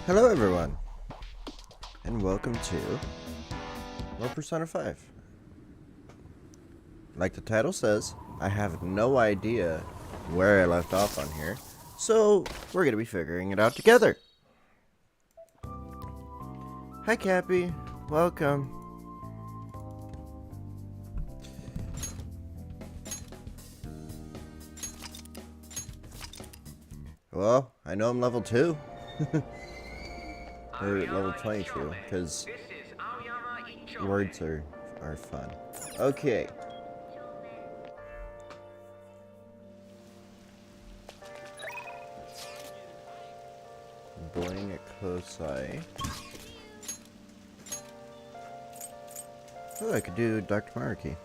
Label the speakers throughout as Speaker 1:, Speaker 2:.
Speaker 1: Hello everyone, and welcome to more Persona 5. Like the title says, I have no idea where I left off on here, so we're going to be figuring it out together. Hi Cappy, welcome. Well, I know I'm level 2. Or level 22, because words are fun. Okay. Boing at Kosai. Oh, I could do Dr. Maruki.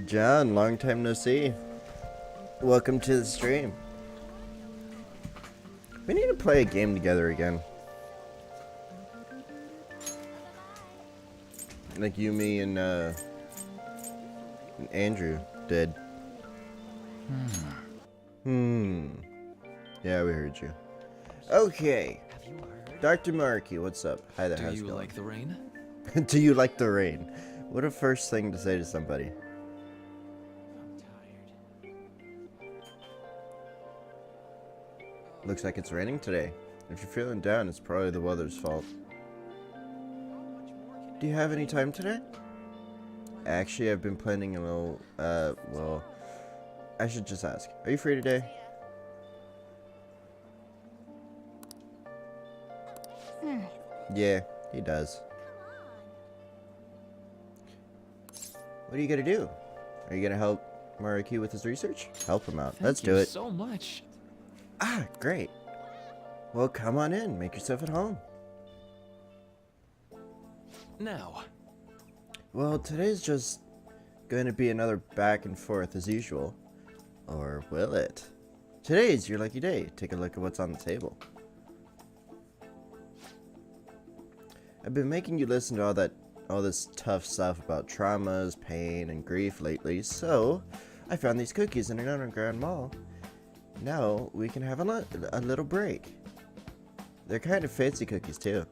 Speaker 1: John, long time no see. Welcome to the stream. We need to play a game together again. Like you, me, and Andrew did. Yeah, we heard you. Okay. Dr. Maruki, what's up? Hi there, how's it going?
Speaker 2: Do you like the rain?
Speaker 1: Do you like the rain? What a first thing to say to somebody. Looks like it's raining today. If you're feeling down, it's probably the weather's fault. Do you have any time today? Actually, I've been planning a little, well, I should just ask. Are you free today? Yeah, he does. What are you gonna do? Are you gonna help Maruki with his research? Help him out. Let's do it.
Speaker 2: Thank you so much.
Speaker 1: Ah, great. Well, come on in. Make yourself at home.
Speaker 2: Now.
Speaker 1: Well, today's just going to be another back and forth as usual. Or will it? Today's your lucky day. Take a look at what's on the table. I've been making you listen to all this tough stuff about traumas, pain, and grief lately, so I found these cookies in an underground mall. Now we can have a little break. They're kind of fancy cookies too.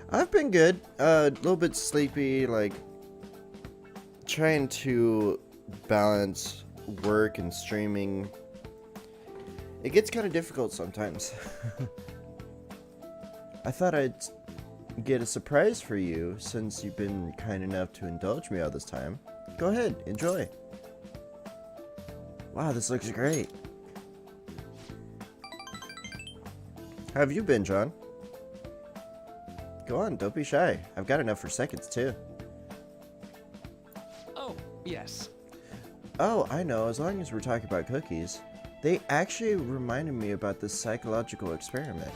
Speaker 1: I've been good. A little bit sleepy, like trying to balance work and streaming, it gets kind of difficult sometimes. I thought I'd get a surprise for you since you've been kind enough to indulge me all this time. Go ahead, enjoy. Wow, this looks great. How have you been, John? Go on, don't be shy. I've got enough for seconds, too.
Speaker 2: Oh, yes.
Speaker 1: Oh, I know, as long as we're talking about cookies. They actually reminded me about this psychological experiment.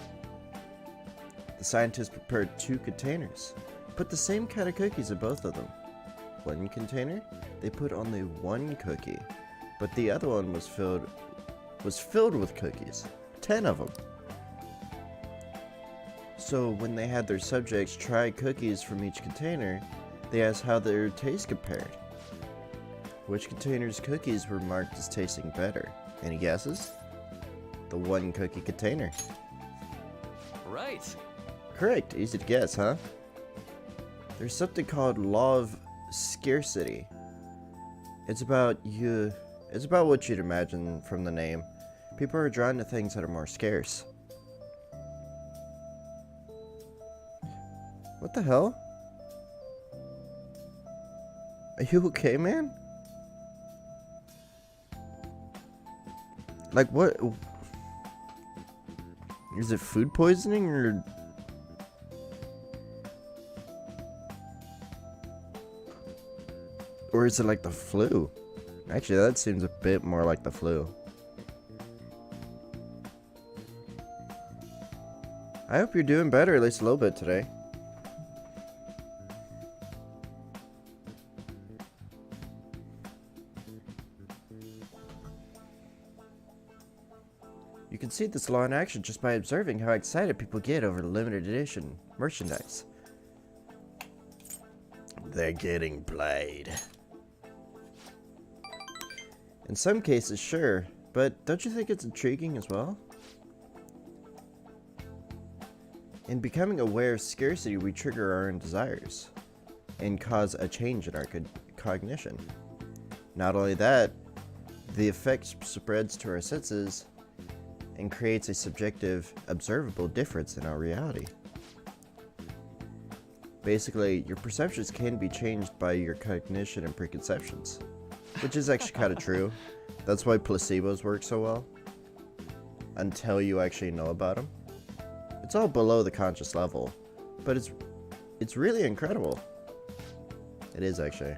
Speaker 1: The scientists prepared 2 containers, put the same kind of cookies in both of them. One container, they put only 1 cookie, but the other one was filled with cookies, 10 of them. So when they had their subjects try cookies from each container, they asked how their taste compared. Which container's cookies were marked as tasting better? Any guesses? The 1 cookie container.
Speaker 2: Right.
Speaker 1: Correct, easy to guess, huh? There's something called law of scarcity. It's about what you'd imagine from the name. People are drawn to things that are more scarce. What the hell? Are you okay, man? Like, what? Is it food poisoning or? Or is it like the flu? Actually, that seems a bit more like the flu. I hope you're doing better, at least a little bit today. You can see this law in action just by observing how excited people get over limited edition merchandise. They're getting played. In some cases, sure, but don't you think it's intriguing as well? In becoming aware of scarcity, we trigger our own desires and cause a change in our cognition. Not only that, the effect spreads to our senses and creates a subjective, observable difference in our reality. Basically, your perceptions can be changed by your cognition and preconceptions, which is actually kind of true. That's why placebos work so well, until you actually know about them. It's all below the conscious level, but it's really incredible. It is actually.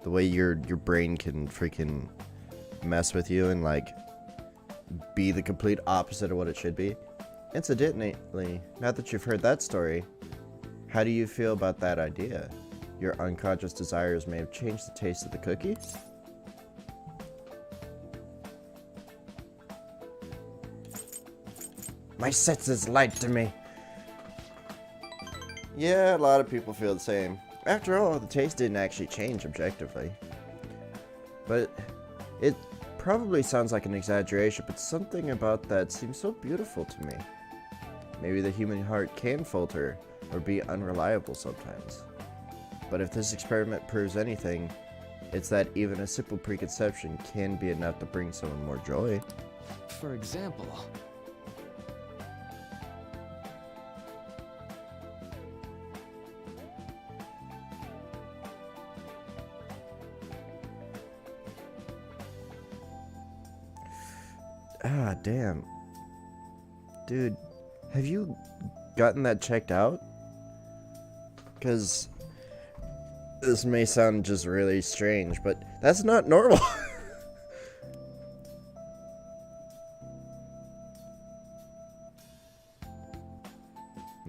Speaker 1: The way your brain can freaking mess with you and like be the complete opposite of what it should be. Incidentally, now that you've heard that story, how do you feel about that idea? Your unconscious desires may have changed the taste of the cookie? My senses lied to me. Yeah, a lot of people feel the same. After all, the taste didn't actually change objectively. But it probably sounds like an exaggeration, but something about that seems so beautiful to me. Maybe the human heart can falter or be unreliable sometimes. But if this experiment proves anything, it's that even a simple preconception can be enough to bring someone more joy.
Speaker 2: For example,
Speaker 1: Ah, damn. Dude, have you gotten that checked out? Because this may sound just really strange, but that's not normal.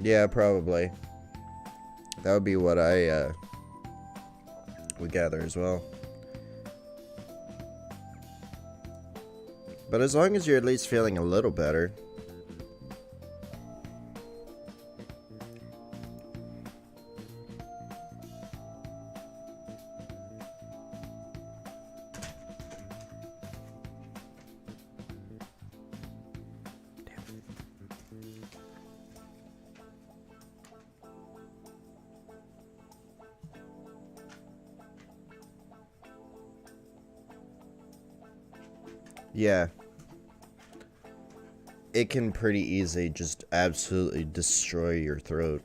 Speaker 1: Yeah, probably. That would be what I would gather as well. But as long as you're at least feeling a little better. Yeah. It can pretty easily just absolutely destroy your throat.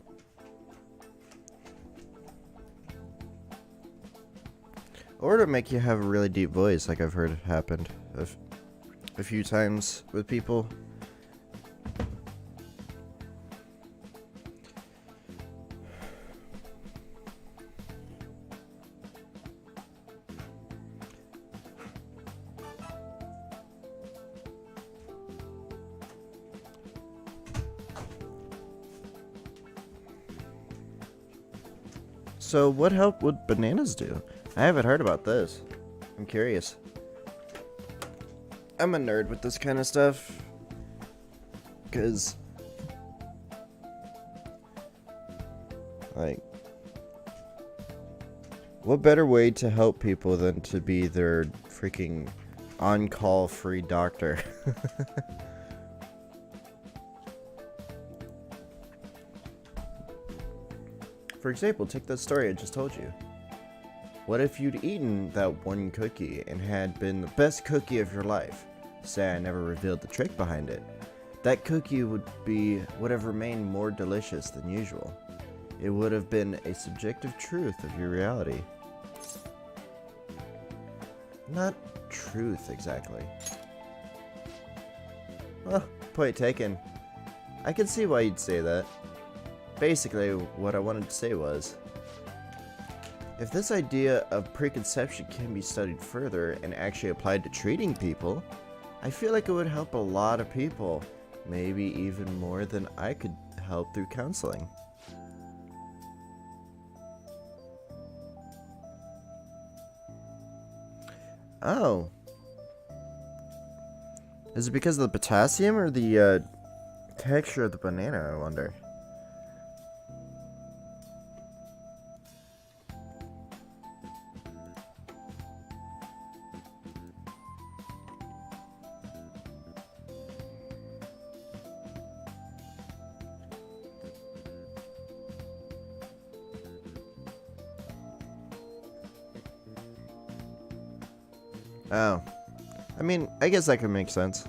Speaker 1: Or to make you have a really deep voice, like I've heard it happened a few times with people. So what help would bananas do? I haven't heard about this. I'm curious. I'm a nerd with this kind of stuff. Cause like, what better way to help people than to be their freaking on-call free doctor? For example, take that story I just told you. What if you'd eaten that one cookie and had been the best cookie of your life? Say I never revealed the trick behind it. That cookie would would have remained more delicious than usual. It would have been a subjective truth of your reality. Not truth, exactly. Well, point taken. I can see why you'd say that. Basically, what I wanted to say was, if this idea of preconception can be studied further and actually applied to treating people, I feel like it would help a lot of people, maybe even more than I could help through counseling. Oh. Is it because of the potassium or the texture of the banana, I wonder? Oh. I mean, I guess that could make sense.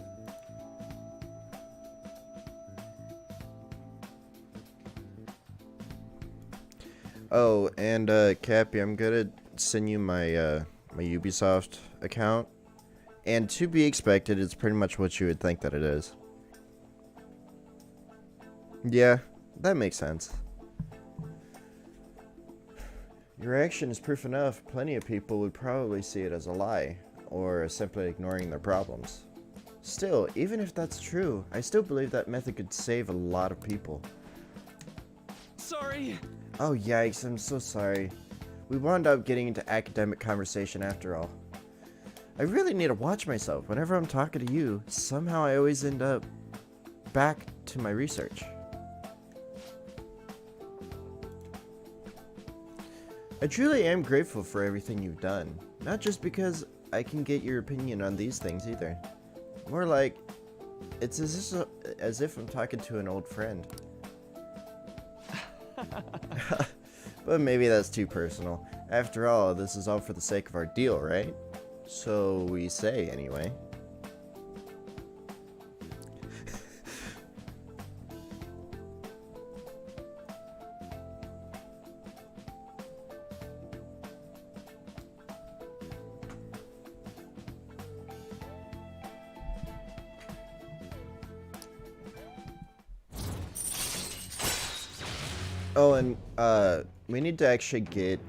Speaker 1: Oh, and Cappy, I'm gonna send you my my Ubisoft account. And to be expected, it's pretty much what you would think that it is. Yeah, that makes sense. Your reaction is proof enough. Plenty of people would probably see it as a lie, or simply ignoring their problems. Still, even if that's true, I still believe that method could save a lot of people.
Speaker 2: Sorry.
Speaker 1: Oh yikes, I'm so sorry. We wound up getting into academic conversation after all. I really need to watch myself. Whenever I'm talking to you, somehow I always end up back to my research. I truly am grateful for everything you've done. Not just because I can get your opinion on these things either. More like, it's as if I'm talking to an old friend. But maybe that's too personal. After all, this is all for the sake of our deal, right? So we say, anyway. Oh, and we need to actually get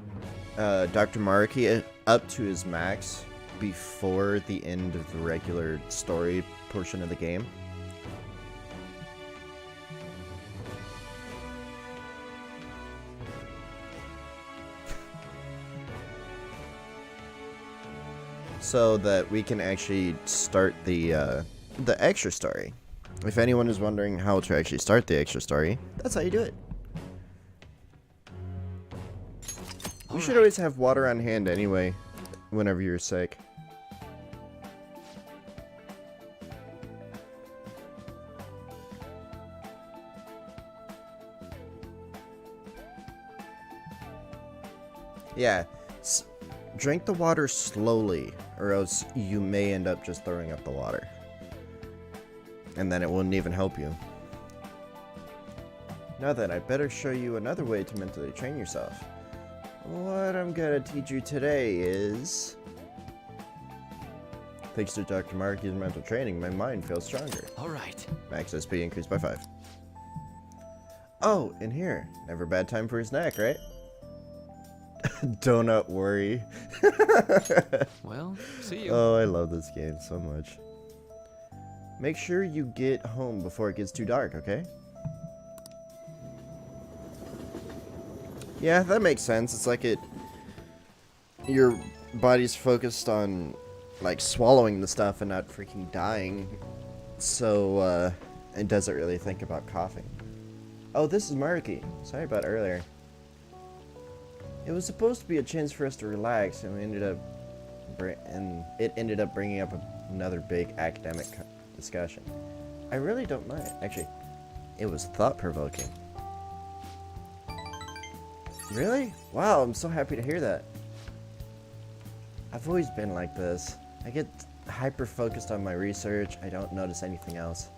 Speaker 1: Dr. Maruki up to his max before the end of the regular story portion of the game. So that we can actually start the extra story. If anyone is wondering how to actually start the extra story, that's how you do it. You should always have water on hand anyway, whenever you're sick. Yeah, drink the water slowly. or else you may end up just throwing up the water. And then it wouldn't even help you. Now then, I better show you another way to mentally train yourself. What I'm gonna teach you today is... Thanks to Dr. Marky's mental training, my mind feels stronger.
Speaker 2: Alright.
Speaker 1: Max SP increased by 5. Oh, and here. Never a bad time for a snack, right? Donut worry.
Speaker 2: Well, see you.
Speaker 1: Oh, I love this game so much. Make sure you get home before it gets too dark, okay? Yeah, that makes sense. It's like your body's focused on like swallowing the stuff and not freaking dying. So it doesn't really think about coughing. Oh, this is Marky. Sorry about earlier. It was supposed to be a chance for us to relax, and it ended up bringing up another big academic discussion. I really don't mind. Actually, it was thought-provoking. Really? Wow, I'm so happy to hear that. I've always been like this. I get hyper-focused on my research. I don't notice anything else.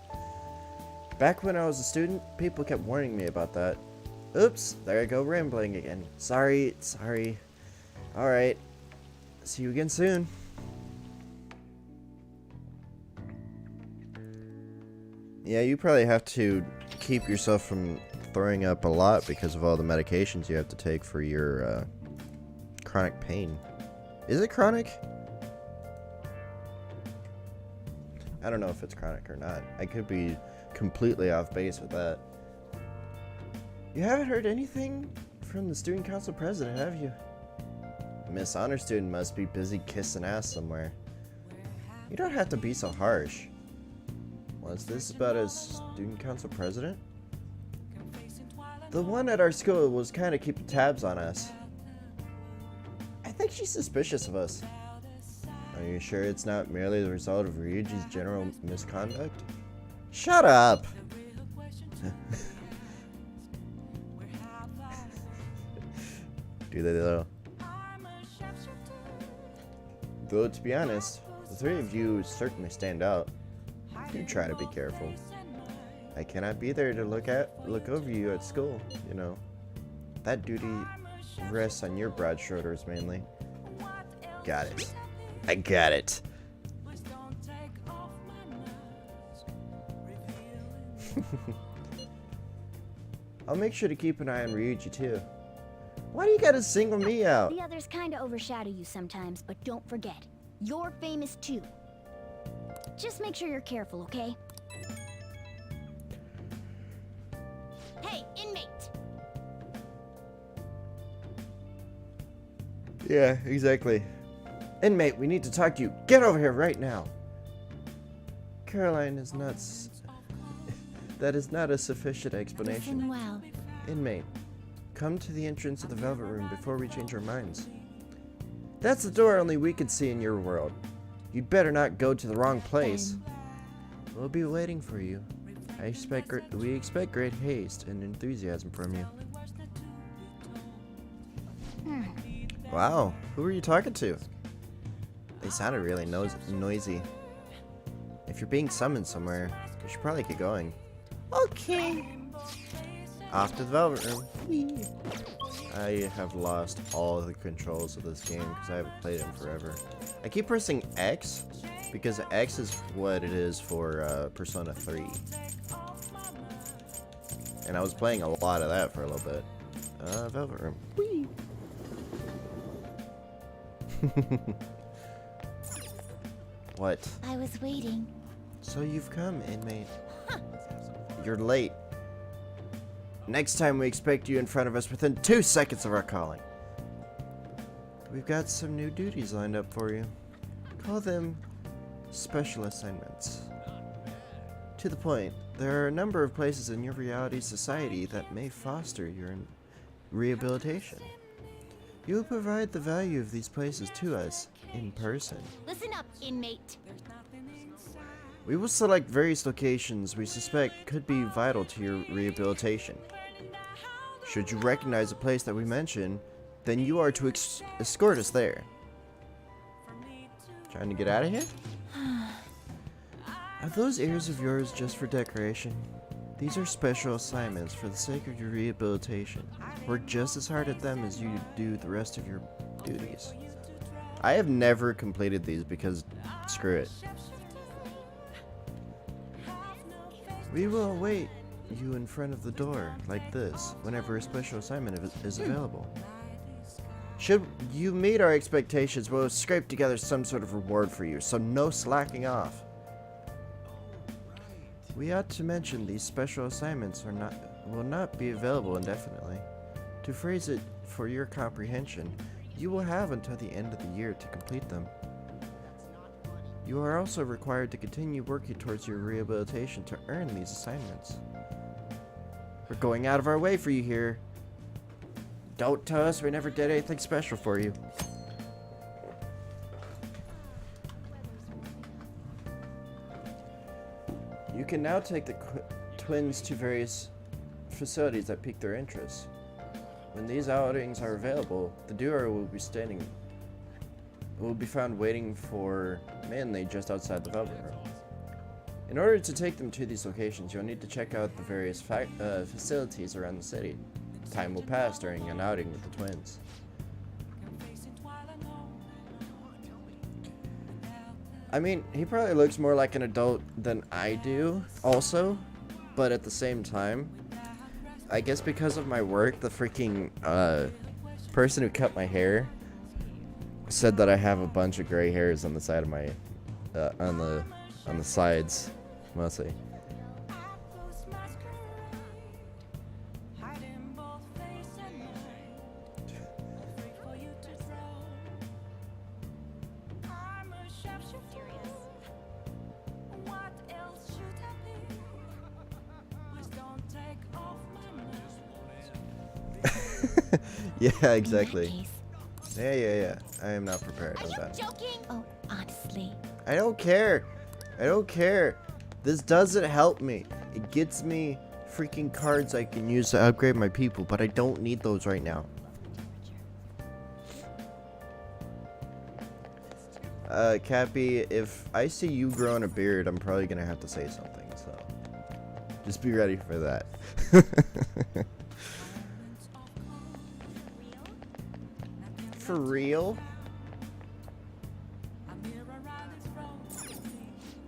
Speaker 1: Back when I was a student, people kept warning me about that. Oops, there I go rambling again. Sorry. Alright. See you again soon. Yeah, you probably have to keep yourself from throwing up a lot because of all the medications you have to take for your chronic pain. Is it chronic? I don't know if it's chronic or not. I could be completely off base with that. You haven't heard anything from the student council president, have you? Miss Honor Student must be busy kissing ass somewhere. You don't have to be so harsh. Was this about a student council president? The one at our school was kind of keeping tabs on us. I think she's suspicious of us. Are you sure it's not merely the result of Ryuji's general misconduct? Shut up! Do they though? Though to be honest, the three of you certainly stand out. Do try to be careful. I cannot be there to look over you at school, you know. That duty rests on your broad shoulders mainly. Got it. I got it. I'll make sure to keep an eye on Ryuji too. Why do you gotta single me out?
Speaker 3: The others kinda overshadow you sometimes, but don't forget, you're famous too. Just make sure you're careful, okay? Hey, inmate!
Speaker 1: Yeah, exactly. Inmate, we need to talk to you. Get over here right now. Caroline is not... That is not a sufficient explanation.
Speaker 3: Listen well.
Speaker 1: Inmate, come to the entrance of the Velvet Room before we change our minds. That's the door only we could see in your world. You'd better not go to the wrong place. We'll be waiting for you. We expect great haste and enthusiasm from you. Wow, who were you talking to? They sounded really noisy. If you're being summoned somewhere, you should probably get going. Okay. Off to the Velvet Room. Whee. I have lost all the controls of this game because I haven't played it in forever. I keep pressing X because X is what it is for Persona 3. And I was playing a lot of that for a little bit. Velvet Room. Whee. What?
Speaker 3: I was waiting.
Speaker 1: So you've come, inmate. You're late. Next time we expect you in front of us within 2 seconds of our calling. We've got some new duties lined up for you. Call them special assignments. To the point, there are a number of places in your reality society that may foster your rehabilitation. You will provide the value of these places to us in person.
Speaker 3: Listen up, inmate.
Speaker 1: We will select various locations we suspect could be vital to your rehabilitation. Should you recognize a place that we mention, then you are to escort us there. Trying to get out of here? Are those ears of yours just for decoration? These are special assignments for the sake of your rehabilitation. Work just as hard at them as you do the rest of your duties. I have never completed these because screw it. We will await you in front of the door, like this, whenever a special assignment is available. Should you meet our expectations, we'll scrape together some sort of reward for you, so no slacking off. We ought to mention these special assignments will not be available indefinitely. To phrase it for your comprehension, you will have until the end of the year to complete them. You are also required to continue working towards your rehabilitation to earn these assignments. We're going out of our way for you here. Don't tell us we never did anything special for you. You can now take the twins to various facilities that pique their interest. When these outings are available, the duo will be found waiting for Manly just outside the Velvet Room. In order to take them to these locations, you'll need to check out the various facilities around the city. Time will pass during an outing with the twins. I mean, he probably looks more like an adult than I do, also, but at the same time, I guess because of my work, the freaking person who cut my hair said that I have a bunch of gray hairs on the side of my, on the sides, mostly. Yeah, exactly. Yeah. I am not prepared. I'm done.
Speaker 3: Joking? Oh, honestly.
Speaker 1: I don't care. This doesn't help me. It gets me freaking cards I can use to upgrade my people, but I don't need those right now. Cappy, if I see you growing a beard, I'm probably gonna have to say something, so just be ready for that. For real?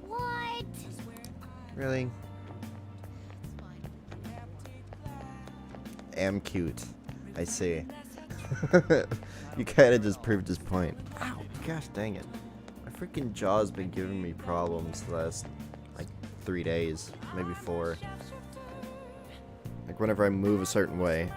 Speaker 3: What?
Speaker 1: Really? Am cute. I see. You kinda just proved his point. Ow, gosh dang it. My freaking jaw's been giving me problems the last, like, 3 days. Maybe 4. Like, whenever I move a certain way.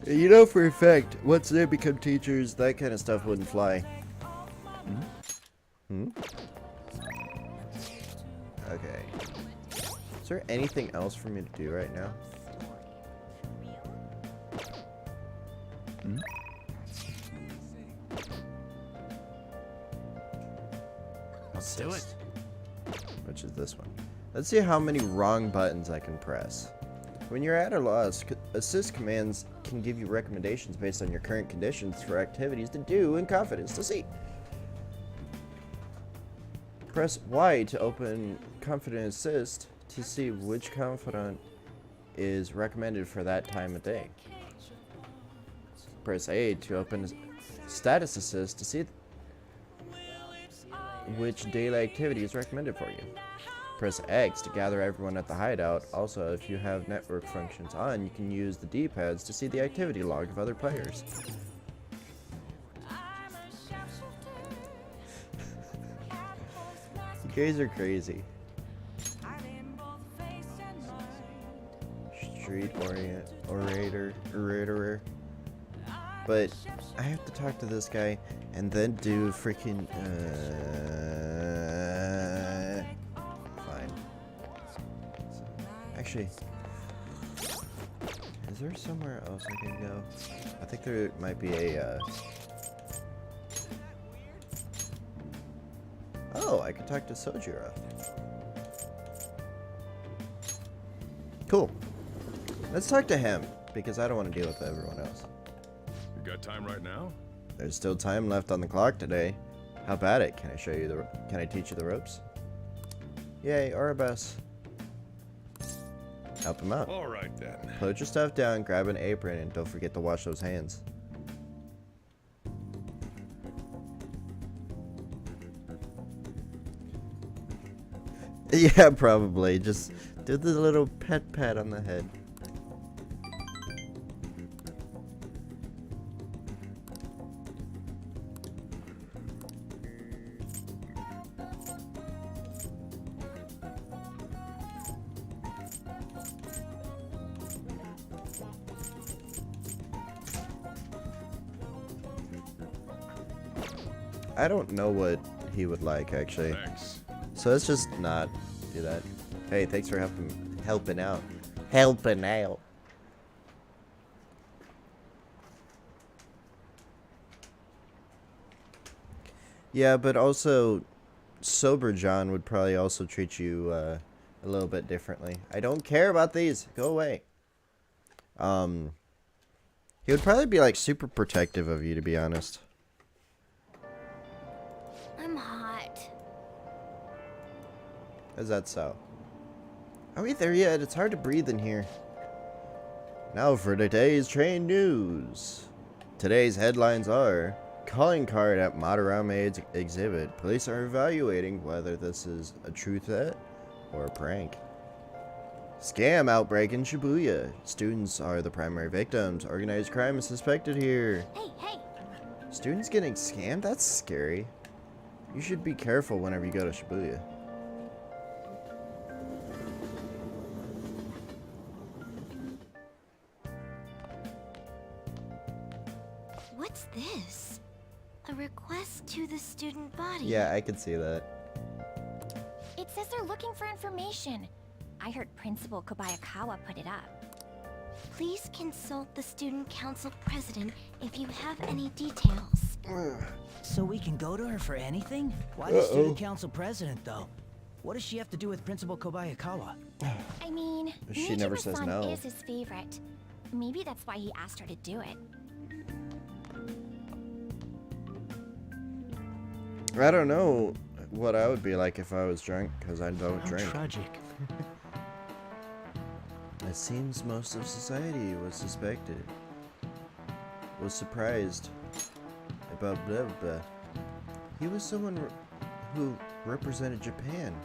Speaker 1: You know for a fact, once they become teachers, that kind of stuff wouldn't fly. Okay. Is there anything else for me to do right now?
Speaker 2: Let's do it.
Speaker 1: Which is this one. Let's see how many wrong buttons I can press. When you're at a loss, assist commands can give you recommendations based on your current conditions for activities to do and confidence to see. Press Y to open Confident Assist to see which confidant is recommended for that time of day. Press A to open Status Assist to see which daily activity is recommended for you. Press X to gather everyone at the hideout. Also, if you have network functions on, you can use the D-pads to see the activity log of other players. You guys are crazy. Street orator. But I have to talk to this guy and then do freaking fine. Actually, is there somewhere else I can go? I think there might be a oh, I could talk to Sojiro. Cool. Let's talk to him, because I don't want to deal with everyone else.
Speaker 4: You got time right now?
Speaker 1: There's still time left on the clock today. How about it? Can I show you the? Can I teach you the ropes? Yay, Erebus. Help him out.
Speaker 4: All right then.
Speaker 1: Put your stuff down, grab an apron, and don't forget to wash those hands. Yeah, probably. Just do the little pet pat on the head. I don't know what he would like, actually.
Speaker 4: Thanks.
Speaker 1: So let's just not do that. Hey, thanks for helping out. Helping out. Yeah, but also, sober John would probably also treat you a little bit differently. I don't care about these. Go away. He would probably be like super protective of you, to be honest.
Speaker 3: I'm hot.
Speaker 1: Is that so? Are we there yet? It's hard to breathe in here. Now for today's train news. Today's headlines are: calling card at Madarame exhibit. Police are evaluating whether this is a true threat or a prank. Scam outbreak in Shibuya. Students are the primary victims. Organized crime is suspected here.
Speaker 3: Hey, hey!
Speaker 1: Students getting scammed? That's scary. You should be careful whenever you go to Shibuya.
Speaker 5: What's this? A request to the student body.
Speaker 1: Yeah, I could see that.
Speaker 5: It says they're looking for information. I heard Principal Kobayakawa put it up. Please consult the student council president if you have any details.
Speaker 2: So we can go to her for anything? Why the student council president, though? What does she have to do with Principal Kobayakawa?
Speaker 5: I mean,
Speaker 1: She never says
Speaker 5: Nichiro-san
Speaker 1: no.
Speaker 5: is his favorite. Maybe that's why he asked her to do it.
Speaker 1: I don't know what I would be like if I was drunk, because I don't
Speaker 2: How
Speaker 1: drink.
Speaker 2: tragic.
Speaker 1: It seems most of society was surprised about blah blah. He was someone who represented Japan.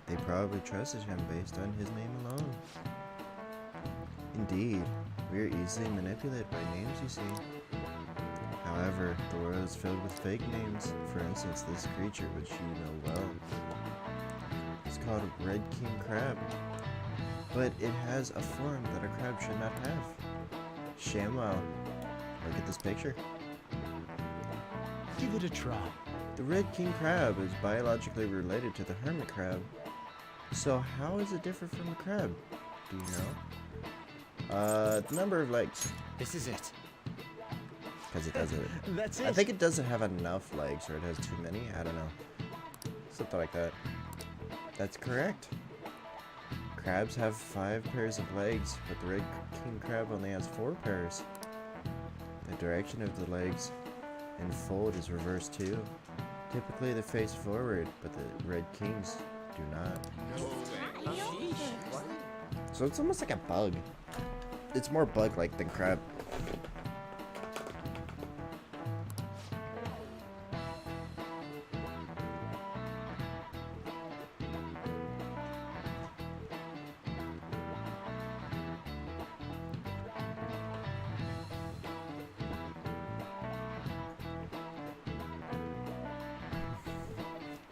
Speaker 1: They probably trusted him based on his name alone. Indeed, we are easily manipulated by names, you see. However, the world is filled with fake names. For instance, this creature, which you know well, is called a Red King Crab. But it has a form that a crab should not have. ShamWow. Look at this picture.
Speaker 2: Give it a try.
Speaker 1: The Red King Crab is biologically related to the hermit crab. So how is it different from a crab? Do you know? The number of legs.
Speaker 2: This is it.
Speaker 1: Because it doesn't.
Speaker 2: That's it.
Speaker 1: I think it doesn't have enough legs, or it has too many. I don't know. Something like that. That's correct. Crabs have 5 pairs of legs, but the Red King Crab only has 4 pairs. The direction of the legs and fold is reversed too. Typically they face forward, but the Red Kings do not. So it's almost like a bug. It's more bug-like than crab.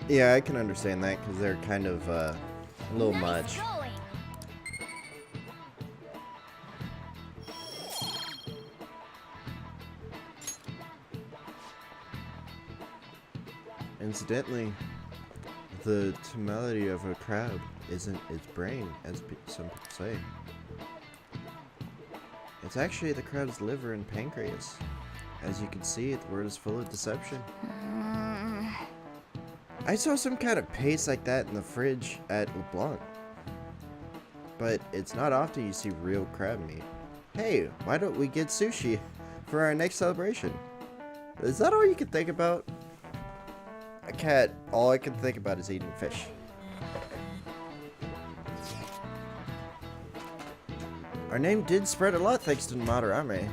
Speaker 1: Yeah, I can understand that because they're kind of a little much.
Speaker 3: Going.
Speaker 1: Incidentally, the tonality of a crab isn't its brain, as some people say. It's actually the crab's liver and pancreas. As you can see, the word is full of deception. I saw some kind of paste like that in the fridge at LeBlanc. but it's not often you see real crab meat. Hey, why don't we get sushi for our next celebration? Is that all you can think about? A cat, all I can think about is eating fish. Our name did spread a lot thanks to Madarame,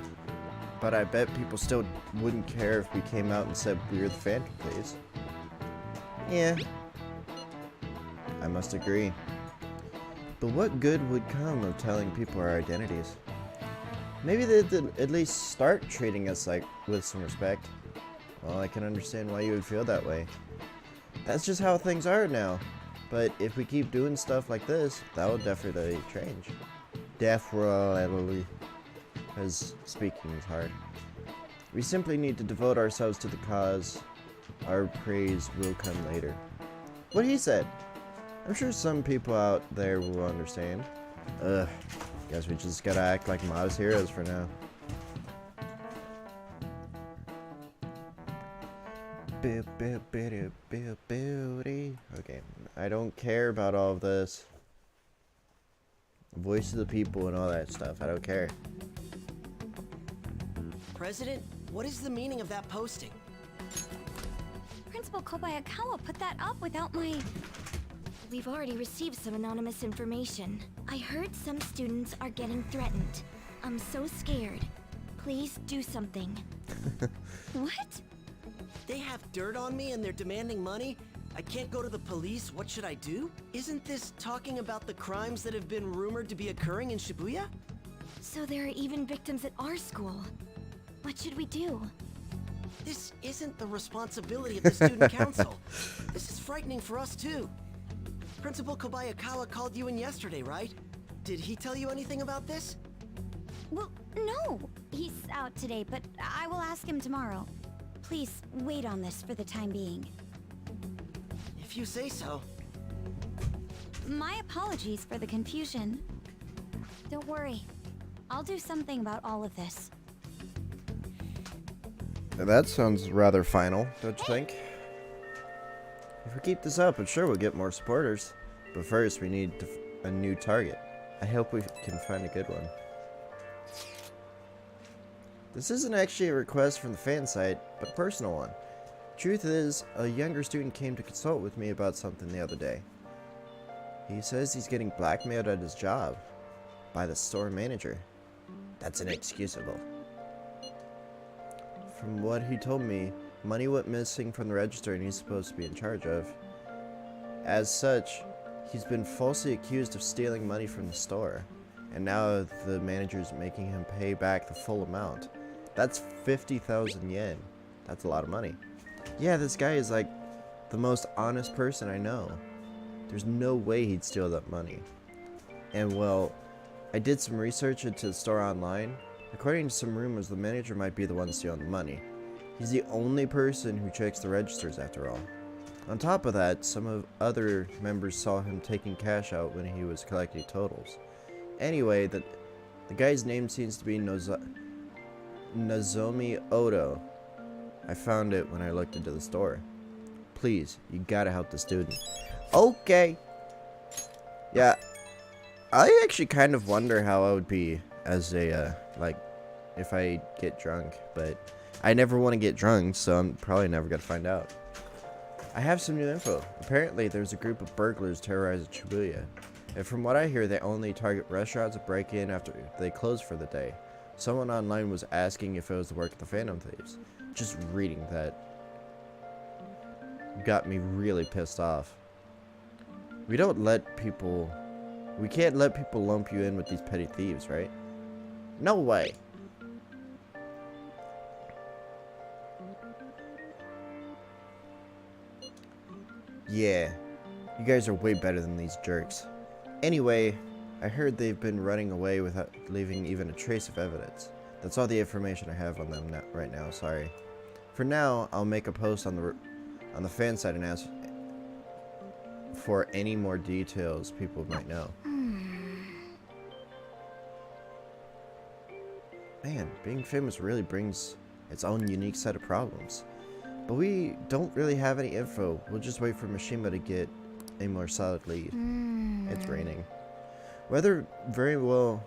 Speaker 1: but I bet people still wouldn't care if we came out and said we were the Phantom Thieves. Yeah, I must agree. But what good would come of telling people our identities? Maybe they'd at least start treating us like with some respect. Well, I can understand why you would feel that way. That's just how things are now. But if we keep doing stuff like this, that will definitely change. Definitely. Because speaking is hard. We simply need to devote ourselves to the cause. Our praise will come later. What he said. I'm sure some people out there will understand. Guess we just gotta act like modest heroes for now. Okay, I don't care about all of this. Voice of the people and all that stuff. I don't care.
Speaker 6: President, what is the meaning of that posting?
Speaker 5: Principal Kobayakawa put that up without my... We've already received some anonymous information. I heard some students are getting threatened. I'm so scared. Please do something. What?
Speaker 6: They have dirt on me and they're demanding money? I can't go to the police, what should I do? Isn't this talking about the crimes that have been rumored to be occurring in Shibuya?
Speaker 5: So there are even victims at our school. What should we do?
Speaker 6: This isn't the responsibility of the student council. This is frightening for us too. Principal Kobayakawa called you in yesterday, right? Did he tell you anything about this?
Speaker 3: Well, no. He's out today, but I will ask him tomorrow. Please wait on this for the time being.
Speaker 6: If you say so.
Speaker 3: My apologies for the confusion. Don't worry. I'll do something about all of this.
Speaker 1: That sounds rather final, don't you think? If we keep this up, I'm sure we'll get more supporters. But first, we need a new target. I hope we can find a good one. This isn't actually a request from the fan site, but a personal one. Truth is, a younger student came to consult with me about something the other day. He says he's getting blackmailed at his job by the store manager. That's inexcusable. From what he told me, money went missing from the register and he's supposed to be in charge of. As such, he's been falsely accused of stealing money from the store, and now the manager's making him pay back the full amount. That's 50,000 yen. That's a lot of money. Yeah, this guy is like the most honest person I know. There's no way he'd steal that money. And well, I did some research into the store online. According to some rumors, the manager might be the one stealing the money. He's the only person who checks the registers after all. On top of that, some of other members saw him taking cash out when he was collecting totals. Anyway, the guy's name seems to be Nozomi Odo. I found it when I looked into the store. Please, you gotta help the student. Okay. Yeah, I actually kind of wonder how I would be as a, if I get drunk, but I never want to get drunk, so I'm probably never gonna find out. I have some new info. Apparently, there's a group of burglars terrorizing Shibuya. And from what I hear, they only target restaurants and break in after they close for the day. Someone online was asking if it was the work of the Phantom Thieves. Just reading that got me really pissed off. We can't let people lump you in with these petty thieves, right? No way. Yeah, you guys are way better than these jerks. Anyway, I heard they've been running away without leaving even a trace of evidence. That's all the information I have on them right now, sorry. For now, I'll make a post on the fan site and ask for any more details people might know. Man, being famous really brings its own unique set of problems. But we don't really have any info. We'll just wait for Mishima to get a more solid lead. It's raining. Weather very well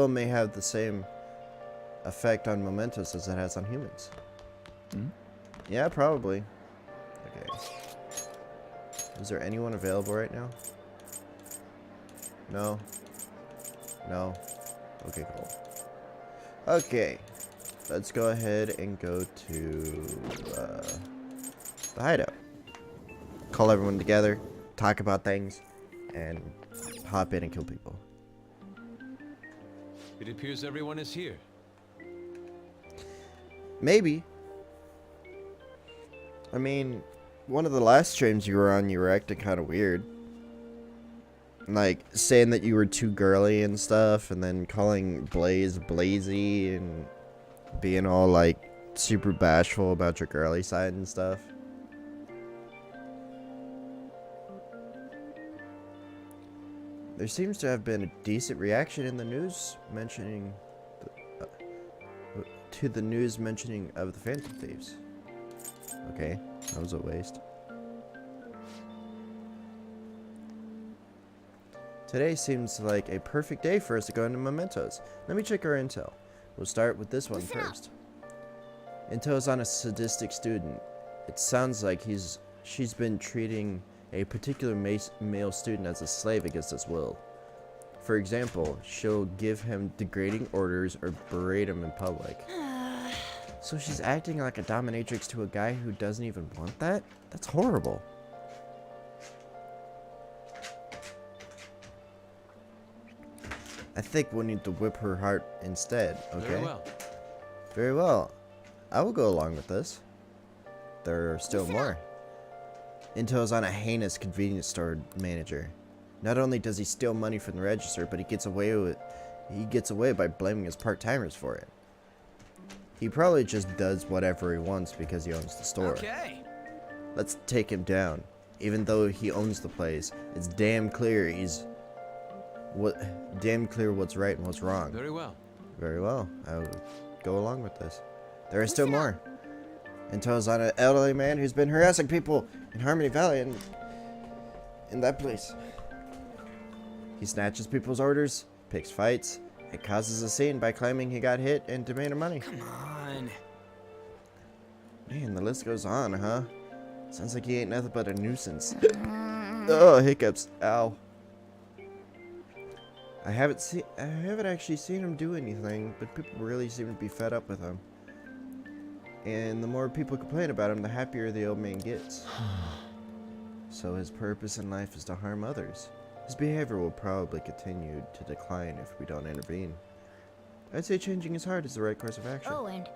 Speaker 1: may have the same effect on mementos as it has on humans. Yeah, probably. Okay. Is there anyone available right now? No. No. Okay, cool. Okay. Let's go ahead and go to the hideout. Call everyone together, talk about things, and hop in and kill people.
Speaker 7: It appears everyone is here.
Speaker 1: Maybe. I mean, one of the last streams you were on, you were acting kind of weird. Like, saying that you were too girly and stuff, and then calling Blaze Blazy, and being all, like, super bashful about your girly side and stuff. There seems to have been a decent reaction in the news mentioning to the news mentioning of the Phantom Thieves. Okay, that was a waste. Today seems like a perfect day for us to go into mementos. Let me check our intel. We'll start with this one
Speaker 5: Listen up.
Speaker 1: first. Intel's on a sadistic student. It sounds like she's been treating a particular male student as a slave against his will. For example, she'll give him degrading orders or berate him in public. So she's acting like a dominatrix to a guy who doesn't even want that? That's horrible. I think we'll need to whip her heart instead, okay?
Speaker 7: Very well.
Speaker 1: Very well. I will go along with this. There are still more. Intel's on a heinous convenience store manager. Not only does he steal money from the register, but he gets away by blaming his part-timers for it. He probably just does whatever he wants because he owns the store.
Speaker 2: Okay.
Speaker 1: Let's take him down. Even though he owns the place, it's damn clear what's right and what's wrong.
Speaker 7: Very well.
Speaker 1: Very well. I will go along with this. There is still more. Intel's on an elderly man who's been harassing people in Harmony Valley and in that place. He snatches people's orders, picks fights, and causes a scene by claiming he got hit and demanding money.
Speaker 2: Come on.
Speaker 1: Man, the list goes on, huh? Sounds like he ain't nothing but a nuisance. Oh, hiccups. Ow. I haven't actually seen him do anything, but people really seem to be fed up with him. And the more people complain about him, the happier the old man gets. So his purpose in life is to harm others. His behavior will probably continue to decline if we don't intervene. I'd say changing his heart is the right course of action.
Speaker 5: Oh, and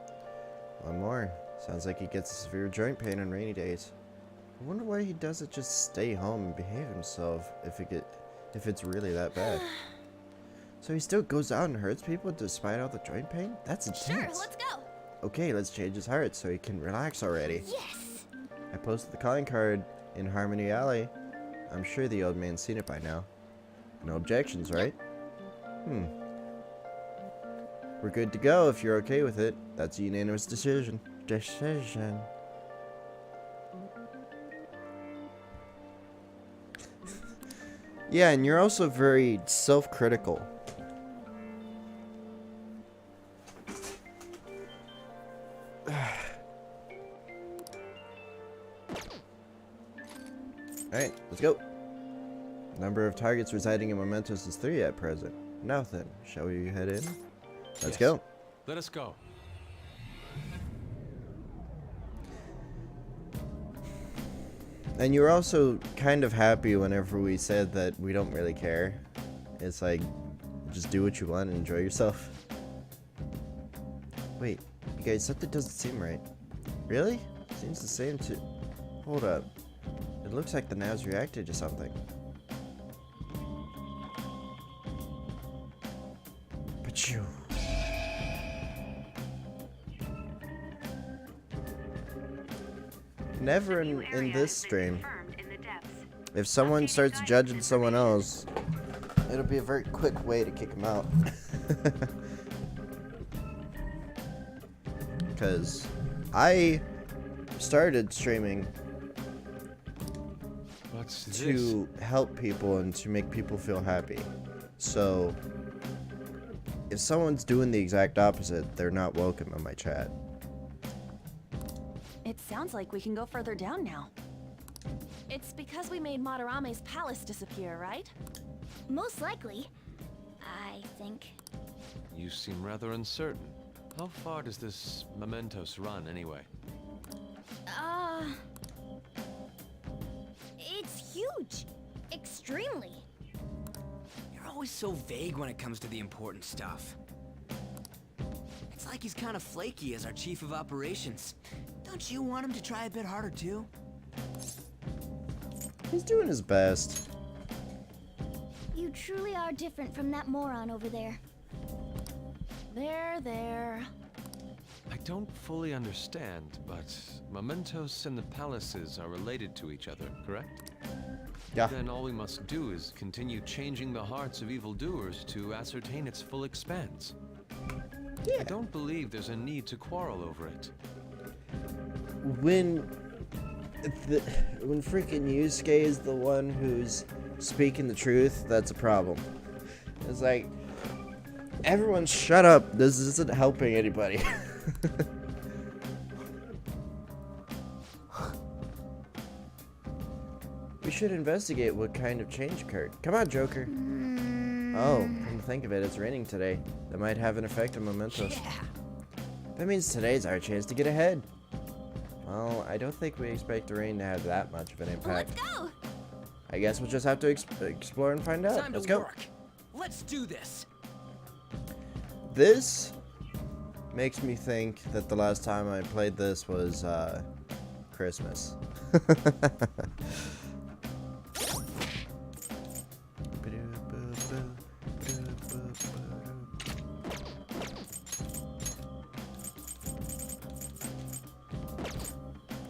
Speaker 1: One more. Sounds like he gets a severe joint pain on rainy days. I wonder why he doesn't just stay home and behave himself if it's really that bad. So he still goes out and hurts people despite all the joint pain? That's intense.
Speaker 5: sure, let's go.
Speaker 1: Okay, let's change his heart so he can relax already.
Speaker 5: Yes.
Speaker 1: I posted the calling card in Harmony Alley. I'm sure the old man's seen it by now. No objections, right? We're good to go if you're okay with it. That's a unanimous decision. Yeah, and you're also very self-critical. Alright, let's go. Number of targets residing in mementos is 3 at present. Now then, shall we head in? Let's
Speaker 7: Yes.
Speaker 1: go.
Speaker 7: Let us go.
Speaker 1: And you were also kind of happy whenever we said that we don't really care. It's like, just do what you want and enjoy yourself. Wait, you guys, something doesn't seem right. Really? Seems the same to... Hold up. It looks like the Nav's reacted to something. Pachoo. Never in this stream. If someone starts judging someone else, it'll be a very quick way to kick them out. Because I started streaming
Speaker 7: But What's this?
Speaker 1: to help people and to make people feel happy. So if someone's doing the exact opposite, they're not welcome in my chat.
Speaker 8: It sounds like we can go further down now. It's because we made Madarame's palace disappear, right?
Speaker 5: Most likely. I think.
Speaker 7: You seem rather uncertain. How far does this Mementos run, anyway?
Speaker 5: It's huge. Extremely.
Speaker 9: You're always so vague when it comes to the important stuff. It's like he's kind of flaky as our chief of operations. Don't you want him to try a bit harder too?
Speaker 1: He's doing his best.
Speaker 5: You truly are different from that moron over there.
Speaker 8: There.
Speaker 7: I don't fully understand, but Mementos and the palaces are related to each other, correct?
Speaker 1: Yeah.
Speaker 7: Then all we must do is continue changing the hearts of evildoers to ascertain its full expanse. I don't believe there's a need to quarrel over it.
Speaker 1: When freaking Yusuke is the one who's speaking the truth, that's a problem. It's like, everyone shut up. This isn't helping anybody. We should investigate what kind of change occurred. Come on, Joker. Oh, come to think of it, it's raining today. That might have an effect on Mementos.
Speaker 9: Yeah.
Speaker 1: That means today's our chance to get ahead. Well, I don't think we expect the rain to have that much of an impact.
Speaker 5: Let's go.
Speaker 1: I guess we'll just have to explore and find out.
Speaker 9: Time
Speaker 1: Let's
Speaker 9: to
Speaker 1: go.
Speaker 9: work. Let's do this.
Speaker 1: This makes me think that the last time I played this was Christmas.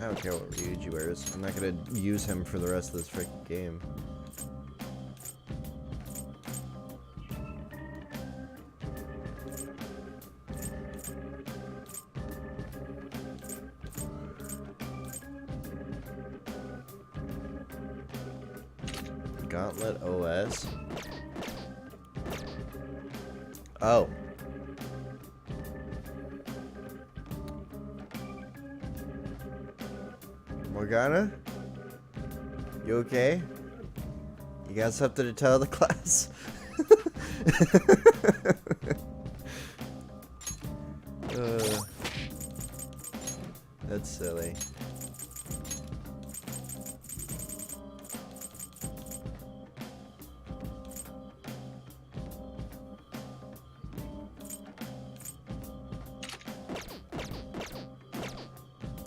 Speaker 1: I don't care what Ryuji wears. I'm not gonna use him for the rest of this freaking game. Gauntlet OS? Oh. Morgana? You okay? You got something to tell the class? That's silly.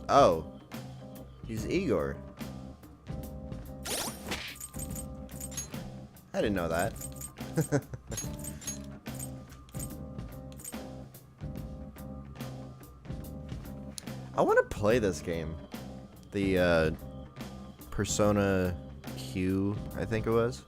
Speaker 1: Oh. He's Igor. I didn't know that. I want to play this game. The Persona Q, I think it was.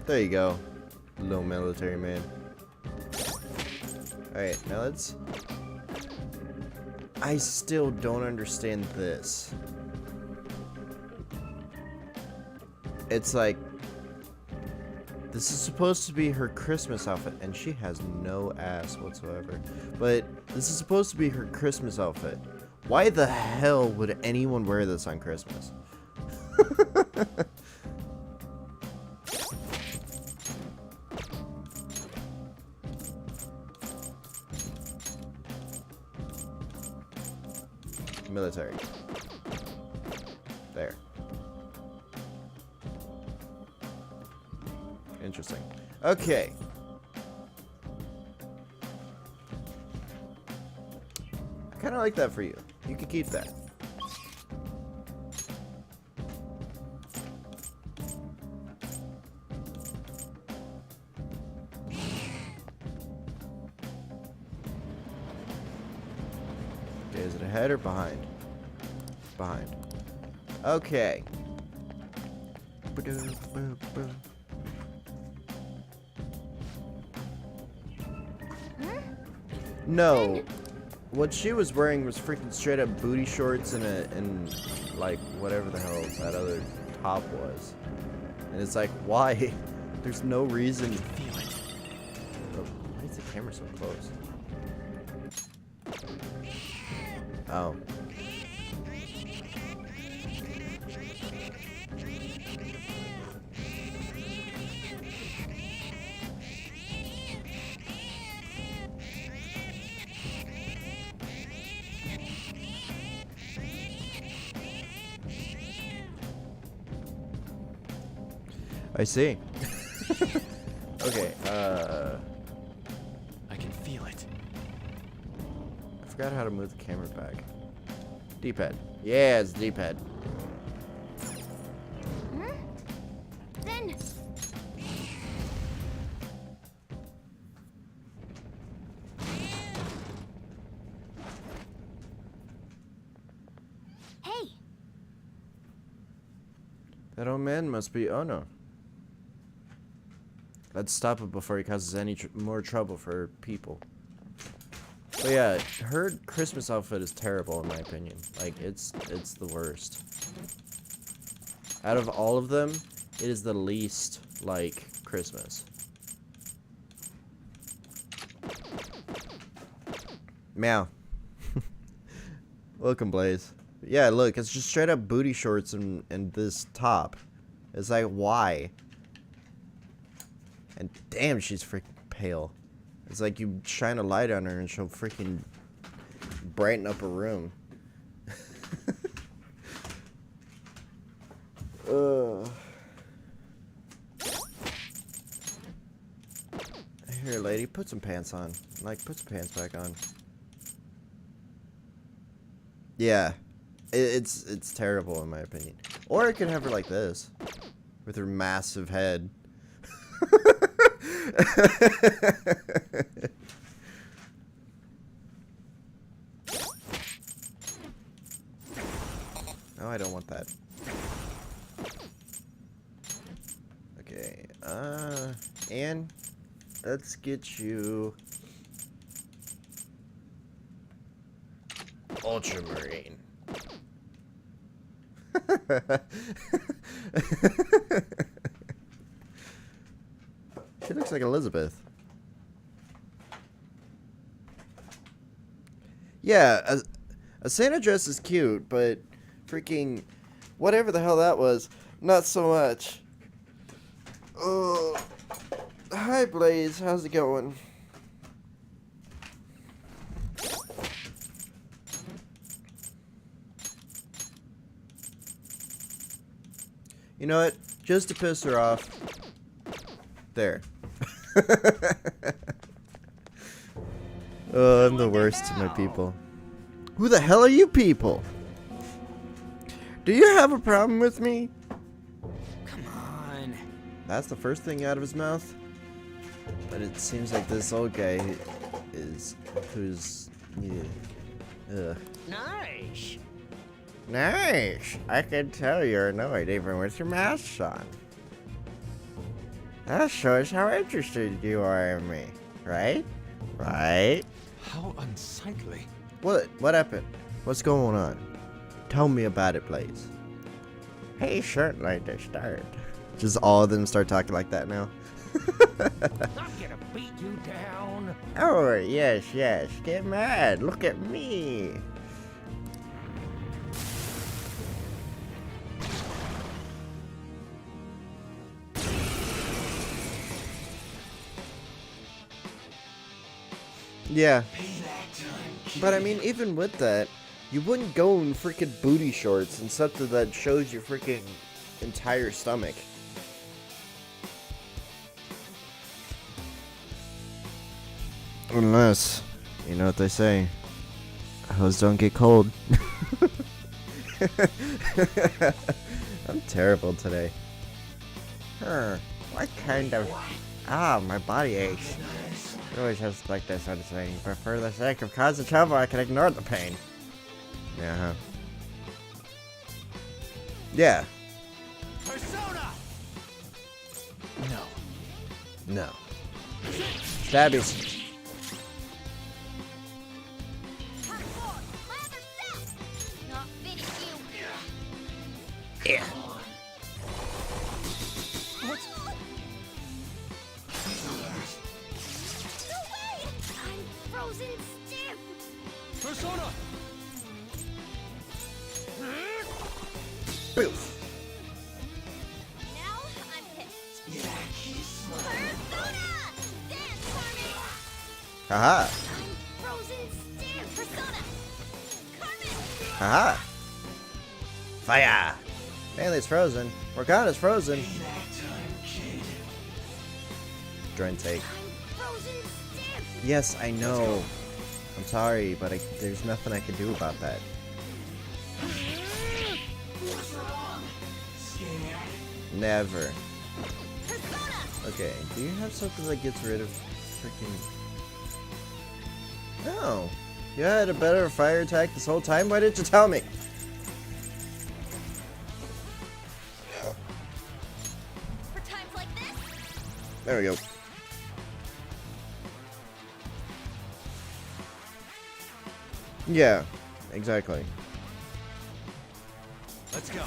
Speaker 1: There you go. Little military man. Alright, now let's... I still don't understand this. It's like... This is supposed to be her Christmas outfit, and she has no ass whatsoever. But this is supposed to be her Christmas outfit. Why the hell would anyone wear this on Christmas? Military. There. Interesting. Okay. I kind of like that for you. You can keep that. Okay, is it ahead or behind? Behind. Okay. No. What she was wearing was freaking straight up booty shorts and like whatever the hell that other top was. And it's like, why? There's no reason.
Speaker 9: Feel it.
Speaker 1: Oh, why is the camera so close? Oh. I see. Okay,
Speaker 9: I can feel it.
Speaker 1: I forgot how to move the camera back. D-pad. Yeah, it's D-pad.
Speaker 5: Then... Hey!
Speaker 1: That old man must be Ono. Let's stop it before he causes any more trouble for people. But yeah, her Christmas outfit is terrible in my opinion. Like, it's the worst. Out of all of them, it is the least like Christmas. Meow. Welcome, Blaze. Yeah, look, it's just straight up booty shorts and this top. It's like, why? And damn, she's freaking pale. It's like you shine a light on her and she'll freaking brighten up a room. Here, lady, put some pants on. Like, put some pants back on. Yeah, it's terrible in my opinion. Or I could have her like this, with her massive head. No, I don't want that. Okay, and let's get you Ultramarine. She looks like Elizabeth. Yeah, a Santa dress is cute, but freaking whatever the hell that was, not so much. Oh, hi Blaze, how's it going? You know what? Just to piss her off. There. Oh, I'm the worst to my people. Who the hell are you people? Do you have a problem with me?
Speaker 9: Come on.
Speaker 1: That's the first thing out of his mouth. But it seems like this old guy who's yeah.
Speaker 2: Nice.
Speaker 1: Nice. I can tell you're annoyed even with your mask on. That shows how interested you are in me, right? Right?
Speaker 7: How unsightly.
Speaker 1: What happened? What's going on? Tell me about it, Blaze. Hey, certainly to start. Just all of them start talking like that now.
Speaker 2: I'm gonna beat you down.
Speaker 1: Oh, yes, yes. Get mad. Look at me. Yeah. But I mean, even with that, you wouldn't go in freaking booty shorts and something that shows your freaking entire stomach. Unless, you know what they say, hose don't get cold. I'm terrible today. What kind of... Ah, my body aches. It always has like that sort of thing, but for the sake of causing trouble, I can ignore the pain. Yeah. Yeah.
Speaker 2: Persona. No.
Speaker 1: No. Stabbies. Yeah.
Speaker 5: No way! I'm frozen stiff!
Speaker 7: Persona!
Speaker 1: Boof.
Speaker 5: Now I'm pissed. Persona! Dance for me!
Speaker 1: Haha.
Speaker 5: I'm frozen stiff! Persona! Carmen!
Speaker 1: Haha. Fire. Mainly it's frozen. Morgana's frozen. Drone take.
Speaker 5: I'm frozen stiff!
Speaker 1: Yes, I know. I'm sorry, but there's nothing I can do about that. Never.
Speaker 5: Persona!
Speaker 1: Okay, do you have something that gets rid of freaking... No. You had a better fire attack this whole time? Why didn't you tell me?
Speaker 5: For times like this,
Speaker 1: There we go. Yeah, exactly.
Speaker 9: Let's go.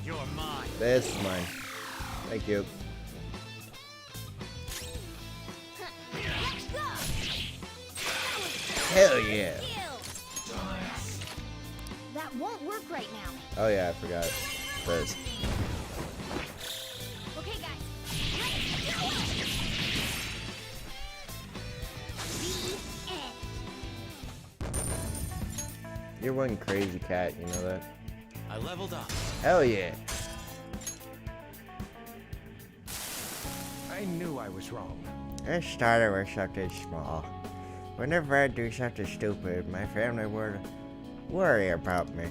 Speaker 9: You're mine.
Speaker 1: This is mine. Thank you.
Speaker 5: let's go!
Speaker 1: Hell yeah.
Speaker 5: That won't work right now.
Speaker 1: Oh yeah, I forgot. This.
Speaker 5: Okay, guys. Let's go! The end.
Speaker 1: You're one crazy cat, you know that?
Speaker 9: I leveled up.
Speaker 1: Hell yeah.
Speaker 4: I knew I was wrong.
Speaker 1: I started with something small. Whenever I do something stupid, my family would worry about me.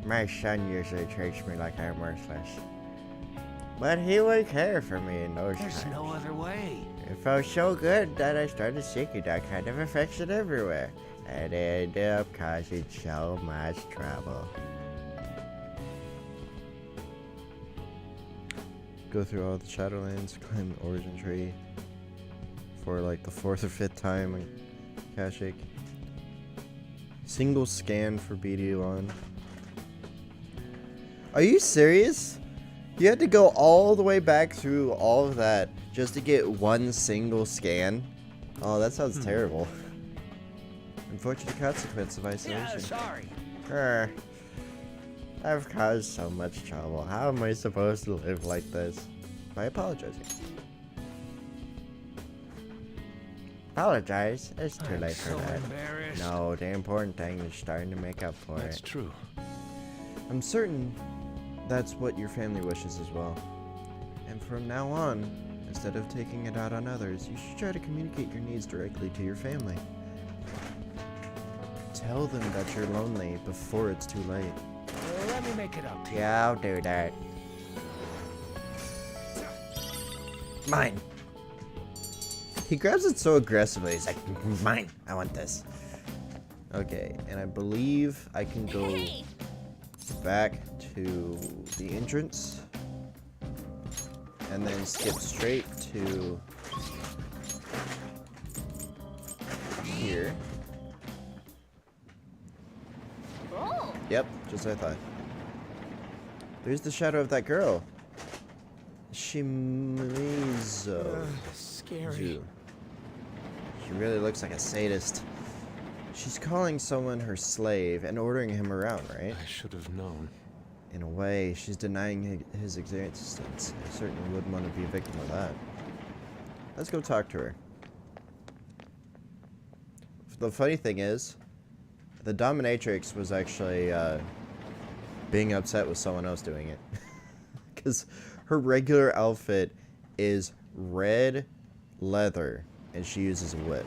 Speaker 1: My son usually treats me like I'm worthless. But he would care for me in those
Speaker 2: There's
Speaker 1: times.
Speaker 2: no other way.
Speaker 1: It felt so good that I started seeking that kind of affection everywhere. And it ended up causing so much trouble. Go through all the Shadowlands, climb the Origin Tree for like the 4th or 5th time in Kashyyyk. Single scan for BD1. Are you serious? You had to go all the way back through all of that just to get one single scan? Oh, that sounds terrible. Unfortunate consequence of isolation.
Speaker 2: Yeah, sorry.
Speaker 1: I've caused so much trouble. How am I supposed to live like this? By apologizing. Apologize? It's too late for
Speaker 2: so
Speaker 1: that.
Speaker 2: embarrassed.
Speaker 1: No, the important thing is starting to make up for
Speaker 4: That's
Speaker 1: it.
Speaker 4: true.
Speaker 1: I'm certain that's what your family wishes as well. And from now on, instead of taking it out on others, you should try to communicate your needs directly to your family. Tell them that you're lonely before it's too late.
Speaker 2: Let me make it up to you.
Speaker 1: Yeah, I'll do that. Mine. He grabs it so aggressively. He's like, mine. I want this. Okay, and I believe I can go
Speaker 5: Hey!
Speaker 1: back to the entrance and then skip straight to here.
Speaker 5: Oh!
Speaker 1: Yep, just as I thought. There's the shadow of that girl. Shimizu.
Speaker 6: Scary.
Speaker 1: She really looks like a sadist. She's calling someone her slave and ordering him around, right?
Speaker 4: I should have known.
Speaker 1: In a way, she's denying his existence. I certainly wouldn't want to be a victim of that. Let's go talk to her. The funny thing is, the dominatrix was actually being upset with someone else doing it. Because her regular outfit is red leather, and she uses a whip.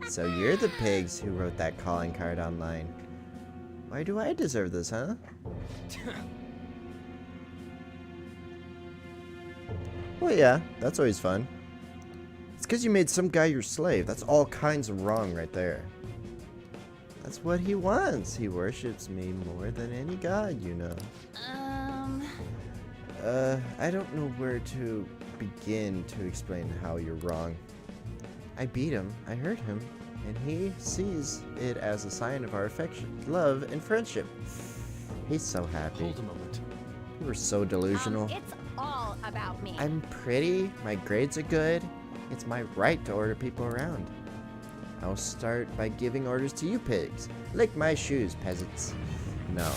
Speaker 1: So you're the pigs who wrote that calling card online. Why do I deserve this, huh? Well, yeah, that's always fun. It's because you made some guy your slave. That's all kinds of wrong right there. That's what he wants. He worships me more than any god, you know. I don't know where to begin to explain how you're wrong. I beat him, I hurt him, and he sees it as a sign of our affection, love, and friendship. He's so happy.
Speaker 4: Hold a moment.
Speaker 1: You were so delusional.
Speaker 5: It's all about me.
Speaker 1: I'm pretty, my grades are good. It's my right to order people around. I'll start by giving orders to you pigs. Lick my shoes, peasants. No.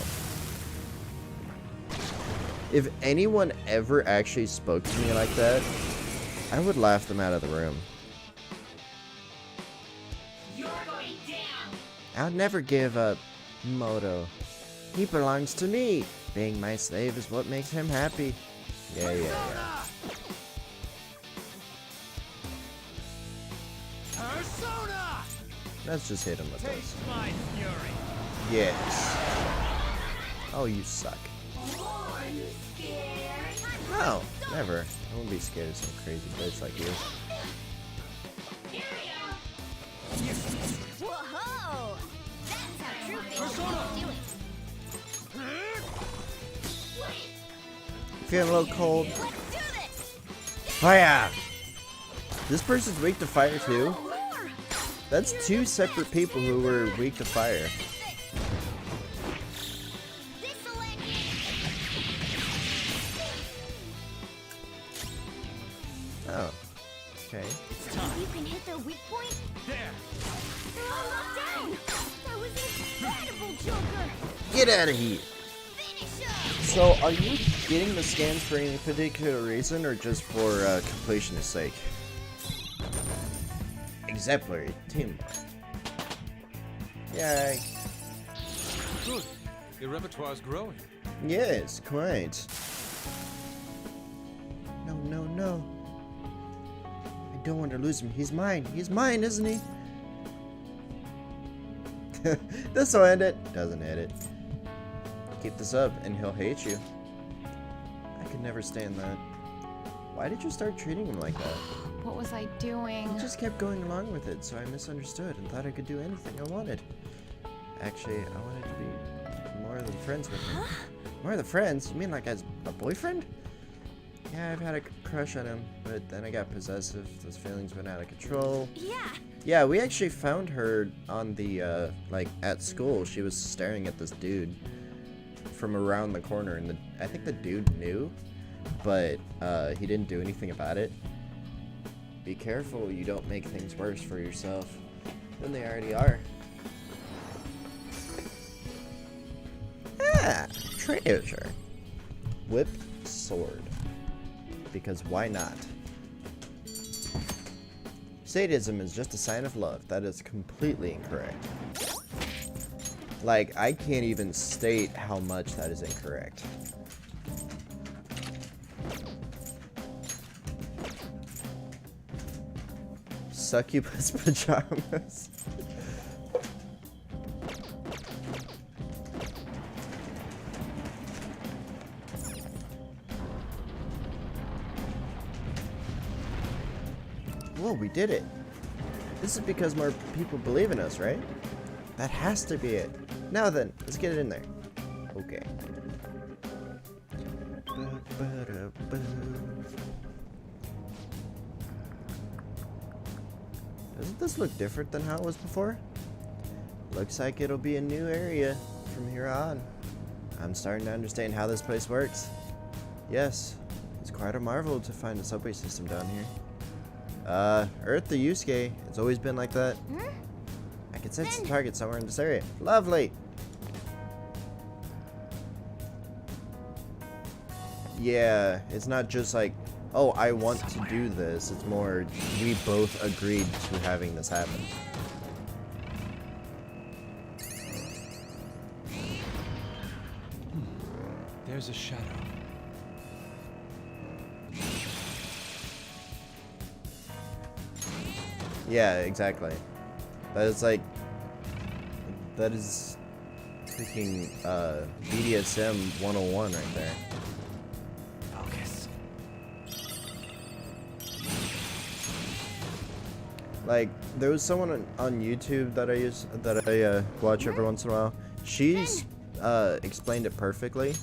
Speaker 1: If anyone ever actually spoke to me like that, I would laugh them out of the room.
Speaker 5: You're going down.
Speaker 1: I'll never give up Moto. He belongs to me. Being my slave is what makes him happy. Yeah.
Speaker 6: Persona!
Speaker 1: Let's just hit him with this.
Speaker 6: Taste my fury.
Speaker 1: Yes. Oh, you suck.
Speaker 5: Are you scared?
Speaker 1: No, never. I won't be scared of some crazy bitch like you.
Speaker 5: Whoa! That's how true fans do it.
Speaker 1: Feeling a little cold.
Speaker 5: Let's do this.
Speaker 1: Fire! This person's weak to fire too. That's two separate people who were weak to fire. Oh. Okay.
Speaker 5: You can hit their weak point.
Speaker 6: There.
Speaker 5: They're all knocked down. That was incredible, Joker.
Speaker 1: Get out of here.
Speaker 5: Finish up.
Speaker 1: So, are you getting the scans for any particular reason or just for completionist sake? Exemplary teamwork. Yay.
Speaker 7: Good. Your repertoire's growing.
Speaker 1: Yes, quite. No. I don't want to lose him. He's mine. He's mine, isn't he? This will end it. Doesn't end it. Keep this up and he'll hate you. I could never stand that. Why did you start treating him like that?
Speaker 10: What was I doing?
Speaker 1: I just kept going along with it, so I misunderstood and thought I could do anything I wanted. Actually, I wanted to be more than friends with him. More than friends? You mean like as a boyfriend? Yeah, I've had a crush on him, but then I got possessive. Those feelings went out of control. Yeah, we actually found her on the, like, at school. She was staring at this dude from around the corner, and I think the dude knew, but he didn't do anything about it. Be careful you don't make things worse for yourself than they already are. Ah, treasure. Whip sword. Because why not? Sadism is just a sign of love. That is completely incorrect. Like, I can't even state how much that is incorrect. Succubus pajamas. Whoa, we did it. This is because more people believe in us, right? That has to be it. Now then, let's get it in there. Okay. Doesn't this look different than how it was before? Looks like it'll be a new area from here on. I'm starting to understand how this place works. Yes, it's quite a marvel to find a subway system down here. Earth to Yusuke. It's always been like that. I can sense the target somewhere in this area. Lovely! Yeah, it's not just like, oh, I want to do this. It's more, we both agreed to having this happen.
Speaker 7: There's a shadow.
Speaker 1: Yeah, exactly. That is like, that is freaking BDSM 101 right there.
Speaker 6: Focus.
Speaker 1: Like, there was someone on YouTube that I watch every once in a while. She's explained it perfectly.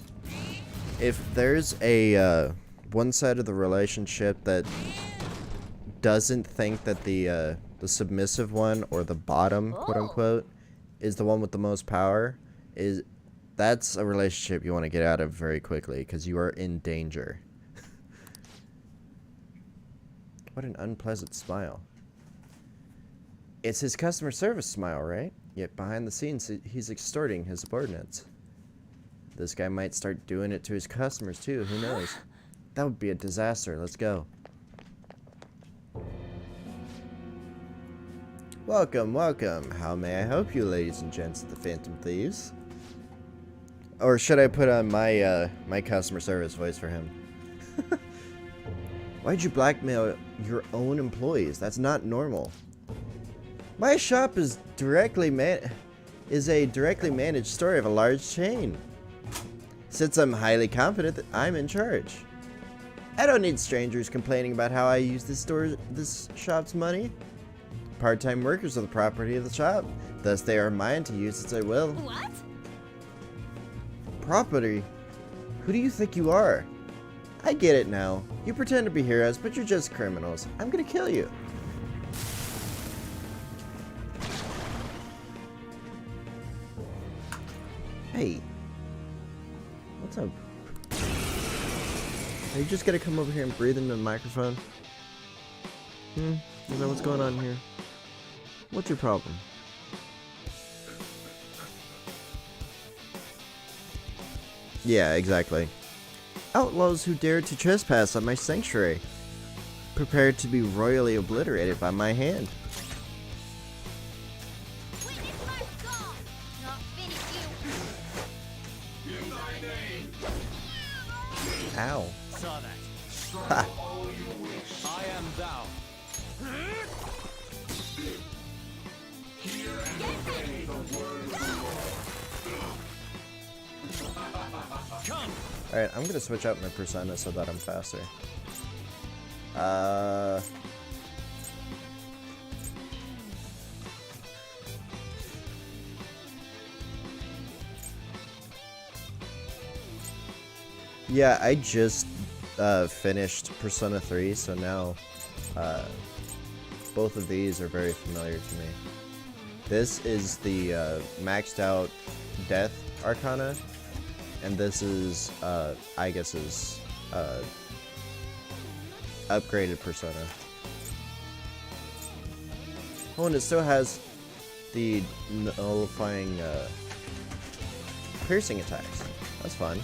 Speaker 1: If there's a one side of the relationship that doesn't think that the the submissive one, or the bottom, quote unquote, is the one with the most power, that's a relationship you want to get out of very quickly because you are in danger. What an unpleasant smile. It's his customer service smile, right? Yet behind the scenes, he's extorting his subordinates. This guy might start doing it to his customers too, who knows? That would be a disaster. Let's go. Welcome, welcome. How may I help you, ladies and gents of the Phantom Thieves? Or should I put on my my customer service voice for him? Why'd you blackmail your own employees? That's not normal. My shop is a directly managed store of a large chain. Since I'm highly confident that I'm in charge, I don't need strangers complaining about how I use this shop's money. Part-time workers are the property of the shop, thus they are mine to use as I will.
Speaker 5: What?
Speaker 1: Property? Who do you think you are? I get it now. You pretend to be heroes, but you're just criminals. I'm gonna kill you. Hey. What's up? Are you just gonna come over here and breathe into the microphone? Is that what's going on here? What's your problem? Yeah, exactly. Outlaws who dare to trespass on my sanctuary, prepared to be royally obliterated by my hand.
Speaker 5: Witness my skull! Not finish you!
Speaker 1: Ow.
Speaker 4: Saw that.
Speaker 1: Ha.
Speaker 4: I am thou. Come.
Speaker 1: Alright, I'm gonna switch out my persona so that I'm faster. Yeah, I just finished Persona 3, so now both of these are very familiar to me. This is the maxed out Death Arcana, and this is Aigus's upgraded Persona. Oh, and it still has the nullifying piercing attacks. That's fun.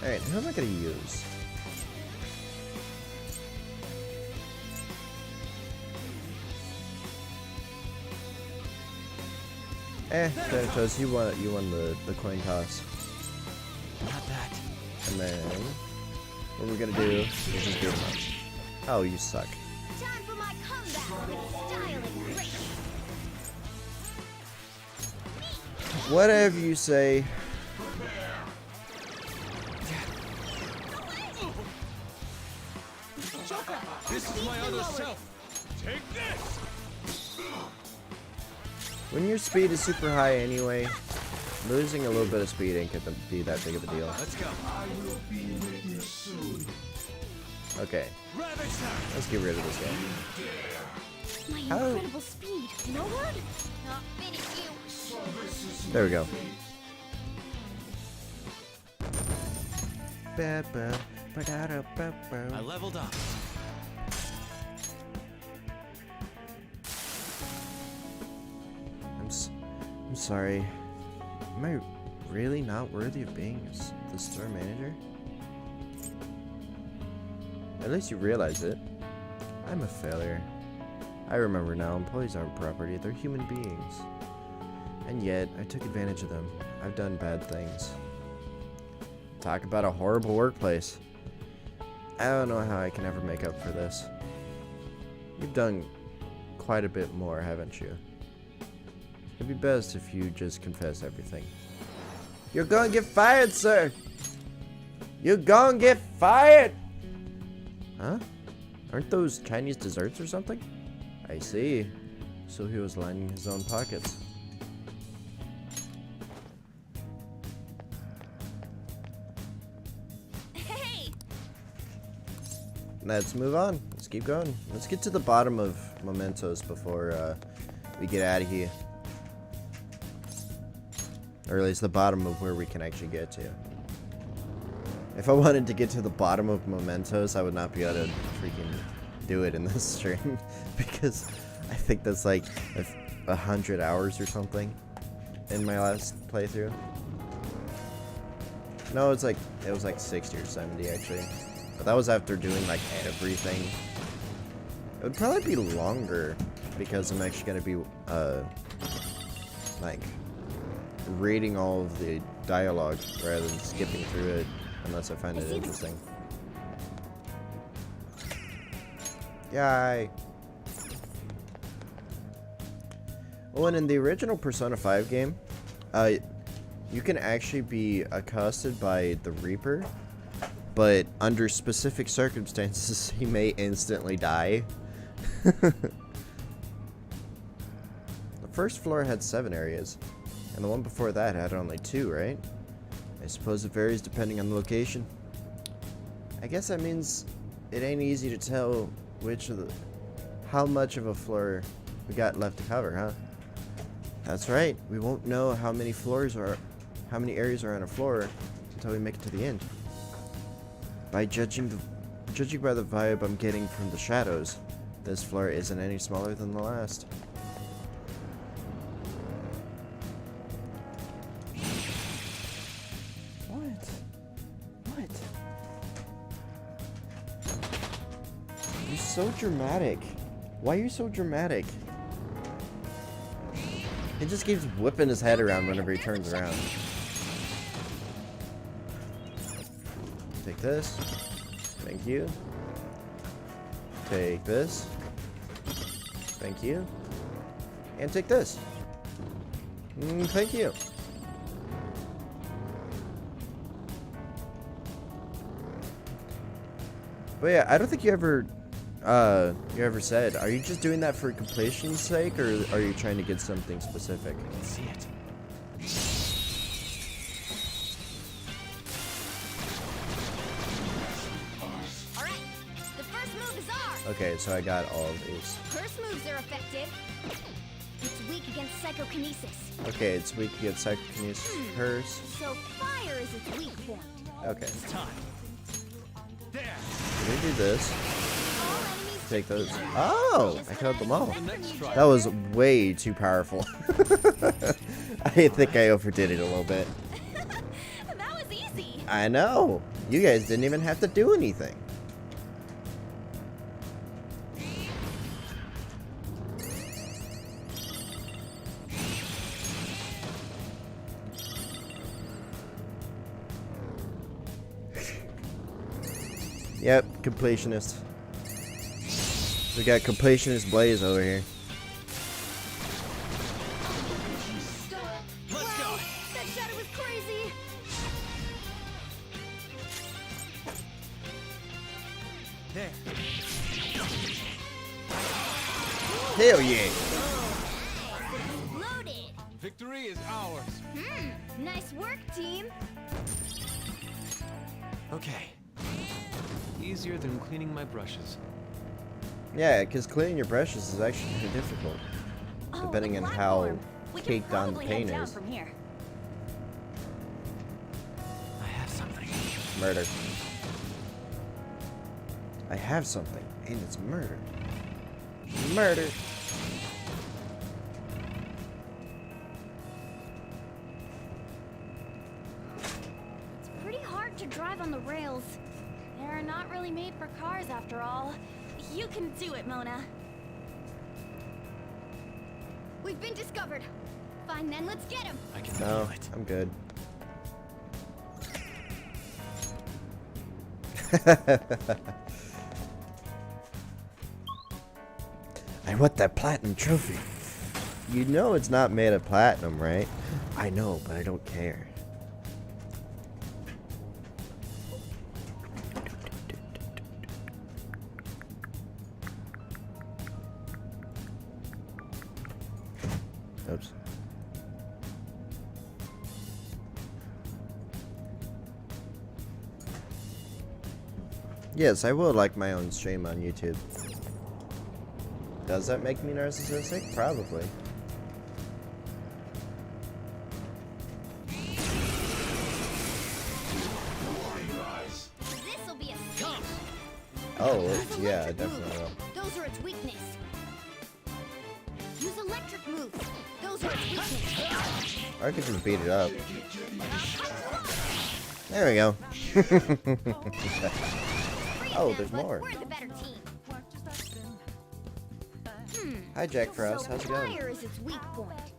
Speaker 1: Alright, who am I gonna use? Thanatos, you won the coin toss.
Speaker 2: Not that.
Speaker 1: And then what we're gonna do is just do a bunch. Oh, you suck.
Speaker 5: Time for my comeback with style and grace!
Speaker 1: Whatever you say.
Speaker 4: This is my other self. Take this.
Speaker 1: When your speed is super high anyway, losing a little bit of speed ain't gonna be that big of a deal.
Speaker 4: Let's go.
Speaker 1: Okay,
Speaker 4: Ravage her.
Speaker 1: let's get rid of this guy.
Speaker 5: My
Speaker 1: How-
Speaker 5: incredible speed! No word? Not finish you!
Speaker 1: There we go.
Speaker 4: I leveled up.
Speaker 1: I'm sorry. Am I really not worthy of being the store manager? At least you realize it. I'm a failure. I remember now, employees aren't property, they're human beings. And yet, I took advantage of them. I've done bad things. Talk about a horrible workplace. I don't know how I can ever make up for this. You've done quite a bit more, haven't you? It'd be best if you just confess everything. You're gonna get fired, sir! You're gonna get fired! Huh? Aren't those Chinese desserts or something? I see. So he was lining his own pockets.
Speaker 5: Hey!
Speaker 1: let's move on. Let's keep going. Let's get to the bottom of Mementos before we get out of here. Or at least the bottom of where we can actually get to. If I wanted to get to the bottom of Mementos, I would not be able to freaking do it in this stream. Because I think that's like 100 hours or something in my last playthrough. No, it was like 60 or 70 actually. But that was after doing like everything. It would probably be longer because I'm actually gonna be like reading all of the dialogue rather than skipping through it unless I find it interesting. Yay! Oh, and in the original Persona 5 game, you can actually be accosted by the Reaper, but under specific circumstances, he may instantly die. The first floor had 7 areas, and the one before that had only 2, right? I suppose it varies depending on the location. I guess that means it ain't easy to tell how much of a floor we got left to cover, huh? That's right, we won't know how many areas are on a floor until we make it to the end. Judging by the vibe I'm getting from the shadows, this floor isn't any smaller than the last. What? You're so dramatic. Why are you so dramatic? He just keeps whipping his head around whenever he turns around. Take this. Thank you. Take this. Thank you. And take this. Thank you. But yeah, I don't think you ever said, are you just doing that for completion's sake, or are you trying to get something specific?
Speaker 9: I can see it.
Speaker 5: Alright, the first move is ours!
Speaker 1: Okay, so I got all of these.
Speaker 5: First moves are effective. It's weak against psychokinesis.
Speaker 1: Okay, it's weak against psychokinesis. Hers.
Speaker 5: So fire is its weak point.
Speaker 1: Okay.
Speaker 4: Time. There.
Speaker 1: Let me do this.
Speaker 5: All enemies
Speaker 1: Take those. Oh! I killed them all.
Speaker 4: Next try.
Speaker 1: That was way too powerful. I think I overdid it a little bit.
Speaker 5: That was easy.
Speaker 1: I know. You guys didn't even have to do anything. Yep, completionist. We got completionist Blaze over here.
Speaker 4: Let's go.
Speaker 5: That shadow was crazy.
Speaker 4: There.
Speaker 1: Hell yeah!
Speaker 5: Loaded.
Speaker 4: Victory is ours.
Speaker 5: Nice work, team.
Speaker 7: Okay. Easier than cleaning my brushes.
Speaker 1: Yeah, because cleaning your brushes is actually pretty difficult.
Speaker 5: Oh,
Speaker 1: Depending
Speaker 5: the
Speaker 1: on how
Speaker 5: platform. We can
Speaker 1: caked on the
Speaker 5: probably head
Speaker 1: paint
Speaker 5: down
Speaker 1: is.
Speaker 5: from here.
Speaker 9: I have something.
Speaker 1: Murder. I have something, and it's murder. Murder.
Speaker 5: It's pretty hard to drive on the rails.
Speaker 8: They're not really made for cars after all. You can do it, Mona.
Speaker 5: We've been discovered. Fine then, let's get him.
Speaker 9: I can
Speaker 1: No,
Speaker 9: feel it.
Speaker 1: I'm good. I want that platinum trophy. You know it's not made of platinum, right? I know, but I don't care. Oops. Yes, I will like my own stream on YouTube. Does that make me narcissistic? Probably.
Speaker 5: This'll be a
Speaker 1: Oh, yeah, I definitely will.
Speaker 5: Those are its weakness. Use electric moves. Those are its weakness.
Speaker 1: I could just beat it up. There we go. Oh, there's more.
Speaker 5: We're the better team.
Speaker 1: Hi, Jack Frost. How's it going?
Speaker 5: Fire is its weak point.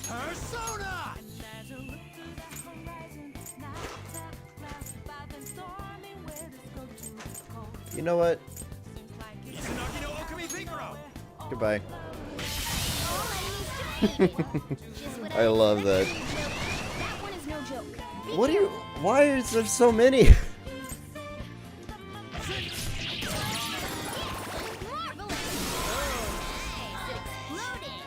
Speaker 4: Persona!
Speaker 1: You know what?
Speaker 4: Izanagi no Okami Figaro!
Speaker 1: Goodbye.
Speaker 5: All enemies defeated. Just what
Speaker 1: I love that.
Speaker 5: That one is no joke. Be
Speaker 1: What do you?
Speaker 5: careful.
Speaker 1: Why is there so many?
Speaker 5: Marvelous. Nice. It exploded.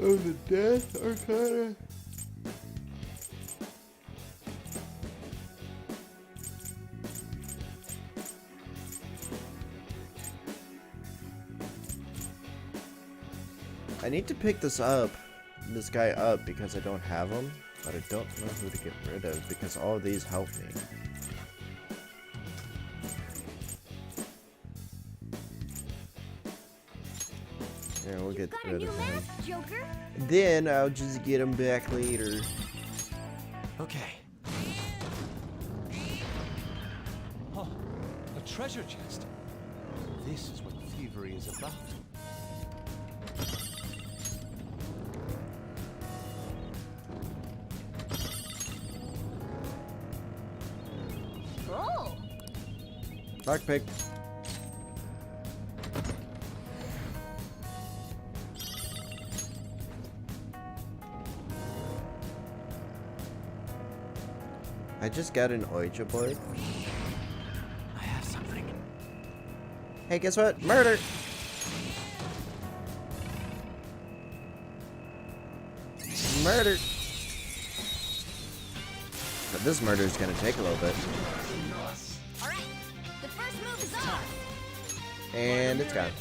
Speaker 1: Oh, the death arcana. I need to pick this guy up because I don't have him, but I don't know who to get rid of because all of these help me. Yeah, we'll get
Speaker 5: Got a
Speaker 1: rid
Speaker 5: new
Speaker 1: of him.
Speaker 5: mask, Joker.
Speaker 1: Then I'll just get him back later.
Speaker 7: Okay. Oh, a treasure chest. This is what thievery is about.
Speaker 5: Oh.
Speaker 1: Lockpick. I just got an Ouija board.
Speaker 9: I have something.
Speaker 1: Hey, guess what? Murder! Murder! But this murder is gonna take a little bit.
Speaker 5: All right. The first move is off.
Speaker 1: And it's gone.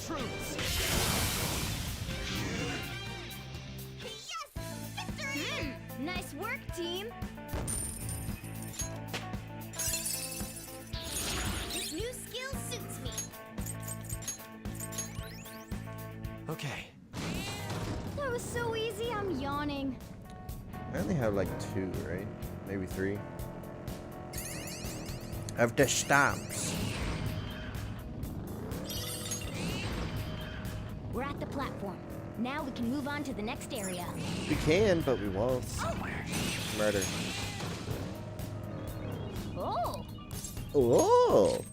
Speaker 5: Yes! Victory! Nice work, team. This new skill suits me.
Speaker 9: Okay.
Speaker 5: That was so easy, I'm yawning.
Speaker 1: I only have like 2, right? Maybe 3. Of the stamps.
Speaker 5: We're at the platform. Now we can move on to the next area.
Speaker 1: We can, but we won't. Murder.
Speaker 5: Oh!
Speaker 1: Oh!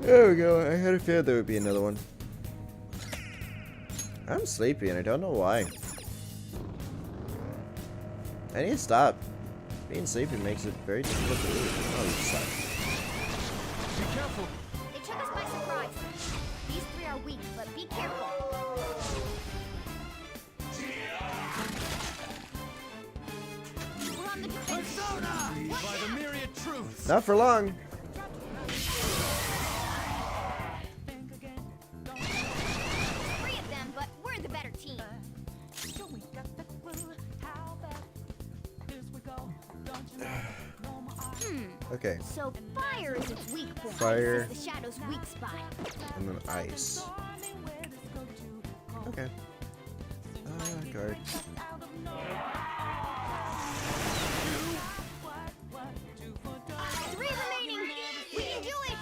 Speaker 1: There we go. I had a fear there would be another one. I'm sleepy and I don't know why. I need to stop. Being sleepy makes it very difficult to read. Oh, you suck.
Speaker 4: Be careful!
Speaker 5: They took us by surprise. These 3 are weak, but be careful. We're on the defense.
Speaker 4: Persona! By the myriad truths!
Speaker 1: Not for long.
Speaker 5: Three of them, but we're the better team.
Speaker 1: Okay.
Speaker 5: So fire is its weak point.
Speaker 1: Fire.
Speaker 5: Ice is the shadow's weak spot.
Speaker 1: And then ice. Okay. Guard.
Speaker 5: 3 remaining. We can do it.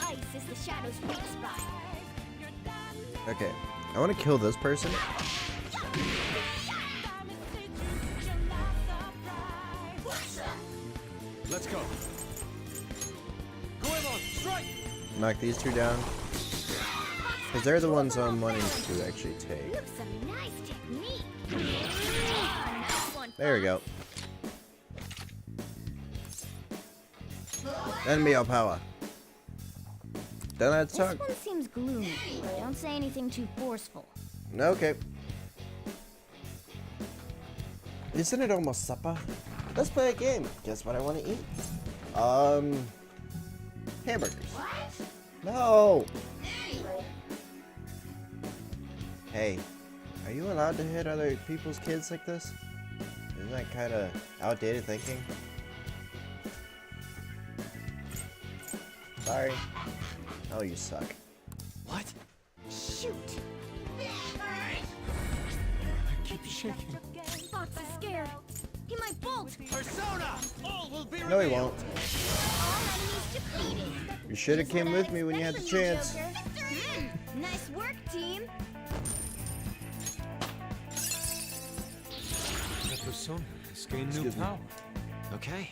Speaker 5: Ice is the shadow's weak spot.
Speaker 1: Okay. I want to kill this person.
Speaker 4: Let's go! Doraemon, strike!
Speaker 1: Knock these two down. Because they're the ones I'm wanting to actually take.
Speaker 5: You have some nice technique. Nice one,
Speaker 1: There we go. Enemy of power. Then let's
Speaker 5: This
Speaker 1: talk.
Speaker 5: one seems gloomy. Don't say anything too forceful.
Speaker 1: Okay. Isn't it almost supper? Let's play a game. Guess what I want to eat? Hamburgers. No. Hey, are you allowed to hit other people's kids like this? Isn't that kind of outdated thinking? Sorry. Oh, you suck.
Speaker 6: What?
Speaker 5: Shoot!
Speaker 4: Keep shaking.
Speaker 5: Fox is scared. He might bolt.
Speaker 4: Persona! All will be
Speaker 1: No, he won't.
Speaker 5: All enemies defeated.
Speaker 1: You should have came with me when you had the chance.
Speaker 5: Nice work, team.
Speaker 7: The Persona has gained new
Speaker 1: Excuse me.
Speaker 7: power. Okay.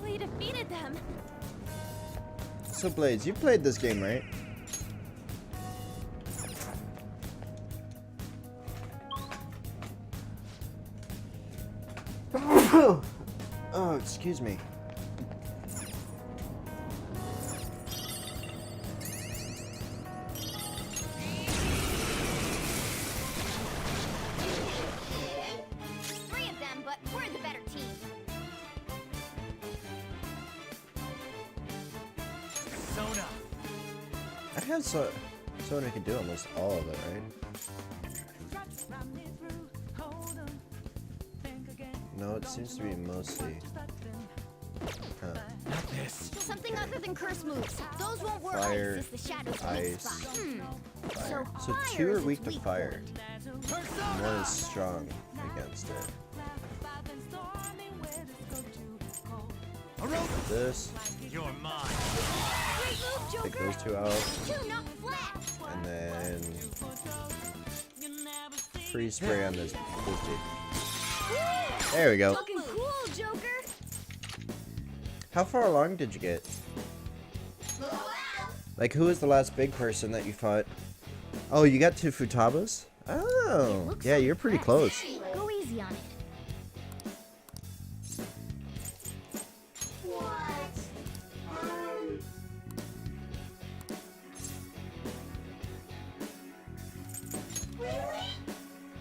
Speaker 8: We defeated them.
Speaker 1: So, Blades, you played this game, right? Oh, excuse me.
Speaker 5: Three of them, but we're the better team.
Speaker 4: Persona!
Speaker 1: I have someone who can do almost all of it, right? No, it seems to be mostly. Huh.
Speaker 4: Not this.
Speaker 5: Something other than curse moves. Those won't work.
Speaker 1: Fire,
Speaker 5: Ice is the shadow's weak
Speaker 1: ice,
Speaker 5: spot.
Speaker 1: Fire. So
Speaker 5: fire
Speaker 1: 2 are
Speaker 5: is
Speaker 1: weak
Speaker 5: its
Speaker 1: to
Speaker 5: weak
Speaker 1: fire.
Speaker 5: point.
Speaker 1: And 1 is strong against it. This.
Speaker 4: You're mine.
Speaker 5: Great move,
Speaker 1: Take
Speaker 5: Joker.
Speaker 1: those 2 out.
Speaker 5: Two knocked flat.
Speaker 1: And then freeze spray on this boosted. There we go.
Speaker 5: Looking cool, Joker.
Speaker 1: How far along did you get? Like, who was the last big person that you fought? Oh, you got to Futaba's? Oh,
Speaker 5: Looks
Speaker 1: yeah,
Speaker 5: so
Speaker 1: you're pretty
Speaker 5: fresh.
Speaker 1: close.
Speaker 5: Go easy on it.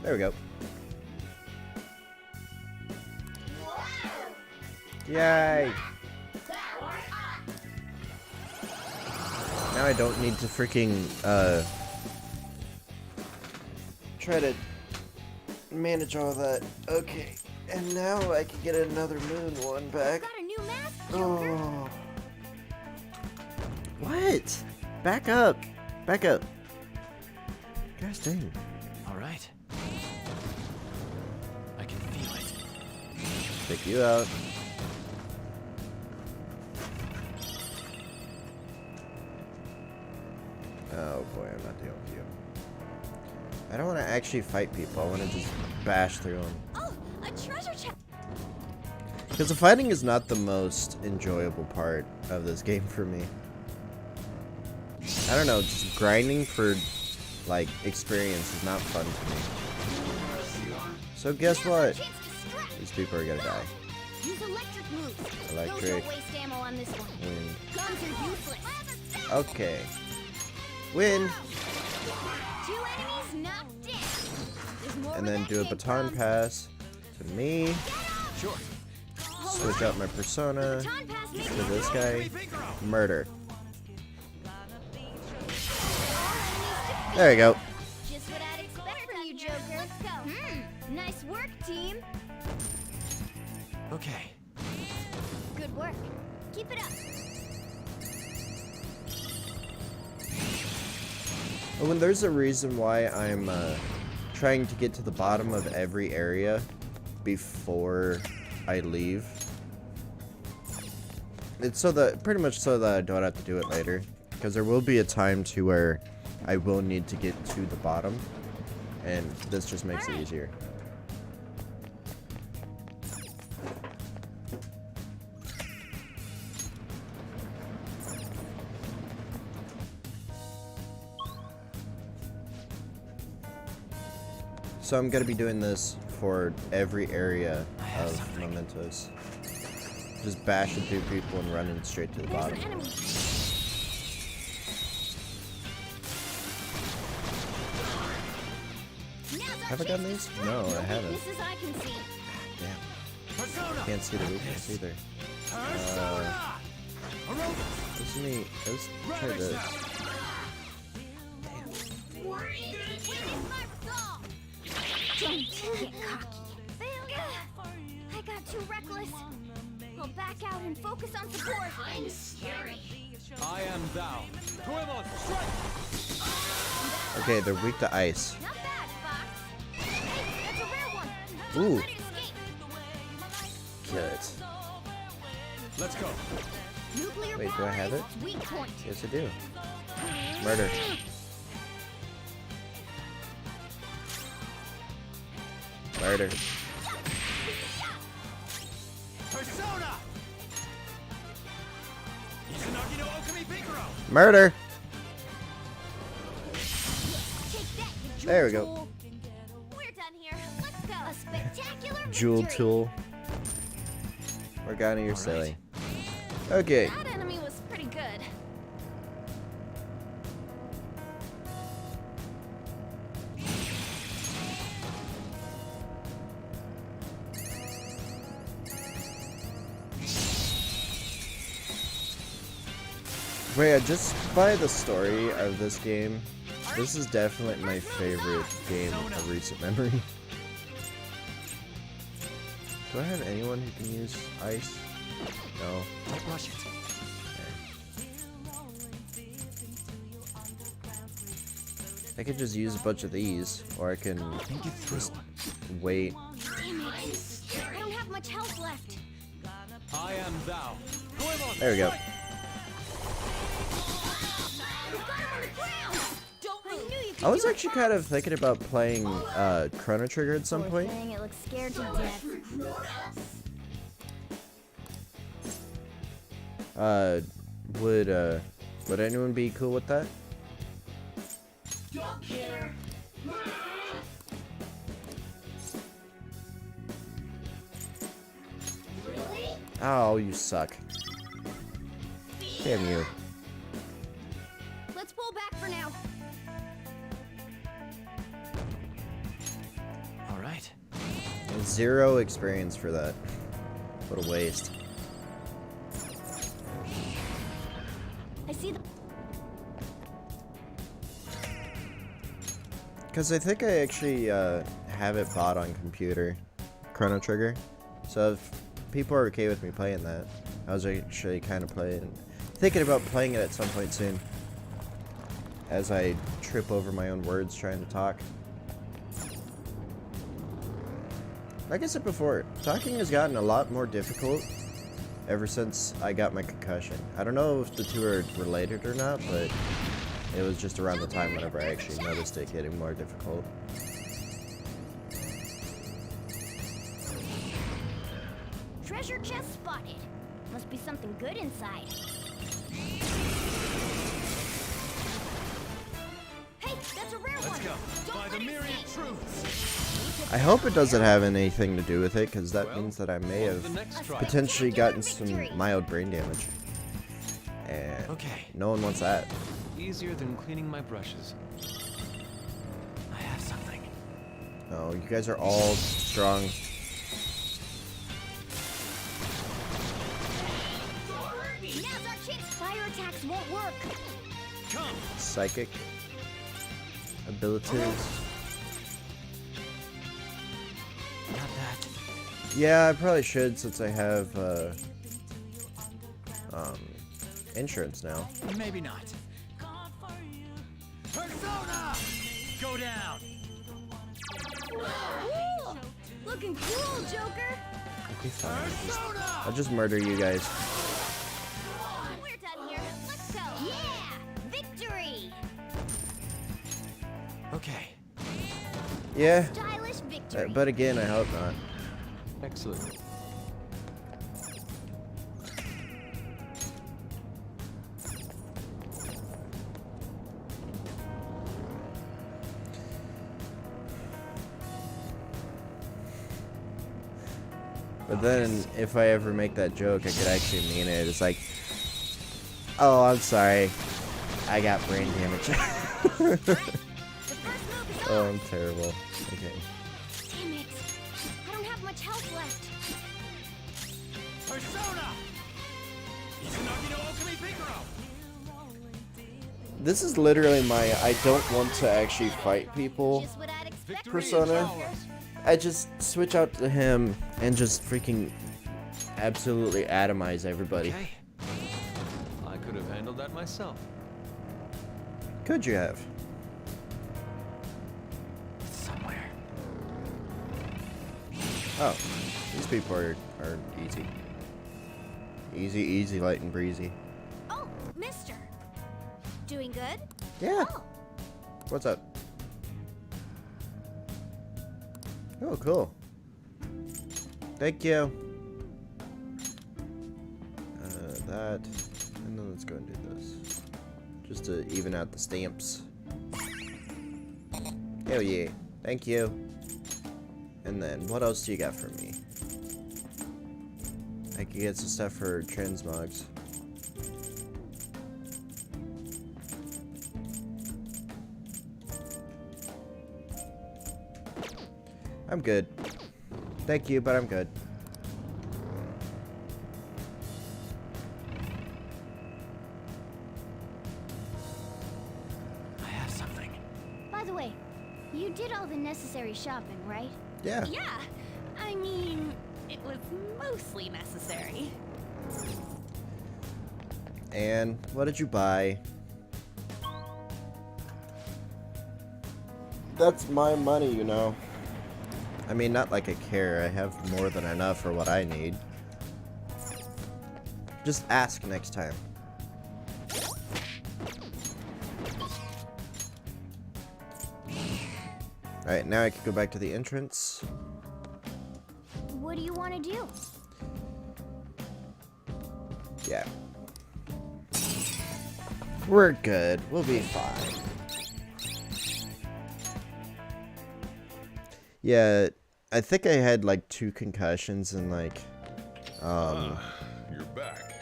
Speaker 1: There we go. Yay! Now I don't need to freaking, try to manage all that. Okay, and now I can get another moon one back.
Speaker 5: Got a new mask, Joker.
Speaker 1: Oh. What? Back up. Back up. Gosh dang.
Speaker 7: All right. I can feel it.
Speaker 1: Take you out. Oh boy, I'm not dealing with you. I don't want to actually fight people. I want to just bash through them.
Speaker 5: Oh, a treasure chest.
Speaker 1: Because the fighting is not the most enjoyable part of this game for me. I don't know, just grinding for, like, experience is not fun to me. So guess what?
Speaker 5: Chance to strike.
Speaker 1: These people are gonna die.
Speaker 5: Use electric moves. Those
Speaker 1: Electric.
Speaker 5: don't waste ammo on this one.
Speaker 1: Win.
Speaker 5: Guns are useless.
Speaker 1: Okay. Win.
Speaker 5: 2 enemies knocked down. There's more
Speaker 1: And
Speaker 5: where
Speaker 1: then
Speaker 5: that
Speaker 1: do a
Speaker 5: came
Speaker 1: baton
Speaker 5: from.
Speaker 1: pass to me.
Speaker 7: Sure.
Speaker 1: Switch out my persona
Speaker 5: Baton pass makes
Speaker 1: to this guy. Murder. There you go.
Speaker 5: just what I'd expect from you, Joker. Let's go. Nice work, team.
Speaker 7: Okay.
Speaker 5: Good work. Keep it up.
Speaker 1: When there's a reason why I'm trying to get to the bottom of every area before I leave. It's so that pretty much so that I don't have to do it later, because there will be a time to where I will need to get to the bottom, and this just makes it easier. So I'm gonna be doing this for every area of Mementos. Just bashing through people and running straight to the
Speaker 5: There's
Speaker 1: bottom.
Speaker 5: an enemy.
Speaker 1: Have I gotten these? No, I haven't.
Speaker 5: Weaknesses I can see.
Speaker 1: Damn. Can't see the weakness either. Let's try this.
Speaker 5: Don't get cocky. I got too reckless. I'll back out and focus on support. I'm scary.
Speaker 4: I am thou. Goemon, strike!
Speaker 1: Okay, they're weak to ice.
Speaker 5: Not bad, Fox. Hey, that's a rare one.
Speaker 1: Ooh.
Speaker 5: Let it escape.
Speaker 1: Kill it.
Speaker 4: Let's go.
Speaker 5: Nuclear
Speaker 1: Wait, do
Speaker 5: power
Speaker 1: I have
Speaker 5: is
Speaker 1: it?
Speaker 5: its weak point.
Speaker 1: Yes, I do. Murder. Murder.
Speaker 4: Persona! Izanagi no Okami Picaro!
Speaker 1: Murder!
Speaker 5: Take that, you
Speaker 1: There we
Speaker 5: jewel
Speaker 1: go.
Speaker 5: tool. We're done here. Let's go. A spectacular
Speaker 1: Jewel
Speaker 5: victory.
Speaker 1: tool. Morgana, you're silly. Okay.
Speaker 5: That enemy was pretty good.
Speaker 1: Wait, just by the story of this game, this is definitely my favorite game of recent memory. Do I have anyone who can use ice? No.
Speaker 6: Don't rush it.
Speaker 1: I could just use a bunch of these, or I can just wait.
Speaker 5: Damn it. I don't have much health left.
Speaker 4: I am thou. Goemon,
Speaker 1: There we go.
Speaker 5: You got him on the ground. Don't move. I knew you could
Speaker 1: I was
Speaker 5: do it,
Speaker 1: actually kind of thinking about playing Chrono Trigger at some
Speaker 5: Poor
Speaker 1: point.
Speaker 5: thing, it looks scared to death.
Speaker 1: Would anyone be cool with that? Oh, you suck. Damn you.
Speaker 5: Let's pull back for now.
Speaker 6: All right.
Speaker 1: 0 experience for that. What a waste.
Speaker 5: I see the.
Speaker 1: Because I think I actually have it bought on computer, Chrono Trigger. So if people are okay with me playing that, I was actually kind of thinking about playing it at some point soon. As I trip over my own words trying to talk. Like I said before, talking has gotten a lot more difficult ever since I got my concussion. I don't know if the two are related or not, but it was just around the time whenever I actually noticed it getting more difficult.
Speaker 5: Treasure chest spotted. Must be something good inside. Hey, that's a rare
Speaker 4: let's
Speaker 5: one.
Speaker 4: go.
Speaker 5: Don't
Speaker 4: By
Speaker 5: let
Speaker 4: the
Speaker 5: it
Speaker 4: myriad
Speaker 5: escape.
Speaker 4: truths.
Speaker 1: I hope it doesn't have anything to do with it, because that
Speaker 7: Well,
Speaker 1: means that I may
Speaker 7: on to the
Speaker 1: have
Speaker 7: next trial.
Speaker 1: potentially gotten some mild brain damage. And
Speaker 6: Okay.
Speaker 1: no one wants that.
Speaker 7: Easier than cleaning my brushes.
Speaker 6: I have something.
Speaker 1: Oh, you guys are all strong.
Speaker 5: Now's our chance. Fire attacks won't work.
Speaker 4: Come.
Speaker 1: Psychic abilities.
Speaker 6: Not that.
Speaker 1: Yeah, I probably should since I have insurance now.
Speaker 6: Maybe not.
Speaker 4: Persona! Go down.
Speaker 5: Ooh, looking cool, Joker.
Speaker 1: I'll be fine. I'll just murder you guys.
Speaker 5: We're done here. Let's go. Yeah, victory.
Speaker 6: Okay.
Speaker 1: Yeah,
Speaker 5: Stylish victory.
Speaker 1: but again, I hope not.
Speaker 7: Excellent.
Speaker 1: But then, if I ever make that joke, I could actually mean it. It's like, oh, I'm sorry. I got brain damage. Oh, I'm terrible. Okay.
Speaker 5: Damn it. I don't have much health left.
Speaker 4: Persona! Izanagi no Okami Picaro!
Speaker 1: This is literally my I don't want to actually fight people
Speaker 5: Just what I'd expect.
Speaker 1: persona. I just switch out to him and just freaking absolutely atomize everybody.
Speaker 7: Okay. I could have handled that myself.
Speaker 1: Could you have?
Speaker 9: Somewhere.
Speaker 1: Oh, these people are easy. Easy, light and breezy.
Speaker 5: Oh, mister. Doing good?
Speaker 1: Yeah.
Speaker 5: Oh,
Speaker 1: What's up? Oh, cool. Thank you. That. And then let's go and do this. Just to even out the stamps. Hell yeah. Thank you. And then, what else do you got for me? I could get some stuff for transmogs. I'm good. Thank you, but I'm good.
Speaker 9: I have something.
Speaker 5: by the way, you did all the necessary shopping, right?
Speaker 1: Yeah.
Speaker 8: Yeah, I mean, it was mostly necessary.
Speaker 1: And what did you buy? That's my money, you know. I mean, not like I care. I have more than enough for what I need. Just ask next time. Alright, now I can go back to the entrance.
Speaker 5: What do you want to do?
Speaker 1: Yeah. We're good. We'll be fine. Yeah, I think I had like 2 concussions in like,
Speaker 4: You're back.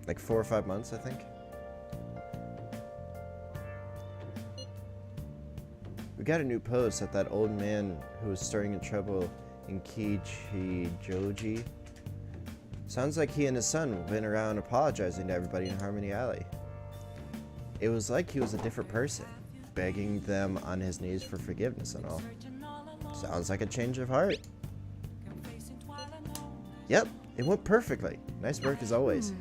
Speaker 1: like 4 or 5 months, I think. We got a new post that old man who was stirring in trouble in Kichijoji. Sounds like he and his son went around apologizing to everybody in Harmony Alley. It was like he was a different person, begging them on his knees for forgiveness and all. Sounds like a change of heart. Yep, it went perfectly. Nice work as always.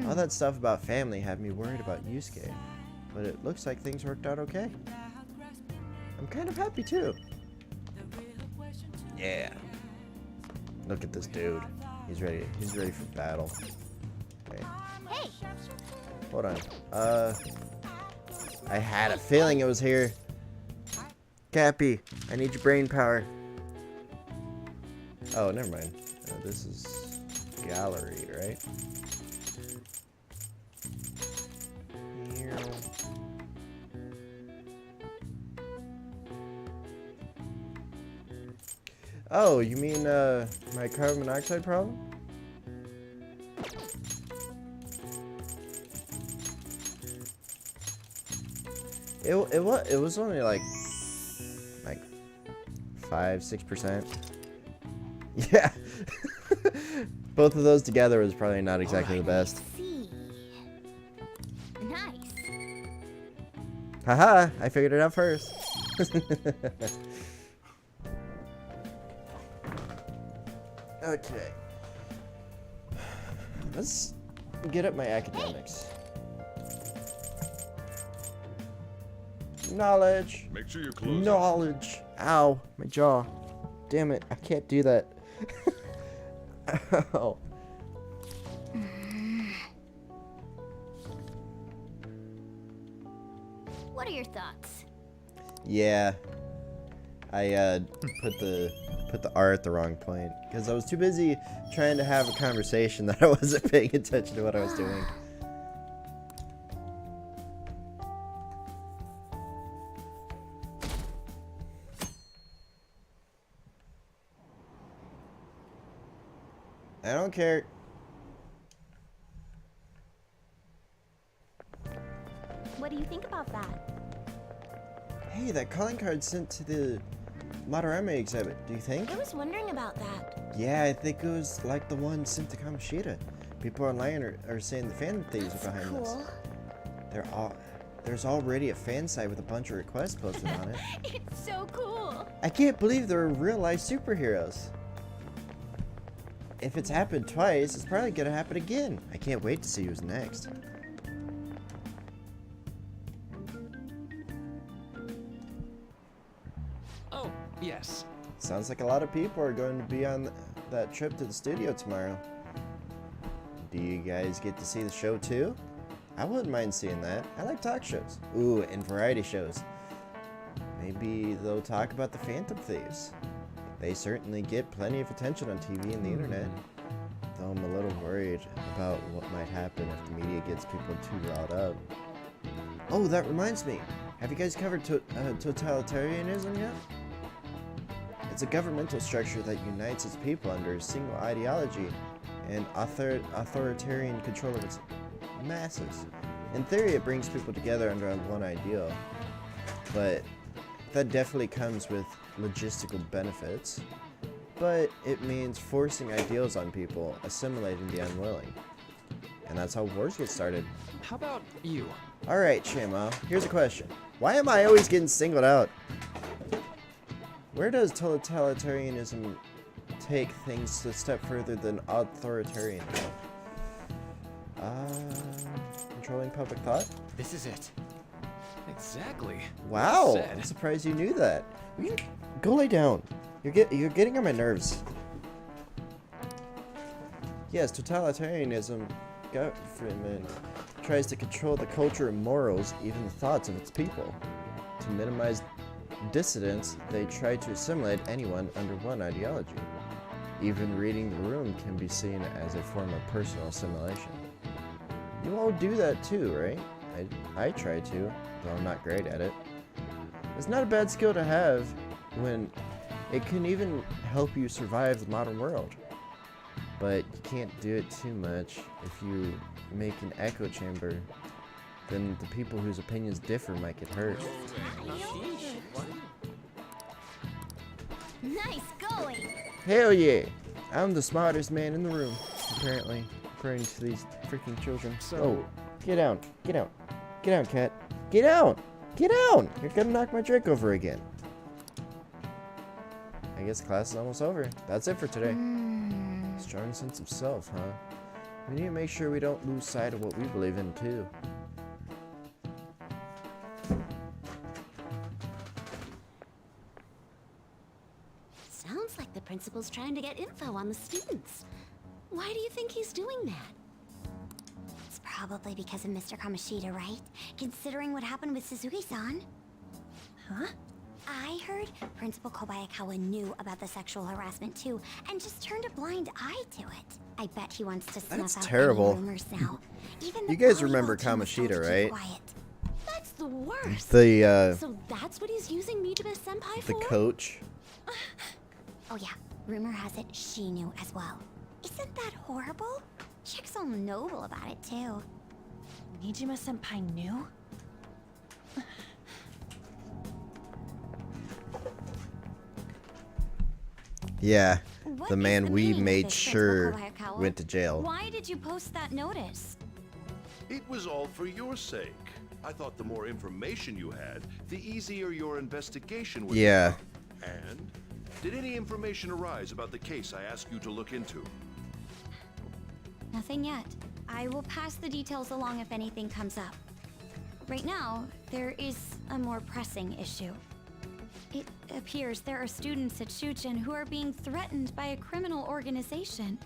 Speaker 1: All that stuff about family had me worried about Yusuke, but it looks like things worked out okay. I'm kind of happy too. Yeah. Look at this dude. He's ready. He's ready for battle. Okay.
Speaker 5: Hey,
Speaker 1: Hold on. I had a feeling it was here. Cappy, I need your brain power. Oh, never mind. This is gallery, right? Oh, you mean my carbon monoxide problem? It was only like 5-6%. Yeah. Both of those together was probably not exactly the best.
Speaker 5: see. Nice.
Speaker 1: Haha, I figured it out first. Okay. Let's get up my academics. Knowledge.
Speaker 4: Make sure you're close.
Speaker 1: Knowledge. Ow, my jaw. Damn it, I can't do that. Ow.
Speaker 5: What are your thoughts?
Speaker 1: Yeah. I put the R at the wrong point because I was too busy trying to have a conversation that I wasn't paying attention to what I was doing. don't care.
Speaker 5: What do you think about that?
Speaker 1: Hey, that calling card sent to the Madarame exhibit, do you think?
Speaker 5: I was wondering about that.
Speaker 1: Yeah, I think it was like the one sent to Kamoshida. People online are saying the Phantom Thieves are behind this. There's already a fan site with a bunch of requests posted on it.
Speaker 5: It's so cool.
Speaker 1: I can't believe they're real-life superheroes. If it's happened twice, it's probably gonna happen again. I can't wait to see who's next.
Speaker 7: Oh, yes.
Speaker 1: Sounds like a lot of people are going to be on that trip to the studio tomorrow. Do you guys get to see the show too? I wouldn't mind seeing that. I like talk shows. Ooh, and variety shows. Maybe they'll talk about the Phantom Thieves. They certainly get plenty of attention on TV and the internet. Though I'm a little worried about what might happen if the media gets people too riled up. Oh, that reminds me. Have you guys covered totalitarianism yet? It's a governmental structure that unites its people under a single ideology and authoritarian control of its masses. In theory, it brings people together under one ideal, but that definitely comes with logistical benefits. But it means forcing ideals on people, assimilating the unwilling. And that's how wars get started.
Speaker 7: How about you?
Speaker 1: Alright, Shamo, here's a question. Why am I always getting singled out? Where does totalitarianism take things a step further than authoritarianism? Controlling public thought?
Speaker 9: This is it.
Speaker 7: Exactly.
Speaker 1: Wow,
Speaker 7: Said.
Speaker 1: I'm surprised you knew that. Go lay down. You're getting on my nerves. Yes, totalitarianism government tries to control the culture and morals, even the thoughts of its people. To minimize dissidents, they try to assimilate anyone under one ideology. Even reading the room can be seen as a form of personal assimilation. You all do that too, right? I try to, though I'm not great at it. It's not a bad skill to have when it can even help you survive the modern world. But you can't do it too much. If you make an echo chamber, then the people whose opinions differ might get hurt.
Speaker 5: Nice going.
Speaker 1: Hell yeah! I'm the smartest man in the room, apparently, according to these freaking children. Oh, get down, get down, get down, cat, get down, get down! You're gonna knock my drink over again. I guess class is almost over. That's it for today. Strong sense of self, huh? We need to make sure we don't lose sight of what we believe in, too.
Speaker 3: Sounds like the principal's trying to get info on the students. Why do you think he's doing that? It's probably because of Mr. Kamoshida, right? Considering what happened with Suzuki-san. Huh? I heard Principal Kobayakawa knew about the sexual harassment too, and just turned a blind eye to it. I bet he wants to snuff out
Speaker 1: terrible.
Speaker 3: any rumors now. Even the
Speaker 1: You guys
Speaker 3: volleyball
Speaker 1: remember
Speaker 3: team was told to
Speaker 1: Kamoshida,
Speaker 3: keep
Speaker 1: right?
Speaker 3: quiet.
Speaker 8: That's the worst.
Speaker 1: The,
Speaker 8: So that's what he's using Mijiba Senpai
Speaker 1: the
Speaker 8: for?
Speaker 1: coach.
Speaker 3: Oh yeah, rumor has it she knew as well. Isn't that horrible? Chick's all noble about it too.
Speaker 8: Nijima Senpai knew?
Speaker 1: Yeah,
Speaker 3: What
Speaker 1: the
Speaker 3: is
Speaker 1: man
Speaker 3: the
Speaker 1: we
Speaker 3: meaning of
Speaker 1: made
Speaker 3: this,
Speaker 1: sure
Speaker 3: Principal Kobayakawa?
Speaker 1: went to jail.
Speaker 3: Why did you post that notice?
Speaker 4: It was all for your sake. I thought the more information you had, the easier your investigation would
Speaker 1: Yeah.
Speaker 4: become. And did any information arise about the case I asked you to look into?
Speaker 3: Nothing yet. I will pass the details along if anything comes up. Right now, there is a more pressing issue. It appears there are students at Shuchen who are being threatened by a criminal organization.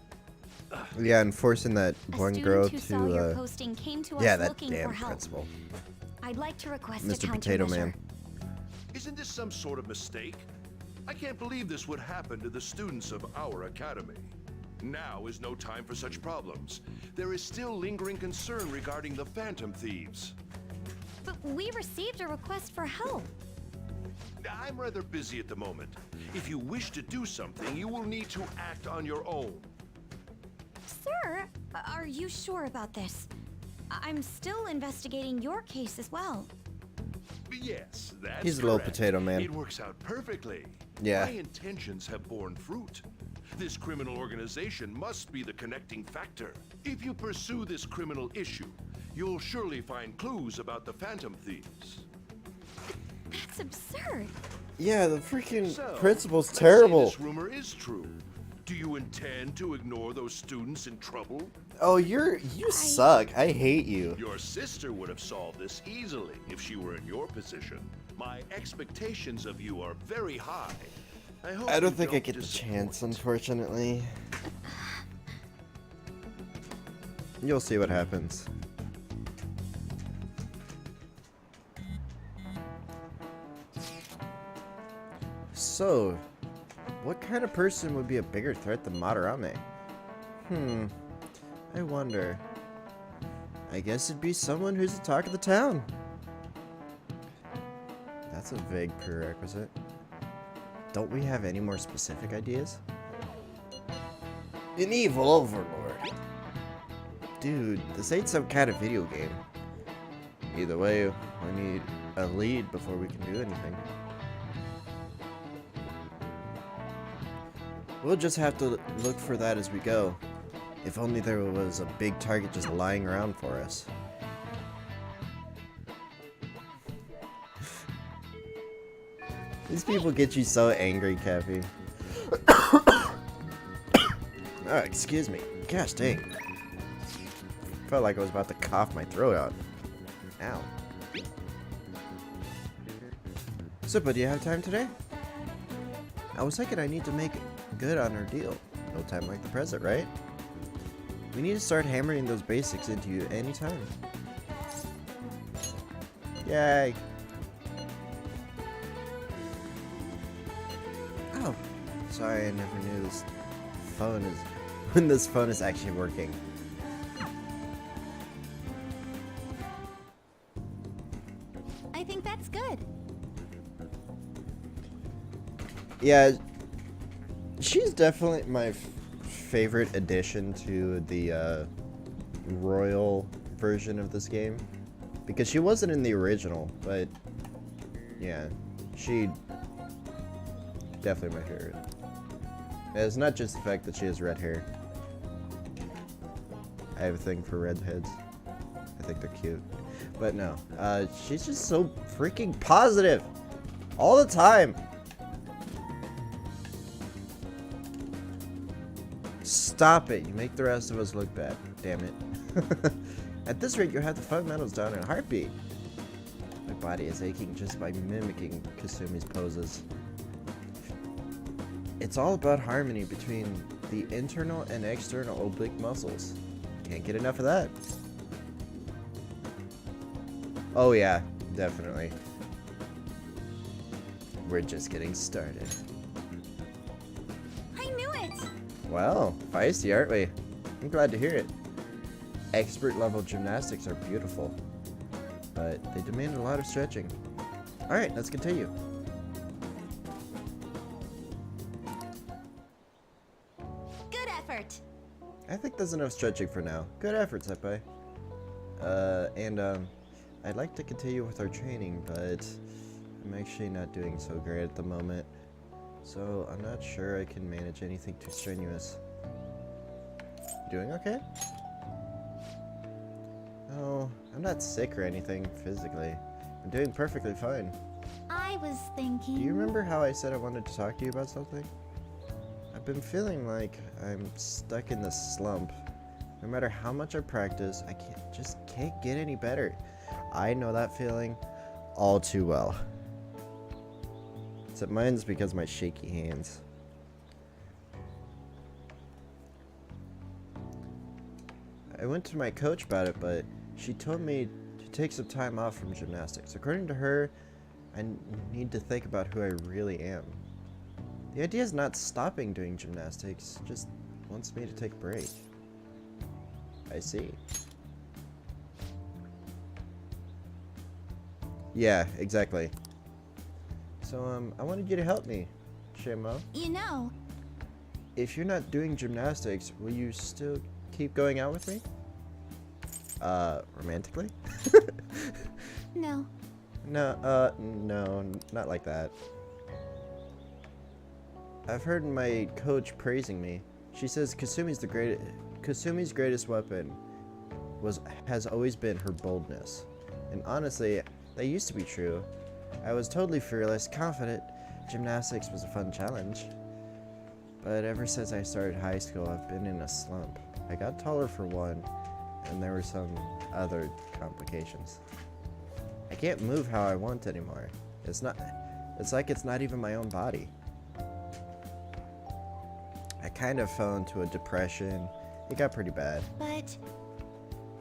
Speaker 1: Yeah, and forcing that
Speaker 3: A
Speaker 1: one
Speaker 3: student
Speaker 1: girl
Speaker 3: who saw your
Speaker 1: to,
Speaker 3: posting came to
Speaker 1: yeah,
Speaker 3: us
Speaker 1: that
Speaker 3: looking for
Speaker 1: damn
Speaker 3: help.
Speaker 1: principal.
Speaker 3: I'd like to request a
Speaker 1: Mr. Potato
Speaker 3: countermeasure.
Speaker 1: Man.
Speaker 4: Isn't this some sort of mistake? I can't believe this would happen to the students of our academy. Now is no time for such problems. There is still lingering concern regarding the Phantom Thieves.
Speaker 3: But we received a request for help.
Speaker 4: I'm rather busy at the moment. If you wish to do something, you will need to act on your own.
Speaker 5: Are you sure about this? I'm still investigating your case as well.
Speaker 4: Yes, that's
Speaker 1: He's a little
Speaker 4: correct.
Speaker 1: potato man.
Speaker 4: It works out perfectly.
Speaker 1: Yeah.
Speaker 4: My intentions have borne fruit. This criminal organization must be the connecting factor. If you pursue this criminal issue, you'll surely find clues about the Phantom Thieves.
Speaker 5: That's absurd.
Speaker 1: Yeah, the freaking
Speaker 4: So,
Speaker 1: principal's
Speaker 4: let's say
Speaker 1: terrible.
Speaker 4: this rumor is true. Do you intend to ignore those students in trouble?
Speaker 1: Oh, you suck. I hate you.
Speaker 4: Your sister would have solved this easily if she were in your position. My expectations of you are very high. hope
Speaker 1: I don't
Speaker 4: you
Speaker 1: think I get the
Speaker 4: disappoint.
Speaker 1: chance, unfortunately. You'll see what happens. So, what kind of person would be a bigger threat than Madarame? I wonder. I guess it'd be someone who's the talk of the town. That's a vague prerequisite. Don't we have any more specific ideas? An evil overlord. Dude, this ain't some kind of video game. Either way, we need a lead before we can do anything. We'll just have to look for that as we go. If only there was a big target just lying around for us. These people get you so angry, Cappy. Oh, excuse me. Gosh dang. Felt like I was about to cough my throat out. Ow. So, but do you have time today? I was thinking I need to make good on our deal. No time like the present, right? We need to start hammering those basics into you anytime. Yay! Oh, sorry, I never knew this phone is when this phone is actually working.
Speaker 3: I think that's good.
Speaker 1: Yeah, she's definitely my favorite addition to the royal version of this game, because she wasn't in the original, but yeah, she definitely my favorite. And it's not just the fact that she has red hair. I have a thing for redheads. I think they're cute. But no, she's just so freaking positive all the time. Stop it. You make the rest of us look bad. Damn it. At this rate, you'll have the fundamentals down in a heartbeat. My body is aching just by mimicking Kasumi's poses. It's all about harmony between the internal and external oblique muscles. Can't get enough of that. Oh yeah, definitely. We're just getting started.
Speaker 3: I knew it!
Speaker 1: Wow, feisty, aren't we? I'm glad to hear it. Expert level gymnastics are beautiful, but they demand a lot of stretching. Alright, let's continue.
Speaker 3: Good effort!
Speaker 1: I think there's enough stretching for now. Good effort, Senpai. I'd like to continue with our training, but I'm actually not doing so great at the moment. So I'm not sure I can manage anything too strenuous. You doing okay? No, I'm not sick or anything physically. I'm doing perfectly fine.
Speaker 3: I was thinking...
Speaker 1: Do you remember how I said I wanted to talk to you about something? I've been feeling like I'm stuck in this slump. No matter how much I practice, I just can't get any better. I know that feeling all too well. Except mine's because of my shaky hands. I went to my coach about it, but she told me to take some time off from gymnastics. According to her, I need to think about who I really am. The idea is not stopping doing gymnastics, just wants me to take a break. I see. Yeah, exactly. So, I wanted you to help me, Shimo.
Speaker 3: You know,
Speaker 1: If you're not doing gymnastics, will you still keep going out with me? Romantically?
Speaker 3: No.
Speaker 1: No, not like that. I've heard my coach praising me. She says Kasumi's greatest weapon has always been her boldness. And honestly, that used to be true. I was totally fearless, confident. Gymnastics was a fun challenge. But ever since I started high school, I've been in a slump. I got taller for one, and there were some other complications. I can't move how I want anymore. It's like it's not even my own body. I kind of fell into a depression. It got pretty bad.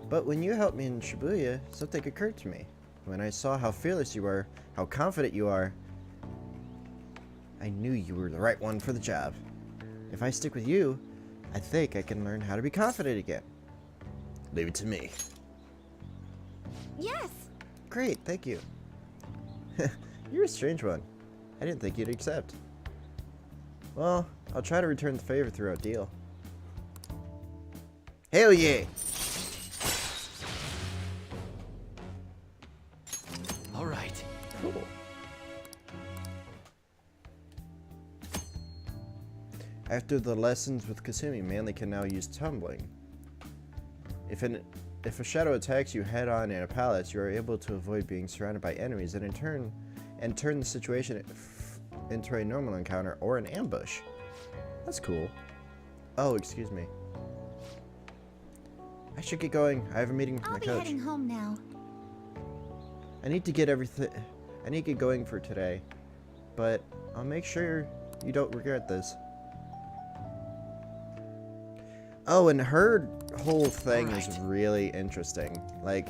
Speaker 1: But when you helped me in Shibuya, something occurred to me. When I saw how fearless you were, how confident you are, I knew you were the right one for the job. If I stick with you, I think I can learn how to be confident again. Leave it to me.
Speaker 3: Yes.
Speaker 1: Great, thank you. You're a strange one. I didn't think you'd accept. Well, I'll try to return the favor through our deal. Hell yeah!
Speaker 9: All right.
Speaker 1: Cool. After the lessons with Kasumi, Manly can now use tumbling. If a shadow attacks you head-on in a palace, you are able to avoid being surrounded by enemies and turn the situation into a normal encounter or an ambush. That's cool. Oh, excuse me. I should get going. I have a meeting with my
Speaker 3: I'll be
Speaker 1: coach.
Speaker 3: heading home now.
Speaker 1: I need to get going for today, but I'll make sure you don't regret this. Oh, and her whole thing is really interesting. Like,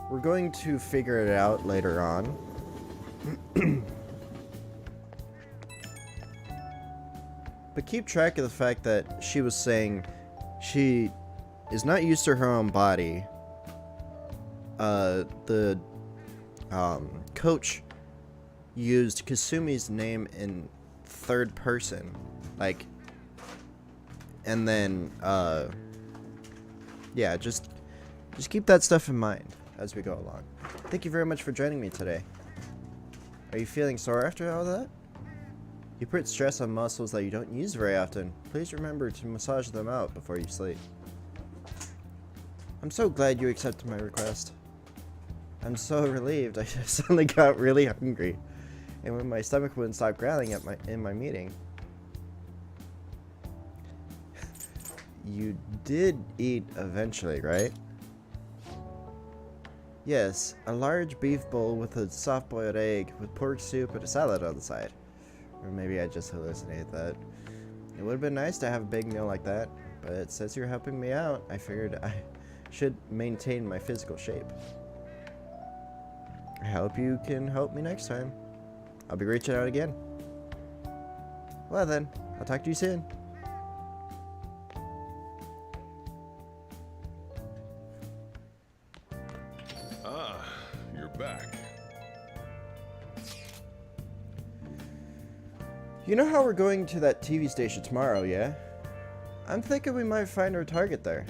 Speaker 1: we're going to figure it out later on. But keep track of the fact that she was saying she is not used to her own body. The coach used Kasumi's name in third person, like, and then yeah, just keep that stuff in mind as we go along. Thank you very much for joining me today. Are you feeling sore after all that? You put stress on muscles that you don't use very often. Please remember to massage them out before you sleep. I'm so glad you accepted my request. I'm so relieved. I suddenly got really hungry, and when my stomach wouldn't stop growling in my meeting. You did eat eventually, right? Yes, a large beef bowl with a soft-boiled egg with pork soup and a salad on the side. Or maybe I just hallucinated that. It would have been nice to have a big meal like that, but since you're helping me out, I figured I should maintain my physical shape. I hope you can help me next time. I'll be reaching out again. Well then, I'll talk to you soon.
Speaker 4: Ah, you're back.
Speaker 1: You know how we're going to that TV station tomorrow, yeah? I'm thinking we might find our target there.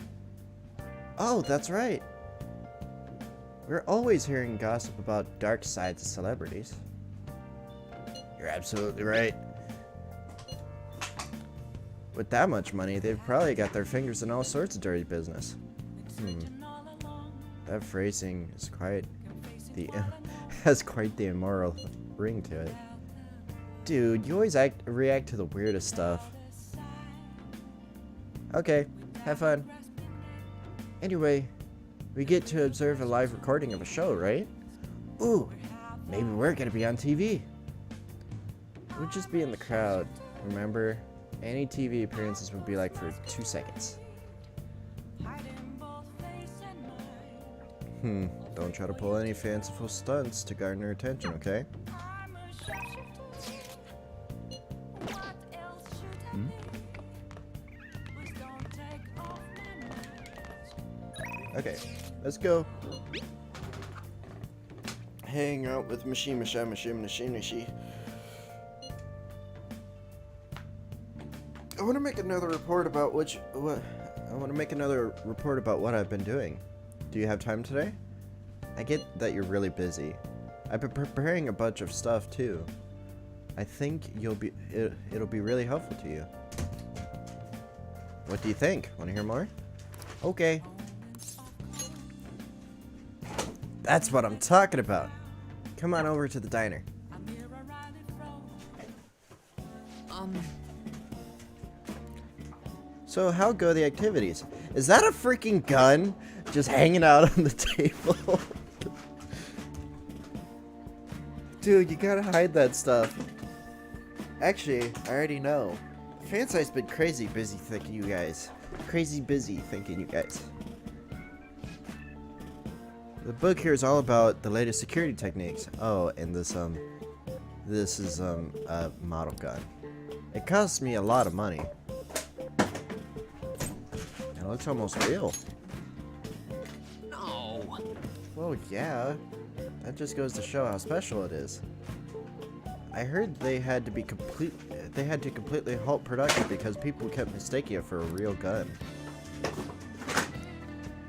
Speaker 1: Oh, that's right. We're always hearing gossip about dark sides of celebrities. You're absolutely right. With that much money, they've probably got their fingers in all sorts of dirty business. That phrasing is has quite the immoral ring to it. Dude, you always react to the weirdest stuff. Okay, have fun. Anyway, we get to observe a live recording of a show, right? Ooh, maybe we're gonna be on TV. We'll just be in the crowd, remember? Any TV appearances would be like for 2 seconds. Don't try to pull any fanciful stunts to garner attention, okay? Okay, let's go hang out with Machine. I want to make another report about I want to make another report about what I've been doing. Do you have time today? I get that you're really busy. I've been preparing a bunch of stuff too. I think it'll be really helpful to you. What do you think? Want to hear more? Okay. That's what I'm talking about. Come on over to the diner. So how go the activities? Is that a freaking gun just hanging out on the table? Dude, you gotta hide that stuff. Actually, I already know. Fansite's been crazy busy thinking you guys. Crazy busy thinking you guys. The book here is all about the latest security techniques. Oh, and this is a model gun. It cost me a lot of money. It looks almost real.
Speaker 9: No.
Speaker 1: Well, yeah. That just goes to show how special it is. I heard they had to completely halt production because people kept mistaking it for a real gun.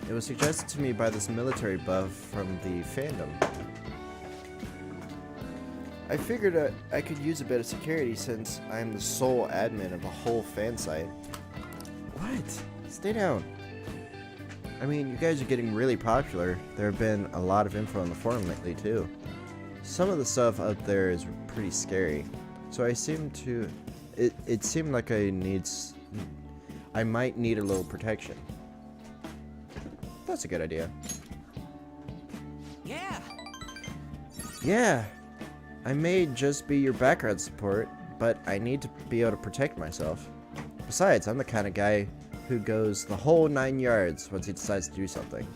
Speaker 1: It was suggested to me by this military buff from the fandom. I figured I could use a bit of security since I'm the sole admin of a whole fan site. What? Stay down. I mean, you guys are getting really popular. There have been a lot of info on the forum lately too. Some of the stuff up there is pretty scary. So it seemed like I might need a little protection. That's a good idea.
Speaker 9: Yeah.
Speaker 1: Yeah. I may just be your background support, but I need to be able to protect myself. Besides, I'm the kind of guy who goes the whole 9 yards once he decides to do something.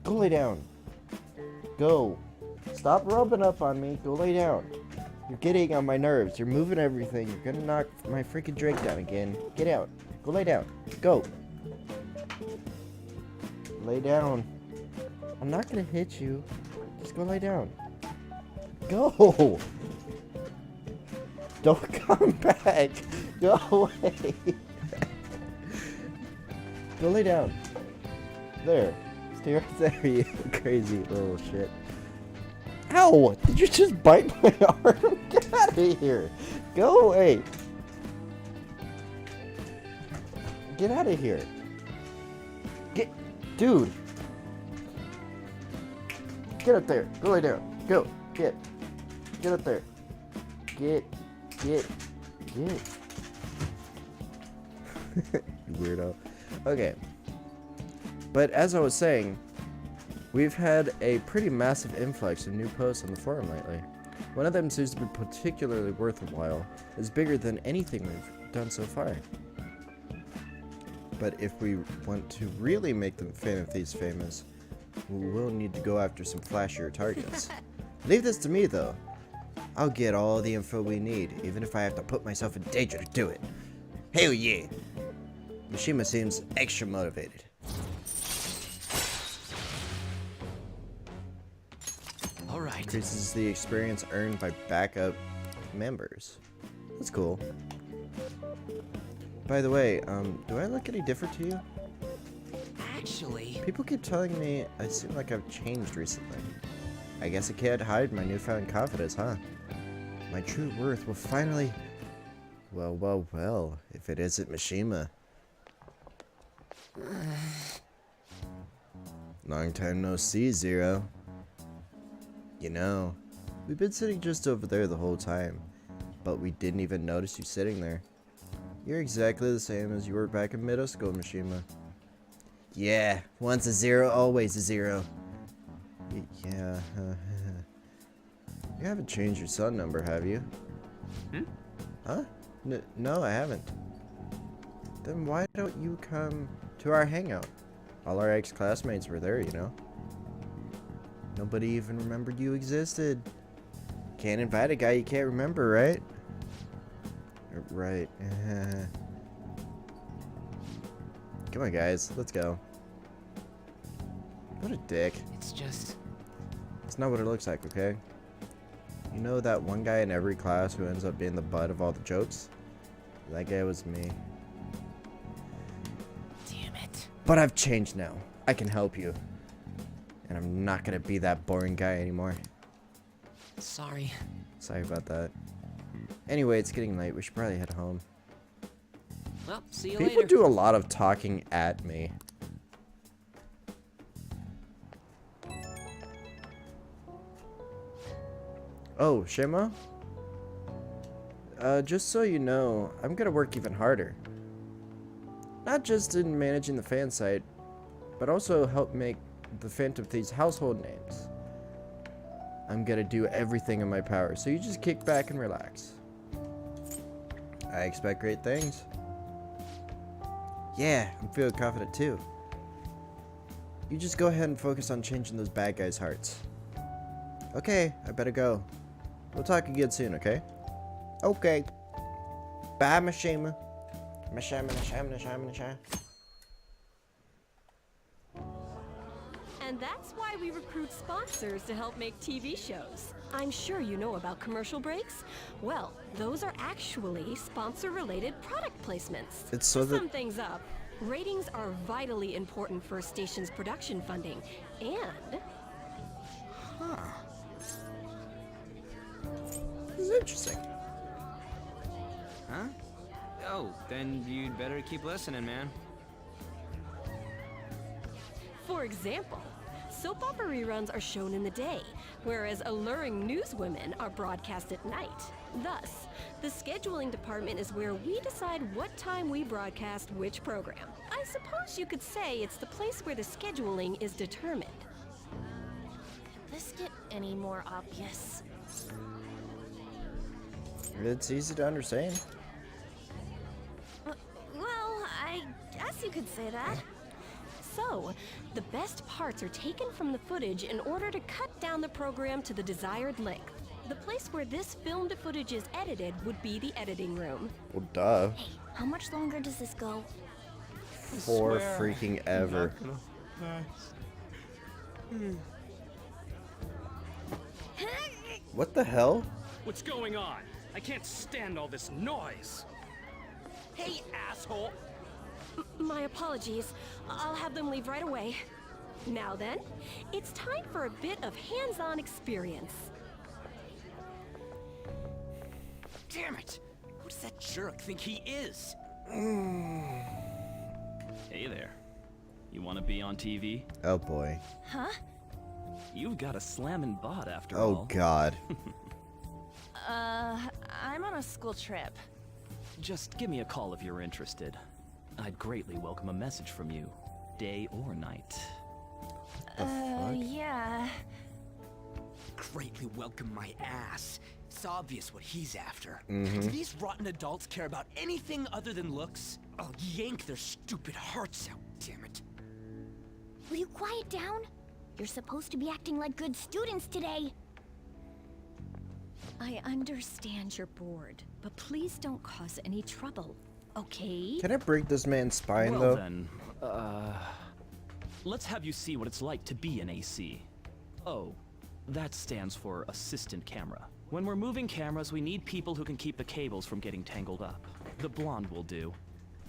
Speaker 1: Go lay down. Go. Stop rubbing up on me. Go lay down. You're getting on my nerves. You're moving everything. You're gonna knock my freaking drink down again. Get out. Go lay down. Go. Lay down. I'm not gonna hit you. Just go lay down. Go. Don't come back. Go away. Go lay down. There. Stay right there, you crazy little shit. Ow! Did you just bite my arm? Get out of here. Go away. Get out of here. Dude. Get up there. Go lay down. Go. Get up there. Get. Weirdo. Okay. But as I was saying, we've had a pretty massive influx of new posts on the forum lately. One of them seems to be particularly worthwhile. It's bigger than anything we've done so far. But if we want to really make the Fan of Thieves famous, we will need to go after some flashier targets. Leave this to me though. I'll get all the info we need, even if I have to put myself in danger to do it. Hell yeah! Mishima seems extra motivated.
Speaker 9: Alright.
Speaker 1: Increases the experience earned by backup members. That's cool. By the way, do I look any different to you?
Speaker 9: Actually,
Speaker 1: People keep telling me I seem like I've changed recently. I guess I can't hide my newfound confidence, huh? My true worth will finally... Well, if it isn't Mishima. Long time no see, Zero. You know, we've been sitting just over there the whole time, but we didn't even notice you sitting there. You're exactly the same as you were back in middle school, Mishima. Yeah, once a zero, always a zero. Yeah, you haven't changed your son number, have you? Huh? No, I haven't. Then why don't you come to our hangout? All our ex-classmates were there, you know. Nobody even remembered you existed. Can't invite a guy you can't remember, right? Right. Come on, guys. Let's go. What a dick.
Speaker 9: it's just...
Speaker 1: It's not what it looks like, okay? You know that one guy in every class who ends up being the butt of all the jokes? That guy was me. But I've changed now. I can help you. And I'm not gonna be that boring guy anymore.
Speaker 9: Sorry.
Speaker 1: Sorry about that. Anyway, it's getting late. We should probably head home.
Speaker 9: Well, see you
Speaker 1: People
Speaker 9: later.
Speaker 1: do a lot of talking at me. Oh, Shema? Just so you know, I'm gonna work even harder. Not just in managing the fan site, but also help make the Phantom Thieves household names. I'm gonna do everything in my power, so you just kick back and relax. I expect great things. Yeah, I'm feeling confident too. You just go ahead and focus on changing those bad guys' hearts. Okay, I better go. We'll talk again soon, okay? Okay. Bye, Mashima. Mashima.
Speaker 10: And that's why we recruit sponsors to help make TV shows. I'm sure you know about commercial breaks. Well, those are actually sponsor-related product placements.
Speaker 1: It's so
Speaker 10: to
Speaker 1: that-
Speaker 10: sum things up, ratings are vitally important for a station's production funding, and
Speaker 1: This is interesting.
Speaker 9: Huh? Oh, then you'd better keep listening, man.
Speaker 10: for example, soap opera reruns are shown in the day, whereas alluring newswomen are broadcast at night. Thus, the scheduling department is where we decide what time we broadcast which program. I suppose you could say it's the place where the scheduling is determined.
Speaker 8: Could this get any more obvious?
Speaker 1: It's easy to understand.
Speaker 10: Well, I guess you could say that. So, the best parts are taken from the footage in order to cut down the program to the desired length. The place where this filmed footage is edited would be the editing room.
Speaker 1: Well, duh.
Speaker 5: Hey, how much longer does this go?
Speaker 1: For freaking ever. What the hell?
Speaker 11: What's going on? I can't stand all this noise. Hey, asshole!
Speaker 10: My apologies. I'll have them leave right away. Now then, it's time for a bit of hands-on experience.
Speaker 9: Damn it! Who does that jerk think he is?
Speaker 11: Hey there. You want to be on TV?
Speaker 1: Oh boy.
Speaker 8: Huh?
Speaker 11: You've got a slammin' bod after
Speaker 1: Oh
Speaker 11: all.
Speaker 1: god.
Speaker 8: I'm on a school trip.
Speaker 11: Just give me a call if you're interested. I'd greatly welcome a message from you, day or night.
Speaker 8: Yeah.
Speaker 9: Greatly welcome my ass. It's obvious what he's after. Do these rotten adults care about anything other than looks? I'll yank their stupid hearts out, damn it.
Speaker 5: Will you quiet down? You're supposed to be acting like good students today.
Speaker 8: I understand you're bored, but please don't cause any trouble, okay?
Speaker 1: Can I break this man's spine
Speaker 11: Well
Speaker 1: though?
Speaker 11: then, let's have you see what it's like to be an AC. Oh, that stands for assistant camera. When we're moving cameras, we need people who can keep the cables from getting tangled up. The blonde will do.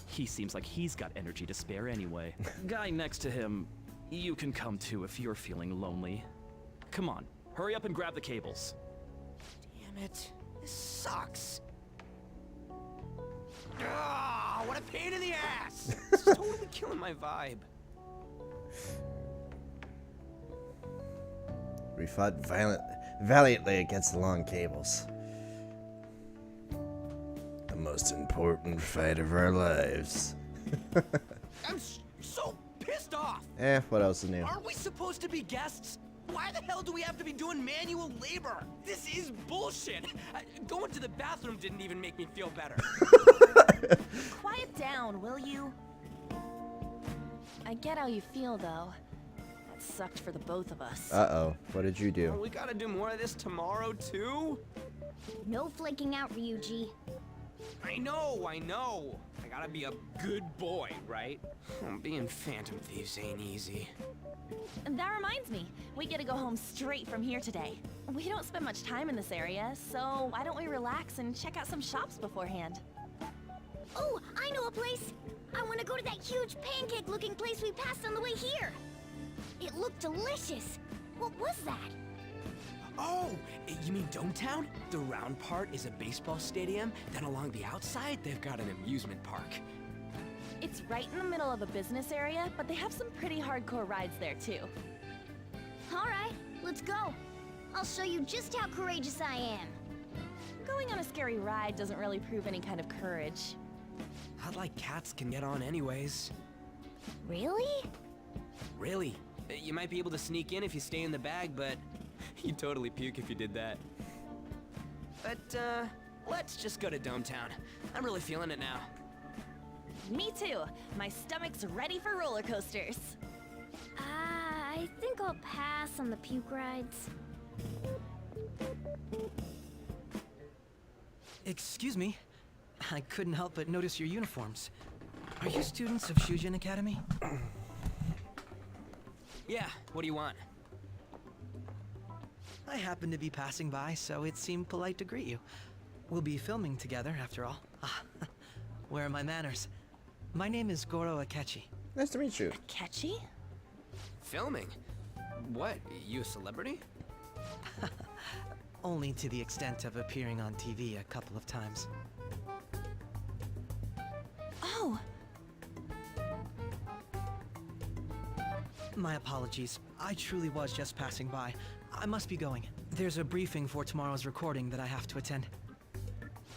Speaker 11: He seems like he's got energy to spare anyway. Guy next to him, you can come too if you're feeling lonely. Come on, hurry up and grab the cables.
Speaker 9: Damn it. This sucks. Ah, what a pain in the ass! This is totally killing my vibe.
Speaker 1: We fought valiantly against the long cables. The most important fight of our lives.
Speaker 9: I'm so pissed off!
Speaker 1: What else is new?
Speaker 9: Aren't we supposed to be guests? Why the hell do we have to be doing manual labor? This is bullshit. Going to the bathroom didn't even make me feel better.
Speaker 8: Quiet down, will you? I get how you feel, though. That sucked for the both of us.
Speaker 1: Uh-oh. What did you do?
Speaker 9: We gotta do more of this tomorrow, too?
Speaker 5: No flaking out, Ryuji.
Speaker 9: I know. I gotta be a good boy, right? Being Phantom Thieves ain't easy.
Speaker 8: And that reminds me, we get to go home straight from here today. We don't spend much time in this area, so why don't we relax and check out some shops beforehand?
Speaker 5: Oh, I know a place. I want to go to that huge pancake-looking place we passed on the way here. It looked delicious. What was that?
Speaker 9: Oh, you mean Dometown? The round part is a baseball stadium, then along the outside, they've got an amusement park.
Speaker 8: It's right in the middle of a business area, but they have some pretty hardcore rides there too.
Speaker 5: All right, let's go. I'll show you just how courageous I am.
Speaker 8: Going on a scary ride doesn't really prove any kind of courage.
Speaker 9: I'd like cats can get on anyways.
Speaker 5: Really?
Speaker 9: Really? You might be able to sneak in if you stay in the bag, but you'd totally puke if you did that. But, let's just go to Dometown. I'm really feeling it now.
Speaker 8: Me too. My stomach's ready for roller coasters.
Speaker 5: I think I'll pass on the puke rides.
Speaker 6: Excuse me. I couldn't help but notice your uniforms. Are you students of Shujin Academy?
Speaker 9: Yeah, what do you want?
Speaker 6: I happened to be passing by, so it seemed polite to greet you. We'll be filming together, after all. Where are my manners? My name is Goro Akechi.
Speaker 1: Nice to meet you.
Speaker 8: Catchy?
Speaker 9: Filming? What, you a celebrity?
Speaker 6: Only to the extent of appearing on TV a couple of times.
Speaker 8: Oh,
Speaker 6: My apologies. I truly was just passing by. I must be going. There's a briefing for tomorrow's recording that I have to attend.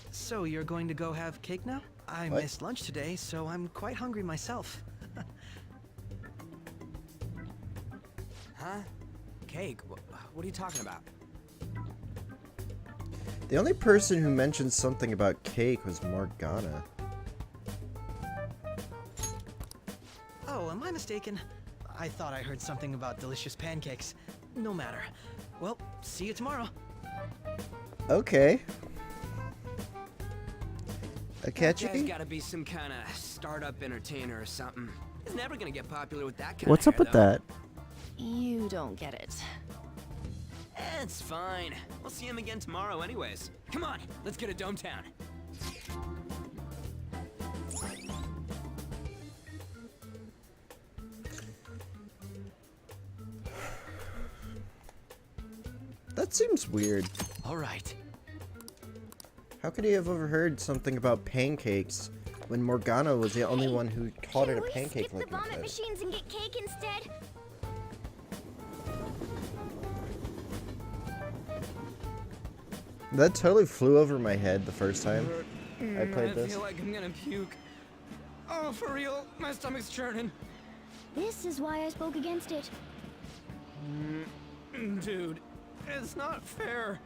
Speaker 6: So you're going to go have cake now? I
Speaker 1: What?
Speaker 6: missed lunch today, so I'm quite hungry myself.
Speaker 9: Huh? Cake? What are you talking about?
Speaker 1: The only person who mentioned something about cake was Morgana.
Speaker 6: Oh, am I mistaken? I thought I heard something about delicious pancakes. No matter. Well, see you tomorrow.
Speaker 1: Okay.
Speaker 9: That guy's
Speaker 1: Akechi?
Speaker 9: gotta be some kind of startup entertainer or something. He's never gonna get popular with that kind
Speaker 1: What's
Speaker 9: of
Speaker 1: up with
Speaker 9: hair, though.
Speaker 1: that?
Speaker 8: you don't get it.
Speaker 9: It's fine. We'll see him again tomorrow anyways. Come on, let's go to Dometown.
Speaker 1: That seems weird.
Speaker 9: All right.
Speaker 1: How could he have overheard something about pancakes when Morgana was the only one who called it a
Speaker 5: Can we
Speaker 1: pancake
Speaker 5: skip the
Speaker 1: looking
Speaker 5: vomit
Speaker 1: place?
Speaker 5: machines and get cake instead?
Speaker 1: That totally flew over my head the first time I played
Speaker 9: I
Speaker 1: this.
Speaker 9: feel like I'm gonna puke. Oh, for real? My stomach's churning.
Speaker 5: This is why I spoke against it.
Speaker 9: Dude, it's not fair.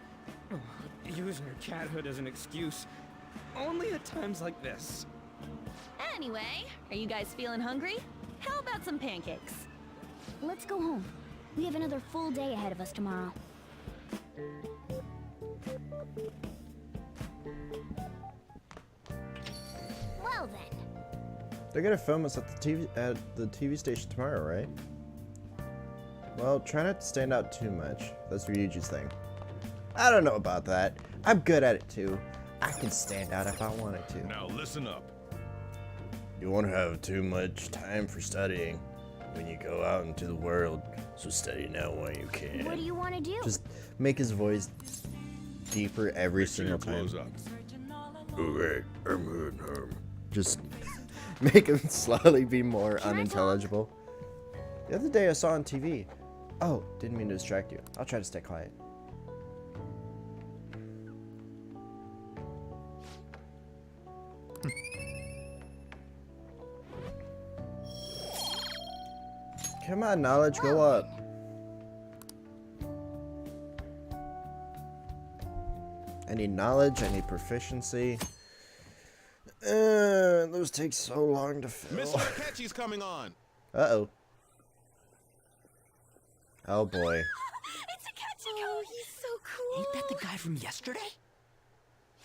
Speaker 9: Using your cathood as an excuse. Only at times like this.
Speaker 8: Anyway, are you guys feeling hungry? How about some pancakes?
Speaker 5: Let's go home. We have another full day ahead of us tomorrow. Well then.
Speaker 1: They're gonna film us at the TV station tomorrow, right? Well, try not to stand out too much. That's Ryuji's thing. I don't know about that. I'm good at it too. I can stand out if I wanted to.
Speaker 4: Now listen up.
Speaker 1: You won't have too much time for studying when you go out into the world, so study now while you can.
Speaker 5: What do you want to do?
Speaker 1: Just make his voice deeper every
Speaker 4: Make sure
Speaker 1: single
Speaker 4: your
Speaker 1: time.
Speaker 4: clothes up.
Speaker 1: Alright, I'm heading home. Just make him slowly be more
Speaker 5: Can I
Speaker 1: unintelligible. The other day I saw on TV. Oh, didn't mean to distract you. I'll try to stay quiet. Come on, knowledge, go up. I need knowledge, I need proficiency. Those take so long to fill.
Speaker 12: Mr. Akechi's coming on.
Speaker 1: Uh-oh. Oh boy.
Speaker 8: It's a Oh, he's so cool.
Speaker 9: Ain't that the guy from yesterday?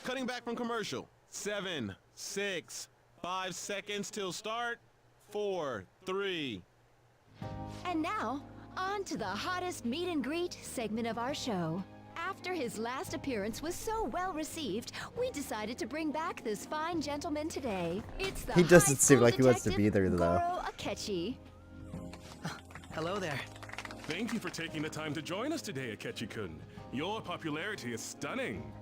Speaker 12: Cutting back from commercial. 7, 6, 5 seconds till start. 4, 3.
Speaker 10: And now, on to the hottest meet and greet segment of our show.
Speaker 13: After his last appearance was so well received, we decided to bring back this fine gentleman today. It's the
Speaker 1: He doesn't
Speaker 13: high
Speaker 1: seem
Speaker 13: school
Speaker 1: like he wants to be
Speaker 13: detective,
Speaker 1: there, though.
Speaker 13: Goro Akechi.
Speaker 6: Hello there.
Speaker 12: Thank you for taking the time to join us today, Akechi-kun. Your popularity is stunning.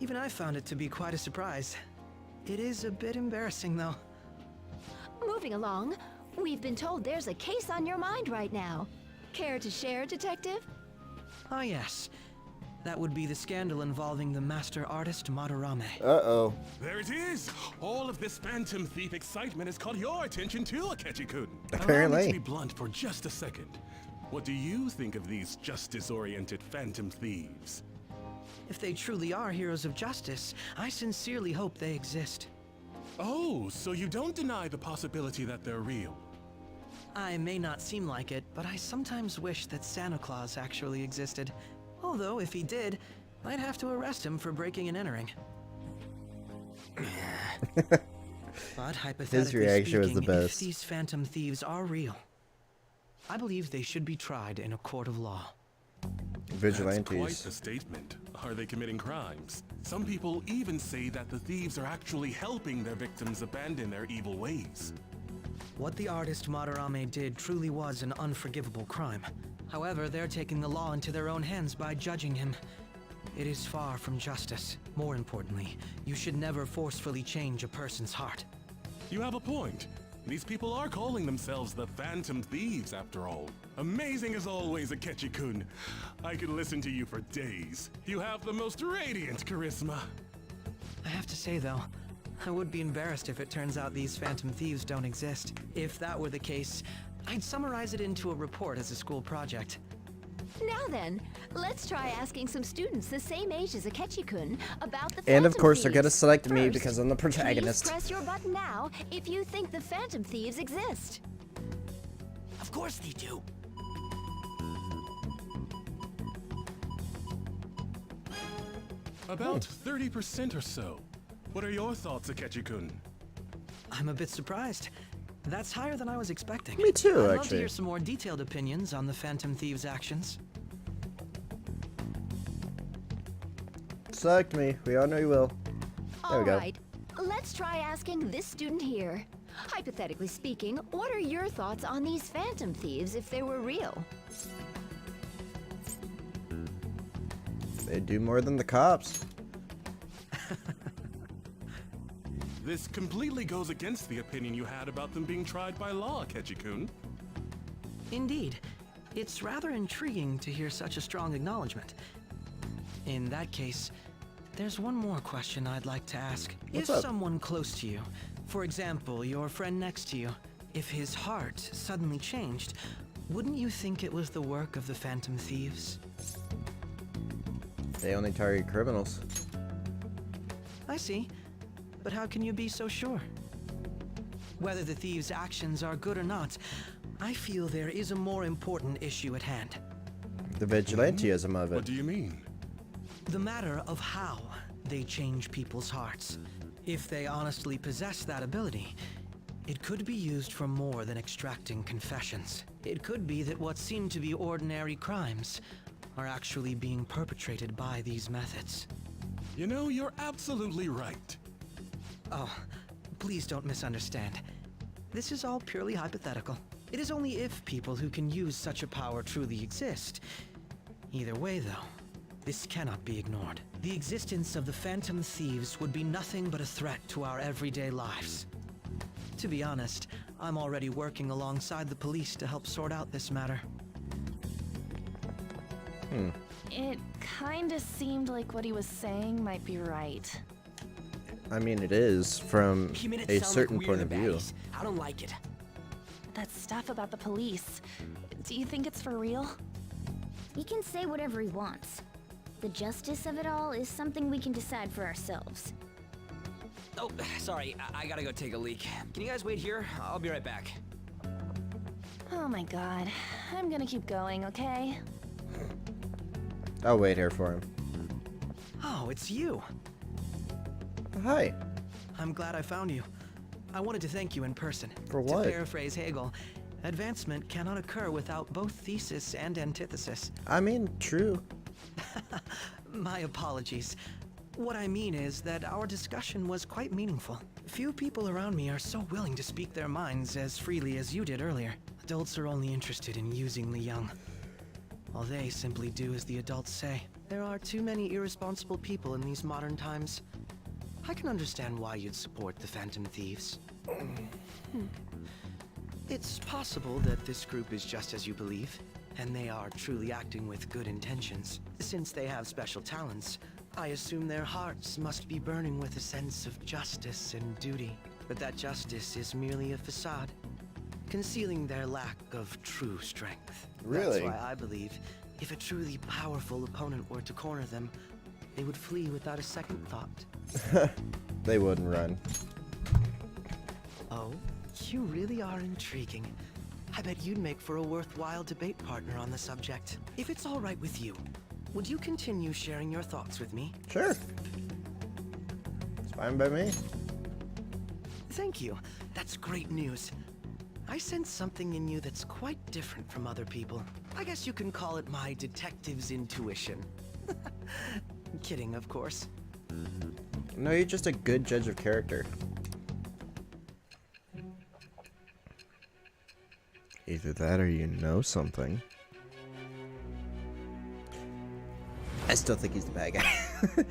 Speaker 6: Even I found it to be quite a surprise. It is a bit embarrassing, though.
Speaker 13: Moving along, we've been told there's a case on your mind right now. Care to share, Detective?
Speaker 6: Ah, yes. That would be the scandal involving the master artist Madarame.
Speaker 1: Uh-oh.
Speaker 12: There it is! All of this Phantom Thief excitement has caught your attention too, Akechi-kun. Allow me
Speaker 1: Apparently.
Speaker 12: to be blunt for just a second. What do you think of these justice-oriented Phantom Thieves?
Speaker 6: If they truly are heroes of justice, I sincerely hope they exist.
Speaker 12: Oh, so you don't deny the possibility that they're real?
Speaker 6: I may not seem like it, but I sometimes wish that Santa Claus actually existed. Although, if he did, I'd have to arrest him for breaking and entering. But hypothetically
Speaker 1: His reaction was the
Speaker 6: speaking,
Speaker 1: best.
Speaker 6: if these Phantom Thieves are real, I believe they should be tried in a court of law.
Speaker 12: That's quite
Speaker 1: Vigilantes.
Speaker 12: a statement. Are they committing crimes? Some people even say that the thieves are actually helping their victims abandon their evil ways.
Speaker 6: What the artist Madarame did truly was an unforgivable crime. However, they're taking the law into their own hands by judging him. It is far from justice. More importantly, you should never forcefully change a person's heart.
Speaker 12: You have a point. These people are calling themselves the Phantom Thieves, after all. Amazing as always, Akechi-kun. I could listen to you for days. You have the most radiant charisma.
Speaker 6: I have to say, though, I would be embarrassed if it turns out these Phantom Thieves don't exist. If that were the case, I'd summarize it into a report as a school project.
Speaker 13: Now then, let's try asking some students the same age as Akechi-kun about the
Speaker 1: And of
Speaker 13: Phantom
Speaker 1: course, they're gonna
Speaker 13: Thieves.
Speaker 1: select me
Speaker 13: First,
Speaker 1: because I'm the protagonist.
Speaker 13: Please press your button now if you think the Phantom Thieves exist.
Speaker 9: Of course they do.
Speaker 12: About 30% or so. What are your thoughts, Akechi-kun?
Speaker 6: I'm a bit surprised. That's higher than I was expecting.
Speaker 1: Me too,
Speaker 6: I'd love to
Speaker 1: actually.
Speaker 6: hear some more detailed opinions on the Phantom Thieves' actions.
Speaker 1: Select me. We all know you will. There we go.
Speaker 13: Alright, let's try asking this student here. Hypothetically speaking, what are your thoughts on these Phantom Thieves if they were real?
Speaker 1: They do more than the cops.
Speaker 12: This completely goes against the opinion you had about them being tried by law, Akechi-kun.
Speaker 6: Indeed. It's rather intriguing to hear such a strong acknowledgement. In that case, there's one more question I'd like to ask.
Speaker 1: What's
Speaker 6: If
Speaker 1: up?
Speaker 6: someone close to you, for example, your friend next to you, if his heart suddenly changed, wouldn't you think it was the work of the Phantom Thieves?
Speaker 1: They only target criminals.
Speaker 6: I see. But how can you be so sure? Whether the thieves' actions are good or not, I feel there is a more important issue at hand.
Speaker 1: The vigilantism of
Speaker 12: What
Speaker 1: it.
Speaker 12: do you mean?
Speaker 6: The matter of how they change people's hearts. If they honestly possess that ability, it could be used for more than extracting confessions. It could be that what seem to be ordinary crimes are actually being perpetrated by these methods.
Speaker 12: You know, you're absolutely right.
Speaker 6: Oh, please don't misunderstand. This is all purely hypothetical. It is only if people who can use such a power truly exist. Either way, though, this cannot be ignored. The existence of the Phantom Thieves would be nothing but a threat to our everyday lives. To be honest, I'm already working alongside the police to help sort out this matter.
Speaker 8: It kinda seemed like what he was saying might be right.
Speaker 1: I mean, it is from
Speaker 9: He made it
Speaker 1: a
Speaker 9: sound
Speaker 1: certain
Speaker 9: like
Speaker 1: point
Speaker 9: we're
Speaker 1: of view.
Speaker 9: baddies. I don't like it.
Speaker 8: That stuff about the police. Do you think it's for real?
Speaker 3: He can say whatever he wants. The justice of it all is something we can decide for ourselves.
Speaker 9: Oh, sorry. I gotta go take a leak. Can you guys wait here? I'll be right back.
Speaker 8: Oh my god. I'm gonna keep going, okay?
Speaker 1: I'll wait here for him.
Speaker 6: Oh, it's you.
Speaker 1: Hi.
Speaker 6: I'm glad I found you. I wanted to thank you in person.
Speaker 1: For what?
Speaker 6: To paraphrase Hegel, advancement cannot occur without both thesis and antithesis.
Speaker 1: I mean, true.
Speaker 6: My apologies. What I mean is that our discussion was quite meaningful. Few people around me are so willing to speak their minds as freely as you did earlier. Adults are only interested in using the young, while they simply do as the adults say. There are too many irresponsible people in these modern times. I can understand why you'd support the Phantom Thieves. It's possible that this group is just as you believe, and they are truly acting with good intentions. Since they have special talents, I assume their hearts must be burning with a sense of justice and duty. But that justice is merely a facade, concealing their lack of true strength.
Speaker 1: Really?
Speaker 6: That's why I believe if a truly powerful opponent were to corner them, they would flee without a second thought.
Speaker 1: They wouldn't run.
Speaker 6: Oh, you really are intriguing. I bet you'd make for a worthwhile debate partner on the subject. If it's all right with you, would you continue sharing your thoughts with me?
Speaker 1: Sure. It's fine by me.
Speaker 6: Thank you. That's great news. I sense something in you that's quite different from other people. I guess you can call it my detective's intuition. Kidding, of course.
Speaker 1: No, you're just a good judge of character. Either that or you know something. I still think he's the bad guy.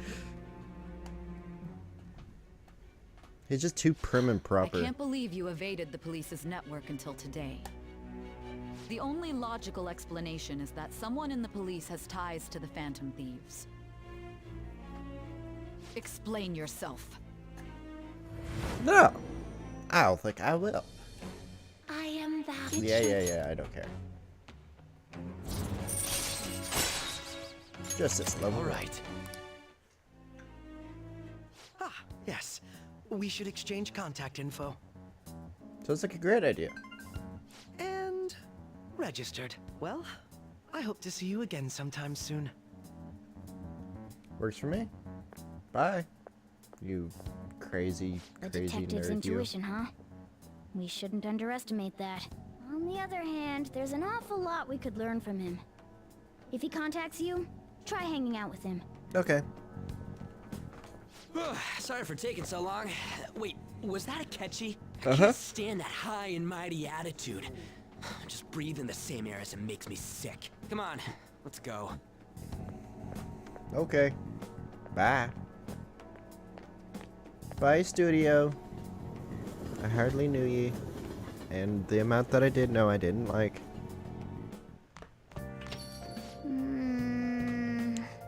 Speaker 1: He's just too prim and proper.
Speaker 14: I can't believe you evaded the police's network until today. The only logical explanation is that someone in the police has ties to the Phantom Thieves. Explain yourself.
Speaker 1: No, I don't think I will.
Speaker 3: I am that.
Speaker 1: Yeah, I don't care. Justice level.
Speaker 6: All right. Ah, yes. We should exchange contact info.
Speaker 1: Sounds like a great idea.
Speaker 6: And registered. Well, I hope to see you again sometime soon.
Speaker 1: Works for me. Bye. You crazy
Speaker 3: A
Speaker 1: crazy
Speaker 3: detective's
Speaker 1: nerd
Speaker 3: intuition, huh? We shouldn't underestimate that. On the other hand, there's an awful lot we could learn from him. If he contacts you, try hanging out with him.
Speaker 1: you. Okay.
Speaker 9: Sorry for taking so long. Wait, was that a catchy? I
Speaker 1: Uh-huh.
Speaker 9: can't stand that high and mighty attitude. Just breathing the same air as him makes me sick. Come on, let's go.
Speaker 1: Okay. Bye. Bye, studio. I hardly knew ye. And the amount that I did know I didn't like.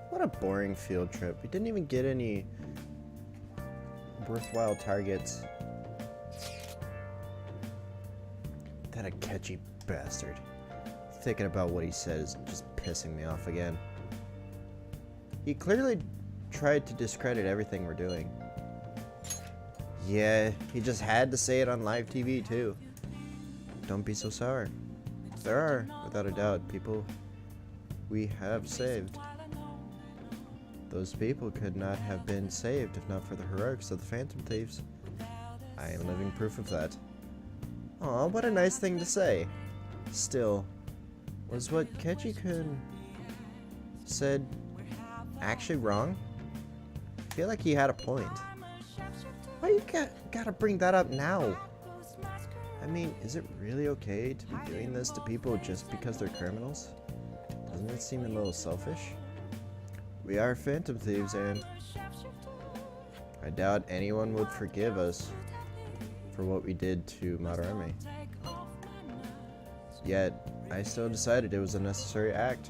Speaker 1: What a boring field trip. We didn't even get any worthwhile targets. That a catchy bastard. Thinking about what he said is just pissing me off again. He clearly tried to discredit everything we're doing. Yeah, he just had to say it on live TV too. Don't be so sour. There are, without a doubt, people we have saved. Those people could not have been saved if not for the heroics of the Phantom Thieves. I am living proof of that. Aw, what a nice thing to say. Still, was what Ketchy-kun said actually wrong? I feel like he had a point. Why you gotta bring that up now? I mean, is it really okay to be doing this to people just because they're criminals? Doesn't it seem a little selfish? We are Phantom Thieves, and I doubt anyone would forgive us for what we did to Madarame. Yet, I still decided it was a necessary act.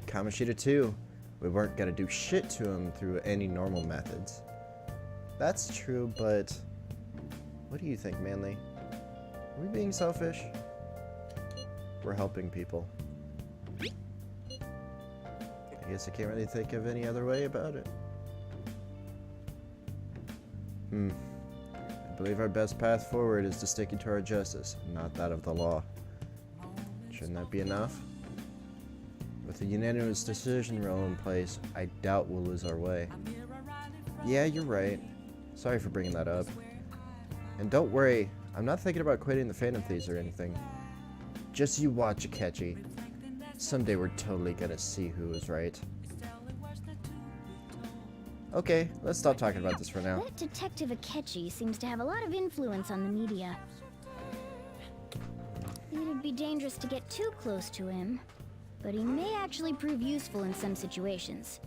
Speaker 1: Kamoshida too. We weren't gonna do shit to him through any normal methods. That's true, but what do you think, Manly? Are we being selfish? We're helping people. I guess I can't really think of any other way about it. I believe our best path forward is to sticking to our justice, not that of the law. Shouldn't that be enough? With a unanimous decision rule in place, I doubt we'll lose our way. Yeah, you're right. Sorry for bringing that up. And don't worry, I'm not thinking about quitting the Phantom Thieves or anything. Just you watch, Akechi. Someday we're totally gonna see who was right. Okay, let's stop talking about this for now.
Speaker 15: That Detective Akechi seems to have a lot of influence on the media. It'd be dangerous to get too close to him, but he may actually prove useful in some situations.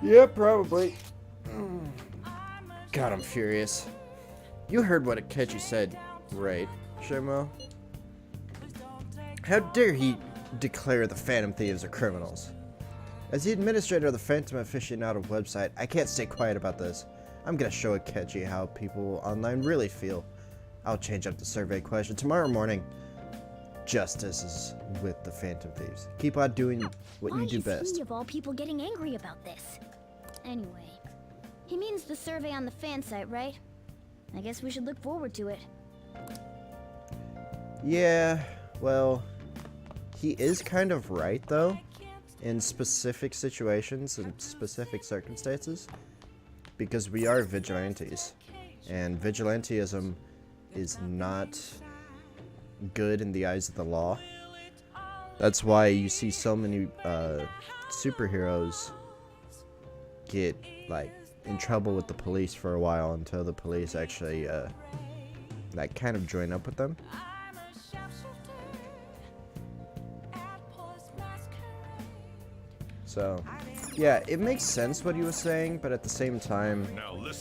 Speaker 1: Yeah, probably. God, I'm furious. You heard what Akechi said, right, Shimo? How dare he declare the Phantom Thieves are criminals? As the administrator of the Phantom Aficionado website, I can't stay quiet about this. I'm gonna show Akechi how people online really feel. I'll change up the survey question tomorrow morning. Justice is with the Phantom Thieves. Keep on doing what you do best.
Speaker 15: Why is he of all people getting angry about this? Anyway, he means the survey on the fan site, right? I guess we should look forward to it.
Speaker 1: Yeah, well, he is kind of right, though, in specific situations and specific circumstances, because we are vigilantes, and vigilantism is not good in the eyes of the law. That's why you see so many superheroes get, like, in trouble with the police for a while until the police actually, like, kind of join up with them. So, yeah, it makes sense what he was saying, but at the same time,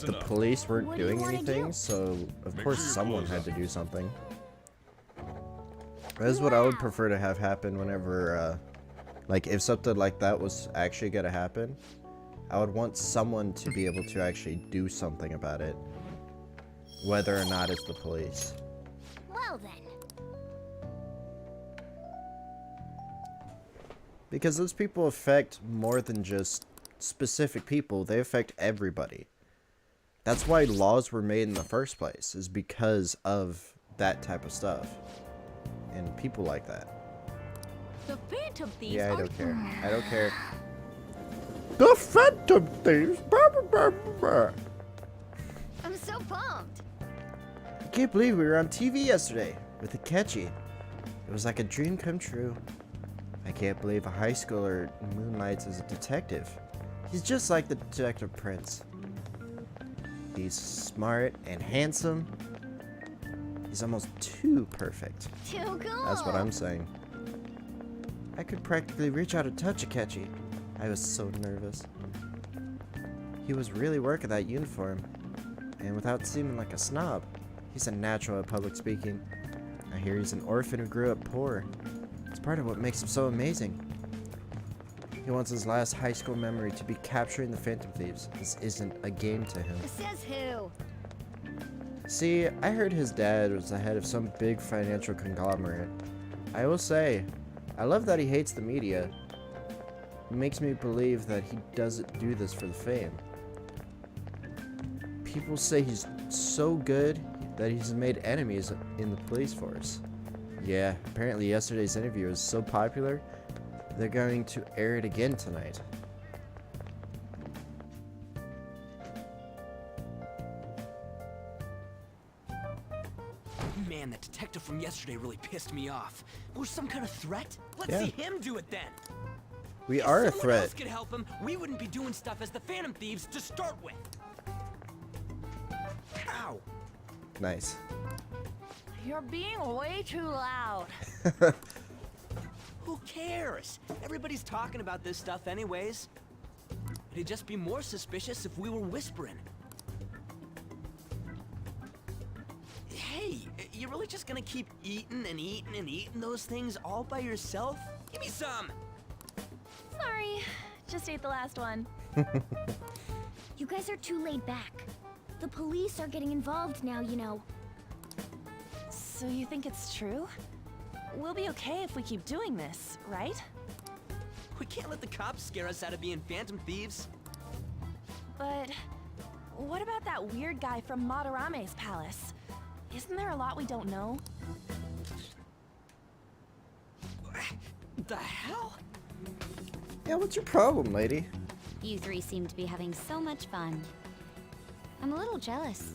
Speaker 1: the police weren't doing anything, so of course someone had to do something. That is what I would prefer to have happen whenever, like, if something like that was actually gonna happen, I would want someone to be able to actually do something about it, whether or not it's the police.
Speaker 15: Well then.
Speaker 1: Because those people affect more than just specific people, they affect everybody. That's why laws were made in the first place, is because of that type of stuff. And people like that.
Speaker 8: The Phantom Thieves
Speaker 1: Yeah, I
Speaker 8: are...
Speaker 1: don't care. I don't care. The Phantom Thieves! Bah, bah, bah, bah.
Speaker 15: I'm so pumped!
Speaker 1: I can't believe we were on TV yesterday with Akechi. It was like a dream come true. I can't believe a high schooler moonlights as a detective. He's just like the Detective Prince. He's smart and handsome. He's almost too perfect.
Speaker 15: Too cool!
Speaker 1: That's what I'm saying. I could practically reach out and touch Akechi. I was so nervous. He was really working that uniform. And without seeming like a snob, he's a natural at public speaking. I hear he's an orphan who grew up poor. It's part of what makes him so amazing. He wants his last high school memory to be capturing the Phantom Thieves. This isn't a game to him.
Speaker 15: Says who?
Speaker 1: See, I heard his dad was the head of some big financial conglomerate. I will say, I love that he hates the media. It makes me believe that he doesn't do this for the fame. People say he's so good that he's made enemies in the police force. Yeah, apparently yesterday's interview was so popular, they're going to air it again tonight.
Speaker 9: Man, that detective from yesterday really pissed me off. Was some kind of threat? Let's
Speaker 1: Yeah.
Speaker 9: see him do it then.
Speaker 1: We
Speaker 9: If
Speaker 1: are a
Speaker 9: someone
Speaker 1: threat.
Speaker 9: else could help him, we wouldn't be doing stuff as the Phantom Thieves to start with. Ow!
Speaker 1: Nice.
Speaker 8: You're being way too loud.
Speaker 9: Who cares? Everybody's talking about this stuff anyways. It'd just be more suspicious if we were whispering. Hey, you really just gonna keep eating and eating and eating those things all by yourself? Give me some!
Speaker 8: Sorry, just ate the last one.
Speaker 15: You guys are too laid back. The police are getting involved now, you know.
Speaker 8: So you think it's true? We'll be okay if we keep doing this, right?
Speaker 9: We can't let the cops scare us out of being Phantom Thieves.
Speaker 8: But what about that weird guy from Madarame's palace? Isn't there a lot we don't know?
Speaker 9: The hell?
Speaker 1: Yeah, what's your problem, lady?
Speaker 3: You three seem to be having so much fun. I'm a little jealous.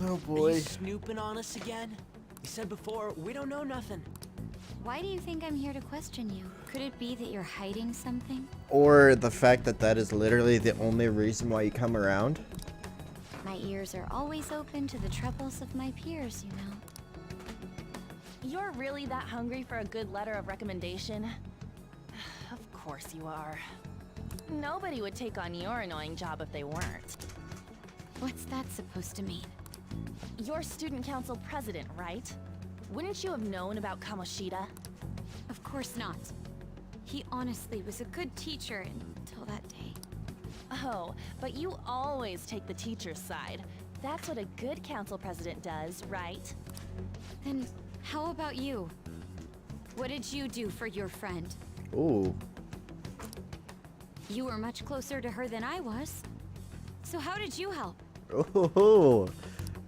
Speaker 1: Oh
Speaker 9: Are
Speaker 1: boy.
Speaker 9: you snooping on us again? You said before, we don't know nothing.
Speaker 3: Why do you think I'm here to question you? Could it be that you're hiding something?
Speaker 1: Or the fact that that is literally the only reason why you come around?
Speaker 3: My ears are always open to the troubles of my peers, you know.
Speaker 8: You're really that hungry for a good letter of recommendation? Of course you are. Nobody would take on your annoying job if they weren't.
Speaker 3: What's that supposed to mean?
Speaker 8: You're student council president, right? Wouldn't you have known about Kamoshida?
Speaker 3: Of course not. He honestly was a good teacher until that day.
Speaker 8: Oh, but you always take the teacher's side. That's what a good council president does, right?
Speaker 3: Then how about you? What did you do for your friend?
Speaker 1: Ooh.
Speaker 3: You were much closer to her than I was. So how did you help?
Speaker 1: Oh,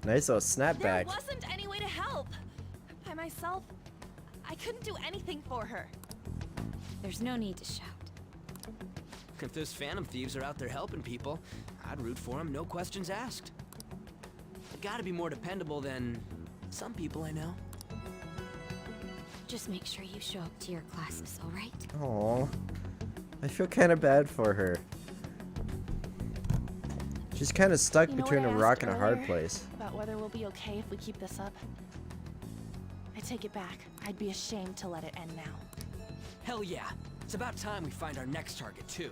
Speaker 1: nice little
Speaker 8: There
Speaker 1: snapback.
Speaker 8: wasn't any way to help. By myself, I couldn't do anything for her.
Speaker 3: There's no need to shout.
Speaker 9: If those Phantom Thieves are out there helping people, I'd root for them, no questions asked. They gotta be more dependable than some people I know.
Speaker 3: Just make sure you show up to your classes, all right?
Speaker 1: Aw, I feel kind of bad for her. She's kind of stuck
Speaker 8: You know
Speaker 1: between a
Speaker 8: what I
Speaker 1: rock
Speaker 8: asked
Speaker 1: and a hard
Speaker 8: earlier
Speaker 1: place.
Speaker 8: About whether we'll be okay if we keep this up. I take it back. I'd be ashamed to let it end now.
Speaker 9: Hell yeah. It's about time we find our next target, too.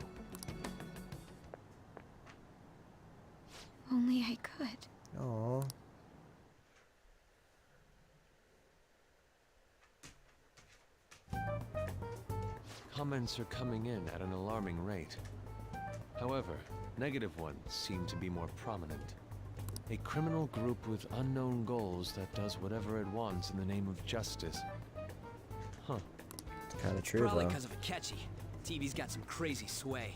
Speaker 3: Only I could.
Speaker 1: Aw.
Speaker 7: Comments are coming in at an alarming rate. However, negative ones seem to be more prominent. A criminal group with unknown goals that does whatever it wants in the name of justice. Huh.
Speaker 1: It's kind of true,
Speaker 9: Probably
Speaker 1: though.
Speaker 9: because of Akechi. TV's got some crazy sway.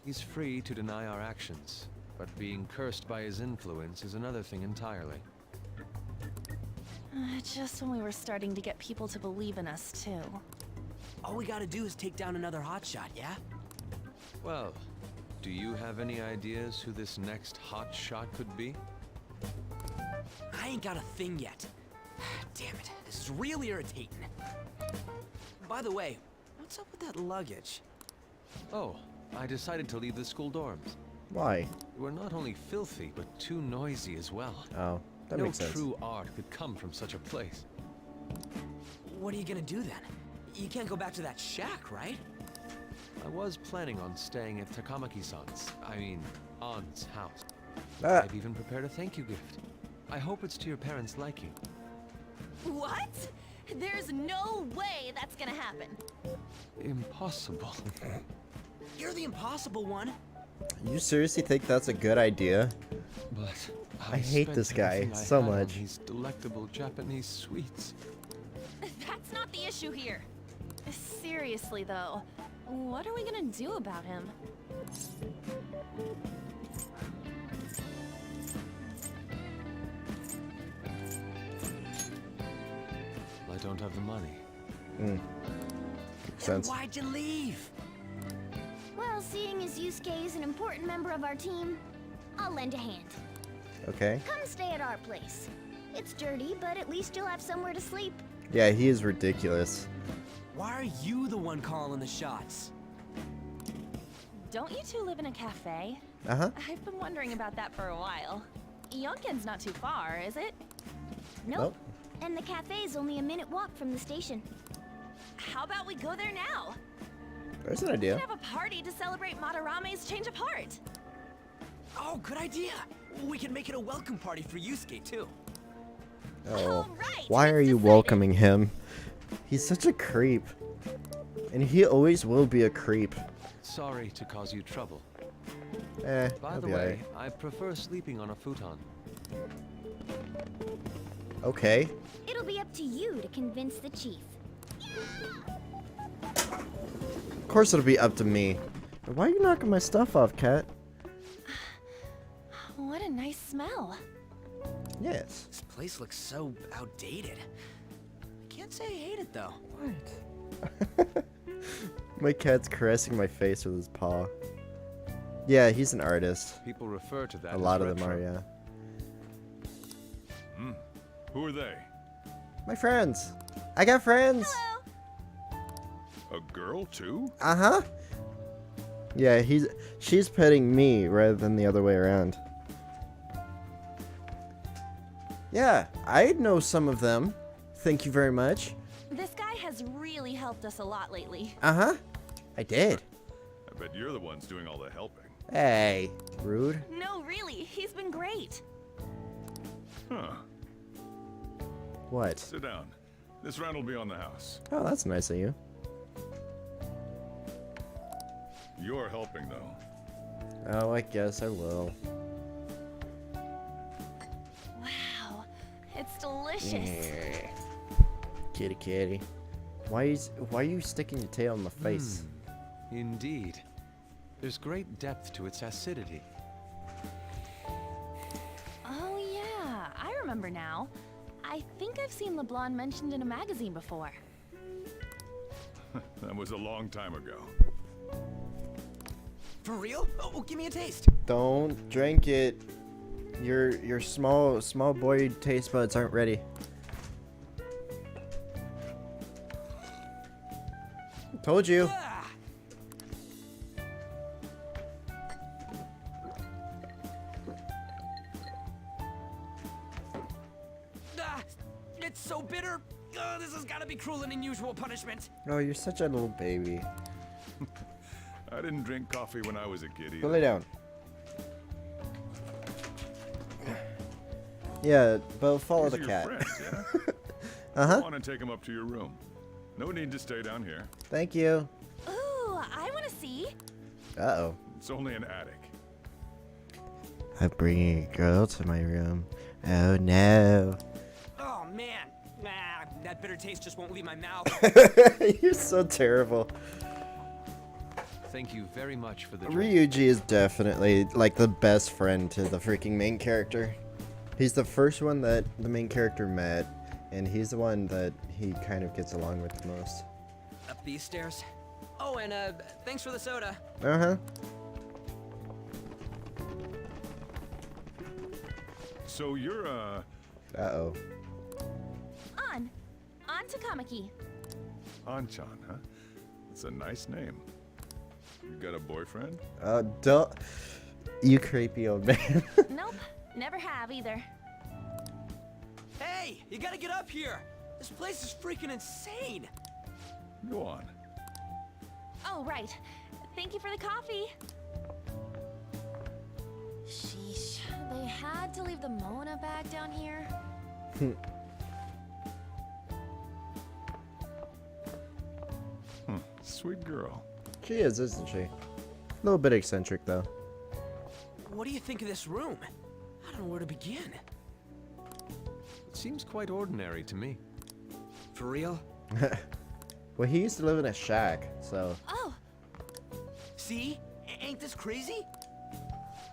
Speaker 7: He's free to deny our actions, but being cursed by his influence is another thing entirely.
Speaker 8: Just when we were starting to get people to believe in us, too.
Speaker 9: All we gotta do is take down another hotshot, yeah?
Speaker 7: Well, do you have any ideas who this next hot shot could be?
Speaker 9: I ain't got a thing yet. Damn it, this is really irritating. By the way, what's up with that luggage?
Speaker 7: Oh, I decided to leave the school dorms.
Speaker 1: Why?
Speaker 7: We're not only filthy, but too noisy as well.
Speaker 1: Oh, that
Speaker 7: no
Speaker 1: makes sense.
Speaker 7: true art could come from such a place.
Speaker 9: What are you gonna do then? You can't go back to that shack, right?
Speaker 7: I was planning on staying at Takamaki-san's, aunt's house.
Speaker 1: Ah.
Speaker 7: I've even prepared a thank you gift. I hope it's to your parents' liking.
Speaker 8: What? There's no way that's gonna happen.
Speaker 7: Impossible.
Speaker 9: You're the impossible one.
Speaker 1: You seriously think that's a good idea?
Speaker 7: But
Speaker 1: I hate
Speaker 7: spent
Speaker 1: this guy
Speaker 7: everything I
Speaker 1: so
Speaker 7: had on
Speaker 1: much.
Speaker 7: These delectable Japanese sweets.
Speaker 8: That's not the issue here. Seriously, though, what are we gonna do about him?
Speaker 7: I don't have the money.
Speaker 1: Makes sense.
Speaker 9: Why'd you leave?
Speaker 15: Well, seeing as Yusuke is an important member of our team, I'll lend a hand.
Speaker 1: Okay.
Speaker 15: Come stay at our place. It's dirty, but at least you'll have somewhere to sleep.
Speaker 1: Yeah, he is ridiculous.
Speaker 9: Why are you the one calling the shots?
Speaker 8: Don't you two live in a cafe?
Speaker 1: Uh-huh.
Speaker 8: I've been wondering about that for a while. Yonken's not too far, is it?
Speaker 15: Nope. And the cafe's only a minute walk from the station.
Speaker 8: How about we go there now?
Speaker 1: There's an
Speaker 8: We
Speaker 1: idea.
Speaker 8: can have a party to celebrate Madarame's change of heart.
Speaker 9: Oh, good idea. We can make it a welcome party for Yusuke, too.
Speaker 1: Oh. Why are you welcoming him? He's such a creep. And he always will be a creep.
Speaker 7: Sorry to cause you trouble.
Speaker 1: Eh,
Speaker 7: By
Speaker 1: he'll
Speaker 7: the
Speaker 1: be
Speaker 7: way,
Speaker 1: alright.
Speaker 7: I prefer sleeping on a futon.
Speaker 1: Okay.
Speaker 15: It'll be up to you to convince the chief.
Speaker 1: Of course it'll be up to me. Why are you knocking my stuff off, Cat?
Speaker 8: What a nice smell.
Speaker 1: Yes.
Speaker 9: This place looks so outdated. I can't say I hate it, though.
Speaker 1: My cat's caressing my face with his paw. Yeah, he's an artist.
Speaker 7: People refer to that
Speaker 1: A
Speaker 7: as
Speaker 1: lot of them
Speaker 7: retro.
Speaker 1: are, yeah.
Speaker 12: Who are they?
Speaker 1: My friends. I got friends.
Speaker 8: Hello.
Speaker 4: A girl, too?
Speaker 1: Uh-huh. Yeah, she's petting me rather than the other way around. Yeah, I know some of them. Thank you very much.
Speaker 8: This guy has really helped us a lot lately.
Speaker 1: Uh-huh. I did.
Speaker 4: I bet you're the ones doing all the helping.
Speaker 1: Hey, rude.
Speaker 8: No, really, he's been great.
Speaker 4: Huh.
Speaker 1: What?
Speaker 4: Sit down. This rent will be on the house.
Speaker 1: Oh, that's nice of you.
Speaker 4: You're helping, though.
Speaker 1: Oh, I guess I will.
Speaker 8: Wow, it's delicious.
Speaker 1: Kitty kitty. Why are you sticking your tail in my face?
Speaker 7: Indeed. There's great depth to its acidity.
Speaker 8: Oh yeah, I remember now. I think I've seen LeBlanc mentioned in a magazine before.
Speaker 4: That was a long time ago.
Speaker 9: For real? Oh, give me a taste.
Speaker 1: Don't drink it. Your small boy taste buds aren't ready. Told you.
Speaker 9: It's so bitter. This has got to be cruel and unusual punishment.
Speaker 1: Oh, you're such a little baby.
Speaker 4: I didn't drink coffee when I was a kid either.
Speaker 1: Go lay down. Yeah, but follow
Speaker 4: These
Speaker 1: the
Speaker 4: are your
Speaker 1: cat.
Speaker 4: friends, yeah?
Speaker 1: Uh-huh.
Speaker 4: I want to take them up to your room. No need to stay down here.
Speaker 1: Thank you.
Speaker 8: Ooh, I want to see.
Speaker 1: Uh-oh.
Speaker 4: It's only an attic.
Speaker 1: I'm bringing a girl to my room. Oh, no.
Speaker 9: Oh man, that bitter taste just won't leave my mouth.
Speaker 1: You're so terrible.
Speaker 7: Thank you very much for the drink.
Speaker 1: Ryuji is definitely, like, the best friend to the freaking main character. He's the first one that the main character met, and he's the one that he kind of gets along with the most.
Speaker 9: Up these stairs. Oh, and thanks for the soda.
Speaker 1: Uh-huh.
Speaker 4: So you're,
Speaker 1: Uh-oh.
Speaker 8: On to Kamaki.
Speaker 4: Anchan, huh? It's a nice name. You got a boyfriend?
Speaker 1: Don't... You creepy old man.
Speaker 8: Nope, never have either.
Speaker 9: Hey, you gotta get up here. This place is freaking insane.
Speaker 4: Go on.
Speaker 8: Oh, right. Thank you for the coffee. Sheesh, they had to leave the Mona bag down here.
Speaker 4: Sweet girl.
Speaker 1: She is, isn't she? A little bit eccentric, though.
Speaker 9: What do you think of this room? I don't know where to begin.
Speaker 7: It seems quite ordinary to me.
Speaker 9: For real?
Speaker 1: Well, he used to live in a shack, so...
Speaker 8: Oh,
Speaker 9: See? Ain't this crazy?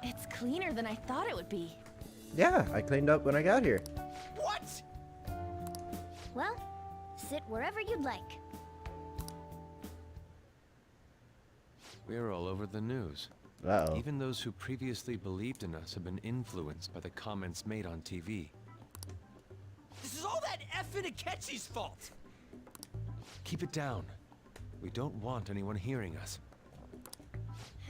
Speaker 8: it's cleaner than I thought it would be.
Speaker 1: Yeah, I cleaned up when I got here.
Speaker 9: What?
Speaker 15: Well, sit wherever you'd like.
Speaker 7: We're all over the news.
Speaker 1: Uh-oh.
Speaker 7: Even those who previously believed in us have been influenced by the comments made on TV.
Speaker 9: This is all that effing Akechi's fault.
Speaker 7: Keep it down. We don't want anyone hearing us.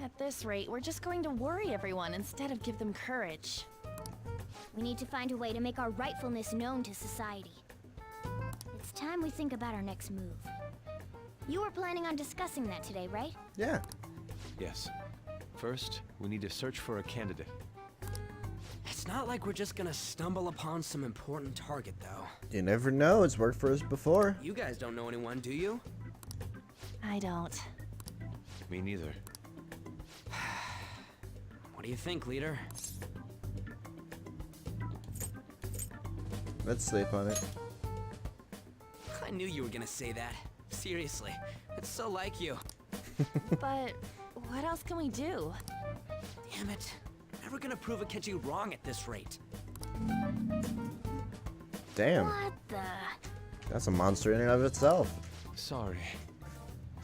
Speaker 8: At this rate, we're just going to worry everyone instead of give them courage.
Speaker 15: We need to find a way to make our rightfulness known to society. It's time we think about our next move. You were planning on discussing that today, right?
Speaker 1: Yeah.
Speaker 7: Yes. First, we need to search for a candidate.
Speaker 9: It's not like we're just gonna stumble upon some important target, though.
Speaker 1: You never know. It's worked for us before.
Speaker 9: You guys don't know anyone, do you?
Speaker 8: I don't.
Speaker 7: Me neither.
Speaker 9: What do you think, leader?
Speaker 1: Let's sleep on it.
Speaker 9: I knew you were gonna say that. Seriously, it's so like you.
Speaker 8: But what else can we do?
Speaker 9: Damn it. Never gonna prove Akechi wrong at this rate.
Speaker 1: Damn.
Speaker 15: What the?
Speaker 1: That's a monster in and of itself.
Speaker 7: Sorry.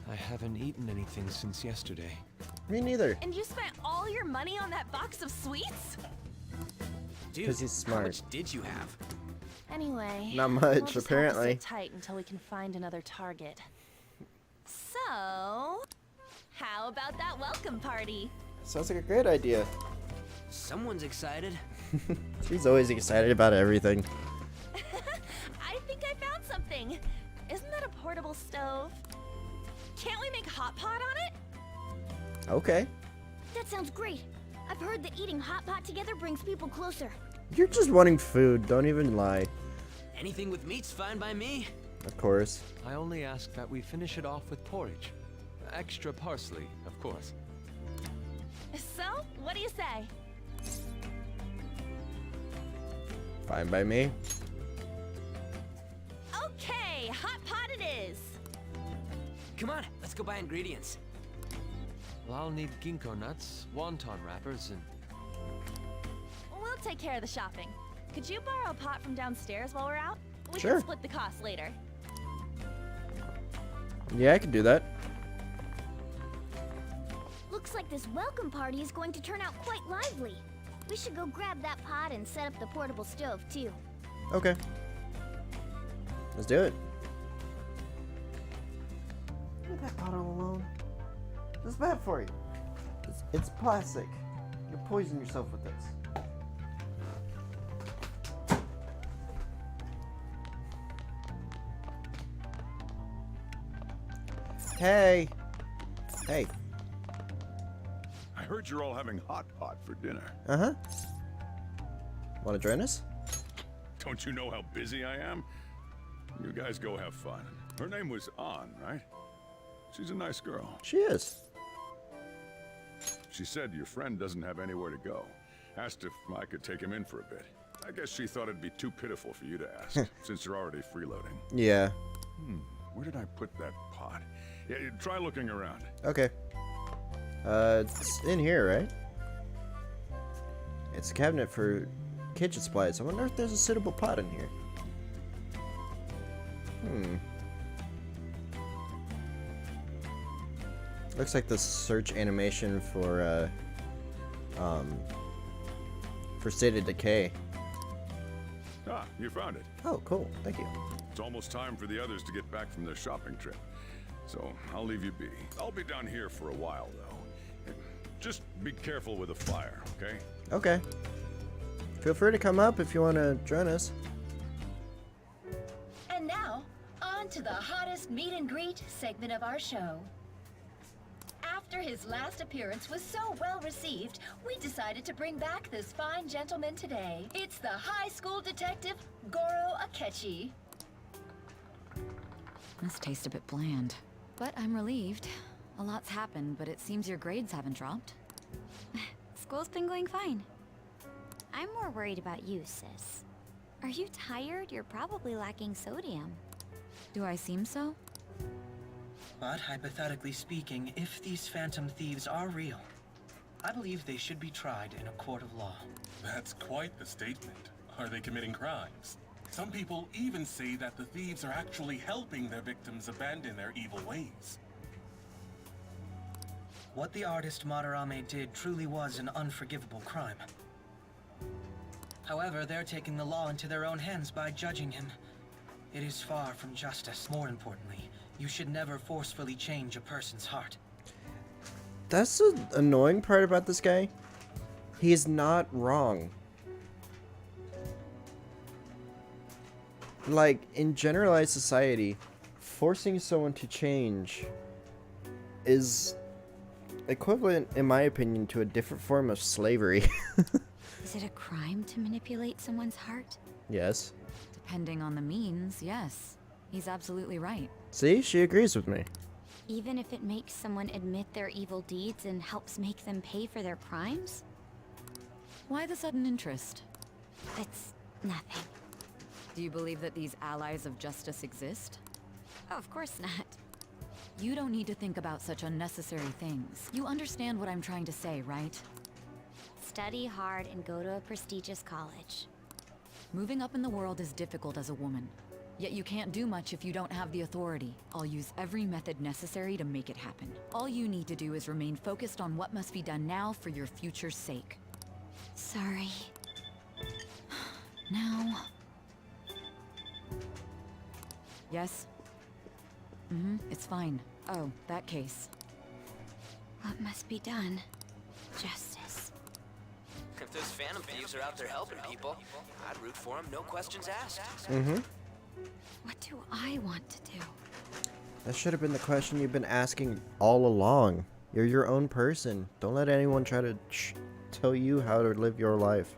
Speaker 7: I haven't eaten anything since yesterday.
Speaker 1: Me neither.
Speaker 8: And you spent all your money on that box of sweets?
Speaker 9: Dude,
Speaker 1: 'Cause he's
Speaker 9: how
Speaker 1: smart.
Speaker 9: much did you have?
Speaker 8: Anyway,
Speaker 1: Not much,
Speaker 8: we'll just have to
Speaker 1: apparently.
Speaker 8: sit tight until we can find another target. So, how about that welcome party?
Speaker 1: Sounds like a great idea.
Speaker 9: Someone's excited.
Speaker 1: She's always excited about everything.
Speaker 8: I think I found something. Isn't that a portable stove? Can't we make hot pot on it?
Speaker 1: Okay.
Speaker 15: That sounds great. I've heard that eating hot pot together brings people closer.
Speaker 1: You're just wanting food. Don't even lie.
Speaker 9: Anything with meat's fine by me.
Speaker 1: Of course.
Speaker 7: I only ask that we finish it off with porridge. Extra parsley, of course.
Speaker 8: So, what do you say?
Speaker 1: Fine by me.
Speaker 8: Okay, hot pot it is.
Speaker 9: Come on, let's go buy ingredients.
Speaker 7: Well, I'll need ginkgo nuts, wonton wrappers, and...
Speaker 8: We'll take care of the shopping. Could you borrow a pot from downstairs while we're out? We
Speaker 1: Sure.
Speaker 8: can split the cost later.
Speaker 1: Yeah, I can do that.
Speaker 15: Looks like this welcome party is going to turn out quite lively. We should go grab that pot and set up the portable stove, too.
Speaker 1: Okay. Let's do it. Leave that pot all alone. It's bad for you. It's plastic. You'll poison yourself with this. Hey. Hey.
Speaker 16: I heard you're all having hot pot for dinner.
Speaker 1: Uh-huh. Want to join us?
Speaker 16: Don't you know how busy I am? You guys go have fun. Her name was An, right? She's a nice girl.
Speaker 1: She is.
Speaker 16: She said your friend doesn't have anywhere to go. Asked if I could take him in for a bit. I guess she thought it'd be too pitiful for you to ask, since you're already freeloading.
Speaker 1: Yeah.
Speaker 16: Where did I put that pot? Yeah, try looking around.
Speaker 1: Okay. It's in here, right? It's a cabinet for kitchen supplies. I wonder if there's a suitable pot in here. Looks like the search animation for State of Decay.
Speaker 16: Ah, you found it.
Speaker 1: Oh, cool. Thank you.
Speaker 16: It's almost time for the others to get back from their shopping trip. So, I'll leave you be. I'll be down here for a while, though. Just be careful with the fire, okay?
Speaker 1: Okay. Feel free to come up if you want to join us.
Speaker 13: And now, on to the hottest meet and greet segment of our show. After his last appearance was so well received, we decided to bring back this fine gentleman today. It's the high school detective, Goro Akechi.
Speaker 14: This tastes a bit bland. But I'm relieved. A lot's happened, but it seems your grades haven't dropped.
Speaker 3: School's been going fine. I'm more worried about you, sis. Are you tired? You're probably lacking sodium.
Speaker 14: Do I seem so?
Speaker 6: But hypothetically speaking, if these phantom thieves are real, I believe they should be tried in a court of law.
Speaker 12: That's quite the statement. Are they committing crimes? Some people even say that the thieves are actually helping their victims abandon their evil ways.
Speaker 6: What the artist Madarame did truly was an unforgivable crime. However, they're taking the law into their own hands by judging him. It is far from justice. More importantly, you should never forcefully change a person's heart.
Speaker 1: That's the annoying part about this guy. He's not wrong. Like, in generalized society, forcing someone to change is equivalent, in my opinion, to a different form of slavery.
Speaker 3: Is it a crime to manipulate someone's heart?
Speaker 1: Yes.
Speaker 14: Depending on the means, yes. He's absolutely right.
Speaker 1: See, she agrees with me.
Speaker 3: Even if it makes someone admit their evil deeds and helps make them pay for their crimes?
Speaker 14: Why the sudden interest?
Speaker 3: It's nothing.
Speaker 14: Do you believe that these allies of justice exist?
Speaker 3: Oh, of course not.
Speaker 14: You don't need to think about such unnecessary things. You understand what I'm trying to say, right?
Speaker 3: Study hard and go to a prestigious college.
Speaker 14: Moving up in the world is difficult as a woman. Yet you can't do much if you don't have the authority. I'll use every method necessary to make it happen. All you need to do is remain focused on what must be done now for your future's sake.
Speaker 3: Sorry.
Speaker 14: Now... Yes? It's fine. Oh, that case.
Speaker 15: What must be done? Justice.
Speaker 9: If those Phantom Thieves are out there helping people, I'd root for them, no questions asked.
Speaker 15: What do I want to do?
Speaker 1: That should have been the question you've been asking all along. You're your own person. Don't let anyone try to tell you how to live your life.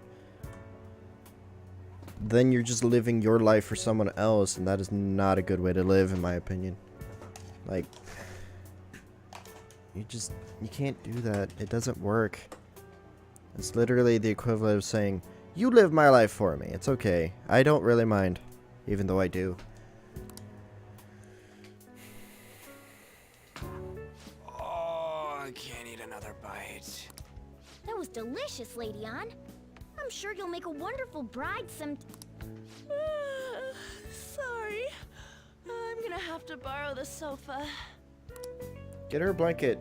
Speaker 1: Then you're just living your life for someone else, and that is not a good way to live, in my opinion. Like, you can't do that. It doesn't work. It's literally the equivalent of saying, you live my life for me. It's okay. I don't really mind, even though I do.
Speaker 9: Oh, I can't eat another bite.
Speaker 15: That was delicious, Lady Ann. I'm sure you'll make a wonderful bride
Speaker 8: Sorry. I'm gonna have to borrow the sofa.
Speaker 1: Get her a blanket.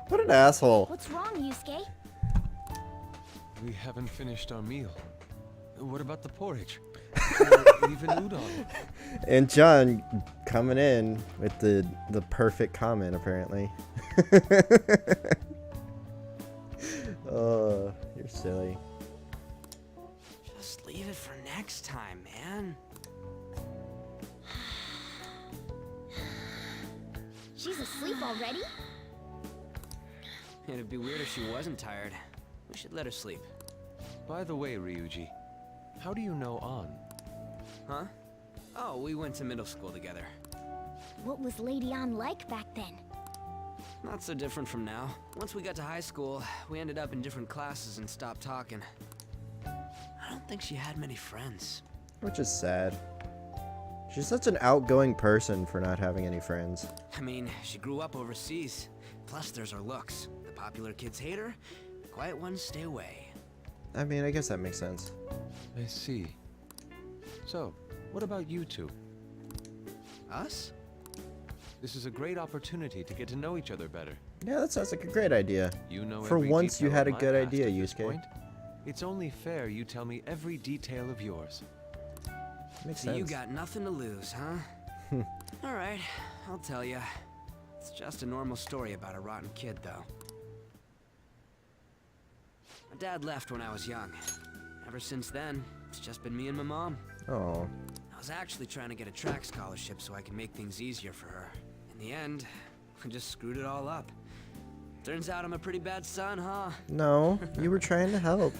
Speaker 1: What an asshole.
Speaker 15: What's wrong, Yusuke?
Speaker 7: We haven't finished our meal. What about the porridge? Or even udon?
Speaker 1: And John coming in with the perfect comment, apparently. Oh, you're silly.
Speaker 9: Just leave it for next time, man.
Speaker 15: She's asleep already?
Speaker 9: It'd be weird if she wasn't tired. We should let her sleep.
Speaker 7: By the way, Ryuji, how do you know An?
Speaker 9: Huh? Oh, we went to middle school together.
Speaker 15: What was Lady Ann like back then?
Speaker 9: Not so different from now. Once we got to high school, we ended up in different classes and stopped talking. I don't think she had many friends.
Speaker 1: Which is sad. She's such an outgoing person for not having any friends.
Speaker 9: I mean, she grew up overseas. Plus, there's her looks. The popular kids hate her. The quiet ones stay away.
Speaker 1: I mean, I guess that makes sense.
Speaker 7: I see. So, what about you two?
Speaker 9: Us?
Speaker 7: This is a great opportunity to get to know each other better.
Speaker 1: Yeah, that sounds like a great idea.
Speaker 7: You know
Speaker 1: For
Speaker 7: every
Speaker 1: once, you
Speaker 7: detail
Speaker 1: had a
Speaker 7: of my
Speaker 1: good
Speaker 7: past
Speaker 1: idea,
Speaker 7: at this
Speaker 1: Yusuke.
Speaker 7: point. It's only fair you tell me every detail of yours.
Speaker 1: Makes
Speaker 9: So
Speaker 1: sense.
Speaker 9: you got nothing to lose, huh? All right, I'll tell you. It's just a normal story about a rotten kid, though. My dad left when I was young. Ever since then, it's just been me and my mom.
Speaker 1: Oh.
Speaker 9: I was actually trying to get a track scholarship so I could make things easier for her. In the end, I just screwed it all up. Turns out I'm a pretty bad son, huh?
Speaker 1: No, you were trying to help.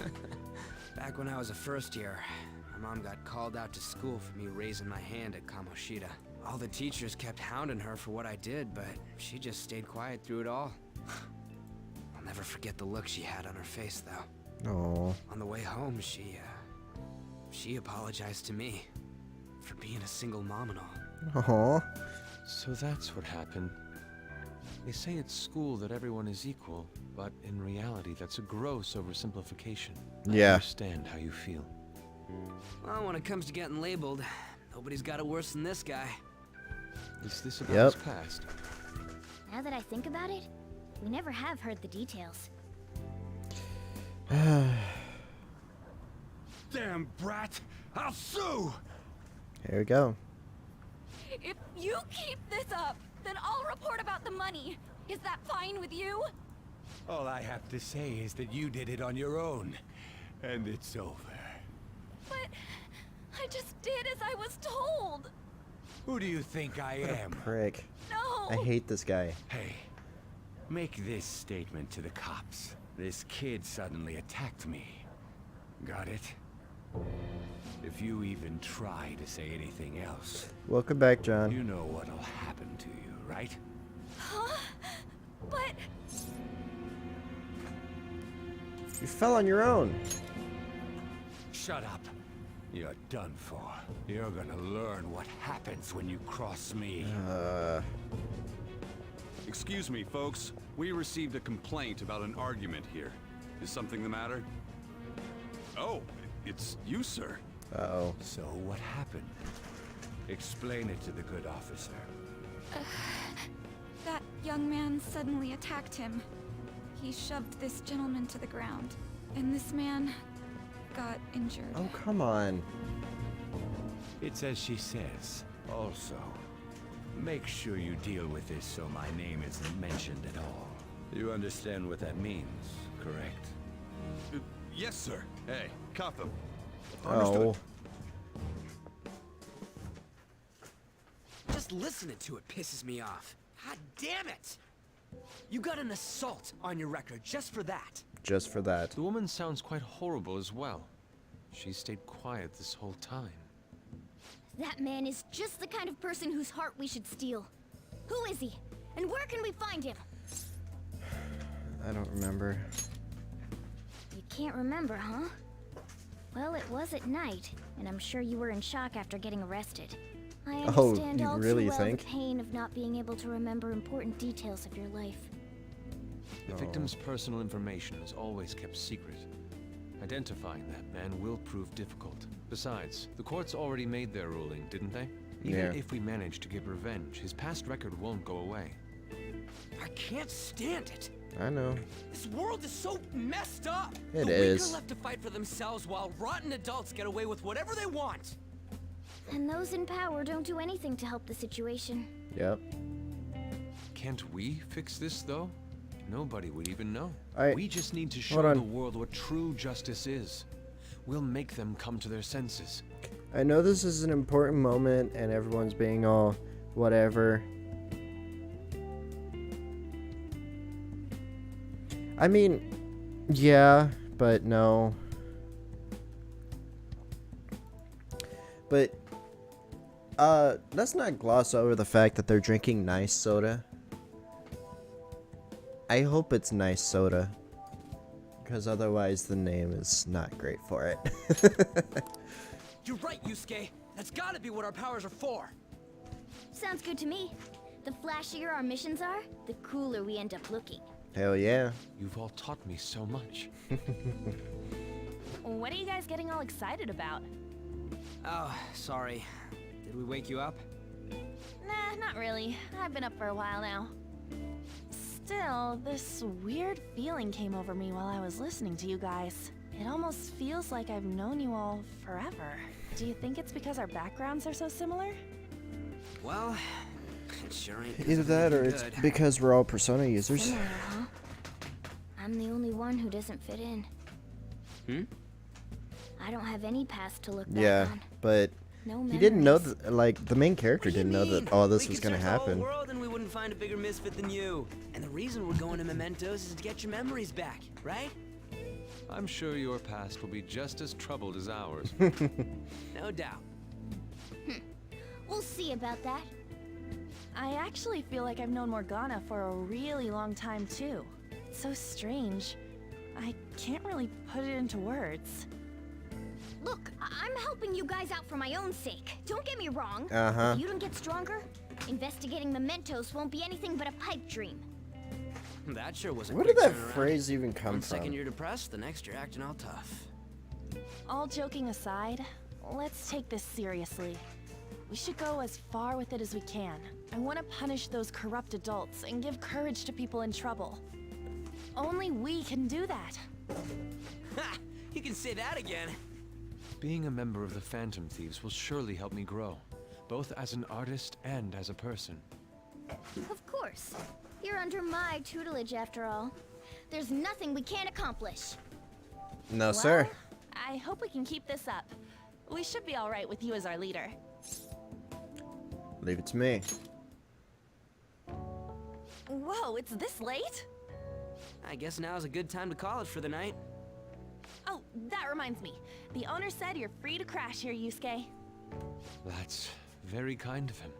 Speaker 9: Back when I was a first year, my mom got called out to school for me raising my hand at Kamoshida. All the teachers kept hounding her for what I did, but she just stayed quiet through it all. I'll never forget the look she had on her face, though.
Speaker 1: Oh.
Speaker 9: On the way home, she apologized to me for being a single mom and all.
Speaker 1: Oh.
Speaker 7: So that's what happened. They say at school that everyone is equal, but in reality that's a gross oversimplification.
Speaker 1: Yeah.
Speaker 7: I understand how you feel.
Speaker 9: Well, when it comes to getting labeled, nobody's got it worse than this guy.
Speaker 7: Is this about his past?
Speaker 15: Now that I think about it, we never have heard the details.
Speaker 12: Damn brat! I'll sue!
Speaker 1: Here we go.
Speaker 5: If you keep this up, then I'll report about the money. Is that fine with you?
Speaker 17: All I have to say is that you did it on your own, and it's over.
Speaker 5: But I just did as I was told.
Speaker 17: Who do you think I am?
Speaker 1: Prick.
Speaker 5: No.
Speaker 1: I hate this guy.
Speaker 17: Hey, make this statement to the cops. This kid suddenly attacked me. Got it? If you even try to say anything else,
Speaker 1: Welcome back, John.
Speaker 17: you know what'll happen to you, right?
Speaker 5: Huh? But
Speaker 1: You fell on your own.
Speaker 17: Shut up. You're done for. You're gonna learn what happens when you cross me.
Speaker 18: Excuse me, folks. We received a complaint about an argument here. Is something the matter? Oh, it's you, sir.
Speaker 1: Uh-oh.
Speaker 17: So what happened? Explain it to the good officer.
Speaker 5: that young man suddenly attacked him. He shoved this gentleman to the ground. And this man
Speaker 19: got injured.
Speaker 1: Oh, come on.
Speaker 17: It's as she says. Also, make sure you deal with this so my name isn't mentioned at all. You understand what that means, correct?
Speaker 18: Yes, sir. Hey, cuff him.
Speaker 1: Oh.
Speaker 9: Just listening to it pisses me off. God damn it! You got an assault on your record just for that.
Speaker 1: Just for that.
Speaker 7: The woman sounds quite horrible as well. She stayed quiet this whole time.
Speaker 15: That man is just the kind of person whose heart we should steal. Who is he? And where can we find him?
Speaker 1: I don't remember.
Speaker 15: You can't remember, huh? Well, it was at night, and I'm sure you were in shock after getting arrested. I understand
Speaker 1: you
Speaker 15: all
Speaker 1: really
Speaker 15: too well
Speaker 1: think?
Speaker 15: the pain of not being able to remember important details of your life.
Speaker 7: The victim's personal information is always kept secret. Identifying that man will prove difficult. Besides, the courts already made their ruling, didn't they? Even
Speaker 1: Yeah.
Speaker 7: if we manage to get revenge, his past record won't go away.
Speaker 9: I can't stand it.
Speaker 1: I know.
Speaker 9: This world is so messed up.
Speaker 1: It
Speaker 9: the
Speaker 1: is.
Speaker 9: weak are left to fight for themselves while rotten adults get away with whatever they want.
Speaker 15: And those in power don't do anything to help the situation.
Speaker 1: Yep.
Speaker 7: Can't we fix this, though? Nobody would even know.
Speaker 1: Alright,
Speaker 7: We just need to
Speaker 1: hold
Speaker 7: show
Speaker 1: on.
Speaker 7: the world what true justice is. We'll make them come to their senses.
Speaker 1: I know this is an important moment and everyone's being all whatever. I mean, yeah, but no. But let's not gloss over the fact that they're drinking nice soda. I hope it's nice soda, because otherwise the name is not great for it.
Speaker 9: You're right, Yusuke. That's gotta be what our powers are for.
Speaker 15: Sounds good to me. The flashier our missions are, the cooler we end up looking.
Speaker 1: Hell yeah.
Speaker 7: You've all taught me so much.
Speaker 8: What are you guys getting all excited about?
Speaker 9: Oh, sorry. Did we wake you up?
Speaker 8: Nah, not really. I've been up for a while now. Still, this weird feeling came over me while I was listening to you guys. It almost feels like I've known you all forever. Do you think it's because our backgrounds are so similar?
Speaker 9: Well, it sure ain't. 'cause
Speaker 1: Either
Speaker 9: of
Speaker 1: that or
Speaker 9: anything
Speaker 1: it's
Speaker 9: good.
Speaker 1: because we're all Persona users.
Speaker 15: Similar, huh? I'm the only one who doesn't fit in. I don't have any past to look back
Speaker 1: Yeah,
Speaker 15: on.
Speaker 1: but
Speaker 15: No
Speaker 1: he didn't know
Speaker 15: memories.
Speaker 1: that, like, the main character didn't know that all this
Speaker 9: We
Speaker 1: was
Speaker 9: could
Speaker 1: gonna
Speaker 9: search the whole
Speaker 1: happen.
Speaker 9: world and we wouldn't find a bigger misfit than you. And the reason we're going to Mementos is to get your memories back, right?
Speaker 7: I'm sure your past will be just as troubled as ours.
Speaker 9: No doubt.
Speaker 15: We'll see about that.
Speaker 8: I actually feel like I've known Morgana for a really long time too. It's so strange. I can't really put it into words.
Speaker 15: Look, I'm helping you guys out for my own sake. Don't get me wrong.
Speaker 1: Uh-huh.
Speaker 15: If you don't get stronger, investigating Mementos won't be anything but a pipe dream.
Speaker 9: That sure was a
Speaker 1: Where
Speaker 9: quick
Speaker 1: did that
Speaker 9: turnaround.
Speaker 1: phrase even come
Speaker 9: One second
Speaker 1: from?
Speaker 9: you're depressed, the next you're acting all tough.
Speaker 8: All joking aside, let's take this seriously. We should go as far with it as we can. I want to punish those corrupt adults and give courage to people in trouble. Only we can do that.
Speaker 9: Ha! You can say that again.
Speaker 7: Being a member of the Phantom Thieves will surely help me grow, both as an artist and as a person.
Speaker 15: Of course. You're under my tutelage after all. There's nothing we can't accomplish.
Speaker 1: No, sir.
Speaker 8: I hope we can keep this up. We should be all right with you as our leader.
Speaker 1: Leave it to me.
Speaker 8: Whoa, it's this late?
Speaker 9: I guess now's a good time to call it for the night.
Speaker 8: Oh, that reminds me. The owner said you're free to crash here, Yusuke.
Speaker 7: That's very kind of him.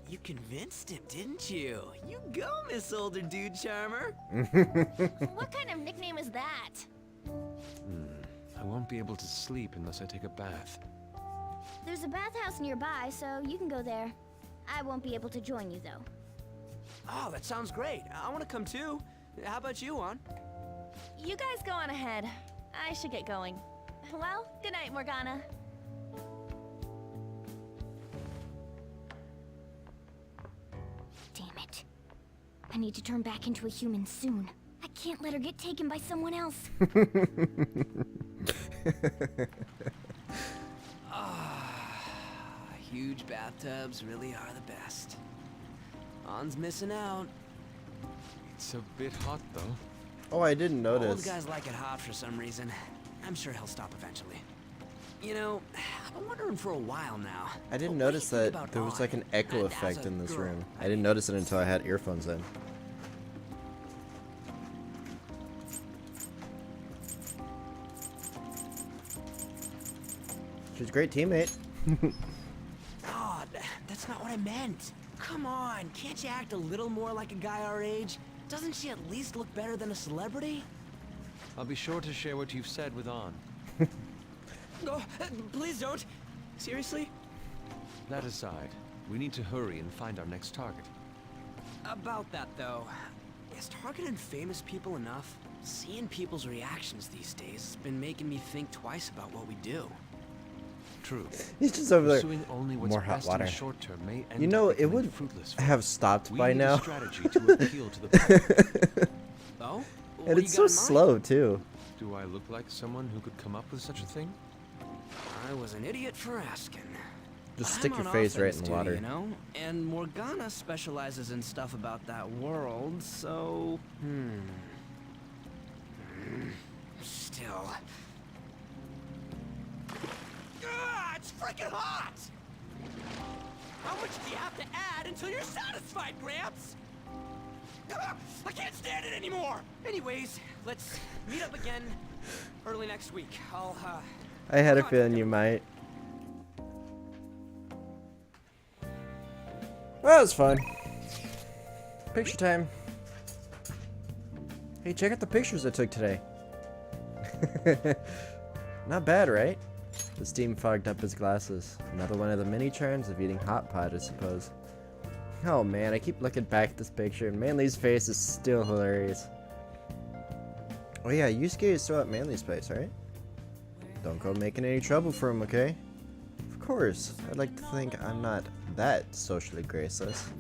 Speaker 9: You convinced him, didn't you? You go, Miss Older Dude Charmer.
Speaker 15: What kind of nickname is that?
Speaker 7: I won't be able to sleep unless I take a bath.
Speaker 15: There's a bathhouse nearby, so you can go there. I won't be able to join you, though.
Speaker 9: Oh, that sounds great. I want to come too. How about you, Juan?
Speaker 8: You guys go on ahead. I should get going. Well, good night, Morgana.
Speaker 15: Damn it. I need to turn back into a human soon. I can't let her get taken by someone else.
Speaker 9: Huge bathtubs really are the best. On's missing out.
Speaker 7: It's a bit hot, though.
Speaker 1: Oh, I didn't
Speaker 9: Old
Speaker 1: notice.
Speaker 9: guys like it hot for some reason. I'm sure he'll stop eventually. You know, I've been wondering for a while now.
Speaker 1: I didn't
Speaker 9: but what do
Speaker 1: notice
Speaker 9: you think
Speaker 1: that
Speaker 9: about
Speaker 1: there was
Speaker 9: On?
Speaker 1: like an echo
Speaker 9: And as
Speaker 1: effect
Speaker 9: a
Speaker 1: in this
Speaker 9: girl,
Speaker 1: room. I didn't notice it until I had earphones in. She's a great teammate.
Speaker 9: Oh, that's not what I meant. Come on, can't you act a little more like a guy our age? Doesn't she at least look better than a celebrity?
Speaker 7: I'll be sure to share what you've said with On.
Speaker 9: No, please don't. Seriously?
Speaker 7: That aside, we need to hurry and find our next target.
Speaker 9: About that, though, is targeting famous people enough? Seeing people's reactions these days has been making me think twice about what we do.
Speaker 7: True.
Speaker 1: He's just over there.
Speaker 7: Pursuing only what's
Speaker 1: More hot
Speaker 7: best in
Speaker 1: water.
Speaker 7: the short term may end
Speaker 1: You know,
Speaker 7: up
Speaker 1: it
Speaker 7: becoming
Speaker 1: would
Speaker 7: fruitless.
Speaker 1: have stopped
Speaker 7: We
Speaker 1: by
Speaker 7: need
Speaker 1: now.
Speaker 7: a strategy to appeal to the public.
Speaker 9: Oh?
Speaker 1: And it's so slow too.
Speaker 7: Do I look like someone who could come up with such a thing?
Speaker 9: I was an idiot for asking.
Speaker 1: Just
Speaker 9: But
Speaker 1: stick
Speaker 9: I'm
Speaker 1: your
Speaker 9: on
Speaker 1: face right
Speaker 9: offense
Speaker 1: in the
Speaker 9: duty,
Speaker 1: water.
Speaker 9: You know? And Morgana specializes in stuff about that world, so... Still... Ah, it's freaking hot! How much do you have to add until you're satisfied, Gramps? Ah, I can't stand it anymore! Anyways, let's meet up again early next week.
Speaker 1: I had a feeling you might. Well, that was fun. Picture time. Hey, check out the pictures I took today. Not bad, right? The steam fogged up his glasses. Another one of the many charms of eating hot pot, I suppose. Oh man, I keep looking back at this picture, and Manly's face is still hilarious. Oh yeah, Yusuke is still at Manly's place, right? Don't go making any trouble for him, okay? Of course, I'd like to think I'm not that socially graceless.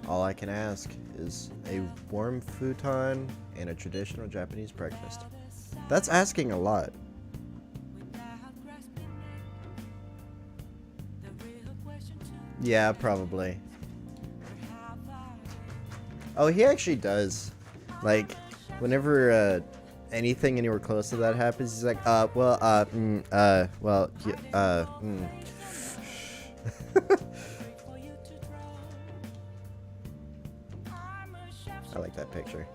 Speaker 1: All I can ask is a warm futon and a traditional Japanese breakfast. That's asking a lot. Yeah, probably. Oh, he actually does. Like, whenever anything anywhere close to that happens, he's like, well, yeah, I like that picture.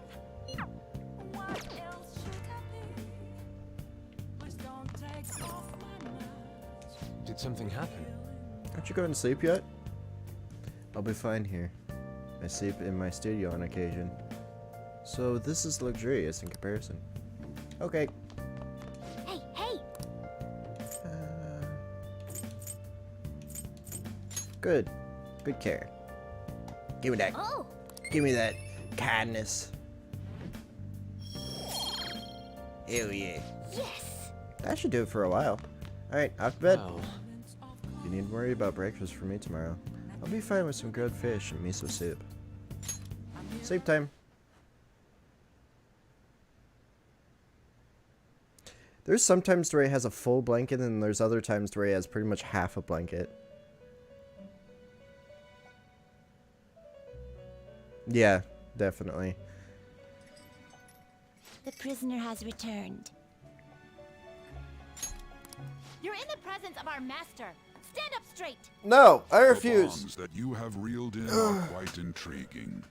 Speaker 7: Did something happen?
Speaker 1: Aren't you going to sleep yet? I'll be fine here. I sleep in my studio on occasion. So this is luxurious in comparison. Okay.
Speaker 15: Hey, hey!
Speaker 1: Good. Good care. Give me that.
Speaker 15: Oh!
Speaker 1: Give me that kindness. Hell yeah.
Speaker 15: Yes!
Speaker 1: That should do it for a while. Alright, off to bed.
Speaker 7: Wow.
Speaker 1: You needn't worry about breakfast for me tomorrow. I'll be fine with some grilled fish and miso soup. Sleep time. There's some times where he has a full blanket, and there's other times where he has pretty much half a blanket. Yeah, definitely.
Speaker 15: The prisoner has returned.
Speaker 5: You're in the presence of our master. Stand up straight.
Speaker 1: No, I
Speaker 16: The
Speaker 1: refuse.
Speaker 16: bonds that you have reeled in are quite intriguing.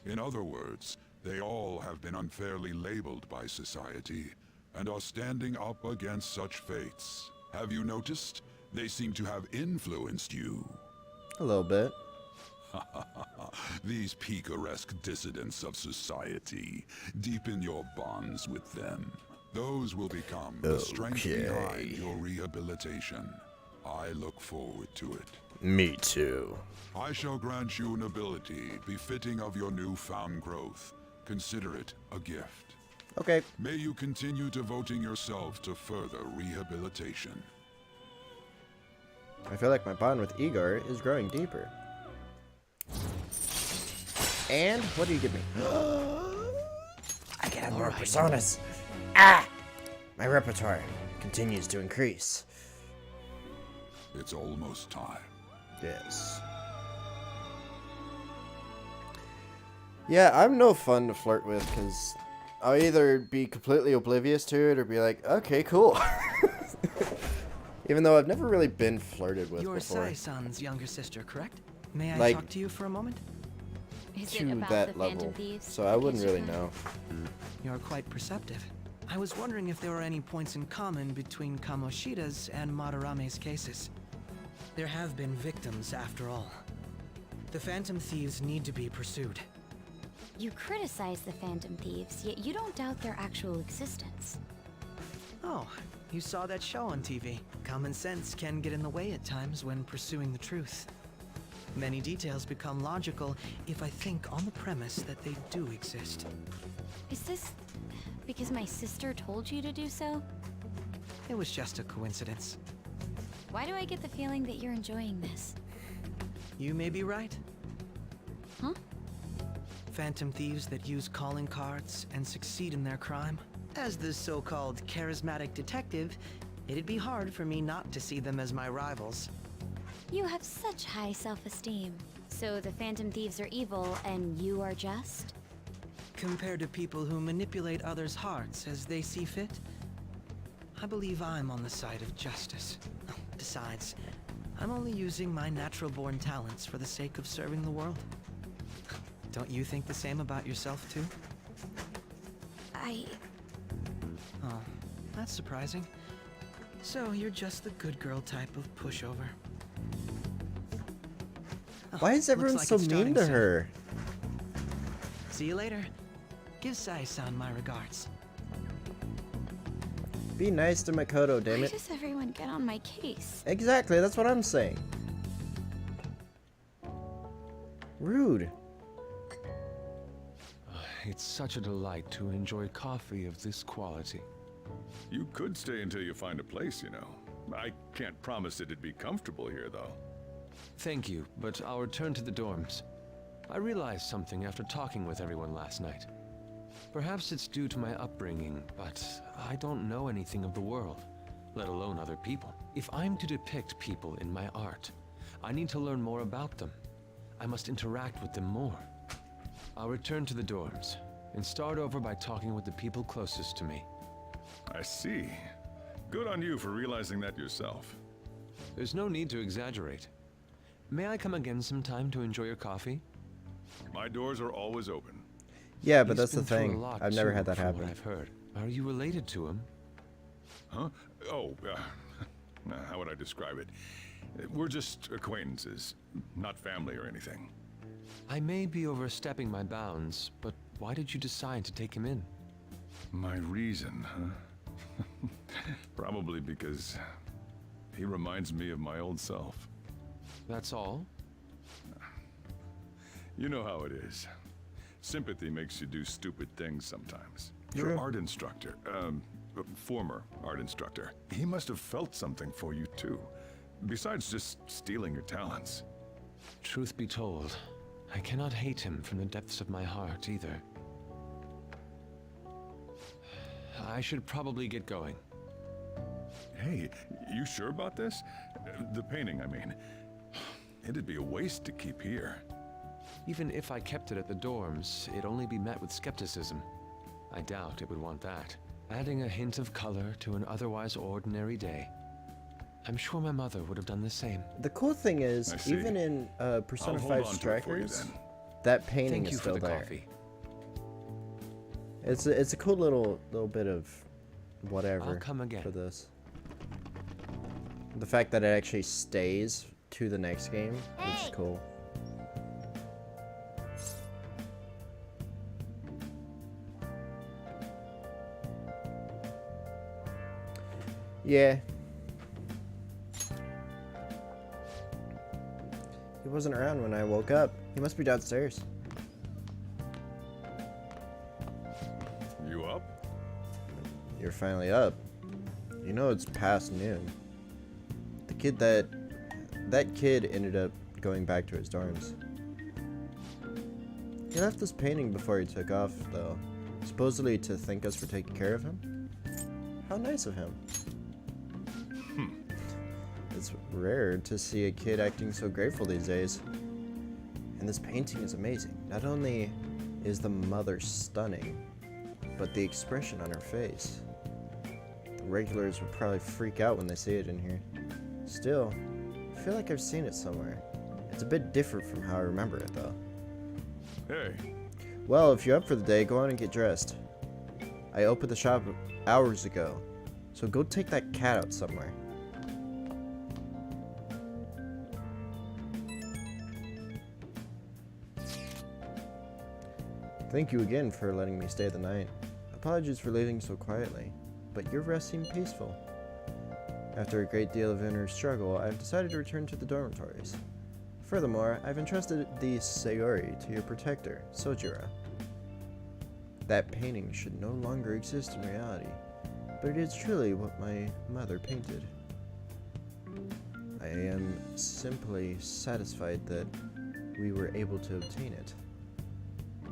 Speaker 16: In other words, they all have been unfairly labeled by society and are standing up against such fates. Have you noticed? They seem to have influenced you.
Speaker 1: A little bit.
Speaker 16: These picaresque dissidents of society, deepen your bonds with them. Those will become the strength behind your rehabilitation. I look forward to it.
Speaker 1: Me too.
Speaker 16: I shall grant you an ability befitting of your newfound growth. Consider it a gift.
Speaker 1: Okay.
Speaker 16: May you continue devoting yourself to further rehabilitation.
Speaker 1: I feel like my bond with Igor is growing deeper. And what do you give me? I can have more personas. Ah! My repertoire continues to increase.
Speaker 16: It's almost time.
Speaker 1: Yes. Yeah, I'm no fun to flirt with because I'll either be completely oblivious to it or be like, okay, cool. Even though I've never really been flirted with
Speaker 6: You're
Speaker 1: before.
Speaker 6: Sai-san's younger sister, correct? May I
Speaker 1: Like,
Speaker 6: talk to you for a moment?
Speaker 15: Is it
Speaker 1: to
Speaker 15: about
Speaker 1: that
Speaker 15: the
Speaker 1: level,
Speaker 15: Phantom Thieves?
Speaker 1: so I wouldn't really know.
Speaker 6: You're quite perceptive. I was wondering if there were any points in common between Kamoshida's and Madarame's cases. There have been victims, after all. The Phantom Thieves need to be pursued.
Speaker 15: You criticize the Phantom Thieves, yet you don't doubt their actual existence.
Speaker 6: Oh, you saw that show on TV. Common sense can get in the way at times when pursuing the truth. Many details become logical if I think on the premise that they do exist.
Speaker 15: Is this because my sister told you to do so?
Speaker 6: It was just a coincidence.
Speaker 15: Why do I get the feeling that you're enjoying this?
Speaker 6: You may be right.
Speaker 15: Huh?
Speaker 6: Phantom thieves that use calling cards and succeed in their crime. As the so-called charismatic detective, it'd be hard for me not to see them as my rivals.
Speaker 15: You have such high self-esteem. So the Phantom Thieves are evil and you are just?
Speaker 6: Compared to people who manipulate others' hearts as they see fit, I believe I'm on the side of justice. Besides, I'm only using my natural-born talents for the sake of serving the world. Don't you think the same about yourself, too? Oh, that's surprising. So you're just the good girl type of pushover.
Speaker 1: Why is everyone
Speaker 6: looks
Speaker 1: so
Speaker 6: like it's
Speaker 1: mean to
Speaker 6: starting soon.
Speaker 1: her?
Speaker 6: See you later. Give Sai-san my regards.
Speaker 1: Be nice to Makoto,
Speaker 15: Why
Speaker 1: damn it.
Speaker 15: does everyone get on my case?
Speaker 1: Exactly, that's what I'm saying. Rude.
Speaker 7: It's such a delight to enjoy coffee of this quality.
Speaker 16: You could stay until you find a place, you know. I can't promise it'd be comfortable here, though.
Speaker 7: Thank you, but I'll return to the dorms. I realized something after talking with everyone last night. Perhaps it's due to my upbringing, but I don't know anything of the world, let alone other people. If I'm to depict people in my art, I need to learn more about them. I must interact with them more. I'll return to the dorms and start over by talking with the people closest to me.
Speaker 16: I see. Good on you for realizing that yourself.
Speaker 7: There's no need to exaggerate. May I come again sometime to enjoy your coffee?
Speaker 16: My doors are always open.
Speaker 1: Yeah, but
Speaker 7: He's
Speaker 1: that's the
Speaker 7: been through a
Speaker 1: thing.
Speaker 7: lot,
Speaker 1: I've never
Speaker 7: too,
Speaker 1: had that
Speaker 7: from what
Speaker 1: happen.
Speaker 7: I've heard. Are you related to him?
Speaker 16: Huh? Oh, how would I describe it? We're just acquaintances, not family or anything.
Speaker 7: I may be overstepping my bounds, but why did you decide to take him in?
Speaker 16: My reason, huh? Probably because he reminds me of my old self.
Speaker 7: That's all?
Speaker 16: You know how it is. Sympathy makes you do stupid things sometimes.
Speaker 1: True.
Speaker 16: Your art instructor, former art instructor, he must have felt something for you too. Besides just stealing your talents.
Speaker 7: Truth be told, I cannot hate him from the depths of my heart either. I should probably get going.
Speaker 16: Hey, you sure about this? The painting, I mean. It'd be a waste to keep here.
Speaker 7: Even if I kept it at the dorms, it'd only be met with skepticism. I doubt it would want that. Adding a hint of color to an otherwise ordinary day. I'm sure my mother would have done the same.
Speaker 1: The cool thing is,
Speaker 16: I see.
Speaker 1: even in Persona
Speaker 16: I'll
Speaker 1: 5
Speaker 16: hold on to it for you
Speaker 1: Strikers,
Speaker 16: then.
Speaker 1: that painting
Speaker 7: Thank
Speaker 1: is
Speaker 7: you
Speaker 1: still
Speaker 7: for the
Speaker 1: there.
Speaker 7: coffee.
Speaker 1: It's a cool little bit of whatever
Speaker 7: I'll come again.
Speaker 1: for this. The fact that it actually stays to the next game, which is cool. Yeah. He wasn't around when I woke up. He must be downstairs.
Speaker 16: You up?
Speaker 1: You're finally up. You know it's past noon. That kid ended up going back to his dorms. He left this painting before he took off, though. Supposedly to thank us for taking care of him. How nice of him. It's rare to see a kid acting so grateful these days. And this painting is amazing. Not only is the mother stunning, but the expression on her face. The regulars would probably freak out when they see it in here. Still, I feel like I've seen it somewhere. It's a bit different from how I remember it, though.
Speaker 12: Hey.
Speaker 1: Well, if you're up for the day, go on and get dressed. I opened the shop hours ago, so go take that cat out somewhere. Thank you again for letting me stay the night. Apologies for leaving so quietly, but your rest seemed peaceful. After a great deal of inner struggle, I've decided to return to the dormitories. Furthermore, I've entrusted the Sayori to your protector, Sojira. That painting should no longer exist in reality, but it is truly what my mother painted. I am simply satisfied that we were able to obtain it.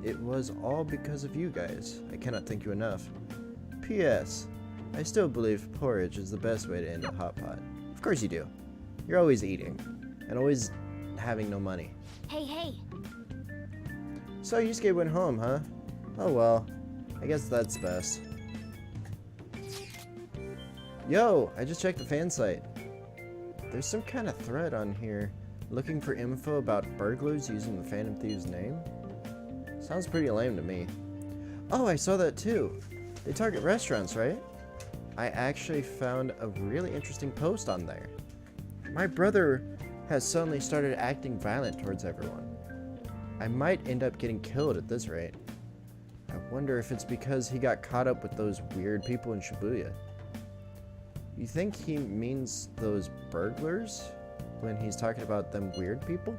Speaker 1: It was all because of you guys. I cannot thank you enough. P.S. I still believe porridge is the best way to end a hot pot. Of course you do. You're always eating, and always having no money.
Speaker 15: Hey, hey.
Speaker 1: So Yusuke went home, huh? Oh well. I guess that's best. Yo, I just checked the fan site. There's some kind of thread on here looking for info about burglars using the Phantom Thieves name. Sounds pretty lame to me. Oh, I saw that too. They target restaurants, right? I actually found a really interesting post on there. My brother has suddenly started acting violent towards everyone. I might end up getting killed at this rate. I wonder if it's because he got caught up with those weird people in Shibuya. You think he means those burglars when he's talking about them weird people?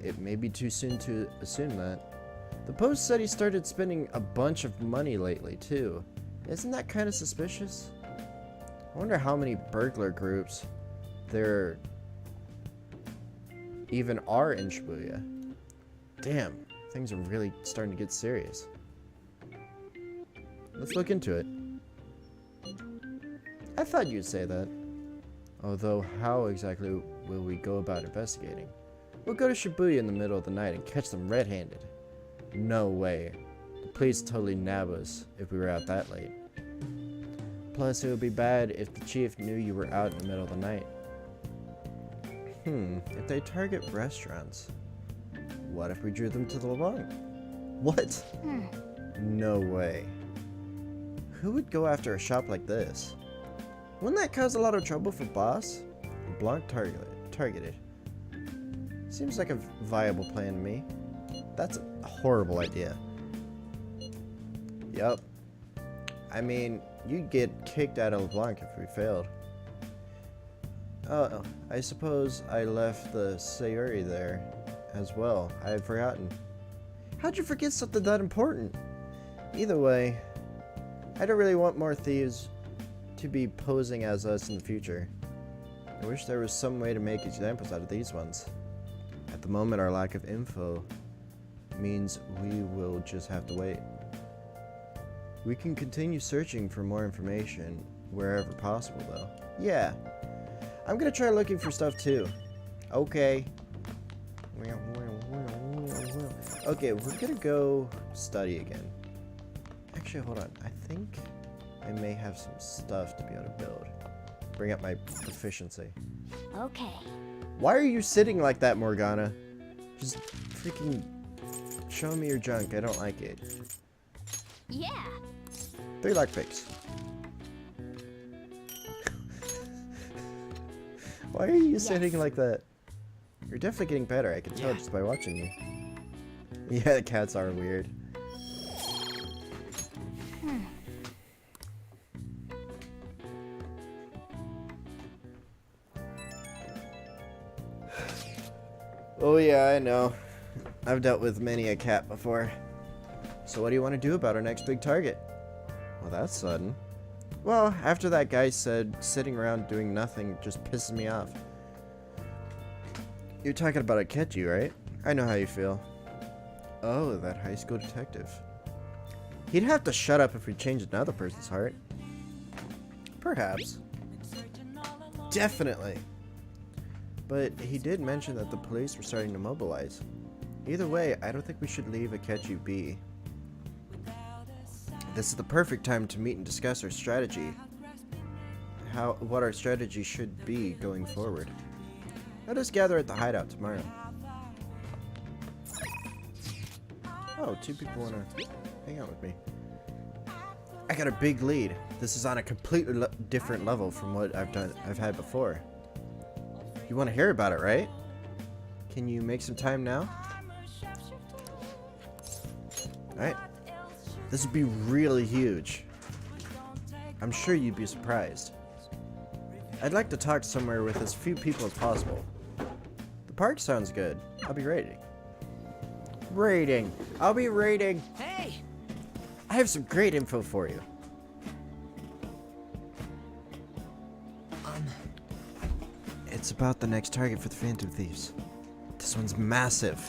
Speaker 1: It may be too soon to assume that. The post said he started spending a bunch of money lately, too. Isn't that kind of suspicious? I wonder how many burglar groups there even are in Shibuya. Damn, things are really starting to get serious. Let's look into it. I thought you'd say that. Although, how exactly will we go about investigating? We'll go to Shibuya in the middle of the night and catch them red-handed. No way. The police totally nab us if we were out that late. Plus, it would be bad if the chief knew you were out in the middle of the night. If they target restaurants, what if we drew them to the LeBlanc? What? No way. Who would go after a shop like this? Wouldn't that cause a lot of trouble for Boss? LeBlanc targeted. Seems like a viable plan to me. That's a horrible idea. Yup. I mean, you'd get kicked out of LeBlanc if we failed. Oh, I suppose I left the Sayori there as well. I had forgotten. How'd you forget something that important? Either way, I don't really want more thieves to be posing as us in the future. I wish there was some way to make examples out of these ones. At the moment, our lack of info means we will just have to wait. We can continue searching for more information wherever possible, though. Yeah. I'm gonna try looking for stuff, too. Okay. Okay, we're gonna go study again. Actually, hold on. I think I may have some stuff to be able to build. Bring up my proficiency.
Speaker 15: Okay.
Speaker 1: Why are you sitting like that, Morgana? Just freaking show me your junk. I don't like it.
Speaker 15: Yeah.
Speaker 1: 3 lockpicks. Why are you sitting like that? You're definitely getting better. I can tell just by watching you. Yeah, the cats are weird. Oh yeah, I know. I've dealt with many a cat before. So what do you want to do about our next big target? Well, that's sudden. Well, after that guy said sitting around doing nothing just pisses me off. You're talking about Akechi, right? I know how you feel. Oh, that high school detective. He'd have to shut up if we changed another person's heart. Perhaps. Definitely. But he did mention that the police were starting to mobilize. Either way, I don't think we should leave Akechi be. This is the perfect time to meet and discuss our strategy. What our strategy should be going forward. Let us gather at the hideout tomorrow. Oh, 2 people want to hang out with me. I got a big lead. This is on a completely different level from what I've had before. You want to hear about it, right? Can you make some time now? Alright. This would be really huge. I'm sure you'd be surprised. I'd like to talk somewhere with as few people as possible. The park sounds good. I'll be raiding. I'll be raiding.
Speaker 2: Hey!
Speaker 1: I have some great info for you. It's about the next target for the Phantom Thieves. This one's massive.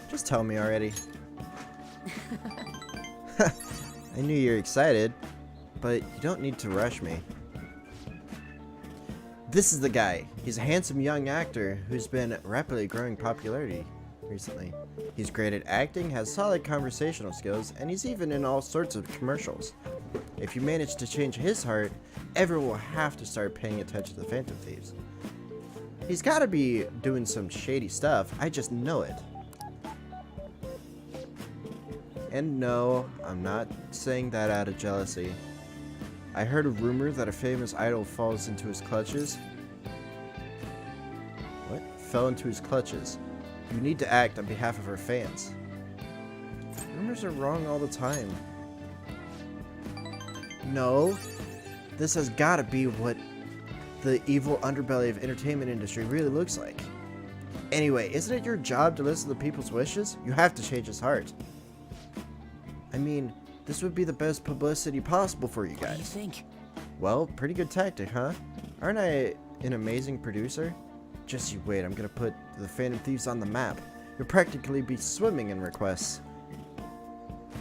Speaker 1: Just tell me already. I knew you were excited, but you don't need to rush me. This is the guy. He's a handsome young actor who's been rapidly growing popularity recently. He's great at acting, has solid conversational skills, and he's even in all sorts of commercials. If you manage to change his heart, everyone will have to start paying attention to the Phantom Thieves. He's gotta be doing some shady stuff, I just know it. And no, I'm not saying that out of jealousy. I heard a rumor that a famous idol falls into his clutches. What? Fell into his clutches. You need to act on behalf of our fans. Rumors are wrong all the time. No. This has gotta be what the evil underbelly of entertainment industry really looks like. Anyway, isn't it your job to listen to people's wishes? You have to change his heart. I mean, this would be the best publicity possible for you guys.
Speaker 2: What do you think?
Speaker 1: Well, pretty good tactic, huh? Aren't I an amazing producer? Just you wait, I'm gonna put the Phantom Thieves on the map. You'll practically be swimming in requests.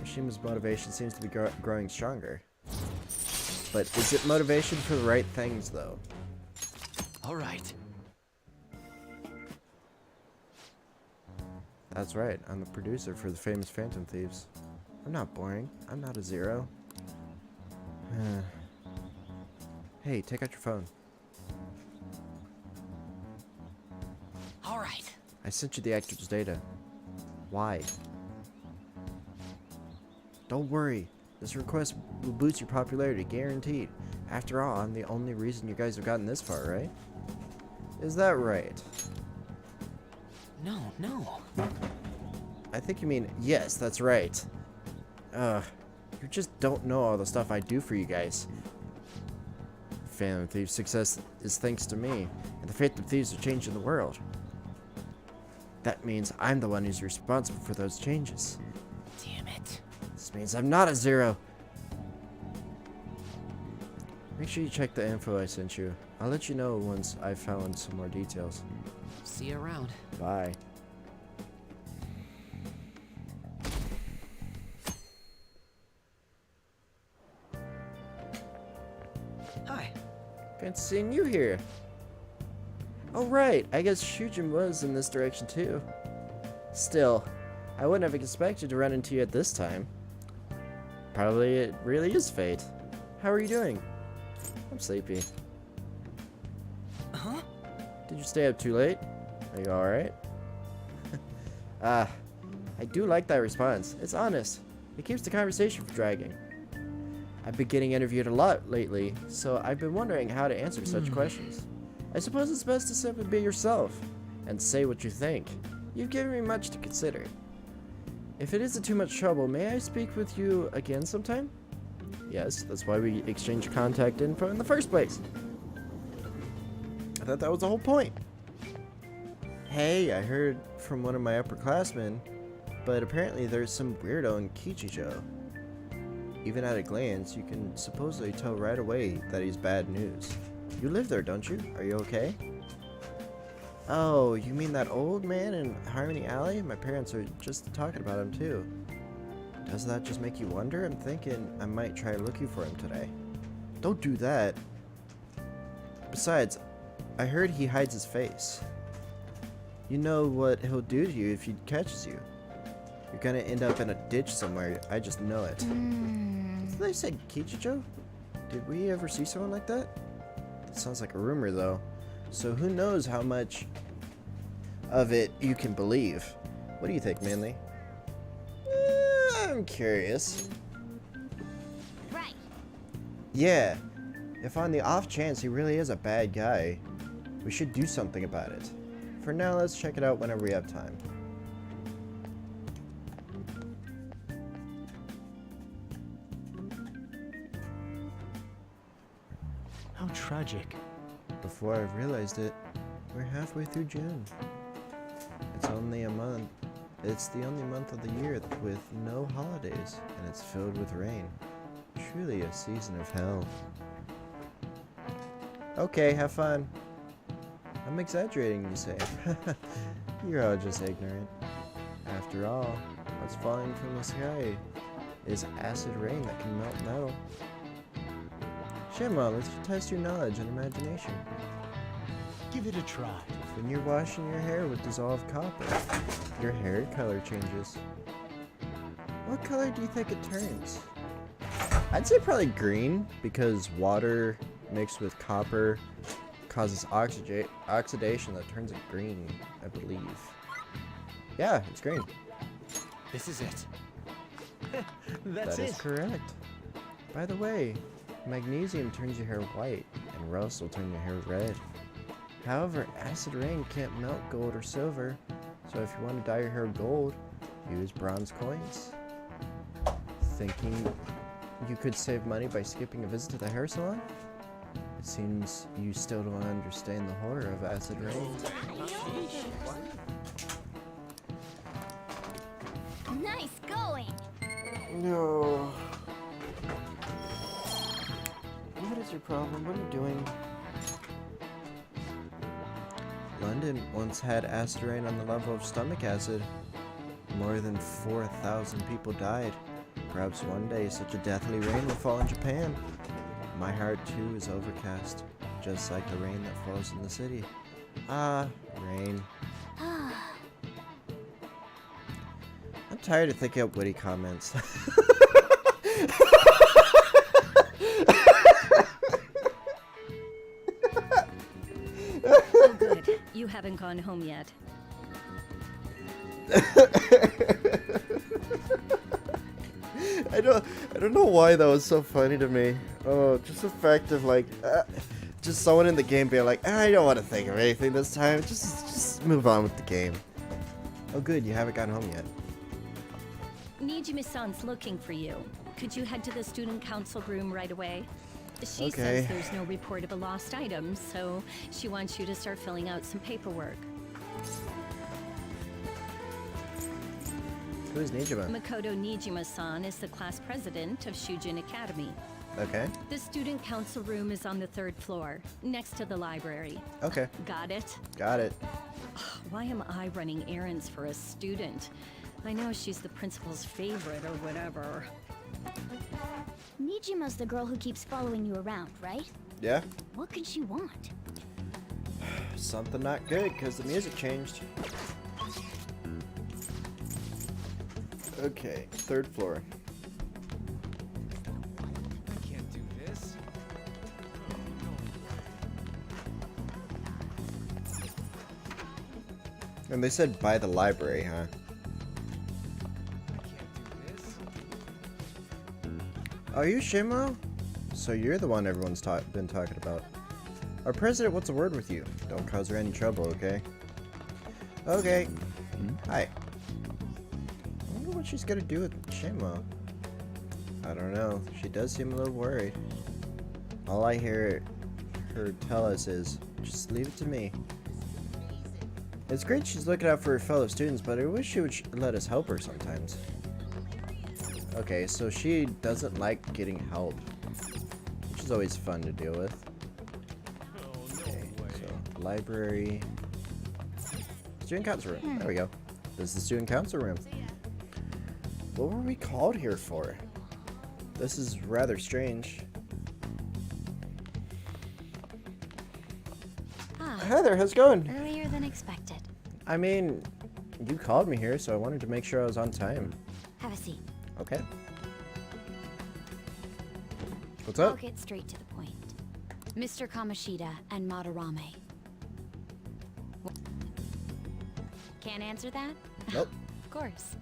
Speaker 1: Mishima's motivation seems to be growing stronger. But is it motivation for the right things, though?
Speaker 2: All right.
Speaker 1: That's right, I'm the producer for the famous Phantom Thieves. I'm not boring. I'm not a zero. Hey, take out your phone.
Speaker 2: All right.
Speaker 1: I sent you the actor's data. Why? Don't worry. This request will boost your popularity, guaranteed. After all, I'm the only reason you guys have gotten this far, right? Is that right?
Speaker 2: No.
Speaker 1: I think you mean, yes, that's right. You just don't know all the stuff I do for you guys. Phantom Thieves' success is thanks to me, and the Phantom Thieves are changing the world. That means I'm the one who's responsible for those changes.
Speaker 2: Damn it.
Speaker 1: This means I'm not a zero. Make sure you check the info I sent you. I'll let you know once I've found some more details.
Speaker 2: See you around.
Speaker 1: Bye.
Speaker 2: Hi.
Speaker 1: Fancy seeing you here. Oh right, I guess Shujin was in this direction too. Still, I wouldn't have expected to run into you at this time. Probably it really is fate. How are you doing? I'm sleepy.
Speaker 2: Huh?
Speaker 1: Did you stay up too late? Are you alright? I do like that response. It's honest. It keeps the conversation from dragging. I've been getting interviewed a lot lately, so I've been wondering how to answer such questions. I suppose it's best to simply be yourself and say what you think. You've given me much to consider. If it isn't too much trouble, may I speak with you again sometime? Yes, that's why we exchange contact info in the first place. I thought that was the whole point. Hey, I heard from one of my upperclassmen, but apparently there's some weirdo in Kichijo. Even at a glance, you can supposedly tell right away that he's bad news. You live there, don't you? Are you okay? Oh, you mean that old man in Harmony Alley? My parents are just talking about him too. Does that just make you wonder? I'm thinking I might try looking for him today. Don't do that. Besides, I heard he hides his face. You know what he'll do to you if he catches you. You're gonna end up in a ditch somewhere. I just know it. Did they say Kichicho? Did we ever see someone like that? That sounds like a rumor though. So who knows how much of it you can believe. What do you think, Manly? I'm curious.
Speaker 15: Right.
Speaker 1: Yeah. If on the off chance he really is a bad guy, we should do something about it. For now, let's check it out whenever we have time.
Speaker 6: How tragic.
Speaker 1: Before I realized it, we're halfway through June. It's only a month. It's the only month of the year with no holidays, and it's filled with rain. Truly a season of hell. Okay, have fun. I'm exaggerating, you say. You're all just ignorant. After all, what's falling from the sky is acid rain that can melt metal. Shenmue, let's test your knowledge and imagination.
Speaker 2: Give it a try.
Speaker 1: When you're washing your hair with dissolved copper, your hair color changes. What color do you think it turns? I'd say probably green, because water mixed with copper causes oxidation that turns it green, I believe. Yeah, it's green.
Speaker 2: This is it.
Speaker 1: That is correct. By the way, magnesium turns your hair white, and rust will turn your hair red. However, acid rain can't melt gold or silver, so if you want to dye your hair gold, use bronze coins. Thinking you could save money by skipping a visit to the hair salon? It seems you still don't understand the horror of acid rain.
Speaker 15: Nice going.
Speaker 1: No. What is your problem? What are you doing? London once had acid rain on the level of stomach acid. More than 4,000 people died. Perhaps one day such a deathly rain will fall in Japan. My heart too is overcast, just like the rain that falls in the city. Ah, rain. I'm tired of thinking up witty comments.
Speaker 10: Oh, good. You haven't gone home yet.
Speaker 1: I don't know why that was so funny to me. Oh, just the fact of like, just someone in the game being like, I don't want to think of anything this time. Just move on with the game. Oh, good, you haven't gotten home yet.
Speaker 10: Nijima-san's looking for you. Could you head to the student council room right away? She
Speaker 1: Okay.
Speaker 10: says there's no report of a lost item, so she wants you to start filling out some paperwork.
Speaker 1: Who is Nijima?
Speaker 10: Makoto Nijima-san is the class president of Shujin Academy.
Speaker 1: Okay.
Speaker 10: The student council room is on the 3rd floor, next to the library.
Speaker 1: Okay.
Speaker 10: Got it?
Speaker 1: Got it.
Speaker 10: Why am I running errands for a student? I know she's the principal's favorite or whatever.
Speaker 15: Nijima's the girl who keeps following you around, right?
Speaker 1: Yeah?
Speaker 15: What could she want?
Speaker 1: Something not good, because the music changed. Okay, 3rd floor.
Speaker 9: I can't do this.
Speaker 1: And they said by the library, huh? Are you Shenmue? So you're the one everyone's been talking about. Our president wants a word with you. Don't cause her any trouble, okay? Okay. Hi. I wonder what she's gonna do with Shenmue. I don't know. She does seem a little worried. All I hear her tell us is, just leave it to me. It's great she's looking out for her fellow students, but I wish she would let us help her sometimes. Okay, so she doesn't like getting help, which is always fun to deal with. Okay, so library, student council room. There we go. This is the student council room. What were we called here for? This is rather strange. Hi there, how's it going?
Speaker 3: Earlier than expected.
Speaker 1: I mean, you called me here, so I wanted to make sure I was on time.
Speaker 3: Have a seat.
Speaker 1: Okay. What's
Speaker 3: I'll
Speaker 1: up?
Speaker 3: get straight to the point. Mr. Kamoshida and Madarame. Can't answer that?
Speaker 1: Nope.
Speaker 3: Of course.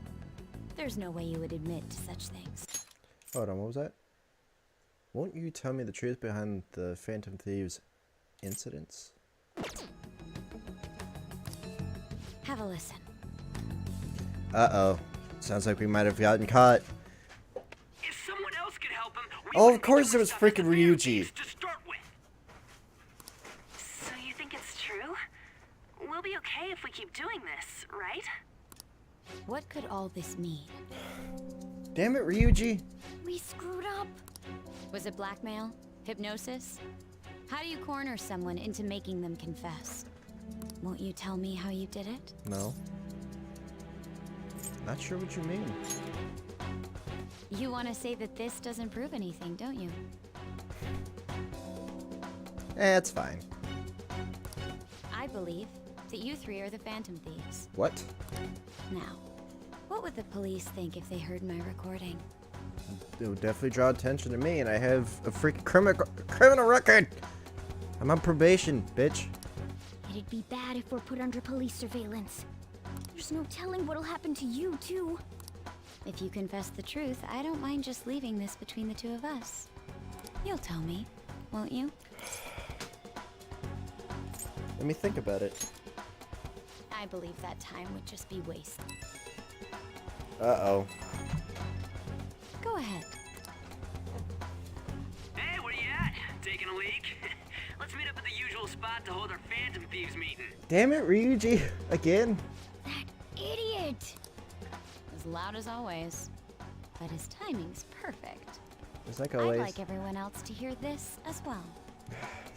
Speaker 3: There's no way you would admit to such things.
Speaker 1: Hold on, what was that? Won't you tell me the truth behind the Phantom Thieves incidents?
Speaker 3: Have a listen.
Speaker 1: Uh-oh. Sounds like we might have gotten caught.
Speaker 9: If someone else could help him,
Speaker 1: Oh, of course it was freaking Ryuji.
Speaker 8: So you think it's true? We'll be okay if we keep doing this, right?
Speaker 3: What could all this mean?
Speaker 1: Damn it, Ryuji.
Speaker 3: We screwed up. Was it blackmail? Hypnosis? How do you corner someone into making them confess? Won't you tell me how you did it?
Speaker 1: No. Not sure what you mean.
Speaker 3: You want to say that this doesn't prove anything, don't you?
Speaker 1: It's fine.
Speaker 3: I believe that you three are the Phantom Thieves.
Speaker 1: What?
Speaker 3: Now, what would the police think if they heard my recording?
Speaker 1: It would definitely draw attention to me, and I have a freaking criminal record. I'm on probation, bitch.
Speaker 15: It'd be bad if we're put under police surveillance. There's no telling what'll happen to you, too.
Speaker 3: If you confess the truth, I don't mind just leaving this between the two of us. You'll tell me, won't you?
Speaker 1: Let me think about it.
Speaker 3: I believe that time would just be wasted.
Speaker 1: Uh-oh.
Speaker 3: Go ahead.
Speaker 9: Hey, where you at? Taking a leak? Let's meet up at the usual spot to hold our Phantom Thieves meeting.
Speaker 1: Damn it, Ryuji. Again?
Speaker 3: Idiot! As loud as always. But his timing's perfect.
Speaker 1: It's like always.
Speaker 3: I'd like everyone else to hear this as well.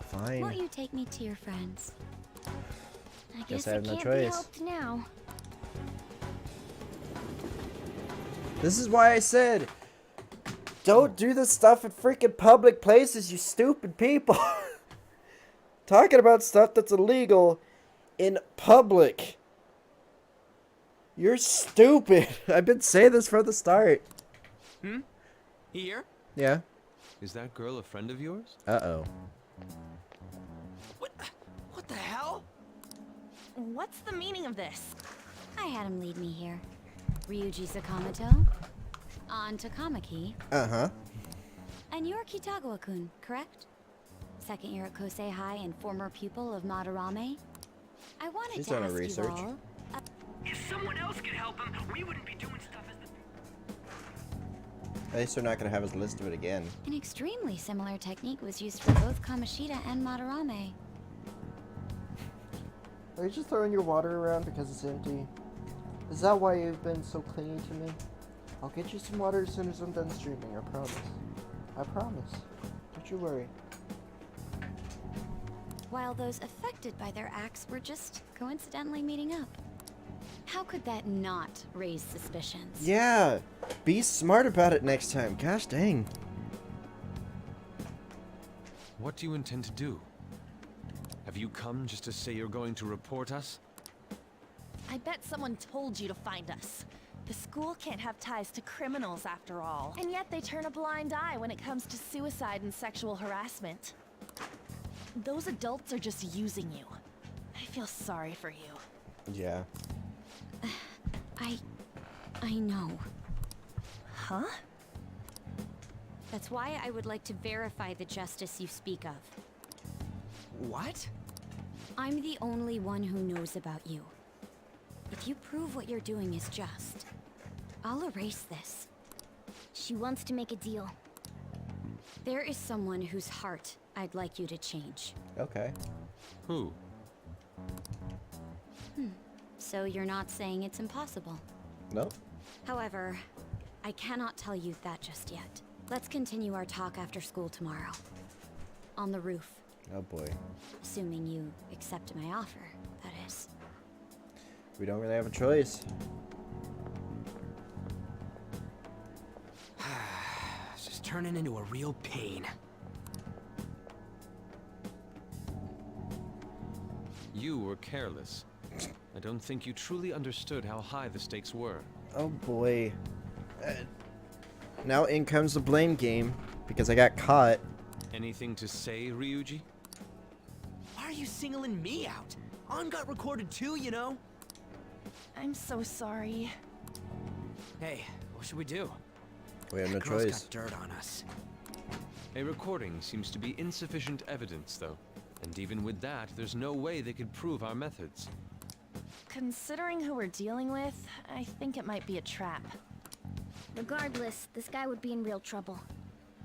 Speaker 1: Fine.
Speaker 3: Won't you take me to your friends?
Speaker 15: I
Speaker 1: Guess
Speaker 15: guess
Speaker 1: I have
Speaker 15: it
Speaker 1: no
Speaker 15: can't
Speaker 1: choice.
Speaker 15: be helped now.
Speaker 1: This is why I said, don't do this stuff in freaking public places, you stupid people. Talking about stuff that's illegal in public. You're stupid. I've been saying this from the start.
Speaker 7: Here?
Speaker 1: Yeah.
Speaker 7: Is that girl a friend of yours?
Speaker 1: Uh-oh.
Speaker 8: What the hell? What's the meaning of this?
Speaker 3: I had him lead me here. Ryuji Sakamoto, on to Kamaki,
Speaker 1: Uh-huh.
Speaker 3: and you're Kitagawa-kun, correct? Second year at Kosei High and former pupil of Madarame. I wanted
Speaker 1: She's
Speaker 3: to
Speaker 1: done her
Speaker 3: ask
Speaker 1: research.
Speaker 3: you all.
Speaker 9: If someone else could help him, we wouldn't be doing stuff as the...
Speaker 1: At least they're not going to have us list of it again.
Speaker 3: An extremely similar technique was used for both Kamoshida and Madarame.
Speaker 1: Are you just throwing your water around because it's empty? Is that why you've been so clingy to me? I'll get you some water as soon as I'm done streaming, I promise. I promise. Don't you worry.
Speaker 3: While those affected by their acts were just coincidentally meeting up. How could that not raise suspicions?
Speaker 1: Yeah! Be smart about it next time. Gosh dang.
Speaker 7: What do you intend to do? Have you come just to say you're going to report us?
Speaker 8: I bet someone told you to find us. The school can't have ties to criminals after all. And yet they turn a blind eye when it comes to suicide and sexual harassment. Those adults are just using you. I feel sorry for you.
Speaker 1: Yeah.
Speaker 3: I know.
Speaker 8: Huh?
Speaker 3: That's why I would like to verify the justice you speak of.
Speaker 9: What?
Speaker 3: I'm the only one who knows about you. If you prove what you're doing is just, I'll erase this.
Speaker 15: She wants to make a deal.
Speaker 3: There is someone whose heart I'd like you to change.
Speaker 1: Okay.
Speaker 7: Who?
Speaker 3: So you're not saying it's impossible?
Speaker 1: Nope.
Speaker 3: However, I cannot tell you that just yet. Let's continue our talk after school tomorrow. On the roof.
Speaker 1: Oh boy.
Speaker 3: Assuming you accept my offer, that is.
Speaker 1: We don't really have a choice.
Speaker 9: turning into a real pain.
Speaker 7: You were careless. I don't think you truly understood how high the stakes were.
Speaker 1: Oh boy. Now in comes the blame game, because I got caught.
Speaker 7: Anything to say, Ryuji?
Speaker 9: Why are you singling me out? On got recorded too, you know?
Speaker 8: I'm so sorry.
Speaker 9: Hey, what should we do?
Speaker 1: We have no
Speaker 9: That girl's
Speaker 1: choice.
Speaker 9: got dirt on us.
Speaker 7: A recording seems to be insufficient evidence, though. And even with that, there's no way they could prove our methods.
Speaker 8: Considering who we're dealing with, I think it might be a trap.
Speaker 15: Regardless, this guy would be in real trouble.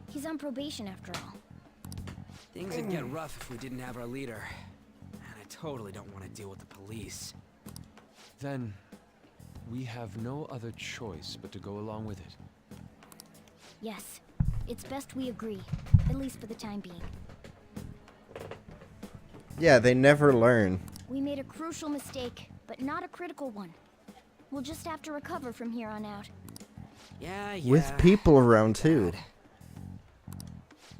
Speaker 15: He's on probation after all.
Speaker 9: Things would get rough if we didn't have our leader. And I totally don't want to deal with the police.
Speaker 7: Then, we have no other choice but to go along with it.
Speaker 15: Yes, it's best we agree, at least for the time being.
Speaker 1: Yeah, they never learn.
Speaker 15: We made a crucial mistake, but not a critical one. We'll just have to recover from here on out.
Speaker 9: Yeah.
Speaker 1: With people around too.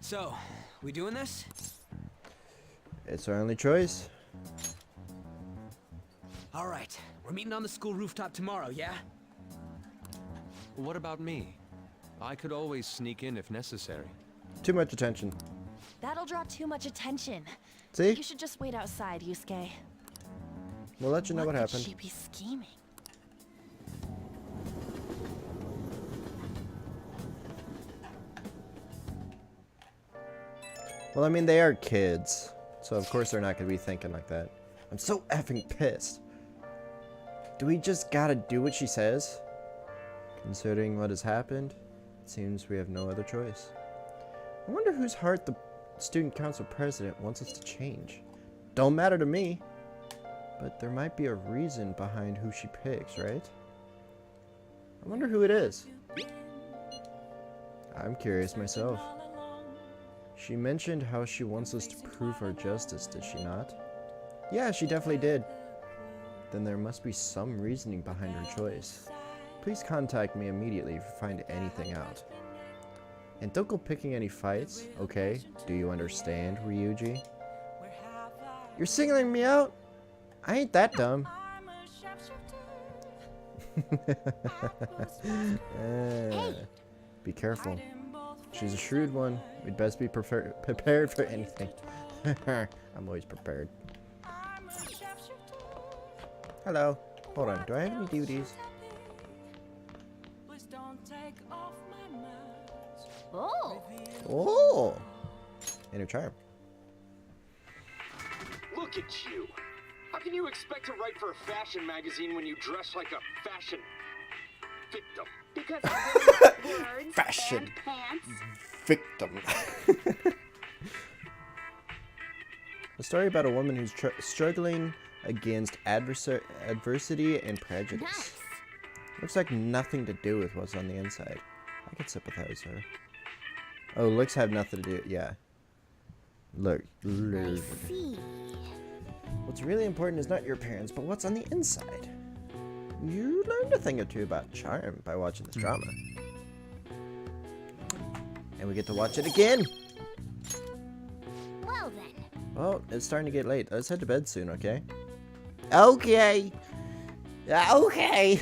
Speaker 9: So, we doing this?
Speaker 1: It's our only choice.
Speaker 9: All right, we're meeting on the school rooftop tomorrow, yeah?
Speaker 7: What about me? I could always sneak in if necessary.
Speaker 1: Too much attention.
Speaker 8: That'll draw too much attention.
Speaker 1: See?
Speaker 8: You should just wait outside, Yusuke.
Speaker 1: We'll let you know what
Speaker 8: could
Speaker 1: happened.
Speaker 8: she be scheming?
Speaker 1: Well, I mean, they are kids, so of course they're not going to be thinking like that. I'm so effing pissed. Do we just gotta do what she says? Considering what has happened, it seems we have no other choice. I wonder whose heart the student council president wants us to change. Don't matter to me, but there might be a reason behind who she picks, right? I wonder who it is. I'm curious myself. She mentioned how she wants us to prove our justice, did she not? Yeah, she definitely did. Then there must be some reasoning behind her choice. Please contact me immediately if you find anything out. And don't go picking any fights, okay? Do you understand, Ryuji? You're singling me out? I ain't that dumb. Be careful. She's a shrewd one. We'd best be prepared for anything. I'm always prepared. Hello. Hold on. Do I have any DVDs?
Speaker 15: Oh!
Speaker 1: Oh! Inner charm.
Speaker 19: Look at you. How can you expect to write for a fashion magazine when you dress like a fashion victim?
Speaker 3: Because I wear words
Speaker 1: Fashion
Speaker 3: and pants.
Speaker 1: victim. A story about a woman who's struggling against adversity and prejudice.
Speaker 15: Nice.
Speaker 1: Looks like nothing to do with what's on the inside. I could sympathize with her. Oh, looks have nothing to do. Yeah. Look.
Speaker 15: I see.
Speaker 1: What's really important is not your appearance, but what's on the inside. You learned a thing or two about charm by watching this drama. And we get to watch it again.
Speaker 15: Well then.
Speaker 1: Well, it's starting to get late. Let's head to bed soon, okay? Okay. Okay.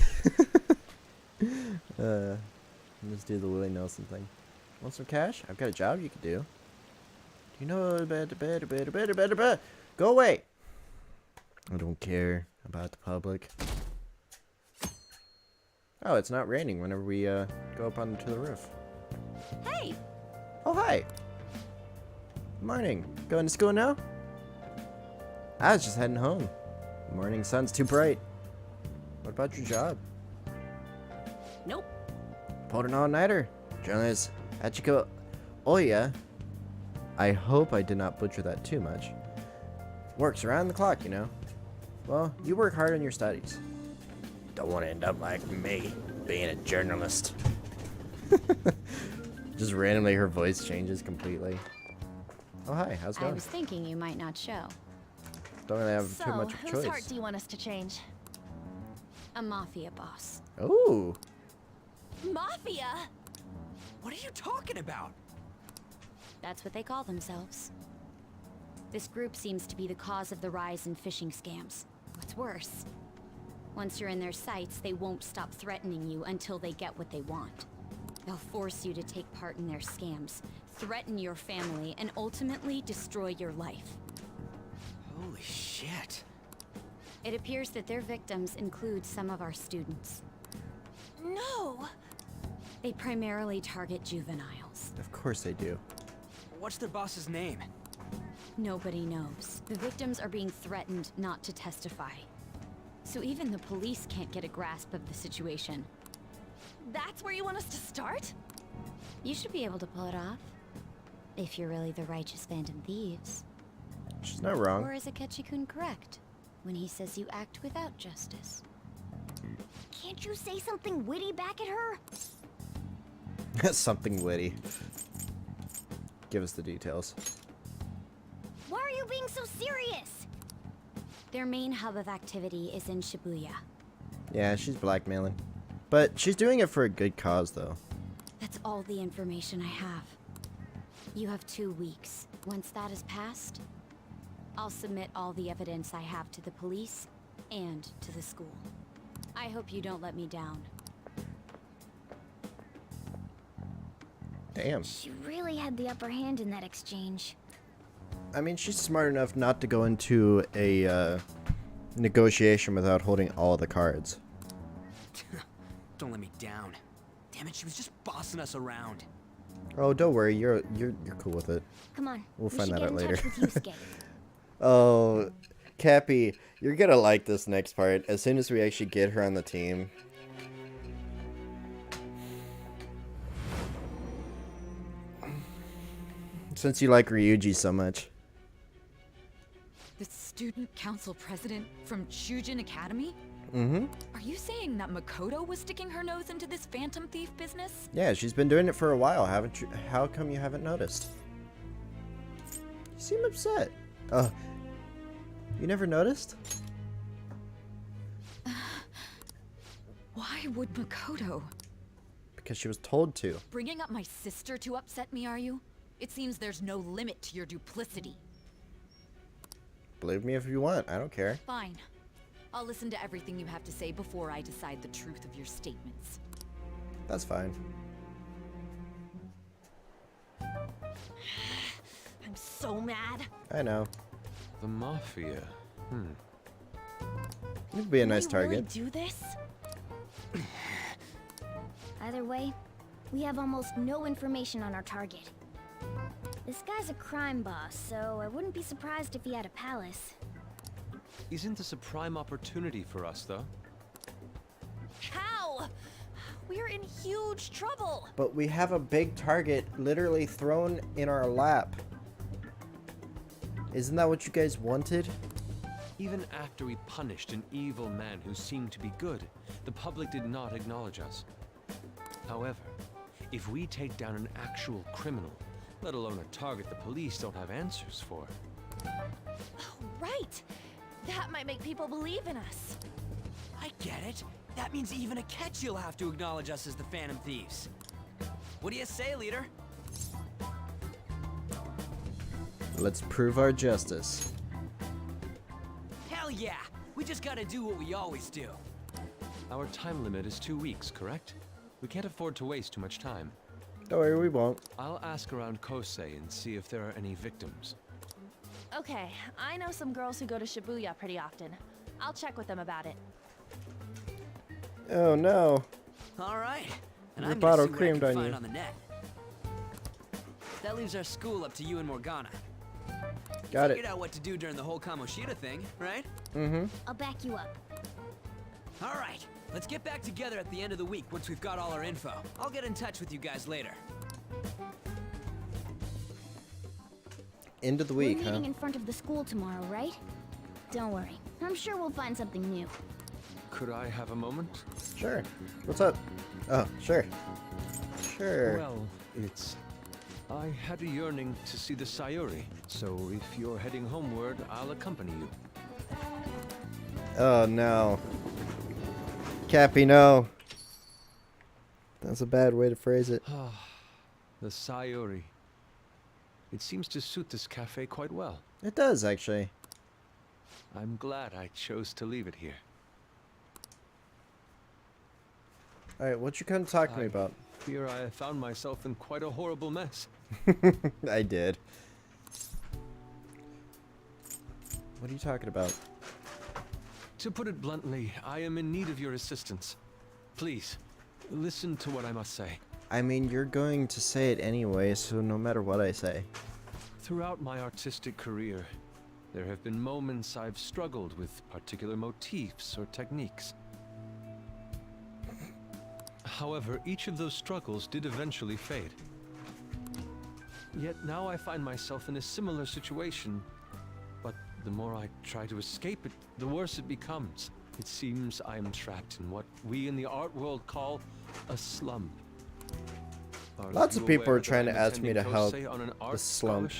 Speaker 1: Let's do the Willie Nelson thing. Want some cash? I've got a job you could do. Do you know better? Go away. I don't care about the public. Oh, it's not raining whenever we go up onto the roof.
Speaker 8: Hey!
Speaker 1: Oh, hi. Morning. Going to school now? I was just heading home. Morning sun's too bright. What about your job?
Speaker 8: Nope.
Speaker 1: Pulled an all-nighter. Journalist Hachiko Oya. I hope I did not butcher that too much. Works around the clock, you know. Well, you work hard on your studies. Don't want to end up like me, being a journalist. Just randomly her voice changes completely. Oh, hi. How's it
Speaker 15: I
Speaker 1: going?
Speaker 15: was thinking you might not show.
Speaker 1: Don't really have
Speaker 8: So,
Speaker 1: too much of a
Speaker 8: whose
Speaker 1: choice.
Speaker 8: heart do you want us to change?
Speaker 15: A mafia boss.
Speaker 1: Ooh.
Speaker 8: Mafia?
Speaker 9: What are you talking about?
Speaker 15: That's what they call themselves. This group seems to be the cause of the rise in phishing scams. What's worse, once you're in their sights, they won't stop threatening you until they get what they want. They'll force you to take part in their scams, threaten your family, and ultimately destroy your life.
Speaker 9: Holy shit.
Speaker 15: It appears that their victims include some of our students.
Speaker 8: No!
Speaker 15: They primarily target juveniles.
Speaker 1: Of course they do.
Speaker 9: What's their boss's name?
Speaker 15: Nobody knows. The victims are being threatened not to testify. So even the police can't get a grasp of the situation.
Speaker 8: That's where you want us to start?
Speaker 15: You should be able to pull it off. If you're really the righteous Phantom Thieves.
Speaker 1: She's not wrong.
Speaker 15: Or is Akechi-kun correct when he says you act without justice?
Speaker 3: Can't you say something witty back at her?
Speaker 1: Something witty. Give us the details.
Speaker 3: Why are you being so serious?
Speaker 15: Their main hub of activity is in Shibuya.
Speaker 1: Yeah, she's blackmailing. But she's doing it for a good cause, though.
Speaker 15: That's all the information I have. You have 2 weeks. Once that is passed, I'll submit all the evidence I have to the police and to the school. I hope you don't let me down.
Speaker 1: Damn.
Speaker 3: She really had the upper hand in that exchange.
Speaker 1: I mean, she's smart enough not to go into a negotiation without holding all the cards.
Speaker 9: Don't let me down. Damn it, she was just bossing us around.
Speaker 1: Oh, don't worry, you're cool with it.
Speaker 3: Come on.
Speaker 1: We'll
Speaker 3: we
Speaker 1: find
Speaker 3: should
Speaker 1: that
Speaker 3: get
Speaker 1: out
Speaker 3: in
Speaker 1: later.
Speaker 3: touch with Yusuke.
Speaker 1: Oh, Cappy, you're gonna like this next part as soon as we actually get her on the team. Since you like Ryuji so much.
Speaker 14: The student council president from Shujin Academy?
Speaker 1: Mm-hmm.
Speaker 14: Are you saying that Makoto was sticking her nose into this phantom thief business?
Speaker 1: Yeah, she's been doing it for a while, haven't you? How come you haven't noticed? You seem upset. You never noticed?
Speaker 14: Why would Makoto?
Speaker 1: Because she was told to.
Speaker 14: Bringing up my sister to upset me, are you? It seems there's no limit to your duplicity.
Speaker 1: Believe me if you want, I don't care.
Speaker 14: Fine. I'll listen to everything you have to say before I decide the truth of your statements.
Speaker 1: That's fine.
Speaker 8: I'm so mad.
Speaker 1: I know.
Speaker 7: The Mafia.
Speaker 1: You'd be a nice
Speaker 8: Can we really
Speaker 1: target.
Speaker 8: do this?
Speaker 3: Either way, we have almost no information on our target. This guy's a crime boss, so I wouldn't be surprised if he had a palace.
Speaker 7: Isn't this a prime opportunity for us, though?
Speaker 8: How? We're in huge trouble.
Speaker 1: But we have a big target literally thrown in our lap. Isn't that what you guys wanted?
Speaker 7: Even after we punished an evil man who seemed to be good, the public did not acknowledge us. However, if we take down an actual criminal, let alone a target the police don't have answers for.
Speaker 8: Right. That might make people believe in us.
Speaker 9: I get it. That means even Akechi will have to acknowledge us as the Phantom Thieves. What do you say, leader?
Speaker 1: Let's prove our justice.
Speaker 9: Hell yeah! We just gotta do what we always do.
Speaker 7: Our time limit is 2 weeks, correct? We can't afford to waste too much time.
Speaker 1: Don't worry, we won't.
Speaker 7: I'll ask around Kosei and see if there are any victims.
Speaker 8: Okay, I know some girls who go to Shibuya pretty often. I'll check with them about it.
Speaker 1: Oh no.
Speaker 9: All right. And
Speaker 1: Your
Speaker 9: I'm gonna
Speaker 1: bottle
Speaker 9: see what I
Speaker 1: creamed
Speaker 9: can
Speaker 1: on
Speaker 9: find
Speaker 1: you.
Speaker 9: on the net. That leaves our school up to you and Morgana.
Speaker 1: Got
Speaker 9: Figured
Speaker 1: it.
Speaker 9: out what to do during the whole Kamoshida thing, right?
Speaker 1: Mm-hmm.
Speaker 3: I'll back you up.
Speaker 9: All right. Let's get back together at the end of the week once we've got all our info. I'll get in touch with you guys later.
Speaker 1: End of the
Speaker 3: We're
Speaker 1: week,
Speaker 3: meeting
Speaker 1: huh?
Speaker 3: in front of the school tomorrow, right? Don't worry. I'm sure we'll find something new.
Speaker 7: Could I have a moment?
Speaker 1: Sure. What's up? Oh, sure. Sure.
Speaker 7: Well, I had a yearning to see the Sayuri, so if you're heading homeward, I'll accompany you.
Speaker 1: Oh no. Cappy, no. That's a bad way to phrase it.
Speaker 7: The Sayuri. It seems to suit this cafe quite well.
Speaker 1: It does, actually.
Speaker 7: I'm glad I chose to leave it here.
Speaker 1: Alright, what you kind of talking to me about?
Speaker 7: Fear I found myself in quite a horrible mess.
Speaker 1: I did. What are you talking about?
Speaker 7: To put it bluntly, I am in need of your assistance. Please, listen to what I must say.
Speaker 1: I mean, you're going to say it anyway, so no matter what I say.
Speaker 7: Throughout my artistic career, there have been moments I've struggled with particular motifs or techniques. However, each of those struggles did eventually fade. Yet now I find myself in a similar situation, but the more I try to escape it, the worse it becomes. It seems I am trapped in what we in the art world call a slump.
Speaker 1: Lots of people are trying to ask me to help the slump.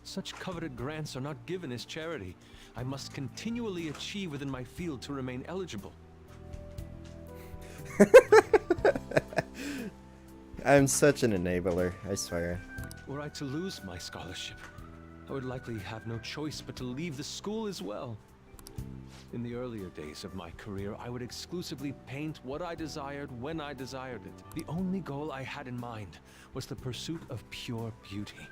Speaker 7: Such coveted grants are not given as charity. I must continually achieve within my field to remain eligible.
Speaker 1: I'm such an enabler, I swear.
Speaker 7: Were I to lose my scholarship, I would likely have no choice but to leave the school as well. In the earlier days of my career, I would exclusively paint what I desired when I desired it. The only goal I had in mind was the pursuit of pure beauty.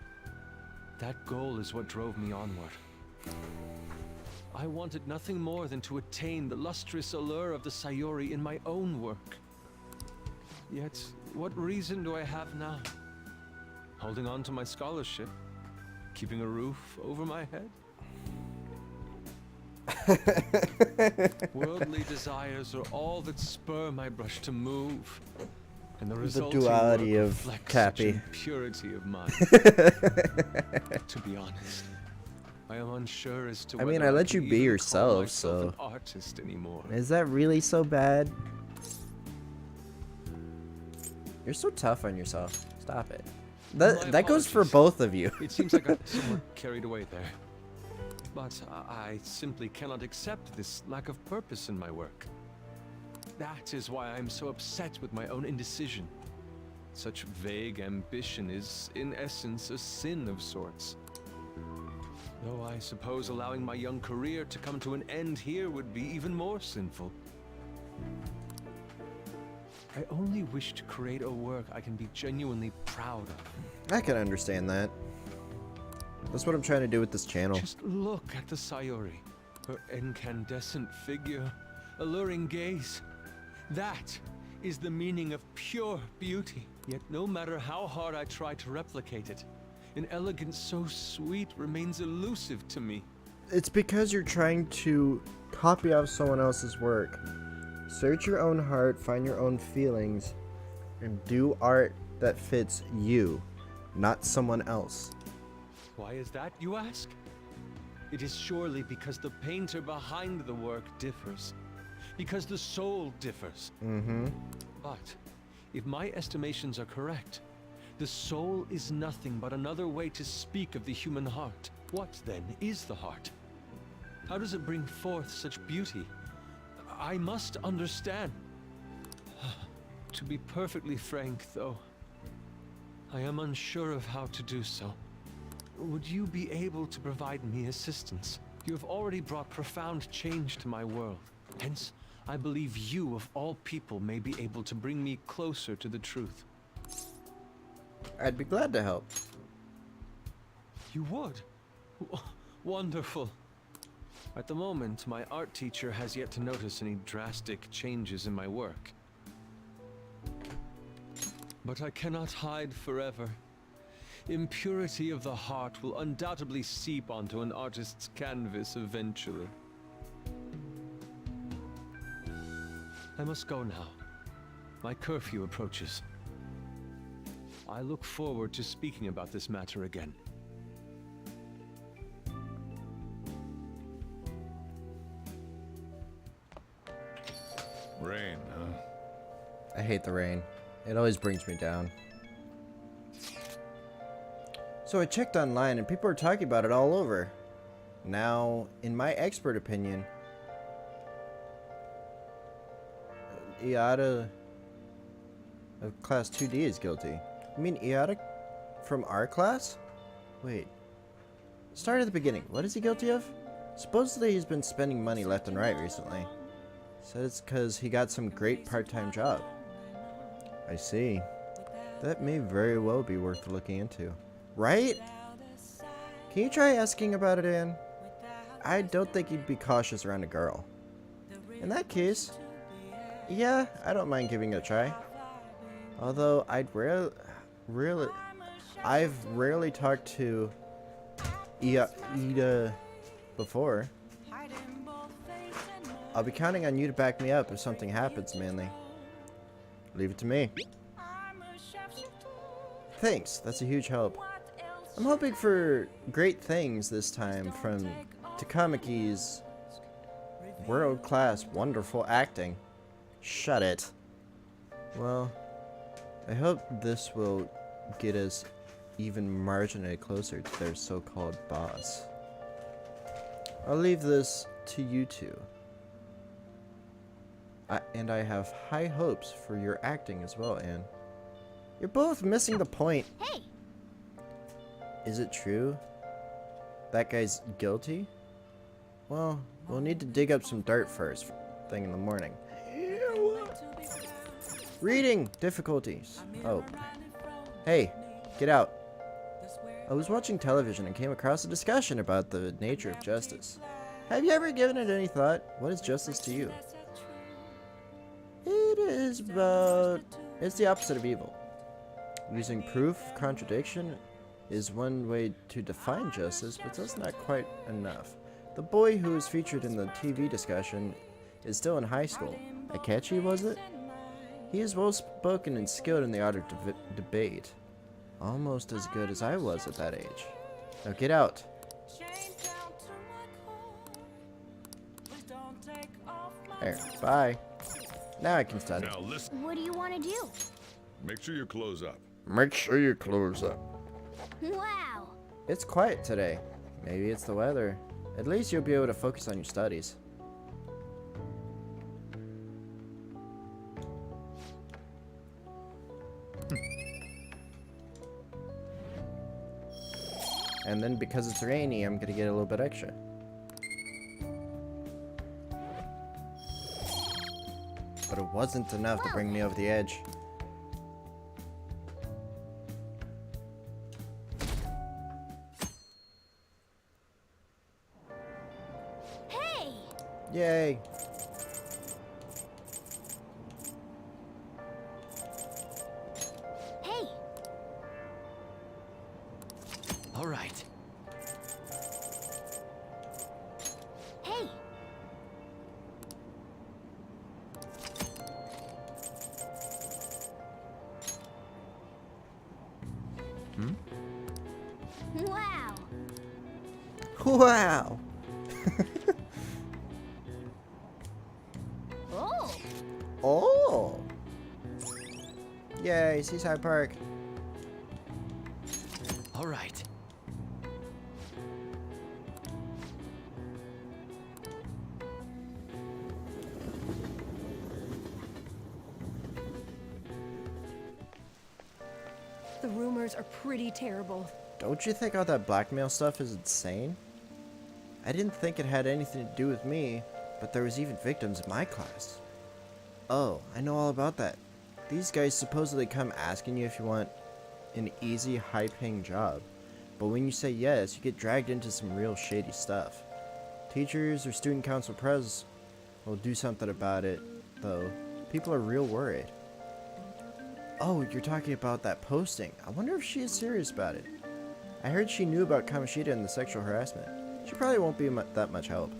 Speaker 7: That goal is what drove me onward. I wanted nothing more than to attain the lustrous allure of the Sayuri in my own work. Yet, what reason do I have now? Holding on to my scholarship? Keeping a roof over my head? Worldly desires are all that spur my brush to move. And the resulting
Speaker 1: duality
Speaker 7: work
Speaker 1: of
Speaker 7: reflects
Speaker 1: Cappy.
Speaker 7: such impurity of mind. To be honest, I am unsure as to
Speaker 1: I mean,
Speaker 7: whether
Speaker 1: I let
Speaker 7: can
Speaker 1: you be
Speaker 7: even call
Speaker 1: yourself,
Speaker 7: myself
Speaker 1: so...
Speaker 7: an artist anymore.
Speaker 1: Is that really so bad? You're so tough on yourself. Stop it. That goes for both of you.
Speaker 7: It seems I got somewhat carried away there. But I simply cannot accept this lack of purpose in my work. That is why I am so upset with my own indecision. Such vague ambition is, in essence, a sin of sorts. Though I suppose allowing my young career to come to an end here would be even more sinful. I only wish to create a work I can be genuinely proud of.
Speaker 1: I can understand that. That's what I'm trying to do with this channel.
Speaker 7: Just look at the Sayuri. Her incandescent figure, alluring gaze. That is the meaning of pure beauty. Yet no matter how hard I try to replicate it, an elegance so sweet remains elusive to me.
Speaker 1: It's because you're trying to copy off someone else's work. Search your own heart, find your own feelings, and do art that fits you, not someone else.
Speaker 7: Why is that, you ask? It is surely because the painter behind the work differs. Because the soul differs.
Speaker 1: Mm-hmm.
Speaker 7: But, if my estimations are correct, the soul is nothing but another way to speak of the human heart. What, then, is the heart? How does it bring forth such beauty? I must understand. To be perfectly frank, though, I am unsure of how to do so. Would you be able to provide me assistance? You have already brought profound change to my world. Hence, I believe you, of all people, may be able to bring me closer to the truth.
Speaker 1: I'd be glad to help.
Speaker 7: You would? Wonderful. At the moment, my art teacher has yet to notice any drastic changes in my work. But I cannot hide forever. Impurity of the heart will undoubtedly seep onto an artist's canvas eventually. I must go now. My curfew approaches. I look forward to speaking about this matter again.
Speaker 20: Rain, huh?
Speaker 1: I hate the rain. It always brings me down. So I checked online and people are talking about it all over. Now, in my expert opinion, Iada of Class 2D is guilty. You mean Iada from our class? Wait. Start at the beginning. What is he guilty of? Supposedly he's been spending money left and right recently. Said it's because he got some great part-time job. I see. That may very well be worth looking into. Right? Can you try asking about it, Anne? I don't think you'd be cautious around a girl. In that case, yeah, I don't mind giving it a try. Although I've rarely talked to Ida before. I'll be counting on you to back me up if something happens, Manly. Leave it to me. Thanks, that's a huge help. I'm hoping for great things this time from Takamiki's world-class, wonderful acting. Shut it. Well, I hope this will get us even marginally closer to their so-called boss. I'll leave this to you two. And I have high hopes for your acting as well, Anne. You're both missing the point.
Speaker 3: Hey!
Speaker 1: Is it true? That guy's guilty? Well, we'll need to dig up some dirt first thing in the morning. Reading difficulties. Oh. Hey, get out. I was watching television and came across a discussion about the nature of justice. Have you ever given it any thought? What is justice to you? It's the opposite of evil. Using proof, contradiction, is one way to define justice, but that's not quite enough. The boy who was featured in the TV discussion is still in high school. Akechi, was it? He is well spoken and skilled in the art of debate. Almost as good as I was at that age. Now get out. There, bye. Now I can study.
Speaker 4: Now listen.
Speaker 3: What do you want to do?
Speaker 4: Make sure you close up.
Speaker 1: Make sure you close up.
Speaker 3: Wow.
Speaker 1: It's quiet today. Maybe it's the weather. At least you'll be able to focus on your studies. And then because it's rainy, I'm gonna get a little bit extra. But it wasn't enough to bring me over the edge.
Speaker 3: Hey!
Speaker 1: Yay!
Speaker 3: Hey!
Speaker 9: All right.
Speaker 3: Hey! Wow!
Speaker 1: Wow!
Speaker 3: Oh!
Speaker 1: Oh! Yay, Seaside Park.
Speaker 9: All right.
Speaker 10: The rumors are pretty terrible.
Speaker 1: Don't you think all that blackmail stuff is insane? I didn't think it had anything to do with me, but there was even victims in my class. Oh, I know all about that. These guys supposedly come asking you if you want an easy, high-paying job. But when you say yes, you get dragged into some real shady stuff. Teachers or student council pres will do something about it, though. People are real worried. Oh, you're talking about that posting. I wonder if she is serious about it. I heard she knew about Kamoshida and the sexual harassment. She probably won't be that much help.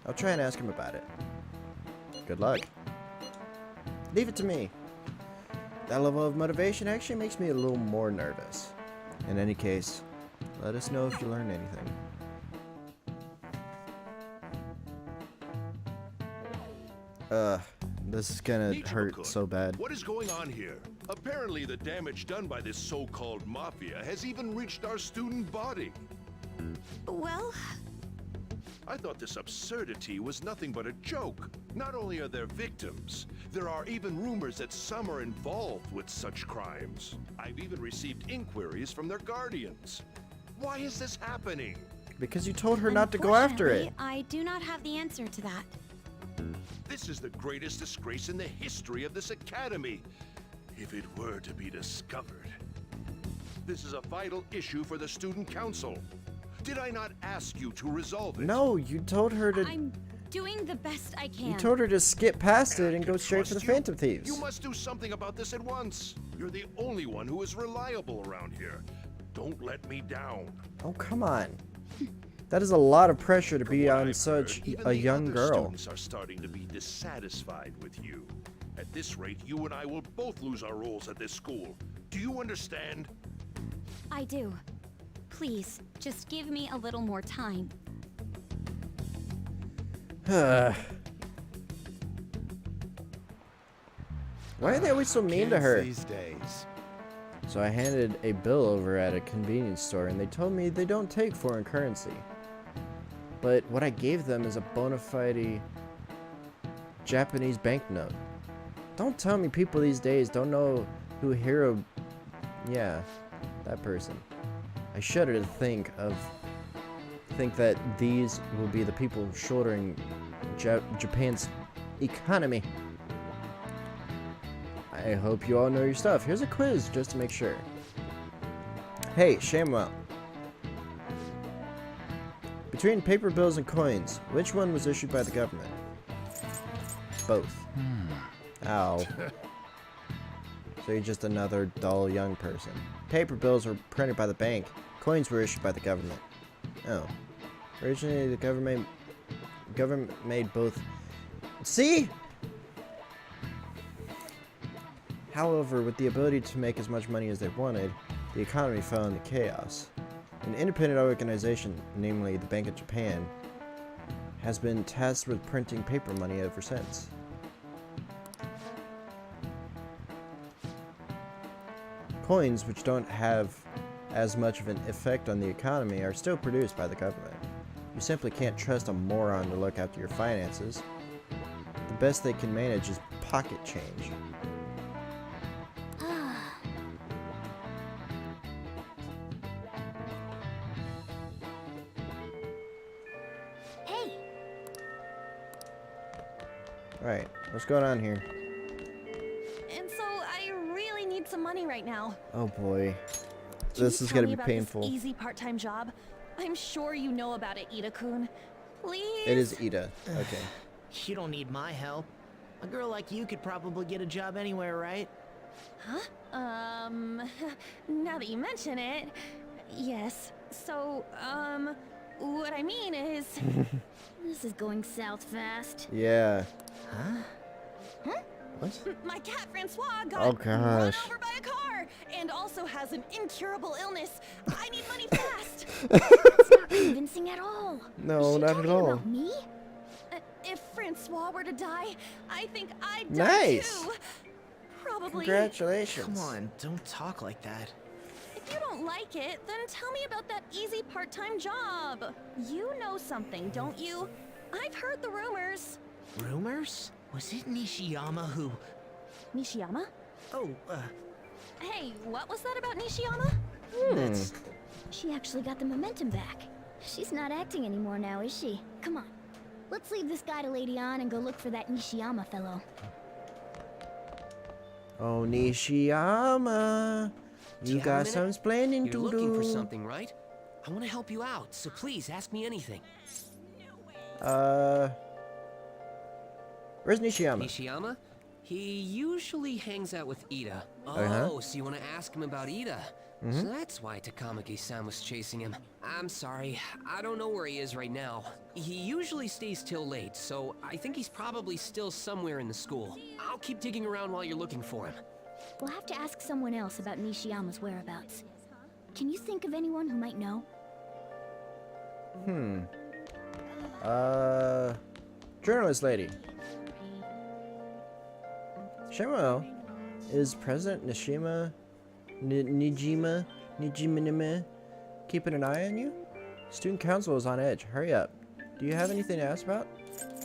Speaker 1: I'll try and ask him about it. Good luck. Leave it to me. That level of motivation actually makes me a little more nervous. In any case, let us know if you learn anything. This is gonna hurt so bad.
Speaker 4: What is going on here? Apparently, the damage done by this so-called mafia has even reached our student body.
Speaker 8: Well,
Speaker 4: I thought this absurdity was nothing but a joke. Not only are there victims, there are even rumors that some are involved with such crimes. I've even received inquiries from their guardians. Why is this happening?
Speaker 1: Because you told her not to go after it.
Speaker 15: I do not have the answer to that.
Speaker 4: This is the greatest disgrace in the history of this academy, if it were to be discovered. This is a vital issue for the student council. Did I not ask you to resolve it?
Speaker 1: No, you told her to.
Speaker 15: I'm doing the best I can.
Speaker 1: You told her to skip past it and go straight for the
Speaker 4: Trust you?
Speaker 1: Phantom Thieves.
Speaker 4: You must do something about this at once. You're the only one who is reliable around here. Don't let me down.
Speaker 1: Oh, come on. That is a lot of pressure to be on such
Speaker 4: Even
Speaker 1: a
Speaker 4: the
Speaker 1: young
Speaker 4: other
Speaker 1: girl.
Speaker 4: Students are starting to be dissatisfied with you. At this rate, you and I will both lose our roles at this school. Do you understand?
Speaker 15: I do. Please, just give me a little more time.
Speaker 1: Why are they always so mean to her?
Speaker 7: These days.
Speaker 1: So I handed a bill over at a convenience store and they told me they don't take foreign currency. But what I gave them is a bona fide Japanese banknote. Don't tell me people these days don't know who Hiro... Yeah, that person. I shudder to think that these will be the people shouldering Japan's economy. I hope you all know your stuff. Here's a quiz just to make sure. Hey, Shamwell. Between paper bills and coins, which one was issued by the government? Both. Ow. So you're just another dull young person. Paper bills were printed by the bank. Coins were issued by the government. Oh. Originally, the government made both. See? However, with the ability to make as much money as they wanted, the economy fell into chaos. An independent organization, namely the Bank of Japan, has been tasked with printing paper money ever since. Coins, which don't have as much of an effect on the economy, are still produced by the government. You simply can't trust a moron to look after your finances. The best they can manage is pocket change.
Speaker 15: Hey!
Speaker 1: Alright, what's going on here?
Speaker 8: and so I really need some money right now.
Speaker 1: Oh boy.
Speaker 8: Can
Speaker 1: This
Speaker 8: you
Speaker 1: is
Speaker 8: tell
Speaker 1: gonna
Speaker 8: me
Speaker 1: be
Speaker 8: about this
Speaker 1: painful.
Speaker 8: easy part-time job? I'm sure you know about it, Ida-kun. Please?
Speaker 1: It is Ida. Okay.
Speaker 2: You don't need my help. A girl like you could probably get a job anywhere, right?
Speaker 8: Huh? Now that you mention it, yes. So, what I mean is...
Speaker 15: This is going south fast.
Speaker 1: Yeah.
Speaker 2: Huh?
Speaker 15: Huh?
Speaker 1: What?
Speaker 8: My cat Francois got
Speaker 1: Oh,
Speaker 8: run
Speaker 1: gosh.
Speaker 8: over by a car and also has an incurable illness. I need money fast.
Speaker 15: That's not convincing at all.
Speaker 1: No, not at all.
Speaker 15: About me?
Speaker 8: If Francois were to die, I think I'd
Speaker 1: Nice.
Speaker 8: die too. Probably.
Speaker 1: Congratulations.
Speaker 2: Come on, don't talk like that.
Speaker 8: If you don't like it, then tell me about that easy part-time job. You know something, don't you? I've heard the rumors.
Speaker 2: Rumors? Was it Nishiyama who...
Speaker 8: Nishiyama?
Speaker 2: Oh,
Speaker 8: Hey, what was that about Nishiyama?
Speaker 2: That's...
Speaker 15: She actually got the momentum back. She's not acting anymore now, is she? Come on. Let's leave this guy to Lady On and go look for that Nishiyama fellow.
Speaker 1: Oh, Nishiyama.
Speaker 9: Do
Speaker 1: You
Speaker 9: have a
Speaker 1: got
Speaker 9: minute?
Speaker 1: some explaining
Speaker 9: You're
Speaker 1: to
Speaker 9: looking
Speaker 1: do.
Speaker 9: for something, right? I want to help you out, so please ask me anything.
Speaker 1: Where's Nishiyama?
Speaker 9: Nishiyama? He usually hangs out with Ida. Oh,
Speaker 1: Uh-huh.
Speaker 9: so you want to ask him about Ida?
Speaker 1: Mhm.
Speaker 9: So that's why Takamaki-san was chasing him. I'm sorry, I don't know where he is right now. He usually stays till late, so I think he's probably still somewhere in the school. I'll keep digging around while you're looking for him.
Speaker 15: We'll have to ask someone else about Nishiyama's whereabouts. Can you think of anyone who might know?
Speaker 1: Journalist lady. Samuel, Is President Nijima keeping an eye on you? Student council is on edge. Hurry up. Do you have anything to ask about?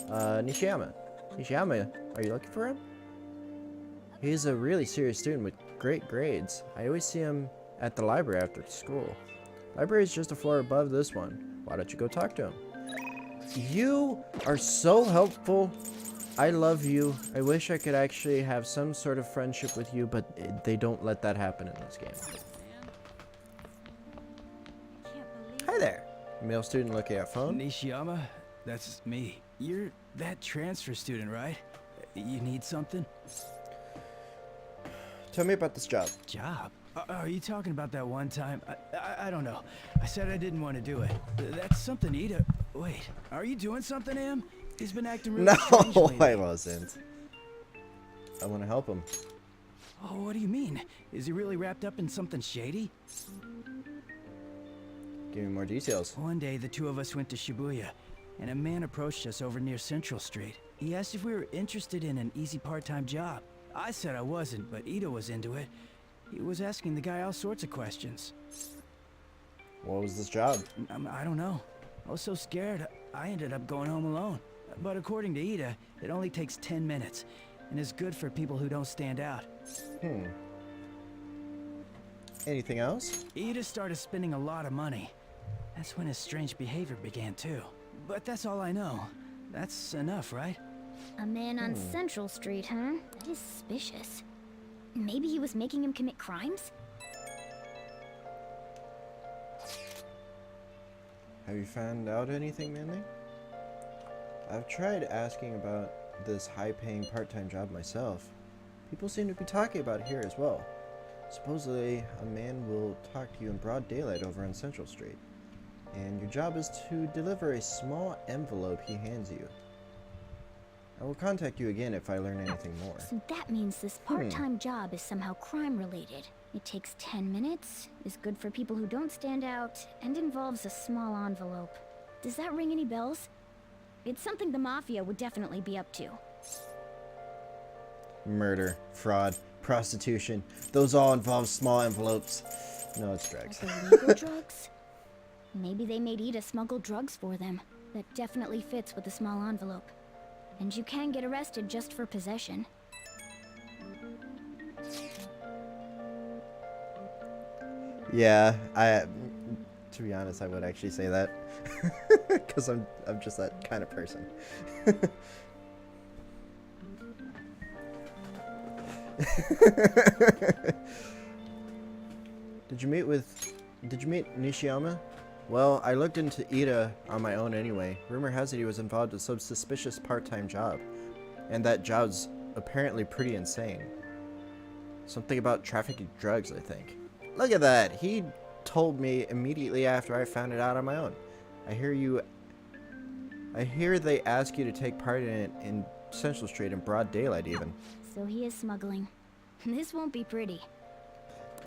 Speaker 1: Nishiyama. Nishiyama, are you looking for him? He's a really serious student with great grades. I always see him at the library after school. Library is just a floor above this one. Why don't you go talk to him? You are so helpful. I love you. I wish I could actually have some sort of friendship with you, but they don't let that happen in this game. Hi there. Male student looking at phone.
Speaker 20: Nishiyama, that's me. You're that transfer student, right? You need something?
Speaker 1: Tell me about this job.
Speaker 20: Job? Are you talking about that one time? I don't know. I said I didn't want to do it. That's something Ida... Wait, are you doing something, Am? He's been acting really strange
Speaker 1: No,
Speaker 20: lately.
Speaker 1: I wasn't. I want to help him.
Speaker 20: Oh, what do you mean? Is he really wrapped up in something shady?
Speaker 1: Give me more details.
Speaker 20: One day, the two of us went to Shibuya, and a man approached us over near Central Street. He asked if we were interested in an easy part-time job. I said I wasn't, but Ida was into it. He was asking the guy all sorts of questions.
Speaker 1: What was this job?
Speaker 20: I don't know. I was so scared, I ended up going home alone. But according to Ida, it only takes 10 minutes, and is good for people who don't stand out.
Speaker 1: Anything else?
Speaker 20: Ida started spending a lot of money. That's when his strange behavior began too. But that's all I know. That's enough, right?
Speaker 15: A man on Central Street, huh? That is suspicious. Maybe he was making him commit crimes?
Speaker 1: Have you found out anything, Manly? I've tried asking about this high-paying part-time job myself. People seem to be talking about it here as well. Supposedly, a man will talk to you in broad daylight over on Central Street. And your job is to deliver a small envelope he hands you. I will contact you again if I learn anything more.
Speaker 15: So that means this part-time job is somehow crime-related. It takes 10 minutes, is good for people who don't stand out, and involves a small envelope. Does that ring any bells? It's something the Mafia would definitely be up to.
Speaker 1: Murder, fraud, prostitution. Those all involve small envelopes. No, it's drugs.
Speaker 15: Illegal drugs? Maybe they made Ida smuggle drugs for them. That definitely fits with the small envelope. And you can get arrested just for possession.
Speaker 1: Yeah, to be honest, I would actually say that. Because I'm just that kind of person. Did you meet Nishiyama? Well, I looked into Ida on my own anyway. Rumor has it he was involved in some suspicious part-time job. And that job's apparently pretty insane. Something about trafficking drugs, I think. Look at that! He told me immediately after I found it out on my own. I hear they ask you to take part in it in Central Street in broad daylight even.
Speaker 15: So he is smuggling. This won't be pretty.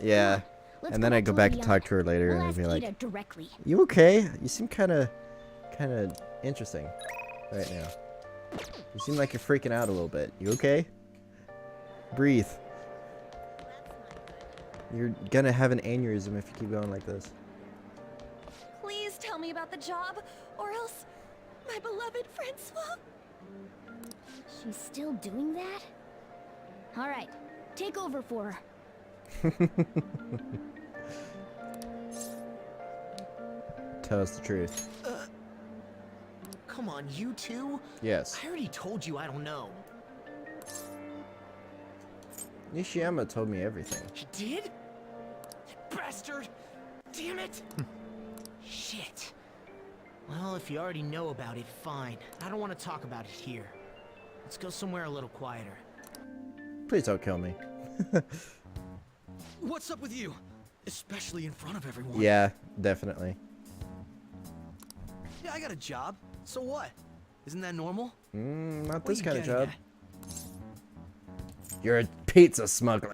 Speaker 1: Yeah.
Speaker 15: Let's
Speaker 1: And then I go
Speaker 15: to
Speaker 1: back and
Speaker 15: Leon.
Speaker 1: talk to her later
Speaker 15: We'll
Speaker 1: and I'd
Speaker 15: ask
Speaker 1: be like,
Speaker 15: Ida directly.
Speaker 1: "You okay? You seem kind of interesting right now. You seem like you're freaking out a little bit. You okay? Breathe. You're gonna have an aneurysm if you keep going like this."
Speaker 8: Please tell me about the job, or else my beloved Francois.
Speaker 15: She's still doing that? Alright, take over for her.
Speaker 1: Tell us the truth.
Speaker 2: Come on, you two?
Speaker 1: Yes.
Speaker 2: I already told you I don't know.
Speaker 1: Nishiyama told me everything.
Speaker 2: He did? Bastard! Damn it! Shit. Well, if you already know about it, fine. I don't want to talk about it here. Let's go somewhere a little quieter.
Speaker 1: Please don't kill me.
Speaker 9: What's up with you? Especially in front of everyone.
Speaker 1: Yeah, definitely.
Speaker 9: Yeah, I got a job. So what? Isn't that normal?
Speaker 1: Not
Speaker 9: What
Speaker 1: this
Speaker 9: you
Speaker 1: kind of
Speaker 9: getting
Speaker 1: job. You're a pizza smuggler.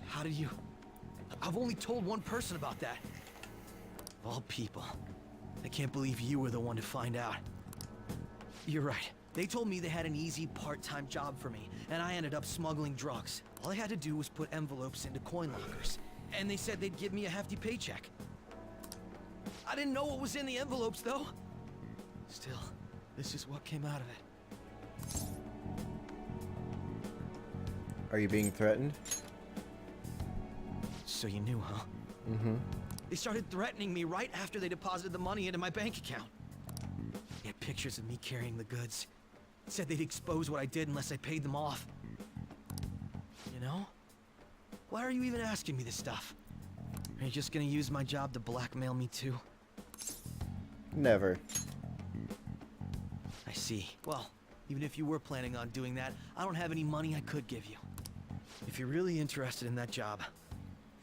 Speaker 9: How did you... I've only told one person about that.
Speaker 6: Of all people. I can't believe you were the one to find out. You're right. They told me they had an easy part-time job for me, and I ended up smuggling drugs. All I had to do was put envelopes into coin lockers, and they said they'd give me a hefty paycheck. I didn't know what was in the envelopes, though. Still, this is what came out of it.
Speaker 1: Are you being threatened?
Speaker 6: So you knew, huh?
Speaker 1: Mm-hmm.
Speaker 6: They started threatening me right after they deposited the money into my bank account. They had pictures of me carrying the goods. Said they'd expose what I did unless I paid them off. You know? Why are you even asking me this stuff? Are you just gonna use my job to blackmail me too?
Speaker 1: Never.
Speaker 6: I see. Well, even if you were planning on doing that, I don't have any money I could give you. If you're really interested in that job,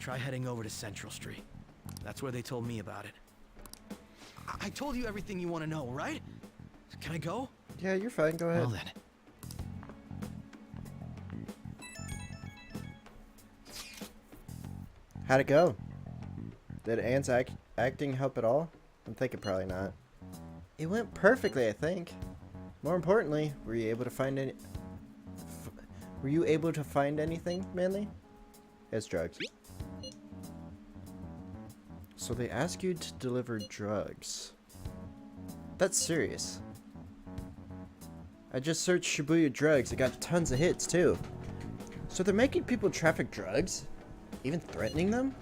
Speaker 6: try heading over to Central Street. That's where they told me about it. I told you everything you want to know, right? Can I go?
Speaker 1: Yeah, you're fine. Go ahead.
Speaker 6: Well then.
Speaker 1: How'd it go? Did Anne's acting help at all? I'm thinking probably not. It went perfectly, I think. More importantly, were you able to find anything, Manly? It's drugs. So they ask you to deliver drugs. That's serious. I just searched Shibuya drugs. I got tons of hits too. So they're making people traffic drugs? Even threatening them?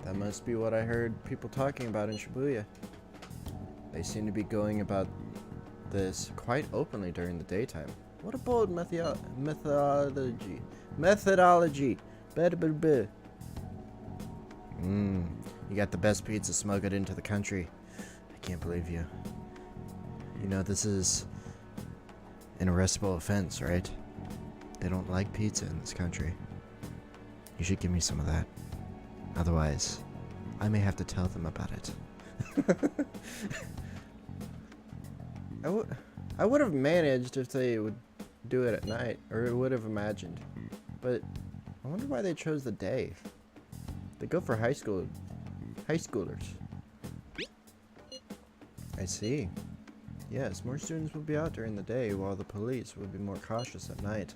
Speaker 1: That must be what I heard people talking about in Shibuya. They seem to be going about this quite openly during the daytime. What a bold methodology. You got the best pizza smuggled into the country. I can't believe you. You know, this is an arrestable offense, right? They don't like pizza in this country. You should give me some of that. Otherwise, I may have to tell them about it. I would have managed if they would do it at night, or would have imagined. But I wonder why they chose the day. They go for high schoolers. I see. Yes, more students will be out during the day, while the police will be more cautious at night.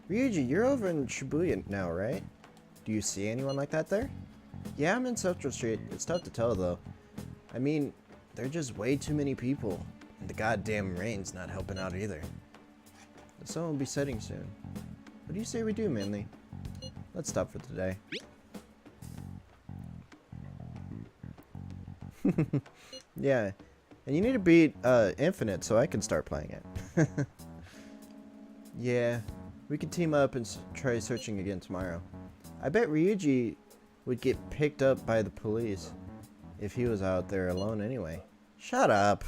Speaker 1: Ryuji, you're over in Shibuya now, right? Do you see anyone like that there? Yeah, I'm in Central Street. It's tough to tell, though. I mean, there are just way too many people. And the goddamn rain's not helping out either. The sun will be setting soon. What do you say we do, Manly? Let's stop for today. Yeah, and you need to beat Infinite so I can start playing it. Yeah, we can team up and try searching again tomorrow. I bet Ryuji would get picked up by the police if he was out there alone anyway. Shut up!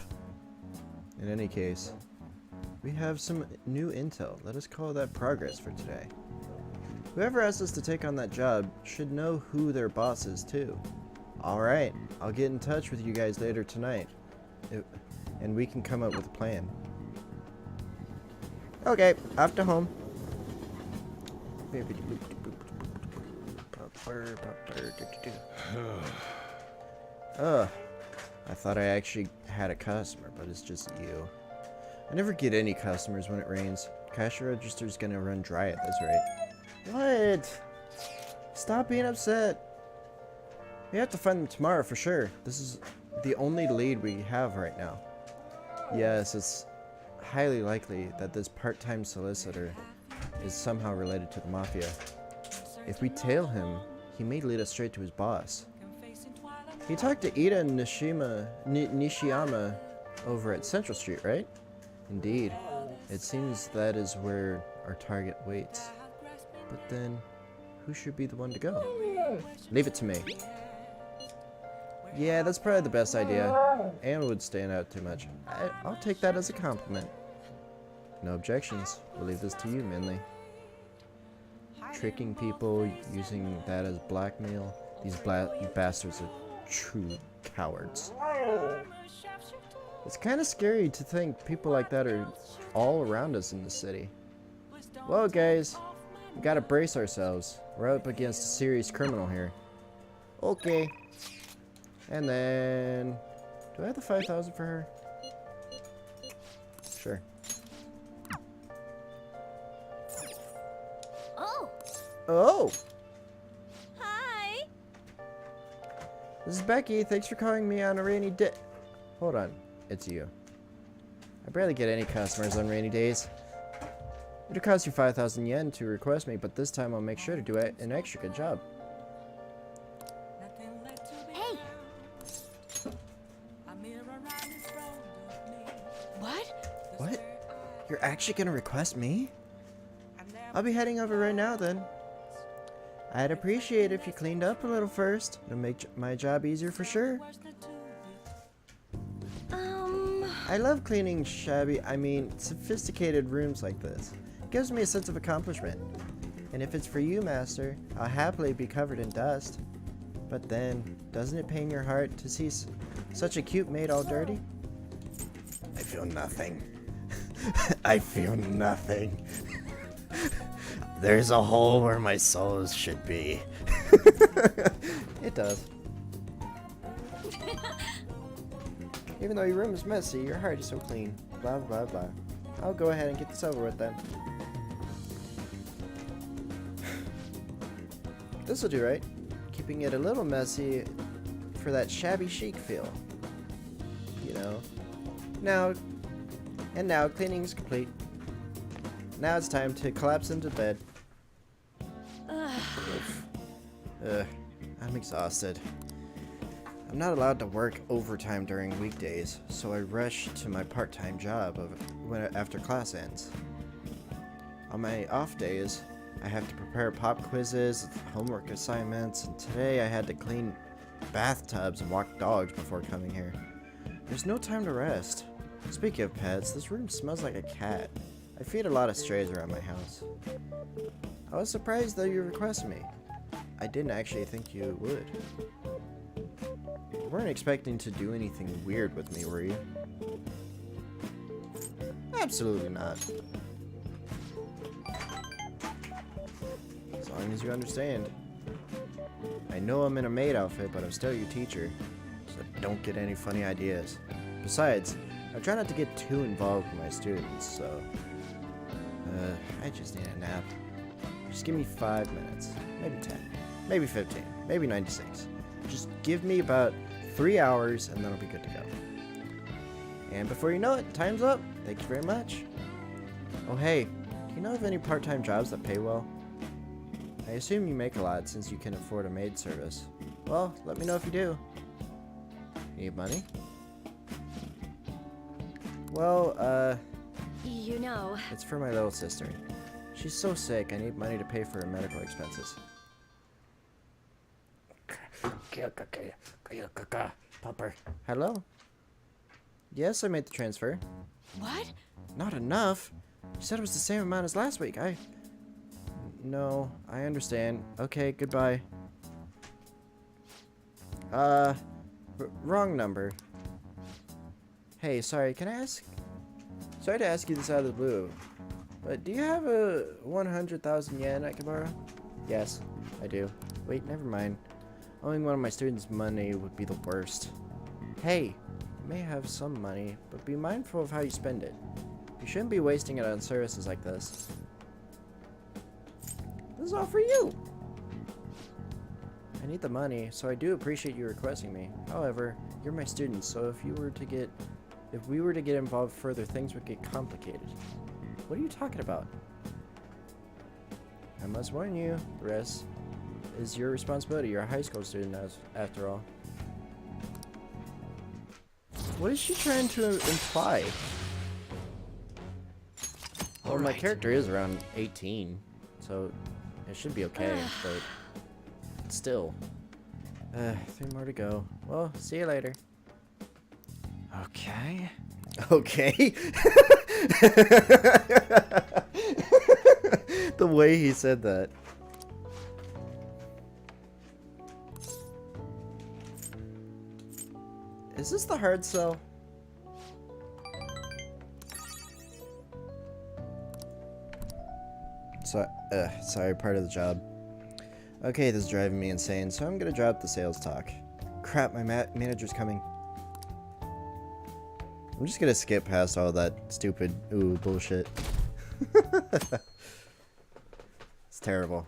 Speaker 1: In any case, we have some new intel. Let us call that progress for today. Whoever asked us to take on that job should know who their boss is too. Alright, I'll get in touch with you guys later tonight. And we can come up with a plan. Okay, off to home. I thought I actually had a customer, but it's just you. I never get any customers when it rains. Cash register's gonna run dry at this rate. What? Stop being upset. We have to find them tomorrow for sure. This is the only lead we have right now. Yes, it's highly likely that this part-time solicitor is somehow related to the Mafia. If we tail him, he may lead us straight to his boss. He talked to Ida and Nishiyama over at Central Street, right? Indeed. It seems that is where our target waits. But then, who should be the one to go? Leave it to me. Yeah, that's probably the best idea. Anne would stand out too much. I'll take that as a compliment. No objections. We'll leave this to you, Minley. Tricking people, using that as blackmail. These bastards are true cowards. It's kind of scary to think people like that are all around us in the city. Well, guys, we gotta brace ourselves. We're up against a serious criminal here. Okay. And then, do I have the 5,000 for her? Sure.
Speaker 5: Oh!
Speaker 1: Oh!
Speaker 5: Hi!
Speaker 1: This is Becky. Thanks for calling me on a rainy day. Hold on. It's you. I barely get any customers on rainy days. It'll cost you 5,000 yen to request me, but this time I'll make sure to do an extra good job.
Speaker 5: Hey!
Speaker 1: What? What? You're actually gonna request me? I'll be heading over right now then. I'd appreciate if you cleaned up a little first. It'll make my job easier for sure. I love cleaning sophisticated rooms like this. It gives me a sense of accomplishment. And if it's for you, Master, I'll happily be covered in dust. But then, doesn't it pain your heart to see such a cute maid all dirty? I feel nothing. I feel nothing. There's a hole where my soul should be. It does. Even though your room is messy, your heart is so clean. Blah, blah, blah. I'll go ahead and get this over with then. This'll do, right? Keeping it a little messy for that shabby chic feel. You know? Now cleaning is complete. Now it's time to collapse into bed. I'm exhausted. I'm not allowed to work overtime during weekdays, so I rush to my part-time job after class ends. On my off days, I have to prepare pop quizzes, homework assignments, and today I had to clean bathtubs and walk dogs before coming here. There's no time to rest. Speaking of pets, this room smells like a cat. I feed a lot of strays around my house. I was surprised though you requested me. I didn't actually think you would. You weren't expecting to do anything weird with me, were you? Absolutely not. As long as you understand. I know I'm in a maid outfit, but I'm still your teacher, so don't get any funny ideas. Besides, I try not to get too involved with my students, so... I just need a nap. Just give me 5 minutes, maybe 10, maybe 15, maybe 96. Just give me about 3 hours and then I'll be good to go. And before you know it, time's up. Thank you very much. Oh hey, do you know of any part-time jobs that pay well? I assume you make a lot since you can afford a maid service. Well, let me know if you do. Need money? Well,
Speaker 10: You know...
Speaker 1: it's for my little sister. She's so sick, I need money to pay for her medical expenses. Pupper. Hello? Yes, I made the transfer.
Speaker 14: What?
Speaker 1: Not enough? You said it was the same amount as last week. No, I understand. Okay, goodbye. Wrong number. Hey, sorry, can I ask? Sorry to ask you this out of the blue, but do you have a 100,000 yen I can borrow? Yes, I do. Wait, never mind. Owing one of my students money would be the worst. Hey, you may have some money, but be mindful of how you spend it. You shouldn't be wasting it on services like this. This is all for you! I need the money, so I do appreciate you requesting me. However, you're my student, so if we were to get involved further, things would get complicated. What are you talking about? I must warn you, the rest is your responsibility. You're a high school student, after all. What is she trying to imply? Well, my character is around 18, so it should be okay, but still. 3 more to go. Well, see you later.
Speaker 6: Okay.
Speaker 1: Okay? The way he said that. Is this the hard sell? Sorry, part of the job. Okay, this is driving me insane, so I'm gonna drop the sales talk. crap, my manager's coming. I'm just gonna skip past all that stupid bullshit. It's terrible.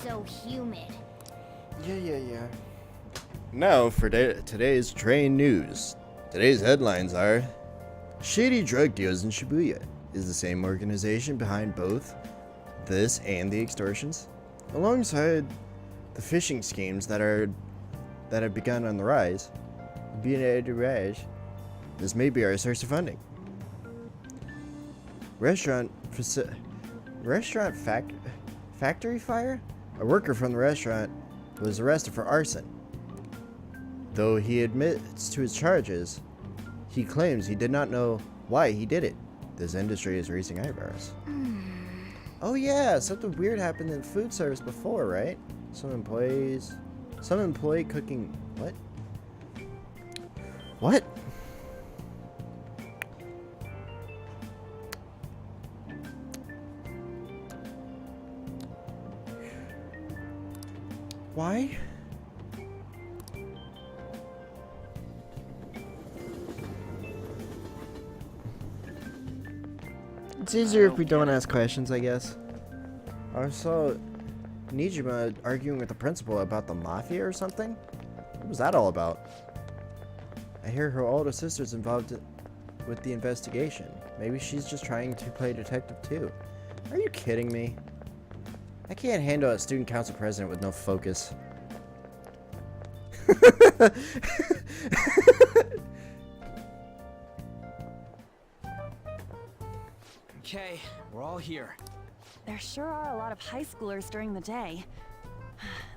Speaker 15: So humid.
Speaker 1: Yeah. Now for today's train news. Today's headlines are: shady drug deals in Shibuya. Is the same organization behind both this and the extortions? Alongside the phishing schemes that have begun on the rise, this may be our source of funding. Factory fire? A worker from the restaurant was arrested for arson. Though he admits to his charges, he claims he did not know why he did it. This industry is raising eyebrows. Oh yeah, something weird happened in food service before, right? Some employee cooking... What? What? Why? It's easier if we don't ask questions, I guess. I saw Nijima arguing with the principal about the mafia or something. What was that all about? I hear her older sister's involved with the investigation. Maybe she's just trying to play detective too. Are you kidding me? I can't handle a student council president with no focus.
Speaker 9: Okay, we're all here.
Speaker 8: There sure are a lot of high schoolers during the day.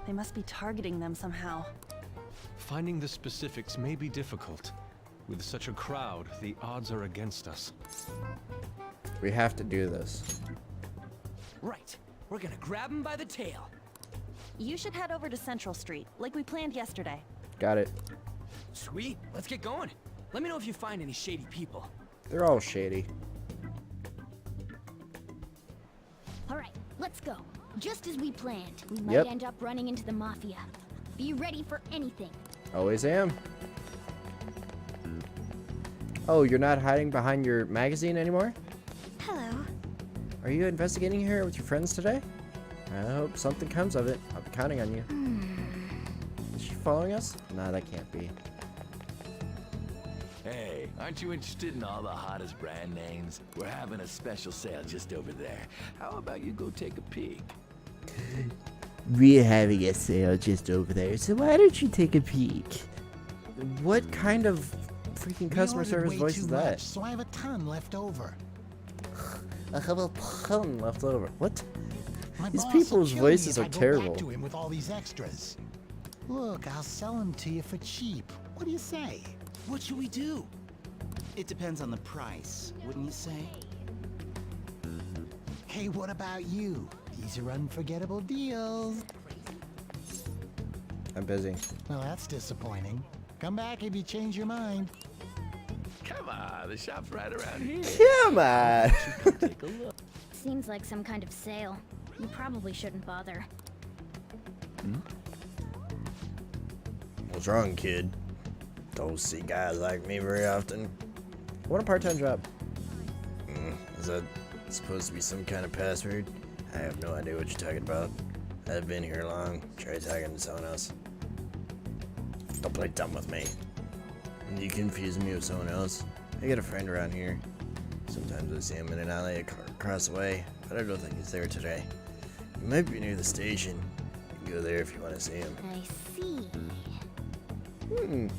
Speaker 8: They must be targeting them somehow.
Speaker 7: Finding the specifics may be difficult. With such a crowd, the odds are against us.
Speaker 1: We have to do this.
Speaker 9: Right, we're gonna grab him by the tail.
Speaker 8: You should head over to Central Street, like we planned yesterday.
Speaker 1: Got it.
Speaker 9: Sweet, let's get going. Let me know if you find any shady people.
Speaker 1: They're all shady.
Speaker 15: Alright, let's go. Just as we planned. We might
Speaker 1: Yep.
Speaker 15: end up running into the mafia. Be ready for anything.
Speaker 1: Always am. Oh, you're not hiding behind your magazine anymore?
Speaker 3: Hello.
Speaker 1: Are you investigating here with your friends today? I hope something comes of it. I'll be counting on you. Is she following us? Nah, that can't be.
Speaker 21: Hey, aren't you interested in all the hottest brand names? We're having a special sale just over there. How about you go take a peek?
Speaker 1: We're having a sale just over there, so why don't you take a peek? What kind of freaking customer service voice is that?
Speaker 22: So I have a ton left over.
Speaker 1: I have a ton left over. What?
Speaker 22: My
Speaker 1: These
Speaker 22: boss will
Speaker 1: people's
Speaker 22: kill me
Speaker 1: voices
Speaker 22: if
Speaker 1: are
Speaker 22: I go
Speaker 1: terrible.
Speaker 22: back to him with all these extras. Look, I'll sell them to you for cheap. What do you say?
Speaker 23: What should we do? It depends on the price, wouldn't you say?
Speaker 22: Hey, what about you? These are unforgettable deals.
Speaker 1: I'm busy.
Speaker 22: Well, that's disappointing. Come back if you change your mind.
Speaker 21: Come on, the shop's right around here.
Speaker 1: Come on.
Speaker 21: Take a look.
Speaker 15: Seems like some kind of sale. You probably shouldn't bother.
Speaker 1: What's wrong, kid? Don't see guys like me very often. I want a part-time job. Is that supposed to be some kind of password? I have no idea what you're talking about. I've been here long. Try talking to someone else. Don't play dumb with me. You confuse me with someone else. I got a friend around here. Sometimes I see him in an alley across the way, but I don't think he's there today. He might be near the station. You can go there if you want to see him.
Speaker 15: I see.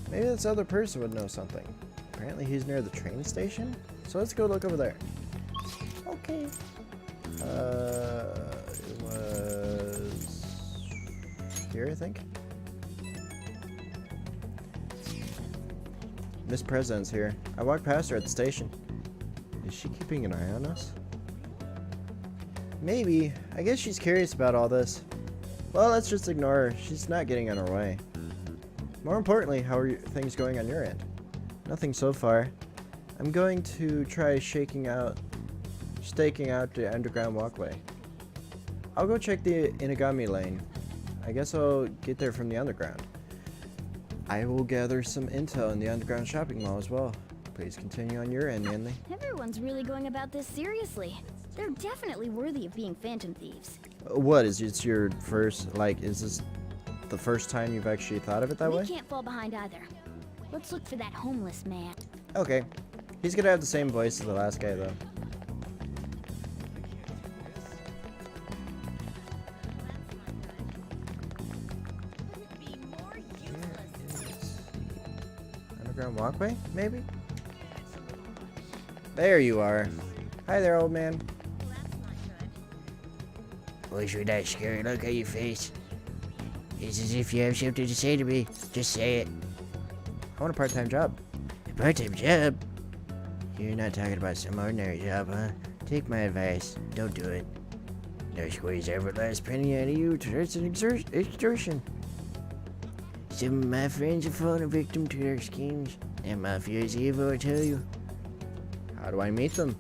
Speaker 1: Maybe this other person would know something. Apparently he's near the train station, so let's go look over there. Okay. It was here, I think. Miss President's here. I walked past her at the station. Is she keeping an eye on us? Maybe. I guess she's curious about all this. Well, let's just ignore her. She's not getting on her way. More importantly, how are things going on your end? Nothing so far. I'm going to try staking out the underground walkway. I'll go check the Inagami lane. I guess I'll get there from the underground. I will gather some intel in the underground shopping mall as well. Please continue on your end, Manly.
Speaker 11: Everyone's really going about this seriously. They're definitely worthy of being phantom thieves.
Speaker 1: What is it your first, like, is this the first time you've actually thought of it that way?
Speaker 11: We can't fall behind either. Let's look for that homeless man.
Speaker 1: Okay. He's gonna have the same voice as the last guy, though. Underground walkway, maybe? There you are. Hi there, old man.
Speaker 13: What's with that scary look on your face? It's as if you have something to say to me. Just say it.
Speaker 1: I want a part-time job.
Speaker 13: A part-time job? You're not talking about some ordinary job, huh? Take my advice. Don't do it. No squeeze every last penny out of you. It's an extortion. Some of my friends have fallen victim to their schemes. That mafia is evil, I tell you.
Speaker 1: How do I meet them?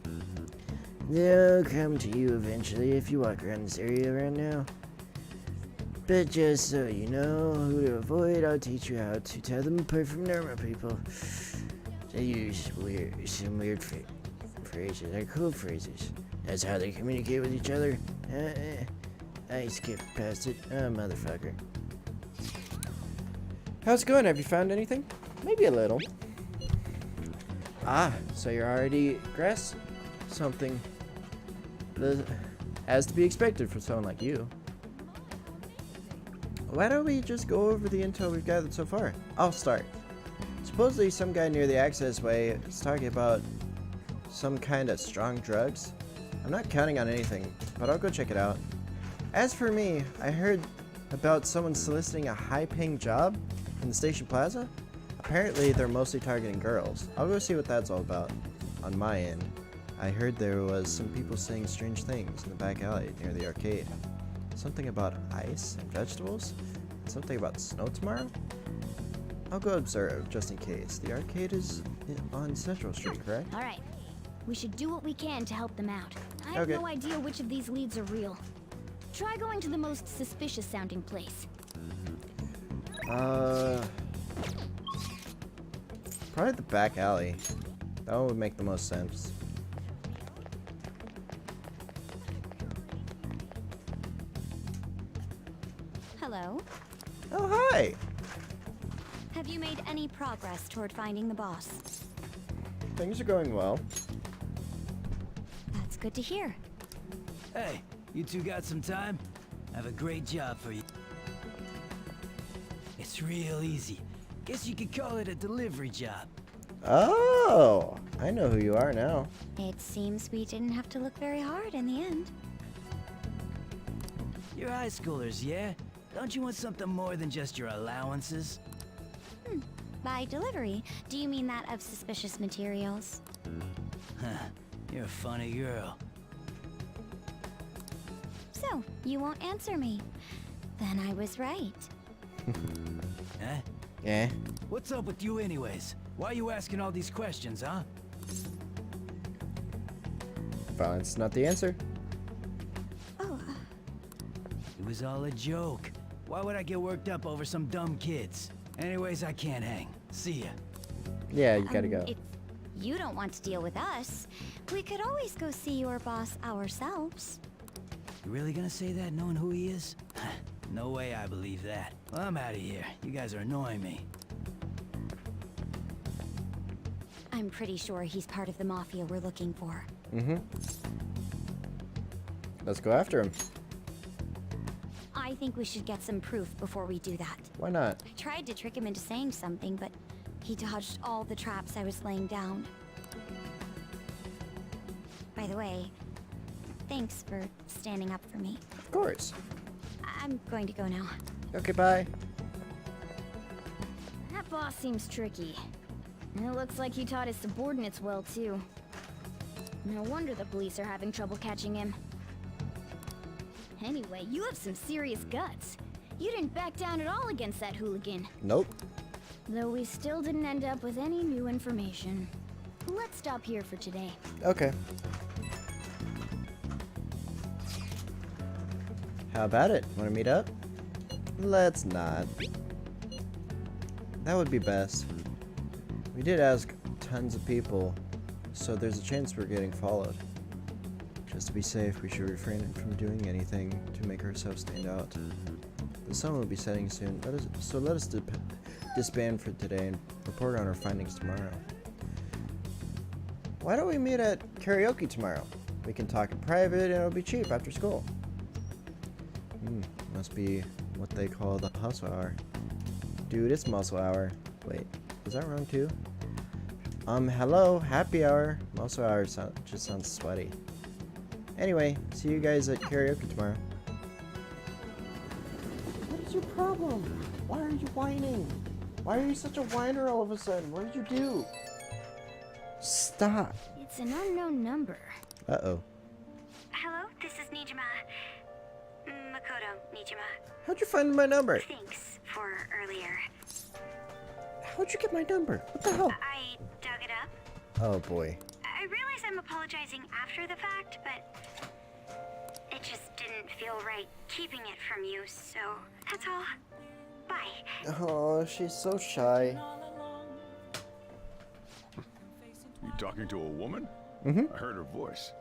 Speaker 13: They'll come to you eventually if you walk around this area around now. But just so you know who to avoid, I'll teach you how to tell them apart from normal people. They use some weird phrases, or code phrases. That's how they communicate with each other. I skipped past it. Motherfucker.
Speaker 1: How's it going? Have you found anything? Maybe a little. Ah, so you're already grasped something as to be expected from someone like you. Why don't we just go over the intel we've gathered so far? I'll start. Supposedly some guy near the access way is talking about some kind of strong drugs. I'm not counting on anything, but I'll go check it out. As for me, I heard about someone soliciting a high-paying job in the station plaza. Apparently they're mostly targeting girls. I'll go see what that's all about on my end. I heard there was some people saying strange things in the back alley near the arcade. Something about ice and vegetables? Something about snow tomorrow? I'll go observe, just in case. The arcade is on Central Street, correct?
Speaker 11: Alright. We should do what we can to help them out. I have
Speaker 1: Okay.
Speaker 11: no idea which of these leads are real. Try going to the most suspicious sounding place.
Speaker 1: Probably the back alley. That one would make the most sense.
Speaker 15: Hello?
Speaker 1: Oh, hi!
Speaker 15: Have you made any progress toward finding the boss?
Speaker 1: Things are going well.
Speaker 15: That's good to hear.
Speaker 20: Hey, you two got some time? I have a great job for you. It's real easy. Guess you could call it a delivery job.
Speaker 1: Oh! I know who you are now.
Speaker 15: It seems we didn't have to look very hard in the end.
Speaker 20: You're high schoolers, yeah? Don't you want something more than just your allowances?
Speaker 15: By delivery, do you mean that of suspicious materials?
Speaker 20: Huh. You're a funny girl.
Speaker 15: So, you won't answer me. Then I was right.
Speaker 20: Huh?
Speaker 1: Yeah?
Speaker 20: What's up with you anyways? Why are you asking all these questions, huh?
Speaker 1: Violence is not the answer.
Speaker 15: Oh.
Speaker 20: It was all a joke. Why would I get worked up over some dumb kids? Anyways, I can't hang. See ya.
Speaker 1: Yeah, you gotta go.
Speaker 15: If you don't want to deal with us, we could always go see your boss ourselves.
Speaker 20: You really gonna say that knowing who he is? No way I believe that. Well, I'm out of here. You guys are annoying me.
Speaker 15: I'm pretty sure he's part of the mafia we're looking for.
Speaker 1: Mm-hmm. Let's go after him.
Speaker 15: I think we should get some proof before we do that.
Speaker 1: Why not?
Speaker 15: I tried to trick him into saying something, but he dodged all the traps I was laying down. By the way, thanks for standing up for me.
Speaker 1: Of course.
Speaker 15: I'm going to go now.
Speaker 1: Okay, bye.
Speaker 11: That boss seems tricky. And it looks like he taught his subordinates well, too. No wonder the police are having trouble catching him. Anyway, you have some serious guts. You didn't back down at all against that hooligan.
Speaker 1: Nope.
Speaker 11: Though we still didn't end up with any new information. Let's stop here for today.
Speaker 1: Okay. How about it? Want to meet up? Let's not. That would be best. We did ask tons of people, so there's a chance we're getting followed. Just to be safe, we should refrain from doing anything to make ourselves stand out. The sun will be setting soon, let us disband for today and report on our findings tomorrow. Why don't we meet at karaoke tomorrow? We can talk in private and it'll be cheap after school. Must be what they call the hustle hour. Dude, it's muscle hour. Wait, is that wrong too? Hello, happy hour. Muscle hour just sounds sweaty. Anyway, see you guys at karaoke tomorrow. What is your problem? Why are you whining? Why are you such a whiner all of a sudden? What did you do? Stop.
Speaker 11: It's an unknown number.
Speaker 1: Uh-oh.
Speaker 3: Hello, this is Nijima. Makoto Nijima.
Speaker 1: How'd you find my number?
Speaker 3: Thanks for earlier.
Speaker 1: How'd you get my number? What the hell?
Speaker 3: I dug it up.
Speaker 1: Oh boy.
Speaker 3: I realize I'm apologizing after the fact, but it just didn't feel right keeping it from you, so that's all. Bye.
Speaker 1: Oh, she's so shy.
Speaker 16: You talking to a woman? I heard her voice.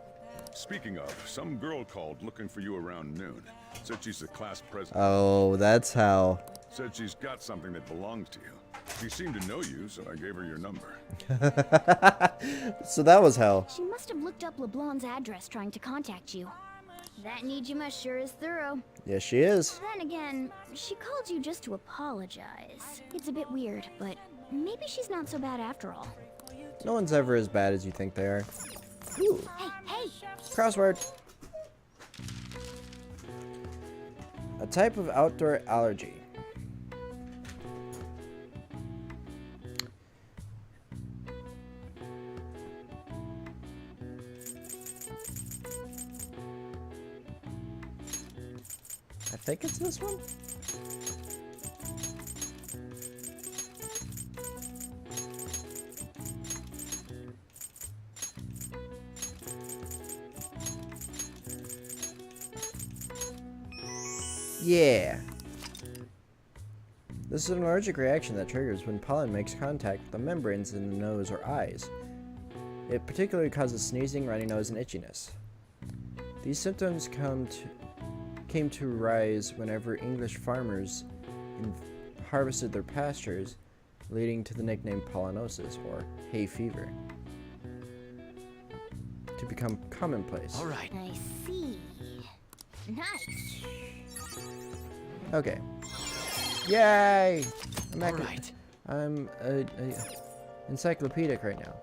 Speaker 16: Speaking of, some girl called looking for you around noon. Said she's the class president.
Speaker 1: Oh, that's how.
Speaker 16: Said she's got something that belongs to you. She seemed to know you, so I gave her your number.
Speaker 1: So that was how.
Speaker 11: She must have looked up LeBlanc's address trying to contact you. That Nijima sure is thorough.
Speaker 1: Yes, she is.
Speaker 11: Then again, she called you just to apologize. It's a bit weird, but maybe she's not so bad after all.
Speaker 1: No one's ever as bad as you think they are. Ooh.
Speaker 11: Hey!
Speaker 1: Crossword. A type of outdoor allergy. I think it's this one. Yeah. This is an allergic reaction that triggers when pollen makes contact with the membranes in the nose or eyes. It particularly causes sneezing, runny nose, and itchiness. These symptoms came to rise whenever English farmers harvested their pastures, leading to the nickname pollenosis, or hay fever, to become commonplace.
Speaker 6: All right.
Speaker 11: I see. Nice.
Speaker 1: Okay. Yay! I'm encyclopedic right now.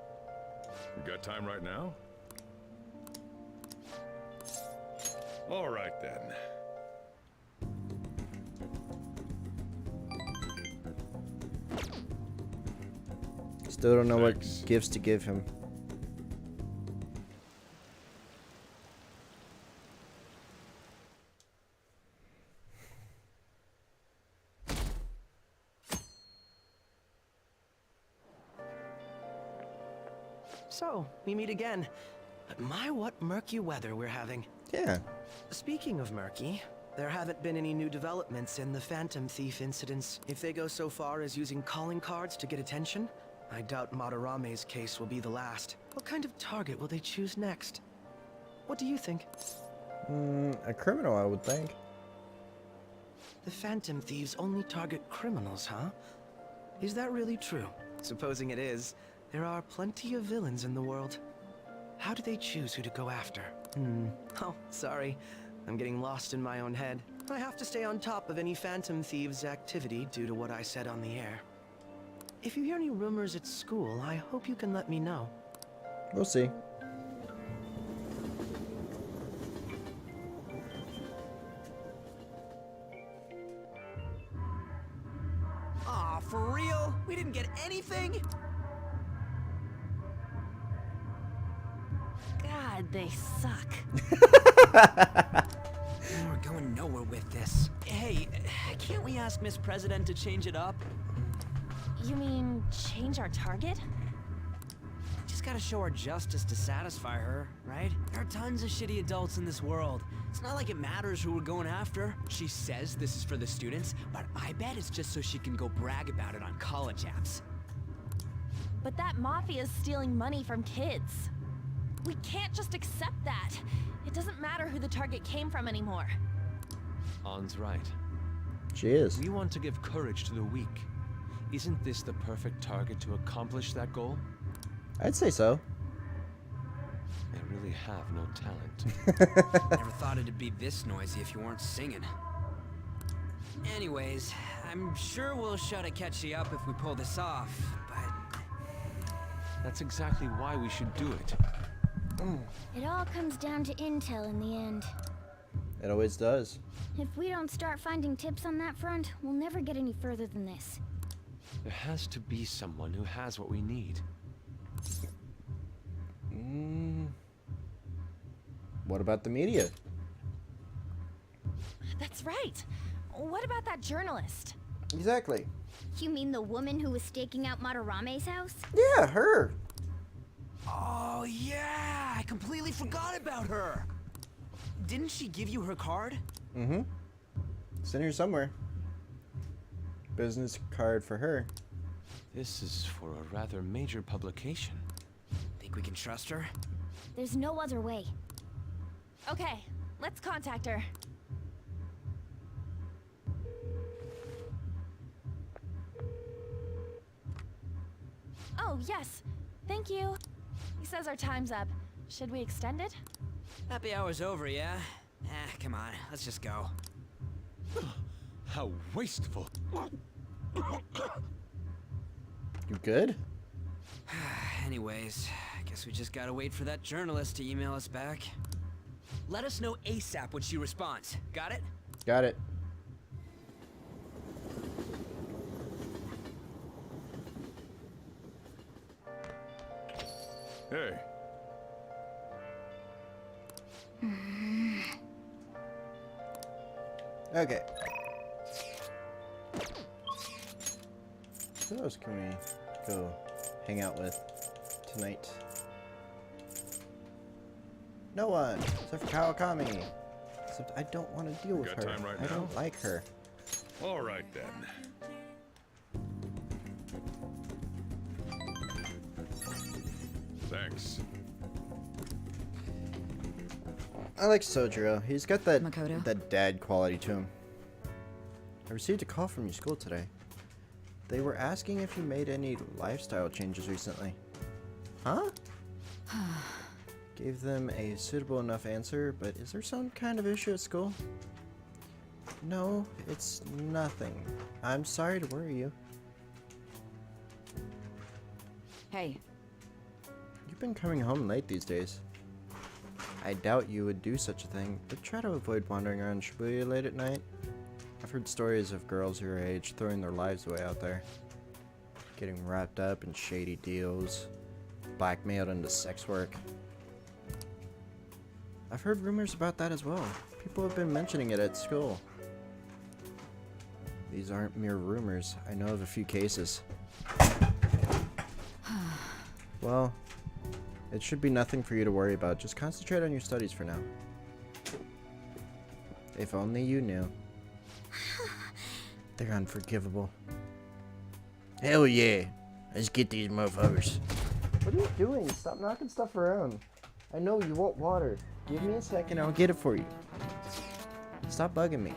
Speaker 16: You got time right now? All right then.
Speaker 1: Still don't know what gifts to give him.
Speaker 6: So, we meet again. But my, what murky weather we're having.
Speaker 1: Yeah.
Speaker 6: Speaking of murky, there haven't been any new developments in the Phantom Thief incidents. If they go so far as using calling cards to get attention, I doubt Madarame's case will be the last. What kind of target will they choose next? What do you think?
Speaker 1: A criminal, I would think.
Speaker 6: The Phantom Thieves only target criminals, huh? Is that really true? Supposing it is, there are plenty of villains in the world. How do they choose who to go after? Oh, sorry. I'm getting lost in my own head. I have to stay on top of any Phantom Thieves' activity due to what I said on the air. If you hear any rumors at school, I hope you can let me know.
Speaker 1: We'll see.
Speaker 9: Aw, for real? We didn't get anything?
Speaker 8: God, they suck.
Speaker 9: We're going nowhere with this. Hey, can't we ask Miss President to change it up?
Speaker 8: You mean change our target?
Speaker 9: Just gotta show our justice to satisfy her, right? There are tons of shitty adults in this world. It's not like it matters who we're going after. She says this is for the students, but I bet it's just so she can go brag about it on college apps.
Speaker 8: But that mafia is stealing money from kids. We can't just accept that. It doesn't matter who the target came from anymore.
Speaker 7: An's right.
Speaker 1: She is.
Speaker 7: We want to give courage to the weak. Isn't this the perfect target to accomplish that goal?
Speaker 1: I'd say so.
Speaker 7: I really have no talent.
Speaker 9: Never thought it'd be this noisy if you weren't singing. Anyways, I'm sure we'll shut a catchy up if we pull this off, but...
Speaker 7: That's exactly why we should do it.
Speaker 11: It all comes down to intel in the end.
Speaker 1: It always does.
Speaker 11: If we don't start finding tips on that front, we'll never get any further than this.
Speaker 7: There has to be someone who has what we need.
Speaker 1: What about the media?
Speaker 8: That's right. What about that journalist?
Speaker 1: Exactly.
Speaker 11: You mean the woman who was staking out Matarame's house?
Speaker 1: Yeah, her.
Speaker 9: Oh yeah, I completely forgot about her. Didn't she give you her card?
Speaker 1: Mm-hmm. It's in here somewhere. Business card for her.
Speaker 7: This is for a rather major publication.
Speaker 9: Think we can trust her?
Speaker 11: There's no other way.
Speaker 8: Okay, let's contact her. Oh, yes. Thank you. He says our time's up. Should we extend it?
Speaker 9: Happy hour's over, yeah? Come on, let's just go.
Speaker 7: How wasteful.
Speaker 1: You good?
Speaker 9: Anyways, I guess we just gotta wait for that journalist to email us back. Let us know ASAP when she responds. Got it?
Speaker 1: Got it.
Speaker 16: Hey.
Speaker 1: Okay. Who else can we go hang out with tonight? No one, except for Kawakami. Except I don't want to deal with her.
Speaker 16: Time right
Speaker 1: I
Speaker 16: now?
Speaker 1: don't like her.
Speaker 16: All right then. Thanks.
Speaker 1: I like Sojiro. He's got that
Speaker 14: Makoto?
Speaker 1: that dad quality to him. I received a call from your school today. They were asking if you made any lifestyle changes recently. Huh? Gave them a suitable enough answer, but is there some kind of issue at school? No, it's nothing. I'm sorry to worry you.
Speaker 14: Hey.
Speaker 1: You've been coming home late these days. I doubt you would do such a thing, but try to avoid wandering around Shibuya late at night. I've heard stories of girls your age throwing their lives away out there. Getting wrapped up in shady deals, blackmailed into sex work. I've heard rumors about that as well. People have been mentioning it at school. These aren't mere rumors. I know of a few cases. Well, it should be nothing for you to worry about. Just concentrate on your studies for now. If only you knew. They're unforgivable. Hell yeah. Let's get these motherfuckers. What are you doing? Stop knocking stuff around. I know you want water. Give me a second, I'll get it for you. Stop bugging me.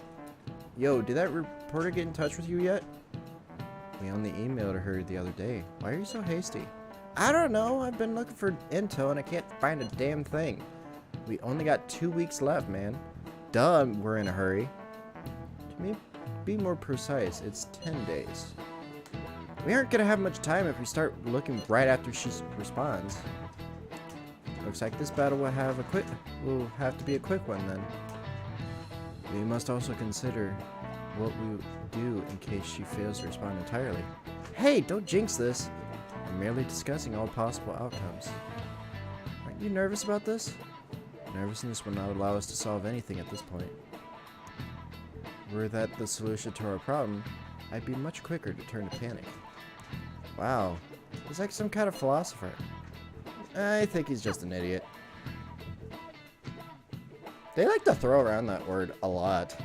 Speaker 1: Yo, did that reporter get in touch with you yet? We only emailed her the other day. Why are you so hasty? I don't know. I've been looking for intel and I can't find a damn thing. We only got 2 weeks left, man. Duh, we're in a hurry. To be more precise, it's 10 days. We aren't gonna have much time if we start looking right after she responds. Looks like this battle will have to be a quick one then. We must also consider what we do in case she fails to respond entirely. Hey, don't jinx this. I'm merely discussing all possible outcomes. Aren't you nervous about this? Nervousness will not allow us to solve anything at this point. Were that the solution to our problem, I'd be much quicker to turn to panic. Wow, he's like some kind of philosopher. I think he's just an idiot. They like to throw around that word a lot.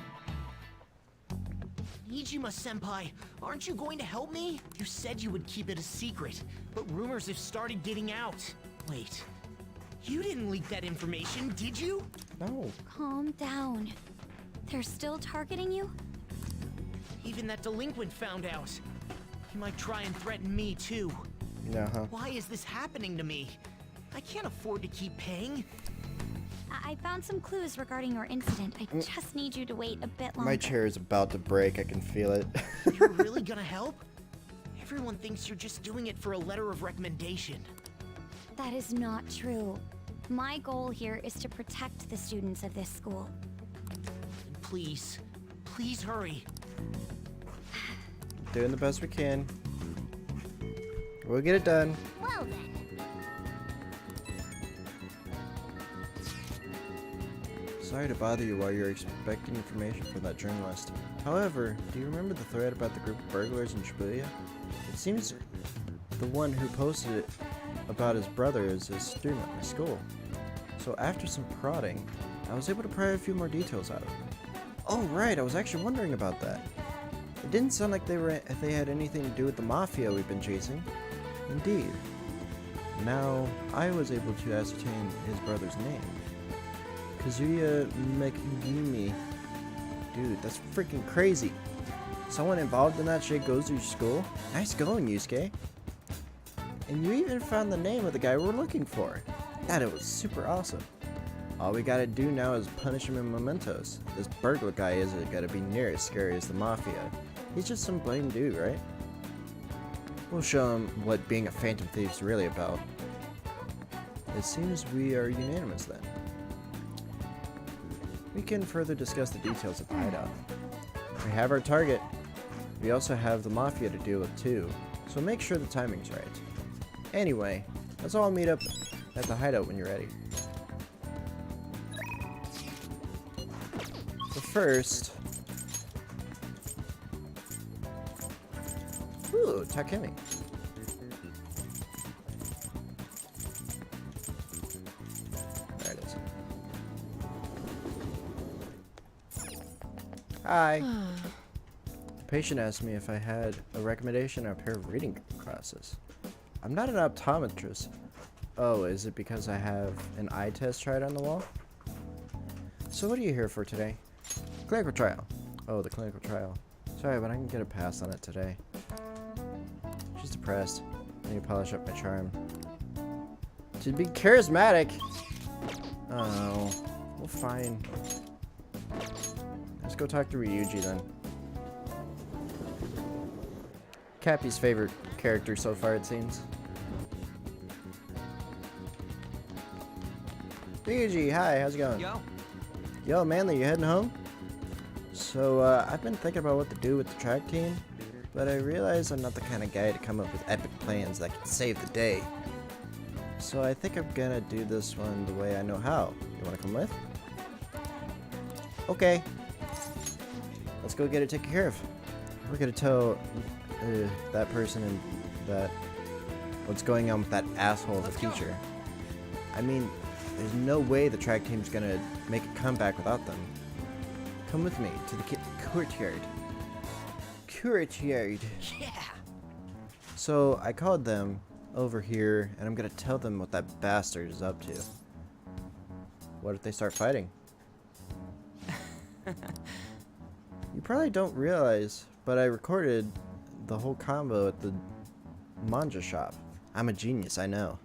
Speaker 2: Nijima-senpai, aren't you going to help me? You said you would keep it a secret, but rumors have started getting out. Wait, you didn't leak that information, did you?
Speaker 1: No.
Speaker 3: Calm down. They're still targeting you?
Speaker 2: Even that delinquent found out. He might try and threaten me too.
Speaker 1: Yeah, huh?
Speaker 2: Why is this happening to me? I can't afford to keep paying.
Speaker 3: I found some clues regarding your incident. I just need you to wait a bit longer.
Speaker 1: My chair is about to break. I can feel it.
Speaker 2: You're really gonna help? Everyone thinks you're just doing it for a letter of recommendation.
Speaker 3: That is not true. My goal here is to protect the students of this school.
Speaker 2: Please, please hurry.
Speaker 1: Doing the best we can. We'll get it done.
Speaker 3: Well then.
Speaker 1: Sorry to bother you while you're expecting information from that journalist. However, do you remember the thread about the group of burglars in Shibuya? It seems the one who posted it about his brother is a student at my school. So after some prodding, I was able to pry a few more details out of him. Oh right, I was actually wondering about that. It didn't sound like they had anything to do with the mafia we've been chasing. Indeed. Now, I was able to ascertain his brother's name. Kazuya Megumi. Dude, that's freaking crazy. Someone involved in that shit goes to your school? Nice going, Yusuke. And you even found the name of the guy we're looking for. That was super awesome. All we gotta do now is punish him in mementos. This burglar guy isn't gonna be near as scary as the mafia. He's just some plain dude, right? We'll show him what being a phantom thief is really about. It seems we are unanimous then. We can further discuss the details of the hideout. We have our target. We also have the mafia to deal with too, so make sure the timing's right. Anyway, let's all meet up at the hideout when you're ready. But first... Ooh, Takemi. There it is. Hi. The patient asked me if I had a recommendation on a pair of reading glasses. I'm not an optometrist. Oh, is it because I have an eye test tried on the wall? So what are you here for today? Clinical trial. Oh, the clinical trial. Sorry, but I can get a pass on it today. She's depressed. I need to polish up my charm. To be charismatic. Oh, well, fine. Let's go talk to Ryuji then. Cappy's favorite character so far, it seems. Ryuji, hi, how's it going?
Speaker 6: Yo.
Speaker 1: Yo, Manly, you heading home? So, I've been thinking about what to do with the track team, but I realize I'm not the kind of guy to come up with epic plans that can save the day. So I think I'm gonna do this one the way I know how. You wanna come with? Okay. Let's go get it taken care of. We're gonna tell that person and that what's going on with that asshole of a teacher. I mean, there's no way the track team's gonna make a comeback without them. Come with me to the courtyard. Courtyard.
Speaker 2: Yeah.
Speaker 1: So I called them over here, and I'm gonna tell them what that bastard is up to. What if they start fighting? You probably don't realize, but I recorded the whole combo at the manga shop. I'm a genius, I know.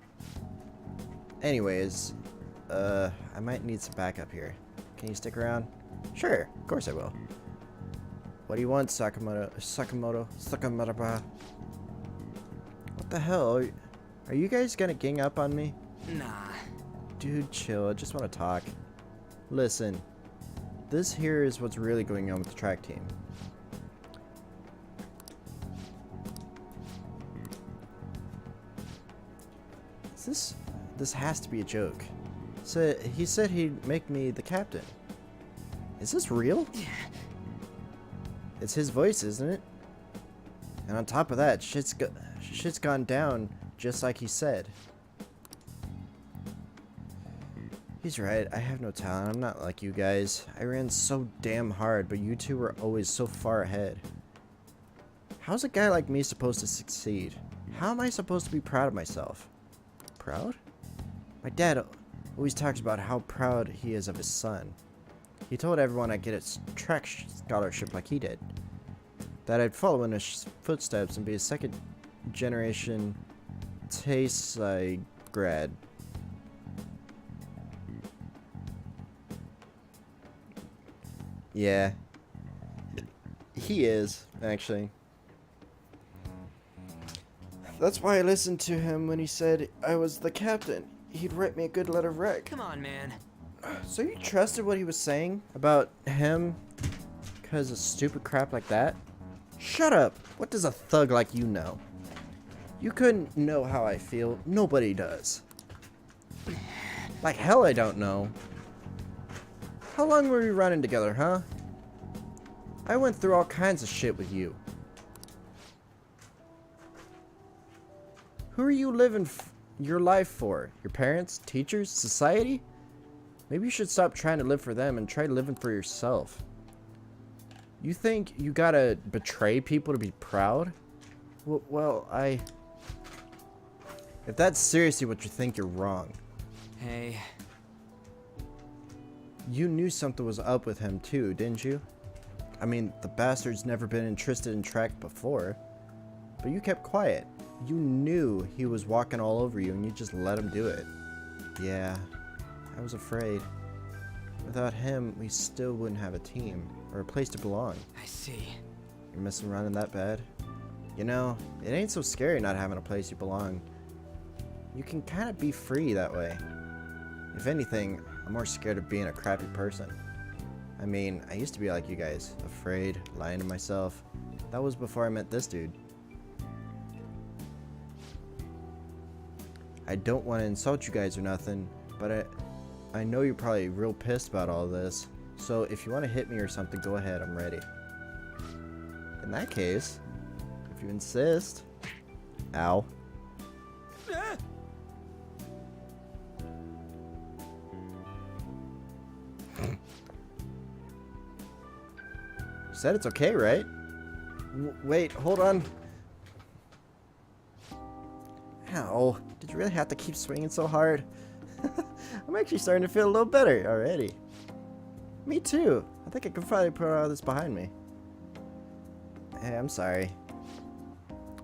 Speaker 1: Anyways, I might need some backup here. Can you stick around? Sure, of course I will. What do you want, Sakamoto? What the hell? Are you guys gonna gang up on me?
Speaker 9: Nah.
Speaker 1: Dude, chill. I just want to talk. Listen, this here is what's really going on with the track team. This has to be a joke. So he said he'd make me the captain. Is this real? It's his voice, isn't it? And on top of that, shit's gone down just like he said. He's right, I have no talent. I'm not like you guys. I ran so damn hard, but you two were always so far ahead. How's a guy like me supposed to succeed? How am I supposed to be proud of myself? Proud? My dad always talks about how proud he is of his son. He told everyone I'd get a track scholarship like he did. That I'd follow in his footsteps and be a second generation Tayside grad. Yeah. He is, actually. That's why I listened to him when he said I was the captain. He'd write me a good letter of rec.
Speaker 2: Come on, man.
Speaker 1: So you trusted what he was saying about him because of stupid crap like that? Shut up. What does a thug like you know? You couldn't know how I feel. Nobody does. Like hell I don't know. How long were we running together, huh? I went through all kinds of shit with you. Who are you living your life for? Your parents? Teachers? Society? Maybe you should stop trying to live for them and try living for yourself. You think you gotta betray people to be proud? Well, if that's seriously what you think, you're wrong.
Speaker 2: Hey.
Speaker 1: You knew something was up with him too, didn't you? I mean, the bastard's never been interested in track before. But you kept quiet. You knew he was walking all over you and you just let him do it. Yeah, I was afraid. Without him, we still wouldn't have a team or a place to belong.
Speaker 2: I see.
Speaker 1: You're missing running that bad? You know, it ain't so scary not having a place you belong. You can kind of be free that way. If anything, I'm more scared of being a crappy person. I mean, I used to be like you guys, afraid, lying to myself. That was before I met this dude. I don't want to insult you guys or nothing, but I know you're probably real pissed about all this. So if you want to hit me or something, go ahead, I'm ready. In that case, if you insist. Ow. You said it's okay, right? Wait, hold on. Ow, did you really have to keep swinging so hard? I'm actually starting to feel a little better already. Me too. I think I can finally put all this behind me. Hey, I'm sorry.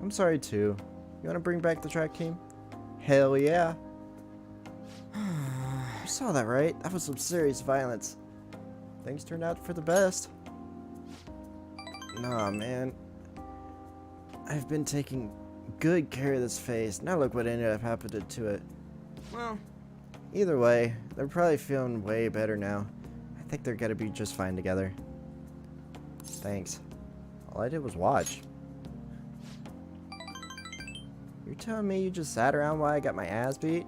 Speaker 1: I'm sorry too. You want to bring back the track team? Hell yeah. You saw that, right? That was some serious violence. Things turned out for the best. Nah, man. I've been taking good care of this face. Now look what ended up happening to it.
Speaker 2: Well,
Speaker 1: either way, they're probably feeling way better now. I think they're gonna be just fine together. Thanks. All I did was watch. You're telling me you just sat around while I got my ass beat?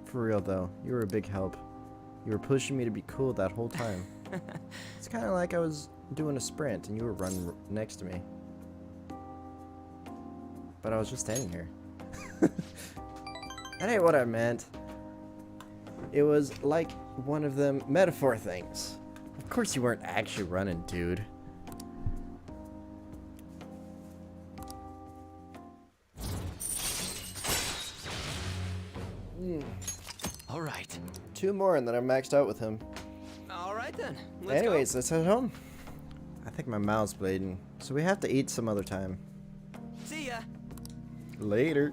Speaker 1: For real though, you were a big help. You were pushing me to be cool that whole time. It's kind of like I was doing a sprint and you were running next to me. But I was just standing here. That ain't what I meant. It was like one of them metaphor things. Of course you weren't actually running, dude.
Speaker 2: all right.
Speaker 1: 2 more and then I'm maxed out with him.
Speaker 2: All right then. Let's
Speaker 1: Anyways, let's head home. I think my mouth's bleeding, so we have to eat some other time.
Speaker 2: See ya.
Speaker 1: Later.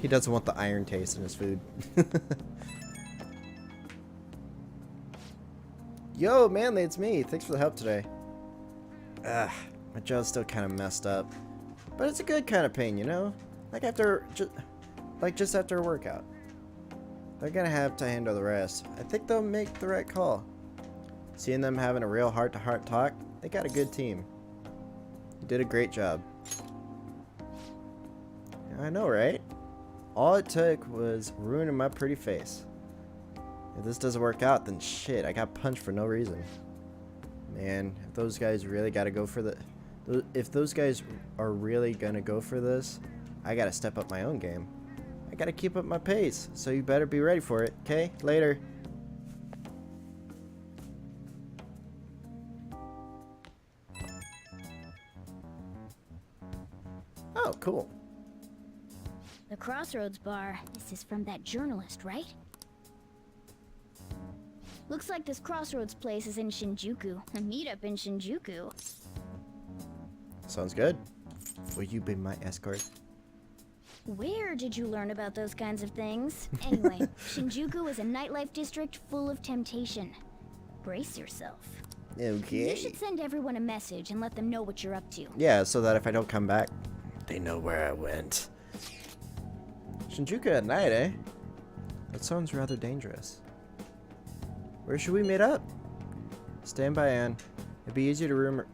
Speaker 1: He doesn't want the iron taste in his food. Yo, Manly, it's me. Thanks for the help today. My jaw's still kind of messed up. But it's a good kind of pain, you know? Like just after a workout. They're gonna have to handle the rest. I think they'll make the right call. Seeing them having a real heart-to-heart talk, they got a good team. You did a great job. I know, right? All it took was ruining my pretty face. If this doesn't work out, then shit, I got punched for no reason. Man, if those guys really gotta go for if those guys are really gonna go for this, I gotta step up my own game. I gotta keep up my pace, so you better be ready for it, okay? Later. Oh, cool.
Speaker 11: The Crossroads Bar. This is from that journalist, right? Looks like this Crossroads place is in Shinjuku. A meetup in Shinjuku.
Speaker 1: Sounds good. Will you be my escort?
Speaker 11: Where did you learn about those kinds of things? Anyway, Shinjuku is a nightlife district full of temptation. Brace yourself.
Speaker 1: Okay.
Speaker 11: You should send everyone a message and let them know what you're up to.
Speaker 1: Yeah, so that if I don't come back, they know where I went. Shinjuku at night, eh? That sounds rather dangerous. Where should we meet up? Stand by, Anne. It'd be easier to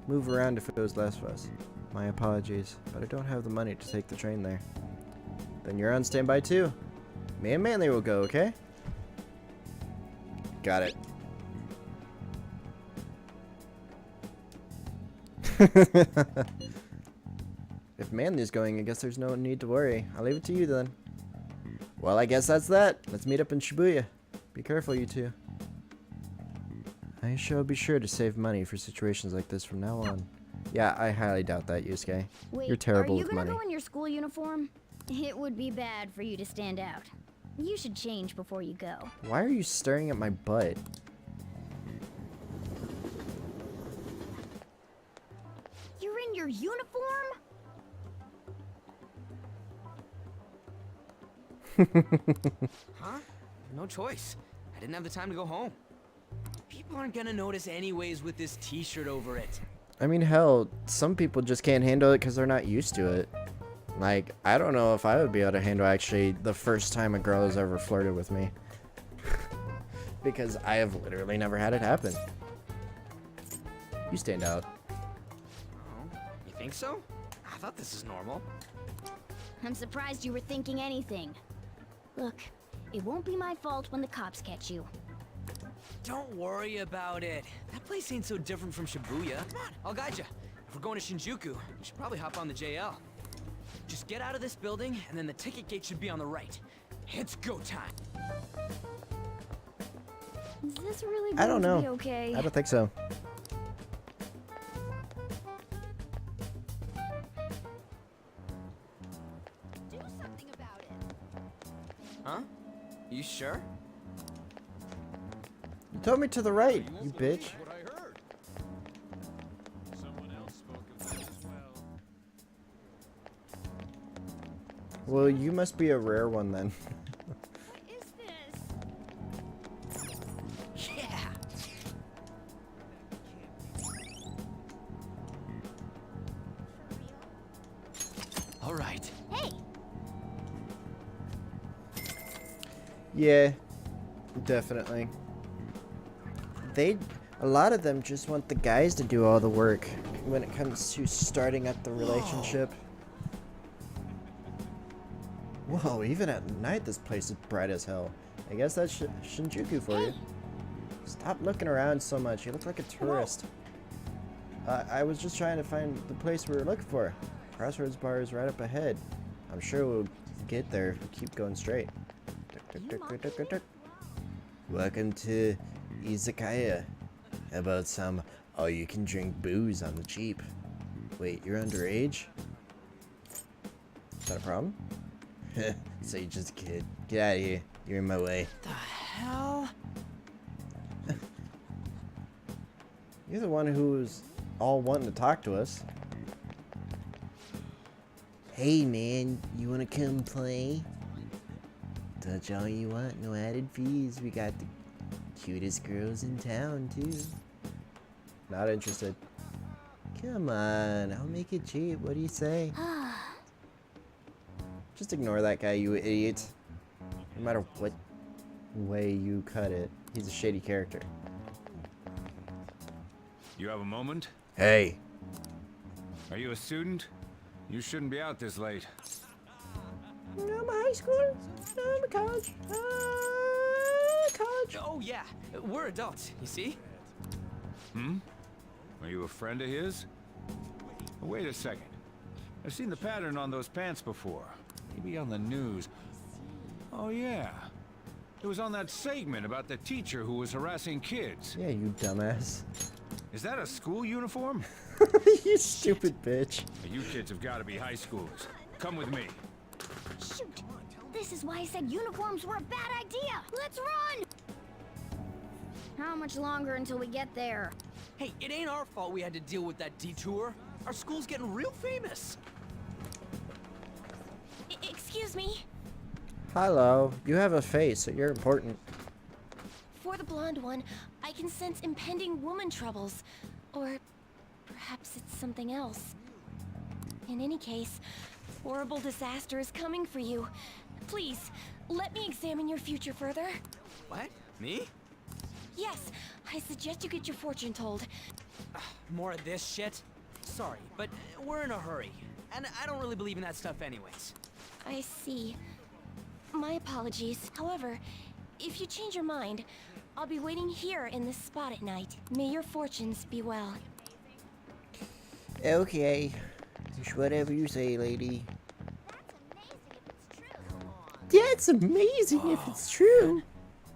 Speaker 1: move around if it was less of us. My apologies, but I don't have the money to take the train there. Then you're on standby too. Me and Manly will go, okay? Got it. If Manly's going, I guess there's no need to worry. I'll leave it to you then. Well, I guess that's that. Let's meet up in Shibuya. Be careful, you two. I shall be sure to save money for situations like this from now on. Yeah, I highly doubt that, Yusuke.
Speaker 11: Wait,
Speaker 1: You're terrible
Speaker 11: are you
Speaker 1: with
Speaker 11: gonna
Speaker 1: money.
Speaker 11: go in your school uniform? It would be bad for you to stand out. You should change before you go.
Speaker 1: Why are you staring at my butt?
Speaker 11: You're in your uniform?
Speaker 9: Huh? No choice. I didn't have the time to go home. People aren't gonna notice anyways with this t-shirt over it.
Speaker 1: I mean, hell, some people just can't handle it because they're not used to it. Like, I don't know if I would be able to handle actually the first time a girl has ever flirted with me. Because I have literally never had it happen. You stand out.
Speaker 9: Oh, you think so? I thought this is normal.
Speaker 11: I'm surprised you were thinking anything. Look, it won't be my fault when the cops catch you.
Speaker 9: Don't worry about it. That place ain't so different from Shibuya. Come on, I'll guide you. If we're going to Shinjuku, we should probably hop on the JL. Just get out of this building, and then the ticket gate should be on the right. It's go time.
Speaker 11: Is this really
Speaker 1: I don't
Speaker 11: going
Speaker 1: know.
Speaker 11: to be okay?
Speaker 1: I don't think so.
Speaker 11: Do something about it.
Speaker 9: Huh? You sure?
Speaker 1: You told me to the right, you bitch. Well, you must be a rare one then.
Speaker 9: Yeah. All right.
Speaker 11: Hey,
Speaker 1: Yeah, definitely. A lot of them just want the guys to do all the work when it comes to starting up the relationship. Whoa, even at night this place is bright as hell. I guess that's Shinjuku for you. Stop looking around so much, you look like a tourist. I was just trying to find the place we were looking for. Crossroads Bar is right up ahead. I'm sure we'll get there if we keep going straight. Welcome to Izakaya. How about some all-you-can-drink booze on the cheap? Wait, you're underage? Is that a problem? So you're just a kid. Get out of here. You're in my way.
Speaker 9: The hell?
Speaker 1: You're the one who's all wanting to talk to us. Hey man, you wanna come play? Touch all you want, no added fees. We got the cutest girls in town too. Not interested. Come on, I'll make it cheap. What do you say? Just ignore that guy, you idiot. No matter what way you cut it, he's a shady character.
Speaker 12: You have a moment?
Speaker 1: Hey.
Speaker 12: Are you a student? You shouldn't be out this late.
Speaker 1: I'm a high schooler. I'm a college. College.
Speaker 9: Oh yeah, we're adults, you see?
Speaker 12: Hmm? Are you a friend of his? Wait a second. I've seen the pattern on those pants before. Maybe on the news. Oh yeah. It was on that segment about the teacher who was harassing kids.
Speaker 1: Yeah, you dumbass.
Speaker 12: Is that a school uniform?
Speaker 1: You stupid bitch.
Speaker 12: You kids have got to be high schoolers. Come with me.
Speaker 11: Shoot! This is why I said uniforms were a bad idea! Let's run! How much longer until we get there?
Speaker 9: Hey, it ain't our fault we had to deal with that detour. Our school's getting real famous.
Speaker 5: Excuse me?
Speaker 1: Hello. You have a face, so you're important.
Speaker 5: For the blonde one, I can sense impending woman troubles. Or perhaps it's something else. In any case, horrible disaster is coming for you. Please, let me examine your future further.
Speaker 9: What? Me?
Speaker 5: Yes, I suggest you get your fortune told.
Speaker 9: More of this shit? Sorry, but we're in a hurry. And I don't really believe in that stuff anyways.
Speaker 5: I see. My apologies. However, if you change your mind, I'll be waiting here in this spot at night. May your fortunes be well.
Speaker 13: Okay. Just whatever you say, lady. That's amazing if it's true.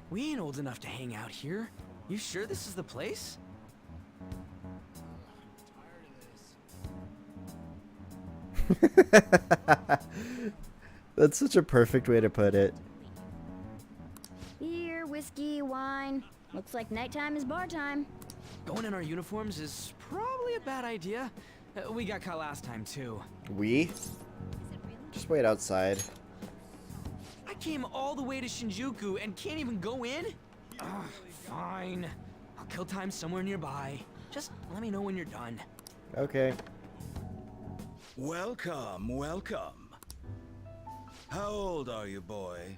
Speaker 9: We ain't old enough to hang out here. You sure this is the place?
Speaker 1: That's such a perfect way to put it.
Speaker 11: Beer, whiskey, wine. Looks like nighttime is bar time.
Speaker 9: Going in our uniforms is probably a bad idea. We got caught last time too.
Speaker 1: We? Just wait outside.
Speaker 9: I came all the way to Shinjuku and can't even go in? Ugh, fine. I'll kill time somewhere nearby. Just let me know when you're done.
Speaker 1: Okay.
Speaker 17: Welcome, welcome. How old are you, boy?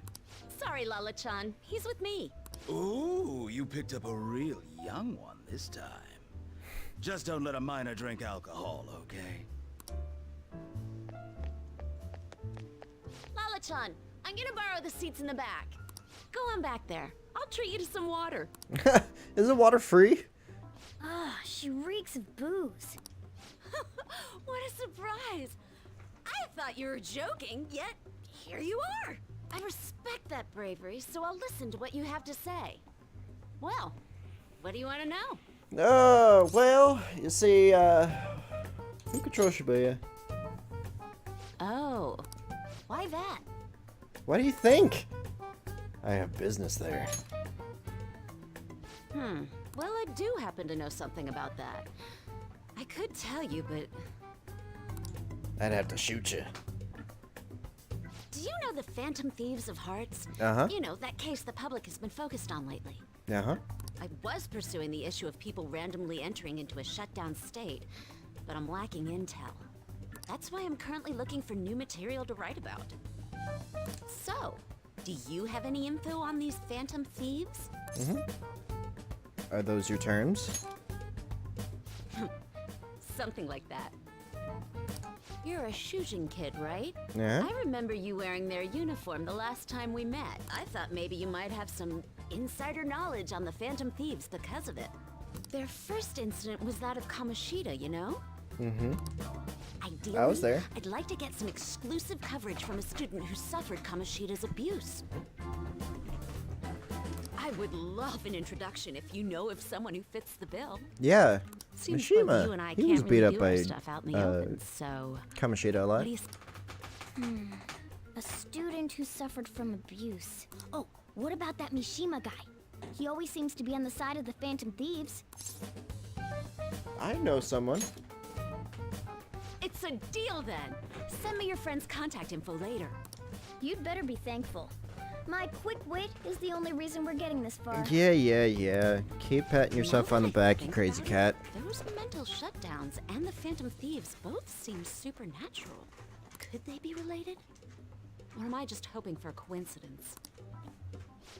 Speaker 15: Sorry, Lala-chan. He's with me.
Speaker 17: Ooh, you picked up a real young one this time. Just don't let a minor drink alcohol, okay?
Speaker 15: Lala-chan, I'm gonna borrow the seats in the back. Go on back there. I'll treat you to some water.
Speaker 1: Isn't water free?
Speaker 11: Ah, she reeks of booze.
Speaker 15: What a surprise! I thought you were joking, yet here you are. I respect that bravery, so I'll listen to what you have to say. Well, what do you want to know?
Speaker 1: Oh, well, you see, who controls Shibuya?
Speaker 15: Oh, why that?
Speaker 1: What do you think? I have business there.
Speaker 15: Well, I do happen to know something about that. I could tell you, but...
Speaker 1: I'd have to shoot you.
Speaker 15: Do you know the Phantom Thieves of Hearts?
Speaker 1: Uh-huh.
Speaker 15: You know, that case the public has been focused on lately.
Speaker 1: Uh-huh.
Speaker 15: I was pursuing the issue of people randomly entering into a shutdown state, but I'm lacking intel. That's why I'm currently looking for new material to write about. So, do you have any info on these Phantom Thieves?
Speaker 1: Mm-hmm. Are those your terms?
Speaker 15: Something like that. You're a Shujin kid, right?
Speaker 1: Yeah.
Speaker 15: I remember you wearing their uniform the last time we met. I thought maybe you might have some insider knowledge on the Phantom Thieves because of it. Their first incident was that of Kamoshida, you know?
Speaker 1: Mm-hmm.
Speaker 15: Ideally,
Speaker 1: I was there.
Speaker 15: I'd like to get some exclusive coverage from a student who suffered Kamoshida's abuse. I would love an introduction if you know of someone who fits the bill.
Speaker 1: Yeah.
Speaker 15: Seems
Speaker 1: Mishima.
Speaker 15: both you and I
Speaker 1: He
Speaker 15: can't
Speaker 1: was beat
Speaker 15: really
Speaker 1: up
Speaker 15: do
Speaker 1: by
Speaker 15: our stuff out in the open, so
Speaker 1: Kamoshida a lot.
Speaker 15: what do you
Speaker 11: A student who suffered from abuse. Oh, what about that Mishima guy? He always seems to be on the side of the Phantom Thieves.
Speaker 1: I know someone.
Speaker 15: It's a deal then. Send me your friend's contact info later.
Speaker 11: You'd better be thankful. My quick wit is the only reason we're getting this far.
Speaker 1: Yeah. Keep patting yourself on the back, you crazy cat.
Speaker 15: Those mental shutdowns and the Phantom Thieves both seem supernatural. Could they be related? Or am I just hoping for a coincidence?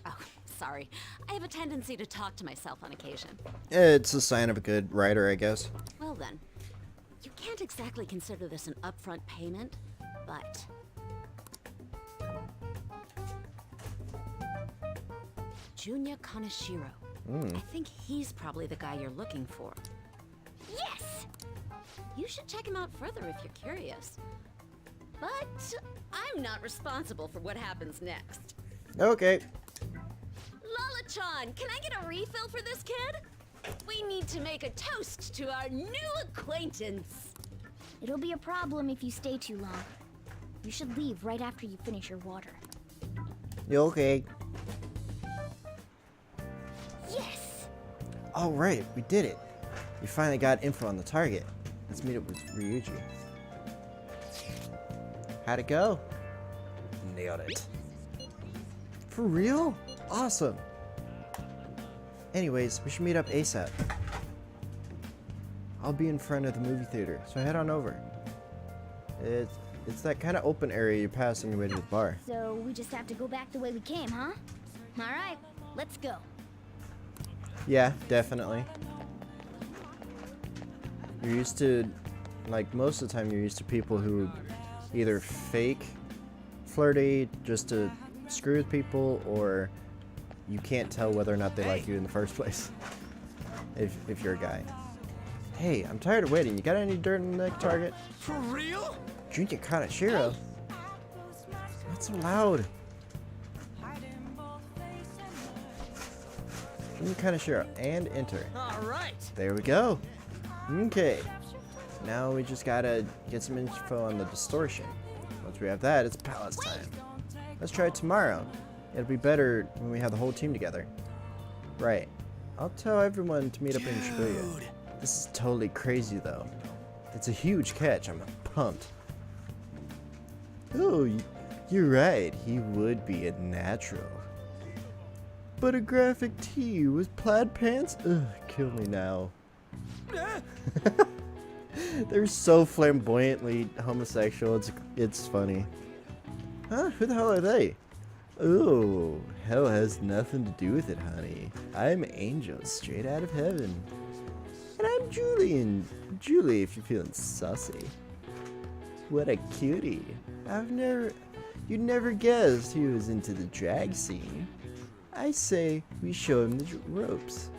Speaker 15: Oh, sorry. I have a tendency to talk to myself on occasion.
Speaker 1: It's a sign of a good writer, I guess.
Speaker 15: Well then, you can't exactly consider this an upfront payment, but... Junya Kaneshiro. I think he's probably the guy you're looking for. Yes! You should check him out further if you're curious. But
Speaker 4: I'm not responsible for what happens next.
Speaker 1: Okay.
Speaker 4: Lala-chan, can I get a refill for this kid? We need to make a toast to our new acquaintance.
Speaker 11: It'll be a problem if you stay too long. You should leave right after you finish your water.
Speaker 1: You okay?
Speaker 11: Yes!
Speaker 1: Alright, we did it. We finally got info on the target. Let's meet up with Ryuji. How'd it go? Nailed it. For real? Awesome. Anyways, we should meet up ASAP. I'll be in front of the movie theater, so head on over. It's that kind of open area you pass on your way to the bar.
Speaker 11: So we just have to go back the way we came, huh? Alright, let's go.
Speaker 1: Yeah, definitely. You're used to, like, most of the time you're used to people who either fake flirty just to screw with people, or you can't tell whether or not they like you in the first place. If you're a guy. Hey, I'm tired of waiting. You got any dirt in the target?
Speaker 9: For real?
Speaker 1: Junior Kaneshiro. What's so loud? Junior Kaneshiro and enter.
Speaker 2: All right.
Speaker 1: There we go. Okay. Now we just gotta get some info on the distortion. Once we have that, it's palace time. Let's try it tomorrow. It'll be better when we have the whole team together. Right. I'll tell everyone to meet up in Shibuya. This is totally crazy though. It's a huge catch. I'm pumped. Oh, you're right. He would be a natural. But a graphic tee with plaid pants? Ugh, kill me now. They're so flamboyantly homosexual, it's funny. Huh? Who the hell are they? Ooh, hell has nothing to do with it, honey. I'm Angel, straight out of heaven. And I'm Julie, if you're feeling sussy. What a cutie. You'd never guessed he was into the drag scene. I say we show him the ropes.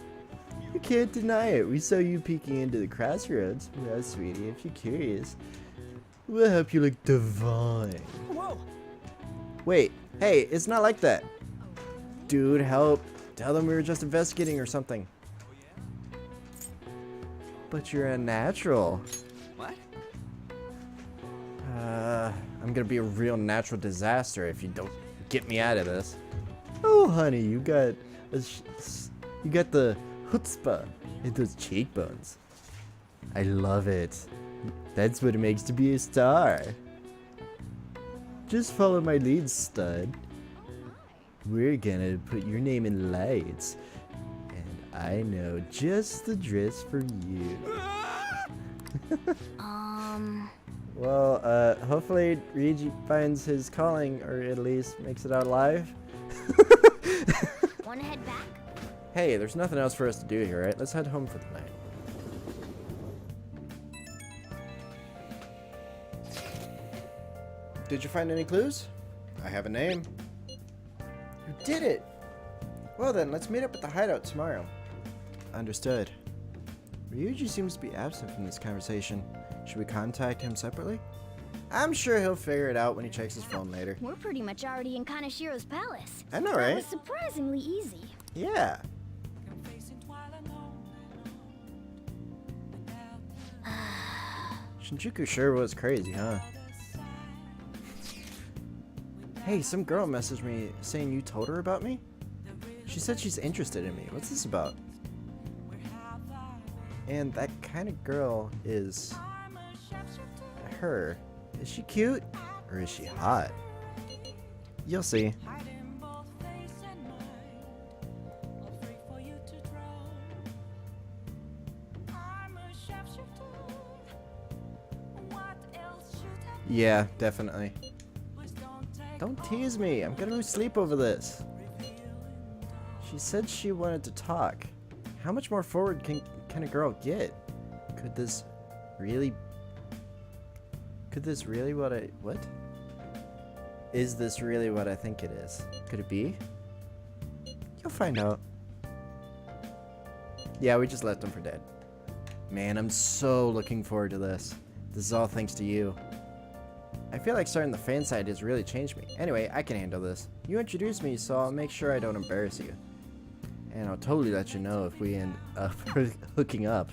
Speaker 1: You can't deny it. We saw you peeking into the crossroads. Well, sweetie, if you're curious, we'll help you look divine.
Speaker 2: Whoa!
Speaker 1: Wait, hey, it's not like that. Dude, help. Tell them we were just investigating or something. But you're a natural.
Speaker 9: What?
Speaker 1: I'm gonna be a real natural disaster if you don't get me out of this. Oh, honey, you got the chutzpah in those cheekbones. I love it. That's what it makes to be a star. Just follow my lead, stud. We're gonna put your name in lights, and I know just the dress for you. Well, hopefully Ryuji finds his calling, or at least makes it out alive.
Speaker 11: Wanna head back?
Speaker 1: Hey, there's nothing else for us to do here, right? Let's head home for the night. Did you find any clues? I have a name. You did it! Well then, let's meet up at the hideout tomorrow. Understood. Ryuji seems to be absent from this conversation. Should we contact him separately? I'm sure he'll figure it out when he checks his phone later.
Speaker 11: We're pretty much already in Kaneshiro's palace.
Speaker 1: I know,
Speaker 11: That
Speaker 1: right?
Speaker 11: was surprisingly easy.
Speaker 1: Yeah. Shinjuku sure was crazy, huh? Hey, some girl messaged me saying you told her about me? She said she's interested in me. What's this about? And that kind of girl is her. Is she cute? Or is she hot? You'll see. Yeah, definitely. Don't tease me. I'm gonna lose sleep over this. She said she wanted to talk. How much more forward can a girl get? Could this really what? Is this really what I think it is? Could it be? You'll find out. Yeah, we just left him for dead. Man, I'm so looking forward to this. This is all thanks to you. I feel like starting the fan side has really changed me. Anyway, I can handle this. You introduced me, so I'll make sure I don't embarrass you. And I'll totally let you know if we end up hooking up.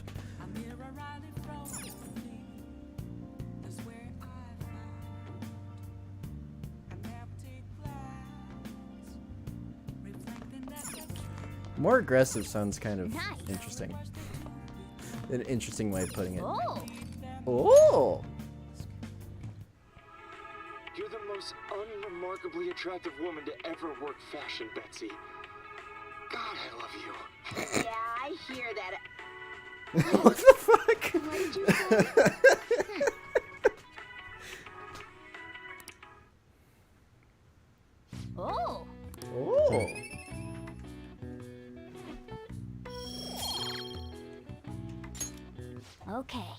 Speaker 1: More aggressive sounds kind of interesting. An interesting way of putting it.
Speaker 11: Oh!
Speaker 1: Oh!
Speaker 10: You're the most unremarkably attractive woman to ever work fashion, Betsy. God, I love you.
Speaker 4: Yeah, I hear that.
Speaker 1: What the fuck?
Speaker 4: What did you say?
Speaker 11: Oh!
Speaker 1: Oh!
Speaker 11: Okay.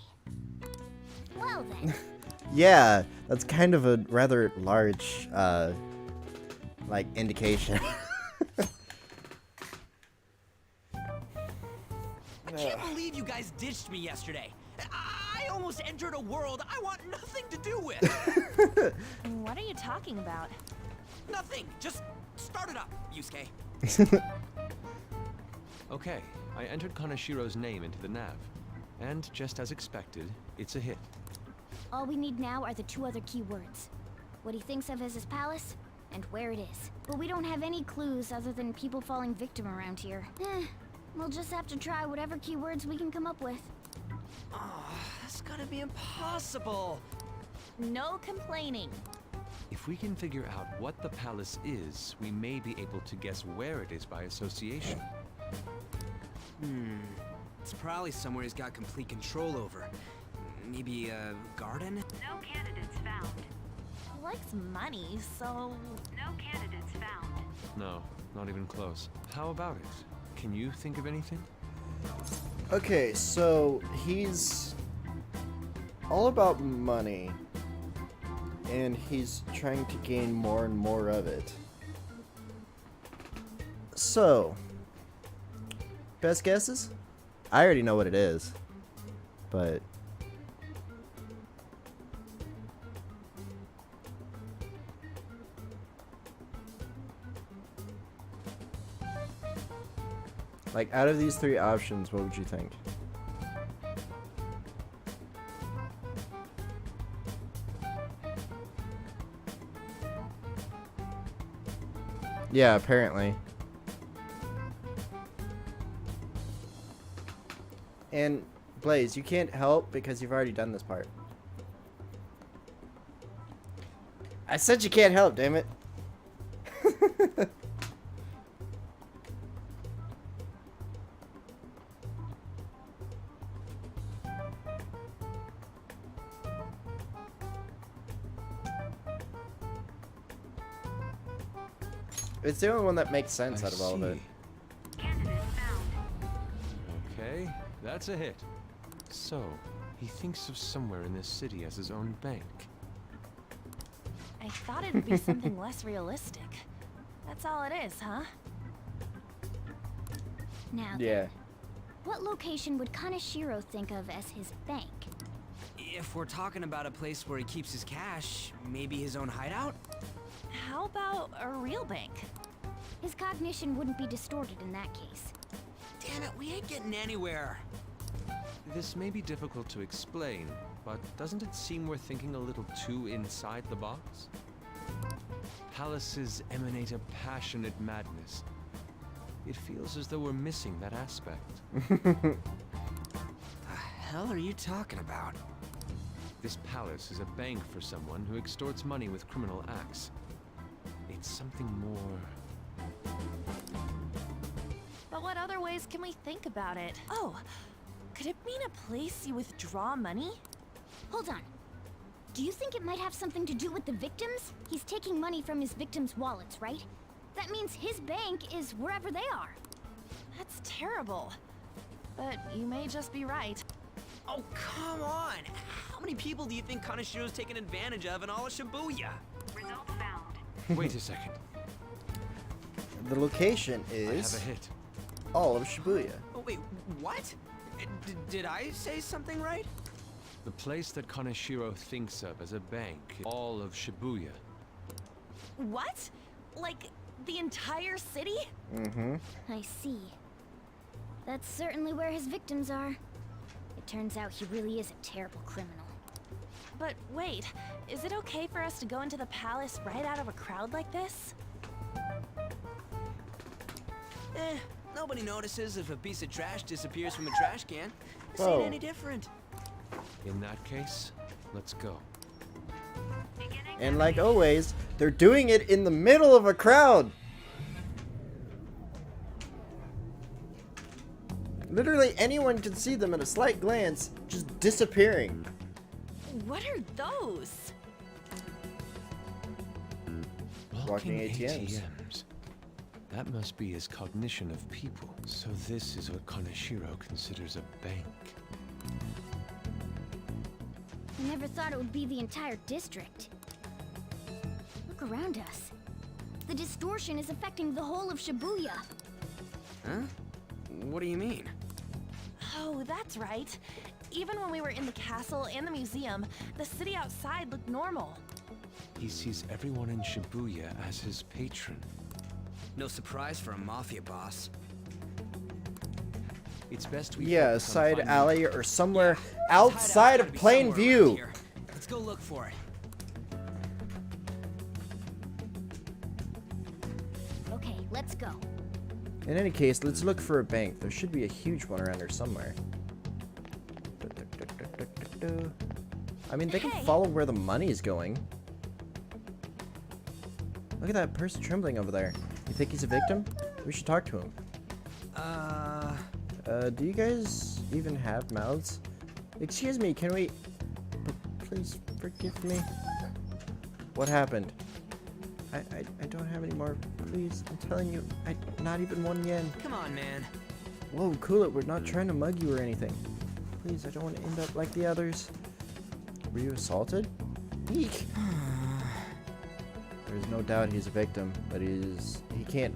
Speaker 11: Well then.
Speaker 1: Yeah, that's kind of a rather large, like, indication.
Speaker 9: I can't believe you guys ditched me yesterday. I almost entered a world I want nothing to do with.
Speaker 8: What are you talking about?
Speaker 9: Nothing. Just start it up, Yusuke.
Speaker 7: Okay, I entered Kanashiro's name into the nav. And just as expected, it's a hit.
Speaker 11: All we need now are the 2 other keywords. What he thinks of as his palace, and where it is. But we don't have any clues other than people falling victim around here. We'll just have to try whatever keywords we can come up with.
Speaker 9: Oh, that's gonna be impossible.
Speaker 8: No complaining.
Speaker 7: If we can figure out what the palace is, we may be able to guess where it is by association.
Speaker 9: It's probably somewhere he's got complete control over. Maybe a garden?
Speaker 8: No candidates found. He likes money, so... No candidates found.
Speaker 7: No, not even close. How about it? Can you think of anything?
Speaker 1: Okay, so he's all about money, and he's trying to gain more and more of it. So, best guesses? I already know what it is, but... like, out of these 3 options, what would you think? Yeah, apparently. And Blaze, you can't help because you've already done this part. I said you can't help, damn it. It's the only one that makes sense out of all of it.
Speaker 7: Okay, that's a hit. So, he thinks of somewhere in this city as his own bank.
Speaker 8: I thought it'd be something less realistic. That's all it is, huh?
Speaker 11: Now
Speaker 1: Yeah.
Speaker 11: what location would Kanashiro think of as his bank?
Speaker 9: If we're talking about a place where he keeps his cash, maybe his own hideout?
Speaker 8: How about a real bank?
Speaker 11: His cognition wouldn't be distorted in that case.
Speaker 9: Damn it, we ain't getting anywhere.
Speaker 7: This may be difficult to explain, but doesn't it seem we're thinking a little too inside the box? Palaces emanate a passionate madness. It feels as though we're missing that aspect.
Speaker 9: The hell are you talking about?
Speaker 7: This palace is a bank for someone who extorts money with criminal acts. It's something more...
Speaker 8: But what other ways can we think about it? Oh, could it mean a place you withdraw money?
Speaker 11: Hold on. Do you think it might have something to do with the victims? He's taking money from his victims' wallets, right? That means his bank is wherever they are.
Speaker 8: That's terrible. But you may just be right.
Speaker 9: Oh, come on! How many people do you think Kanashiro's taking advantage of in all of Shibuya?
Speaker 8: Results found.
Speaker 7: Wait a second.
Speaker 1: The location
Speaker 7: I have
Speaker 1: is
Speaker 7: a hit.
Speaker 1: all of Shibuya.
Speaker 9: Oh, wait, what? Did I say something right?
Speaker 7: The place that Kaneshiro thinks of as a bank, all of Shibuya.
Speaker 8: What? Like, the entire city?
Speaker 1: Mm-hmm.
Speaker 11: I see. That's certainly where his victims are. It turns out he really is a terrible criminal.
Speaker 8: But wait, is it okay for us to go into the palace right out of a crowd like this?
Speaker 9: Nobody notices if a piece of trash disappears from a trash can. This
Speaker 1: Whoa.
Speaker 9: ain't any different.
Speaker 7: In that case, let's go.
Speaker 1: And like always, they're doing it in the middle of a crowd. Literally anyone can see them at a slight glance, just disappearing.
Speaker 8: What are those?
Speaker 1: Walking ATMs.
Speaker 7: That must be his cognition of people. So this is what Kaneshiro considers a bank.
Speaker 11: I never thought it would be the entire district. Look around us. The distortion is affecting the whole of Shibuya.
Speaker 9: Huh? What do you mean?
Speaker 8: Oh, that's right. Even when we were in the castle and the museum, the city outside looked normal.
Speaker 7: He sees everyone in Shibuya as his patron.
Speaker 9: No surprise for a mafia boss.
Speaker 7: It's best we
Speaker 1: Yeah, a
Speaker 7: focus on
Speaker 1: side
Speaker 7: finding-
Speaker 1: alley or somewhere outside of plain view.
Speaker 9: Let's go look for it.
Speaker 11: Okay, let's go.
Speaker 1: In any case, let's look for a bank. There should be a huge one around here somewhere. I mean, they can follow where the money is going. Look at that person trembling over there. You think he's a victim? We should talk to him. Do you guys even have mouths? Excuse me, can we... Please forgive me. What happened? I don't have any more. Please, I'm telling you, not even 1 yen.
Speaker 9: Come on, man.
Speaker 1: Whoa, cool it. We're not trying to mug you or anything. Please, I don't want to end up like the others. Were you assaulted? Eek. There's no doubt he's a victim, but he can't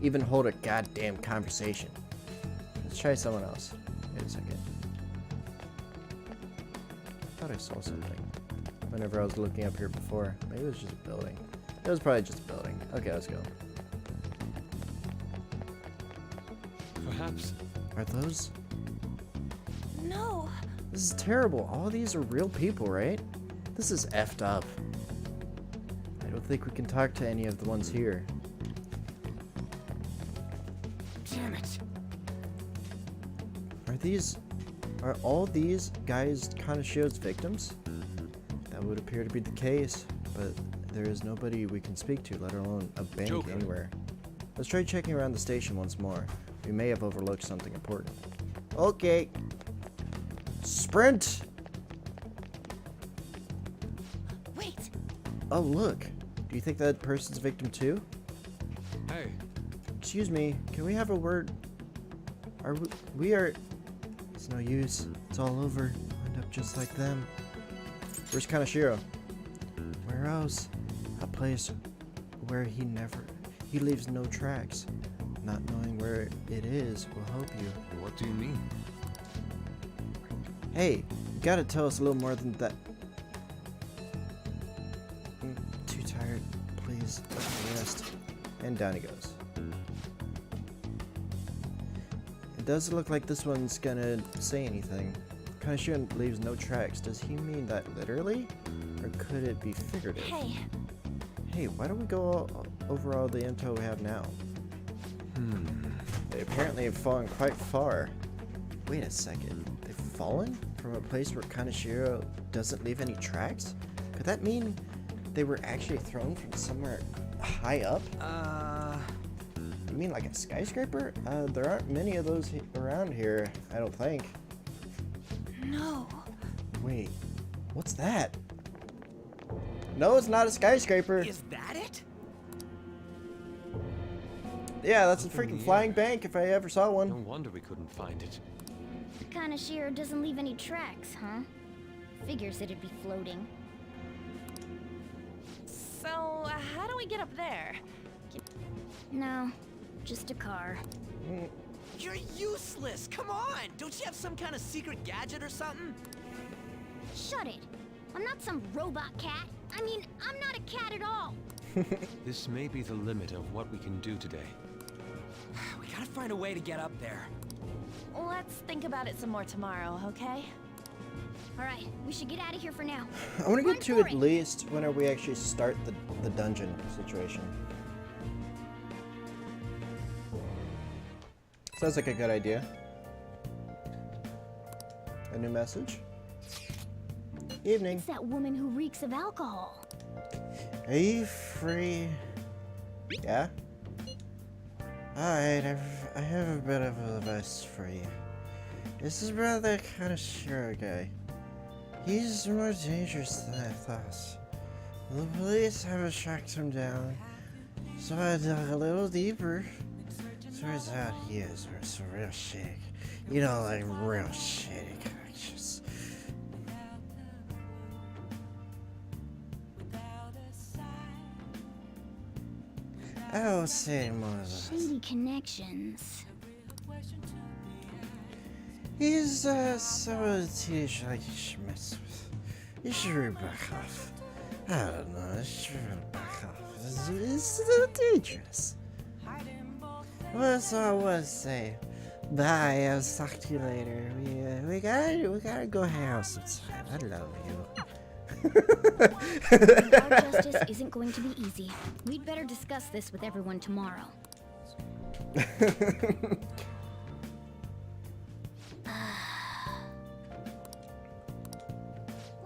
Speaker 1: even hold a goddamn conversation. Let's try someone else. Wait a second. I thought I saw something whenever I was looking up here before. Maybe it was just a building. It was probably just a building. Okay, let's go.
Speaker 7: Perhaps.
Speaker 1: Are those?
Speaker 8: No.
Speaker 1: This is terrible. All of these are real people, right? This is effed up. I don't think we can talk to any of the ones here.
Speaker 9: Damn it.
Speaker 1: Are all these guys Kaneshiro's victims? That would appear to be the case, but there is nobody we can speak to, let alone a bank
Speaker 7: Joker.
Speaker 1: anywhere. Let's try checking around the station once more. We may have overlooked something important. Okay. Sprint!
Speaker 8: Wait.
Speaker 1: Oh, look. Do you think that person's a victim too?
Speaker 7: Hey.
Speaker 1: Excuse me, can we have a word? We are... It's no use. It's all over. I'll end up just like them. Where's Kaneshiro? Where else? A place where he leaves no tracks. Not knowing where it is will help you.
Speaker 7: What do you mean?
Speaker 1: Hey, you gotta tell us a little more than that. I'm too tired. Please, let me rest. And down he goes. It doesn't look like this one's gonna say anything. Kaneshiro leaves no tracks. Does he mean that literally? Or could it be figurative?
Speaker 8: Hey.
Speaker 1: Hey, why don't we go over all the info we have now? They apparently have fallen quite far. Wait a second. They've fallen? From a place where Kaneshiro doesn't leave any tracks? Could that mean they were actually thrown from somewhere high up? You mean like a skyscraper? There aren't many of those around here, I don't think.
Speaker 8: No.
Speaker 1: Wait, what's that? No, it's not a skyscraper.
Speaker 9: Is that it?
Speaker 1: Yeah, that's a freaking flying bank if I ever saw one.
Speaker 7: No wonder we couldn't find it.
Speaker 11: Kaneshiro doesn't leave any tracks, huh? Figures it'd be floating.
Speaker 8: So, how do we get up there?
Speaker 11: No, just a car.
Speaker 9: You're useless. Come on. Don't you have some kind of secret gadget or something?
Speaker 11: Shut it. I'm not some robot cat. I mean, I'm not a cat at all.
Speaker 7: This may be the limit of what we can do today.
Speaker 9: We gotta find a way to get up there.
Speaker 8: Let's think about it some more tomorrow, okay?
Speaker 11: Alright, we should get out of here for now.
Speaker 1: I want to get to at least whenever we actually start the dungeon situation. Sounds like a good idea. A new message? Evening.
Speaker 11: It's that woman who reeks of alcohol.
Speaker 1: Are you free? Yeah? Alright, I have a bit of advice for you. This is rather kind of sure guy. He's more dangerous than I thought. The police have tracked him down, so I dug a little deeper. Turns out he is some real shit. You know, like real shitty connections. I don't say more of that.
Speaker 11: Shady connections.
Speaker 1: He's some of the teenage like you should mess with. You should really back off. I don't know, you should really back off. It's so dangerous. Well, that's all I want to say. Bye, I'll talk to you later. We gotta go hang out sometime. I love you.
Speaker 11: Our justice isn't going to be easy. We'd better discuss this with everyone tomorrow.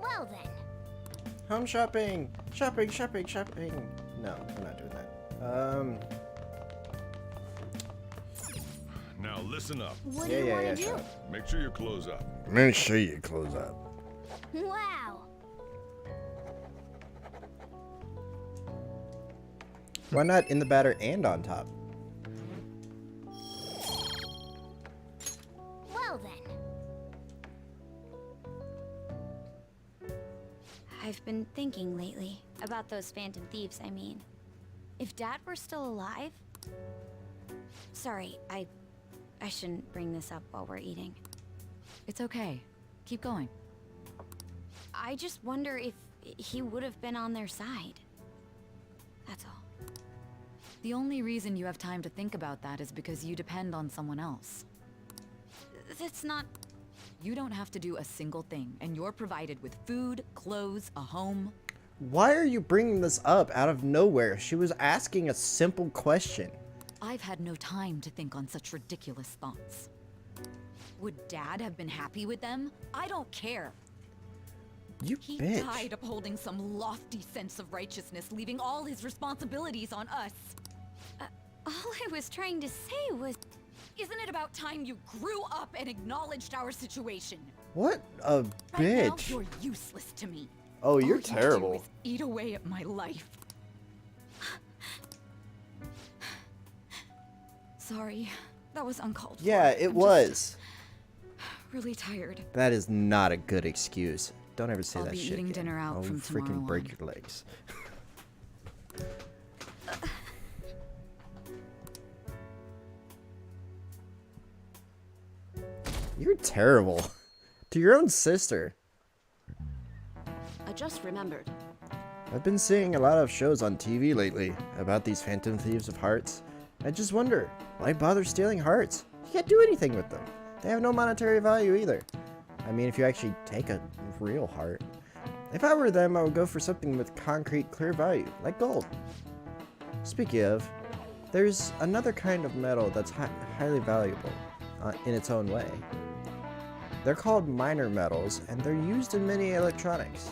Speaker 11: Well then.
Speaker 1: Home shopping! Shopping! No, we're not doing that.
Speaker 16: Now listen up.
Speaker 11: What do you want to do?
Speaker 16: Make sure you close up.
Speaker 1: Make sure you close up.
Speaker 11: Wow.
Speaker 1: Why not in the batter and on top?
Speaker 11: Well then.
Speaker 15: I've been thinking lately about those Phantom Thieves, I mean. If Dad were still alive... Sorry, I shouldn't bring this up while we're eating.
Speaker 14: It's okay. Keep going.
Speaker 15: I just wonder if he would have been on their side. That's all.
Speaker 14: The only reason you have time to think about that is because you depend on someone else.
Speaker 15: That's not...
Speaker 14: You don't have to do a single thing, and you're provided with food, clothes, a home.
Speaker 1: Why are you bringing this up out of nowhere? She was asking a simple question.
Speaker 14: I've had no time to think on such ridiculous thoughts. Would Dad have been happy with them? I don't care.
Speaker 1: You
Speaker 14: He
Speaker 1: bitch.
Speaker 14: died upholding some lofty sense of righteousness, leaving all his responsibilities on us.
Speaker 15: All I was trying to say was...
Speaker 14: Isn't it about time you grew up and acknowledged our situation?
Speaker 1: What a
Speaker 14: Right now,
Speaker 1: bitch.
Speaker 14: you're useless to me.
Speaker 1: Oh, you're
Speaker 14: All you do
Speaker 1: terrible.
Speaker 14: is eat away at my life. Sorry, that was uncalled for.
Speaker 1: Yeah, it was.
Speaker 14: Really tired.
Speaker 1: That is not a good excuse. Don't ever say
Speaker 14: I'll
Speaker 1: that
Speaker 14: be
Speaker 1: shit
Speaker 14: eating
Speaker 1: again.
Speaker 14: dinner out
Speaker 1: I'll
Speaker 14: from
Speaker 1: freaking
Speaker 14: tomorrow
Speaker 1: break
Speaker 14: on.
Speaker 1: your legs. You're terrible. To your own sister.
Speaker 4: I just remembered.
Speaker 1: I've been seeing a lot of shows on TV lately about these Phantom Thieves of hearts. I just wonder, why bother stealing hearts? You can't do anything with them. They have no monetary value either. I mean, if you actually take a real heart. If I were them, I would go for something with concrete, clear value, like gold. Speaking of, there's another kind of metal that's highly valuable in its own way. They're called minor metals, and they're used in many electronics.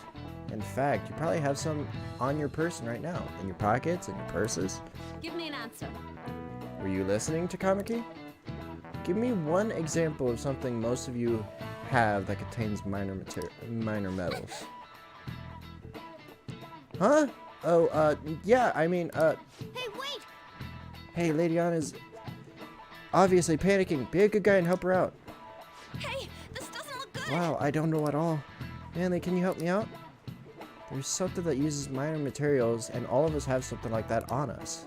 Speaker 1: In fact, you probably have some on your person right now, in your pockets, in your purses.
Speaker 4: Give me an answer.
Speaker 1: Were you listening to Kamiki? Give me one example of something most of you have that contains minor metals. Huh? Oh, yeah, I mean,
Speaker 11: Hey, wait!
Speaker 1: hey, Lady Anna's obviously panicking. Be a good guy and help her out.
Speaker 8: Hey, this doesn't look good!
Speaker 1: Wow, I don't know at all. Manly, can you help me out? There's something that uses minor materials, and all of us have something like that on us.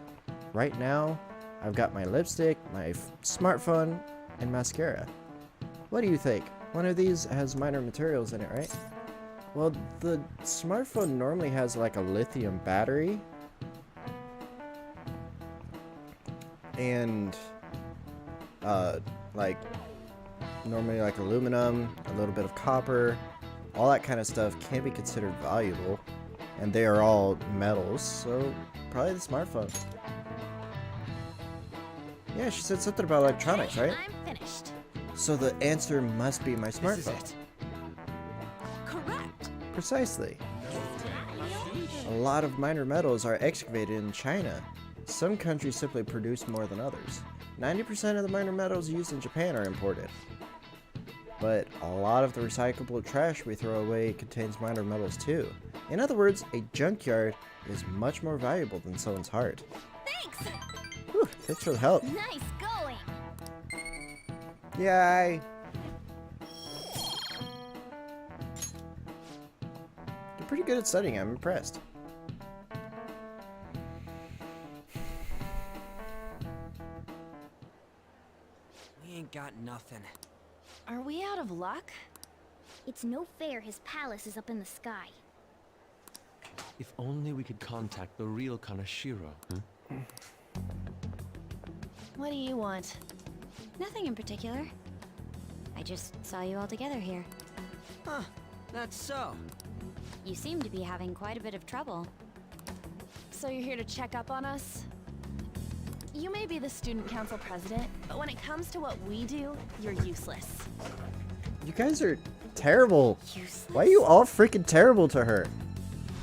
Speaker 1: Right now, I've got my lipstick, my smartphone, and mascara. What do you think? One of these has minor materials in it, right? Well, the smartphone normally has like a lithium battery. And, like, normally like aluminum, a little bit of copper, all that kind of stuff can be considered valuable. And they are all metals, so probably the smartphone. Yeah, she said something about electronics, right?
Speaker 8: I'm finished.
Speaker 1: So the answer must be my smartphone.
Speaker 9: This is it.
Speaker 8: Correct.
Speaker 1: Precisely. A lot of minor metals are excavated in China. Some countries simply produce more than others. 90% of the minor metals used in Japan are imported. But a lot of the recyclable trash we throw away contains minor metals too. In other words, a junkyard is much more valuable than someone's heart.
Speaker 11: Thanks!
Speaker 1: Whew, thanks for the help.
Speaker 11: Nice going!
Speaker 1: Yay! You're pretty good at studying, I'm impressed.
Speaker 2: We ain't got nothing.
Speaker 8: Are we out of luck?
Speaker 11: It's no fair his palace is up in the sky.
Speaker 7: If only we could contact the real Kanashiro.
Speaker 8: What do you want?
Speaker 15: Nothing in particular. I just saw you all together here.
Speaker 2: Huh, that's so.
Speaker 15: You seem to be having quite a bit of trouble.
Speaker 8: So you're here to check up on us? You may be the student council president, but when it comes to what we do, you're useless.
Speaker 1: You guys are terrible. Why are you all freaking terrible to her?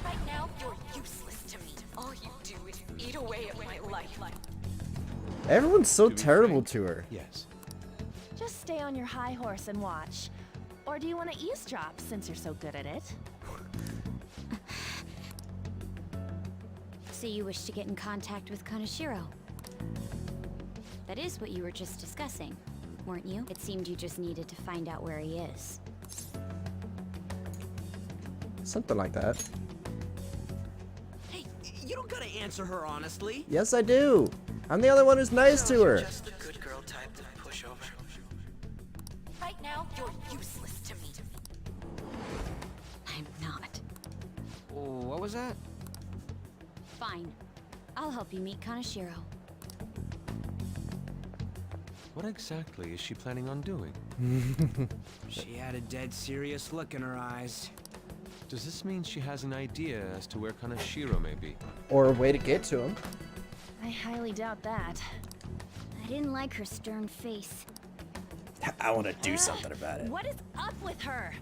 Speaker 4: Right now, you're useless to me. All you do is eat away at my life.
Speaker 1: Everyone's so terrible to her.
Speaker 7: Yes.
Speaker 8: Just stay on your high horse and watch. Or do you want to eavesdrop since you're so good at it?
Speaker 15: So you wish to get in contact with Kanashiro? That is what you were just discussing, weren't you? It seemed you just needed to find out where he is.
Speaker 1: Something like that.
Speaker 2: Hey, you don't gotta answer her honestly.
Speaker 1: Yes, I do. I'm the only one who's nice to her.
Speaker 2: Just the good girl type to push over.
Speaker 4: Right now, you're useless to me.
Speaker 15: I'm not.
Speaker 2: Oh, what was that?
Speaker 15: Fine. I'll help you meet Kanashiro.
Speaker 7: What exactly is she planning on doing?
Speaker 2: She had a dead serious look in her eyes.
Speaker 7: Does this mean she has an idea as to where Kanashiro may be?
Speaker 1: Or a way to get to him.
Speaker 8: I highly doubt that.
Speaker 11: I didn't like her stern face.
Speaker 1: I want to do something about it.
Speaker 8: What is up with her?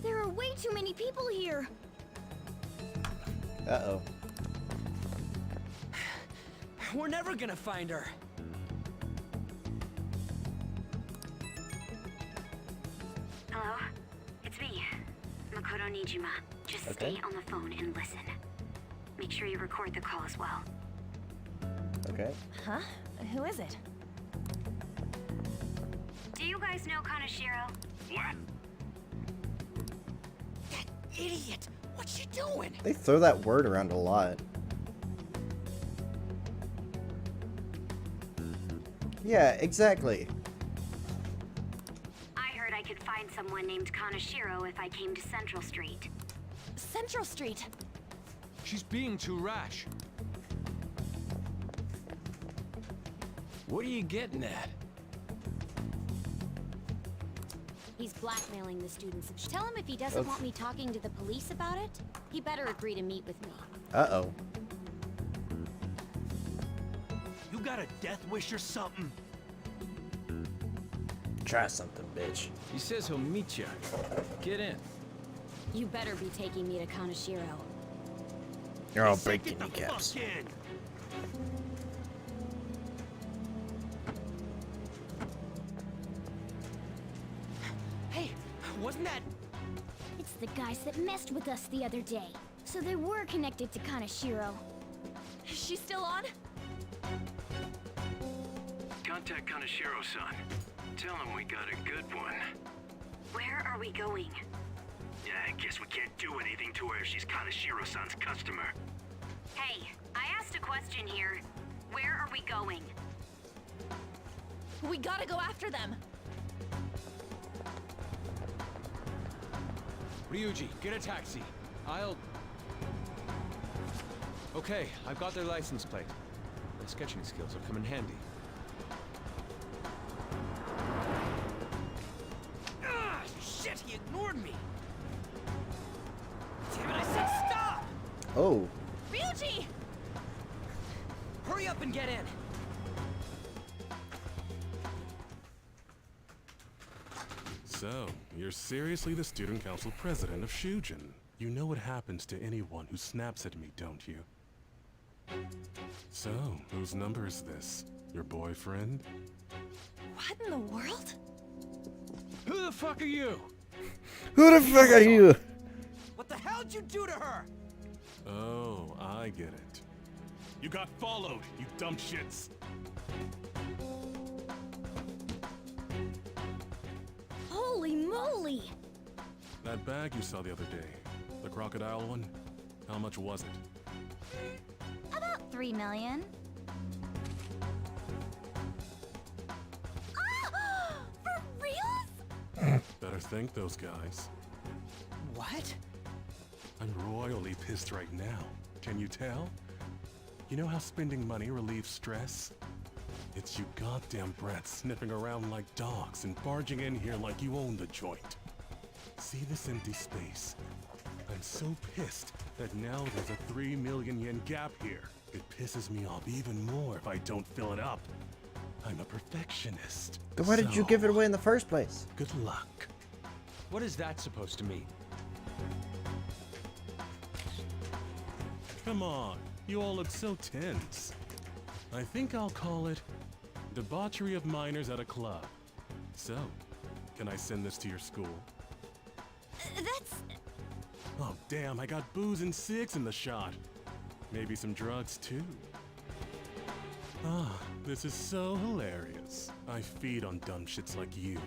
Speaker 11: There are way too many people here.
Speaker 1: Uh-oh.
Speaker 2: We're never gonna find her.
Speaker 3: Hello? It's me, Makoto Nijima. Just stay on the phone and listen. Make sure you record the call as well.
Speaker 1: Okay.
Speaker 8: Huh? Who is it?
Speaker 3: Do you guys know Kanashiro?
Speaker 2: What? That idiot! What's she doing?
Speaker 1: They throw that word around a lot. Yeah, exactly.
Speaker 3: I heard I could find someone named Kanashiro if I came to Central Street.
Speaker 8: Central Street!
Speaker 12: She's being too rash.
Speaker 9: What are you getting at?
Speaker 15: He's blackmailing the students. Tell him if he doesn't want me talking to the police about it, he better agree to meet with me.
Speaker 1: Uh-oh.
Speaker 2: You got a death wish or something?
Speaker 1: Try something, bitch.
Speaker 12: He says he'll meet you. Get in.
Speaker 15: You better be taking me to Kanashiro.
Speaker 1: You're all break your kneecaps.
Speaker 2: Hey, wasn't that...
Speaker 11: It's the guys that messed with us the other day. So they were connected to Kanashiro.
Speaker 8: Is she still on?
Speaker 18: Contact Kanashiro-san. Tell him we got a good one.
Speaker 3: Where are we going?
Speaker 18: Yeah, I guess we can't do anything to her if she's Kanashiro-san's customer.
Speaker 3: Hey, I asked a question here. Where are we going?
Speaker 8: We gotta go after them.
Speaker 7: Ryuji, get a taxi. I'll... Okay, I've got their license plate. My sketching skills will come in handy.
Speaker 2: Ah, shit, he ignored me. Damn it, I said stop!
Speaker 1: Oh.
Speaker 2: Ryuji! Hurry up and get in.
Speaker 19: So, you're seriously the student council president of Shujin. You know what happens to anyone who snaps at me, don't you? So, whose number is this? Your boyfriend?
Speaker 8: What in the world?
Speaker 7: Who the fuck are you?
Speaker 1: Who the fuck are you?
Speaker 2: What the hell'd you do to her?
Speaker 19: Oh, I get it. You got followed, you dumb shits!
Speaker 11: Holy moly!
Speaker 19: That bag you saw the other day, the crocodile one, how much was it?
Speaker 5: About 3 million.
Speaker 11: Ah! For reals?
Speaker 19: Better thank those guys.
Speaker 2: What?
Speaker 19: I'm royally pissed right now. Can you tell? You know how spending money relieves stress? It's you goddamn brats sniffing around like dogs and barging in here like you own the joint. See this empty space? I'm so pissed that now there's a 3 million yen gap here. It pisses me off even more if I don't fill it up. I'm a perfectionist.
Speaker 1: Then why did you give it away in the first place?
Speaker 19: Good luck.
Speaker 7: What is that supposed to mean?
Speaker 19: Come on, you all look so tense. I think I'll call it debauchery of minors at a club. So, can I send this to your school?
Speaker 11: That's...
Speaker 19: Oh damn, I got booze and cigs in the shot. Maybe some drugs too. Ah, this is so hilarious. I feed on dumb shits like you.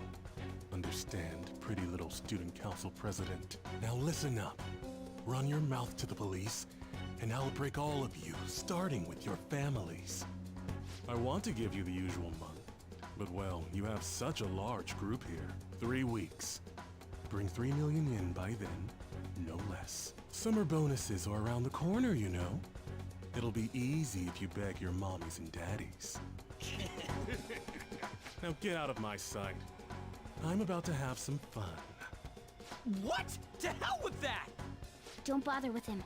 Speaker 19: Understand, pretty little student council president. Now listen up. Run your mouth to the police, and I'll break all of you, starting with your families. I want to give you the usual month, but well, you have such a large group here. 3 weeks. Bring 3 million in by then, no less. Summer bonuses are around the corner, you know. It'll be easy if you beg your mommies and daddies. Now get out of my sight. I'm about to have some fun.
Speaker 2: What? To hell with that!
Speaker 11: Don't bother with him.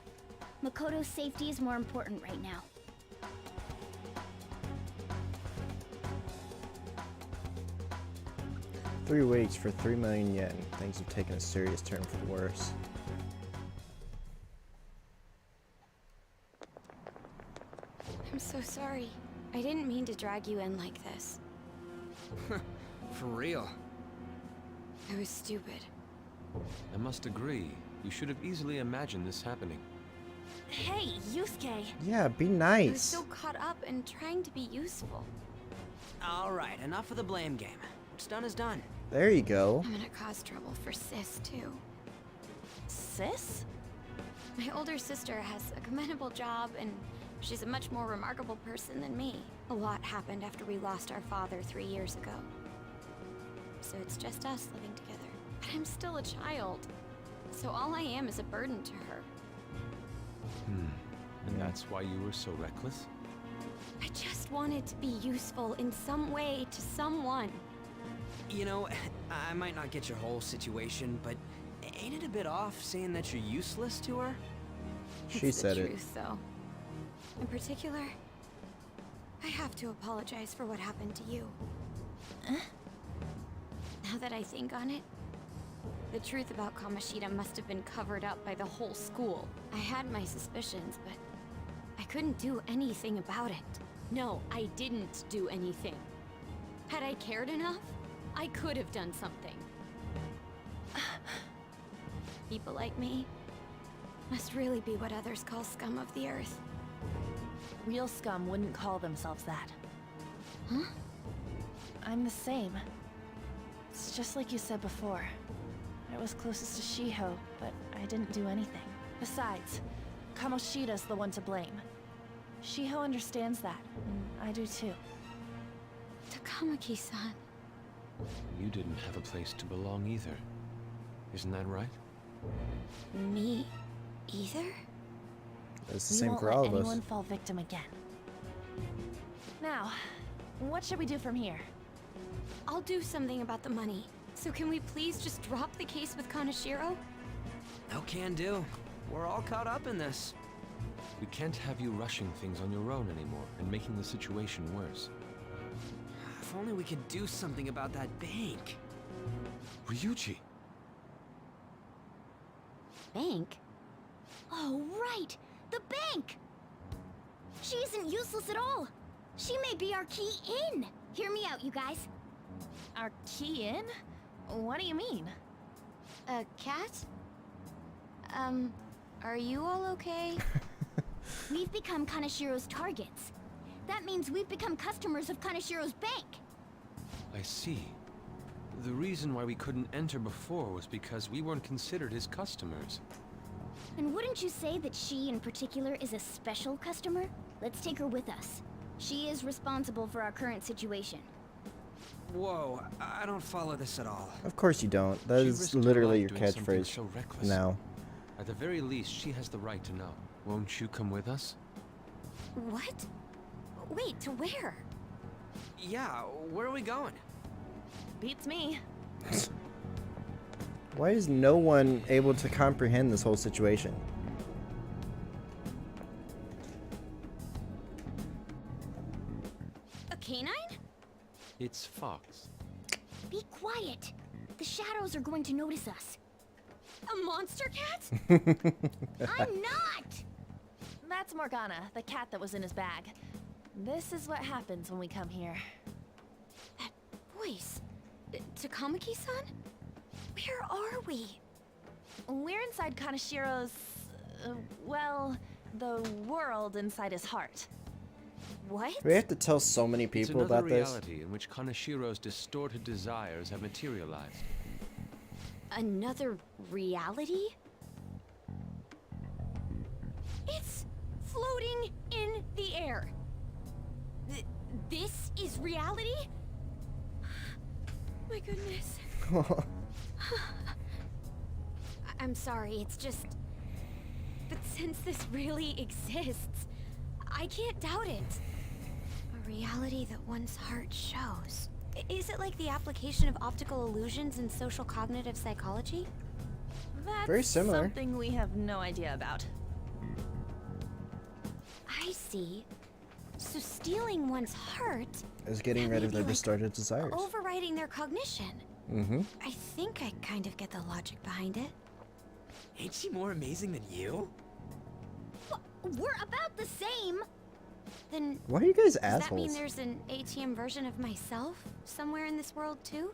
Speaker 11: Makoto's safety is more important right now.
Speaker 1: Three weeks for 3 million yen. Things have taken a serious turn for the worse.
Speaker 15: I'm so sorry. I didn't mean to drag you in like this.
Speaker 6: For real.
Speaker 15: I was stupid.
Speaker 7: I must agree. You should have easily imagined this happening.
Speaker 11: Hey, Yusuke!
Speaker 1: Yeah, be
Speaker 15: I was
Speaker 1: nice.
Speaker 15: so caught up in trying to be useful.
Speaker 2: Alright, enough of the blame game. What's done is done.
Speaker 1: There you go.
Speaker 15: I'm gonna cause trouble for Sis, too.
Speaker 8: Sis?
Speaker 15: My older sister has a commendable job, and she's a much more remarkable person than me. A lot happened after we lost our father 3 years ago. So it's just us living together. But I'm still a child. So all I am is a burden to her.
Speaker 7: And that's why you were so reckless?
Speaker 15: I just wanted to be useful in some way to someone.
Speaker 2: You know, I might not get your whole situation, but ain't it a bit off saying that you're useless to her?
Speaker 1: She
Speaker 15: It's
Speaker 1: said
Speaker 15: the
Speaker 1: it.
Speaker 15: truth, though. In particular, I have to apologize for what happened to you. Now that I think on it, the truth about Kamoshida must have been covered up by the whole school. I had my suspicions, but I couldn't do anything about it. No, I didn't do anything. Had I cared enough, I could have done something. People like me must really be what others call scum of the earth.
Speaker 8: Real scum wouldn't call themselves that.
Speaker 15: Huh?
Speaker 8: I'm the same. It's just like you said before. I was closest to Shiho, but I didn't do anything. Besides, Kamoshida's the one to blame. Shiho understands that, and I do too.
Speaker 15: Takamaki-san.
Speaker 7: You didn't have a place to belong either. Isn't that right?
Speaker 3: Me either?
Speaker 1: It's the
Speaker 8: We
Speaker 1: same
Speaker 8: won't
Speaker 1: for
Speaker 8: let
Speaker 1: all of
Speaker 8: anyone
Speaker 1: us.
Speaker 8: fall victim again. Now, what should we do from here?
Speaker 3: I'll do something about the money. So can we please just drop the case with Kaneshiro?
Speaker 6: No can do. We're all caught up in this.
Speaker 7: We can't have you rushing things on your own anymore and making the situation worse.
Speaker 9: If only we could do something about that bank.
Speaker 7: Ryuji!
Speaker 3: Bank?
Speaker 11: Oh, right! The bank! She isn't useless at all! She may be our key in! Hear me out, you guys.
Speaker 8: Our key in? What do you mean?
Speaker 3: Cat? Are you all okay?
Speaker 11: We've become Kaneshiro's targets. That means we've become customers of Kaneshiro's bank.
Speaker 7: I see. The reason why we couldn't enter before was because we weren't considered his customers.
Speaker 11: And wouldn't you say that she in particular is a special customer? Let's take her with us. She is responsible for our current situation.
Speaker 6: Whoa, I don't follow this at all.
Speaker 1: Of course you don't. That
Speaker 7: She
Speaker 1: is
Speaker 7: risked her
Speaker 1: literally your
Speaker 7: life doing something
Speaker 1: catchphrase
Speaker 7: so reckless.
Speaker 1: now.
Speaker 7: At the very least, she has the right to know. Won't you come with us?
Speaker 3: What? Wait, to where?
Speaker 6: Yeah, where are we going?
Speaker 8: Beats me.
Speaker 1: Why is no one able to comprehend this whole situation?
Speaker 11: A canine?
Speaker 7: It's Fox.
Speaker 11: Be quiet. The shadows are going to notice us.
Speaker 3: A monster cat?
Speaker 11: I'm not!
Speaker 8: That's Morgana, the cat that was in his bag. This is what happens when we come here.
Speaker 3: That voice. Takamaki-san? Where are we?
Speaker 8: We're inside Kaneshiro's... well, the world inside his heart.
Speaker 3: What?
Speaker 1: We have to tell so many
Speaker 7: It's
Speaker 1: people
Speaker 7: another
Speaker 1: about this.
Speaker 7: reality in which Kaneshiro's distorted desires have materialized.
Speaker 3: Another reality? It's floating in the air. This is reality? My goodness. I'm sorry, it's just... But since this really exists, I can't doubt it. A reality that one's heart shows. Is it like the application of optical illusions in social cognitive psychology?
Speaker 8: That's
Speaker 1: Very similar.
Speaker 8: something we have no idea about.
Speaker 3: I see. So stealing one's heart...
Speaker 1: Is getting
Speaker 3: that
Speaker 1: rid
Speaker 3: may
Speaker 1: of
Speaker 3: be
Speaker 1: their
Speaker 3: like
Speaker 1: distorted desires.
Speaker 3: overriding their cognition.
Speaker 1: Mm-hmm.
Speaker 3: I think I kind of get the logic behind it.
Speaker 9: Ain't she more amazing than you?
Speaker 11: We're about the same!
Speaker 3: Then
Speaker 1: Why are you guys
Speaker 3: does that mean
Speaker 1: assholes?
Speaker 3: there's an ATM version of myself somewhere in this world too?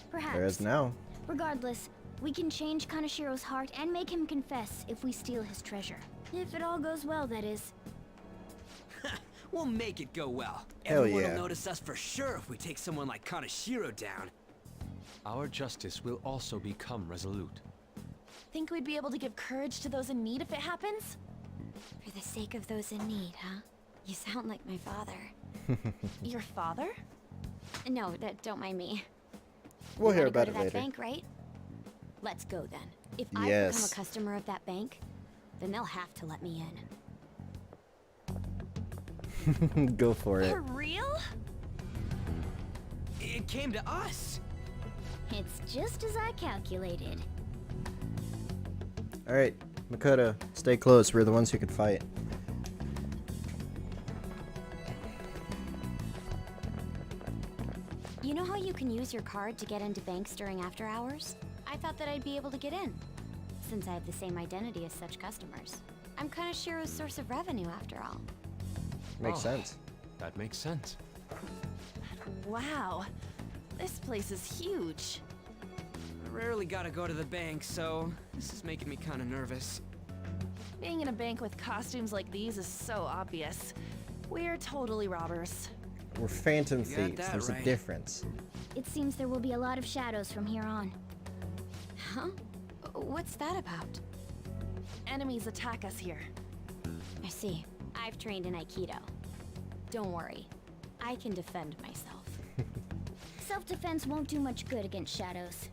Speaker 11: Perhaps.
Speaker 1: There is now.
Speaker 11: Regardless, we can change Kaneshiro's heart and make him confess if we steal his treasure. If it all goes well, that is.
Speaker 9: We'll make it go well.
Speaker 1: Hell
Speaker 9: Everyone
Speaker 1: yeah.
Speaker 9: will notice us for sure if we take someone like Kaneshiro down.
Speaker 7: Our justice will also become resolute.
Speaker 8: Think we'd be able to give courage to those in need if it happens?
Speaker 3: For the sake of those in need, huh? You sound like my father.
Speaker 8: Your father?
Speaker 3: No, don't mind me.
Speaker 1: We'll
Speaker 3: We
Speaker 1: hear
Speaker 3: gotta
Speaker 1: about
Speaker 3: go
Speaker 1: it
Speaker 3: to that
Speaker 1: later.
Speaker 3: bank, right? Let's go then. If I become
Speaker 1: Yes.
Speaker 3: a customer of that bank, then they'll have to let me in.
Speaker 1: Go for it.
Speaker 8: For real?
Speaker 9: It came to us.
Speaker 11: It's just as I calculated.
Speaker 1: Alright, Makoto, stay close. We're the ones who can fight.
Speaker 3: You know how you can use your card to get into banks during after hours? I thought that I'd be able to get in, since I have the same identity as such customers. I'm Kaneshiro's source of revenue, after all.
Speaker 1: Makes
Speaker 7: Oh,
Speaker 1: sense.
Speaker 7: That makes sense.
Speaker 8: Wow. This place is huge.
Speaker 6: I rarely gotta go to the bank, so this is making me kinda nervous.
Speaker 8: Being in a bank with costumes like these is so obvious. We're totally robbers.
Speaker 1: We're phantom
Speaker 6: You got
Speaker 1: thieves.
Speaker 6: that
Speaker 1: There's a
Speaker 6: right.
Speaker 1: difference.
Speaker 11: It seems there will be a lot of shadows from here on.
Speaker 3: Huh? What's that about?
Speaker 8: Enemies attack us here.
Speaker 3: I see. I've trained in Aikido. Don't worry. I can defend myself.
Speaker 11: Self-defense won't do much good against shadows.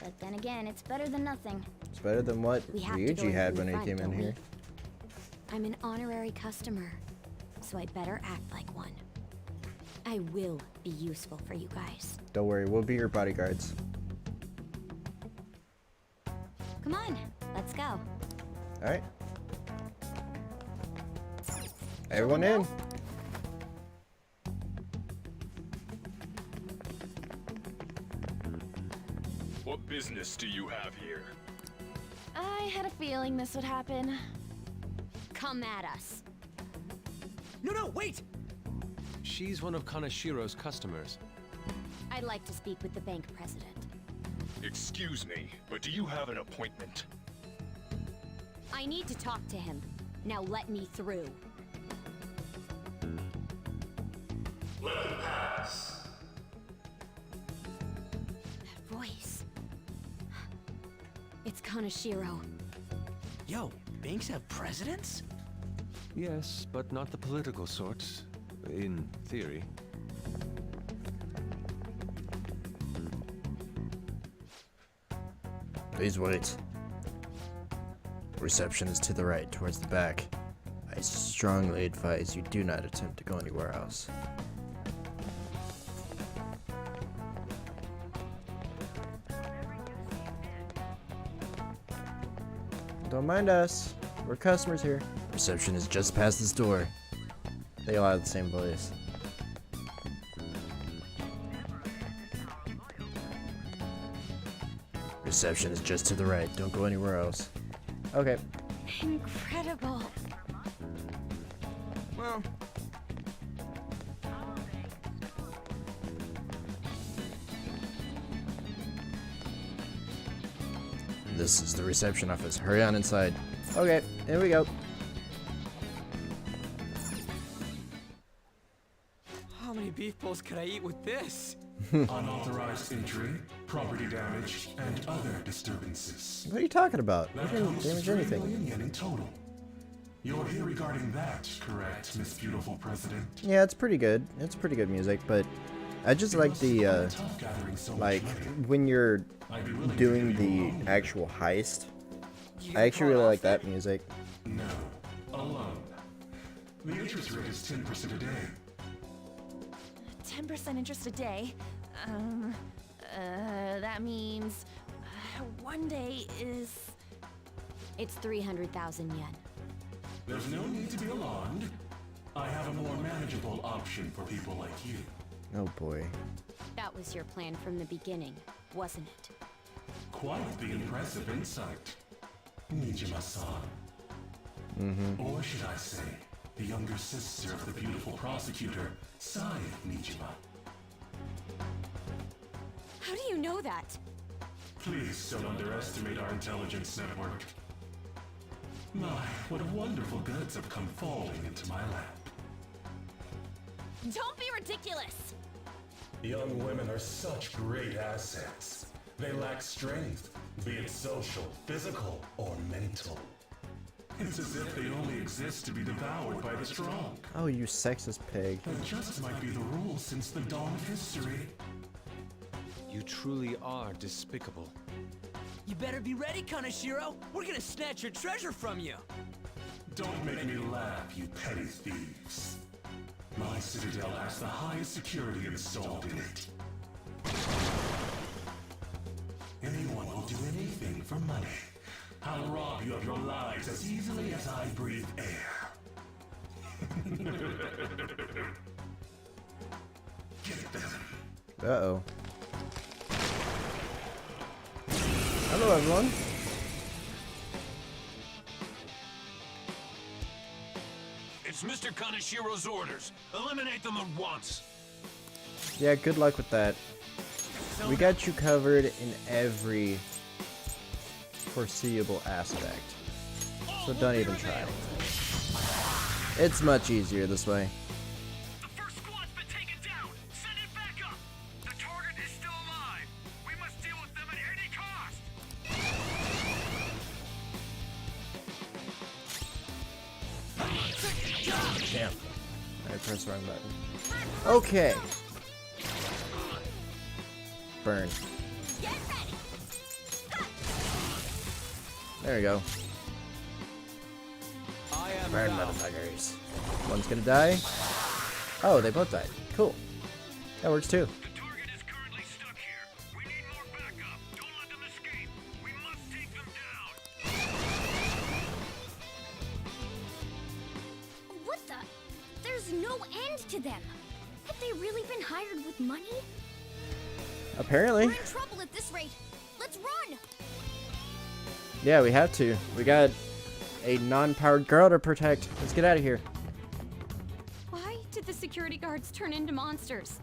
Speaker 11: But then again, it's better than nothing.
Speaker 1: It's better than what
Speaker 3: We have to go
Speaker 1: Ryuji
Speaker 3: in
Speaker 1: had
Speaker 3: from
Speaker 1: when
Speaker 3: the
Speaker 1: he
Speaker 3: front,
Speaker 1: came in
Speaker 3: don't we?
Speaker 1: here.
Speaker 3: I'm an honorary customer, so I'd better act like one. I will be useful for you guys.
Speaker 1: Don't worry, we'll be your bodyguards.
Speaker 3: Come on, let's go.
Speaker 1: Alright. Everyone in.
Speaker 21: What business do you have here?
Speaker 8: I had a feeling this would happen.
Speaker 3: Come at us.
Speaker 9: No, wait!
Speaker 7: She's one of Kanashiro's customers.
Speaker 3: I'd like to speak with the bank president.
Speaker 21: Excuse me, but do you have an appointment?
Speaker 3: I need to talk to him. Now let me through.
Speaker 21: Let him pass.
Speaker 3: That voice. It's Kanashiro.
Speaker 9: Yo, banks have presidents?
Speaker 7: Yes, but not the political sort, in theory.
Speaker 1: Please wait. Reception is to the right, towards the back. I strongly advise you do not attempt to go anywhere else. Don't mind us. We're customers here. Reception is just past this door. They all have the same voice. Reception is just to the right. Don't go anywhere else. Okay.
Speaker 8: Incredible.
Speaker 9: Well,
Speaker 1: This is the reception office. Hurry on inside. Okay, here we go.
Speaker 9: how many beef bowls could I eat with this?
Speaker 19: Unauthorized entry, property damage, and other disturbances.
Speaker 1: What are you talking about? We
Speaker 19: That
Speaker 1: didn't
Speaker 19: comes to
Speaker 1: damage
Speaker 19: 3
Speaker 1: anything.
Speaker 19: million yen in total. You're here regarding that, correct, Miss Beautiful President?
Speaker 1: Yeah, it's pretty good. It's pretty good music, but I just like the, like, when you're doing the actual heist. I actually really like that music.
Speaker 19: No, alone. The interest rate is 10% a day.
Speaker 8: 10% interest a day. That means one day is.
Speaker 3: It's 300,000 yen.
Speaker 19: There's no need to be alarmed. I have a more manageable option for people like you.
Speaker 1: Oh boy.
Speaker 3: That was your plan from the beginning, wasn't it?
Speaker 19: Quite the impressive insight. Nijima-san. Or should I say, the younger sister of the beautiful prosecutor, Sae Nijima.
Speaker 3: How do you know that?
Speaker 19: Please don't underestimate our intelligence network. My, what wonderful goods have come falling into my lap.
Speaker 8: Don't be ridiculous!
Speaker 19: Young women are such great assets. They lack strength, be it social, physical, or mental. It's as if they only exist to be devoured by the strong.
Speaker 1: Oh, you sexist pig.
Speaker 19: That just might be the rule since the dawn of history.
Speaker 7: You truly are despicable.
Speaker 9: You better be ready, Kanashiro. We're gonna snatch your treasure from you.
Speaker 19: Don't make me laugh, you petty thieves. My citadel has the highest security installed in it. Anyone will do anything for money. I'll rob you of your lives as easily as I breathe air. Get them.
Speaker 1: Uh-oh. Hello, everyone.
Speaker 21: It's Mr. Kanashiro's orders. Eliminate them at once.
Speaker 1: Yeah, good luck with that. We got you covered in every foreseeable aspect. So don't even try. It's much easier this way.
Speaker 18: The first squad's been taken down. Send it back up. The target is still alive. We must deal with them at any cost.
Speaker 1: Damn. I pressed the wrong button. Okay. Burn. There we go. Burn, motherfuckers. One's gonna die. Oh, they both died. Cool. That works too.
Speaker 11: What the? There's no end to them. Have they really been hired with money?
Speaker 1: Apparently.
Speaker 11: We're in trouble at this rate. Let's run!
Speaker 1: Yeah, we have to. We got a non-powered girl to protect. Let's get out of here.
Speaker 15: Why did the security guards turn into monsters?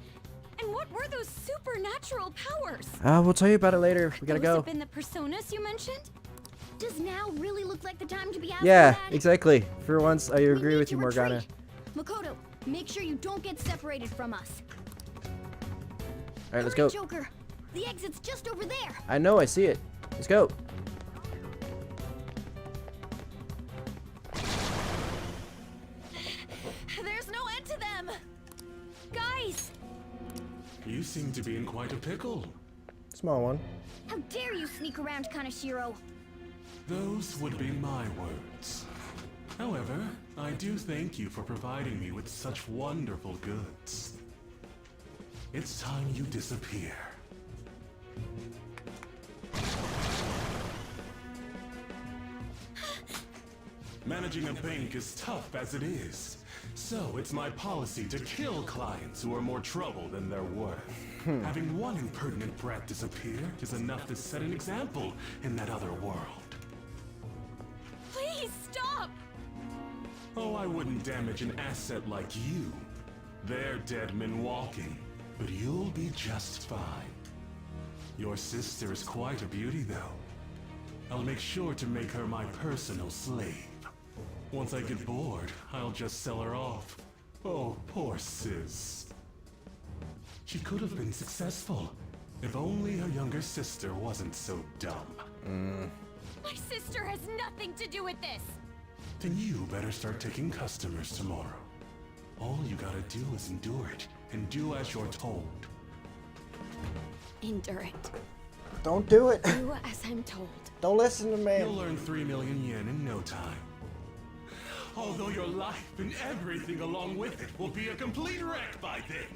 Speaker 15: And what were those supernatural powers?
Speaker 1: We'll tell you about it later. We gotta
Speaker 15: Those
Speaker 1: go.
Speaker 15: have been the personas you mentioned?
Speaker 11: Does now really look like the time to be asking
Speaker 1: Yeah,
Speaker 11: that?
Speaker 1: exactly. For once, I agree with you, Morgana.
Speaker 11: Makoto, make sure you don't get separated from us.
Speaker 1: Alright, let's
Speaker 11: Hurry,
Speaker 1: go.
Speaker 11: Joker. The exit's just over there.
Speaker 1: I know, I see it. Let's go.
Speaker 8: There's no end to them! Guys!
Speaker 19: You seem to be in quite a pickle.
Speaker 1: Small one.
Speaker 11: How dare you sneak around Kaneshiro?
Speaker 19: Those would be my words. However, I do thank you for providing me with such wonderful goods. It's time you disappear. Managing a bank is tough as it is, so it's my policy to kill clients who are more trouble than they're worth. Having one impertinent brat disappear is enough to set an example in that other world.
Speaker 8: Please stop!
Speaker 19: Oh, I wouldn't damage an asset like you. They're dead men walking, but you'll be just fine. Your sister is quite a beauty, though. I'll make sure to make her my personal slave. Once I get bored, I'll just sell her off. Oh, poor sis. She could have been successful, if only her younger sister wasn't so dumb.
Speaker 8: My sister has nothing to do with this!
Speaker 19: Then you better start taking customers tomorrow. All you gotta do is endure it, and do as you're told.
Speaker 15: Endure it.
Speaker 1: Don't do it.
Speaker 15: Do as I'm told.
Speaker 1: Don't listen to me.
Speaker 19: You'll earn 3 million yen in no time. Although your life and everything along with it will be a complete wreck by then.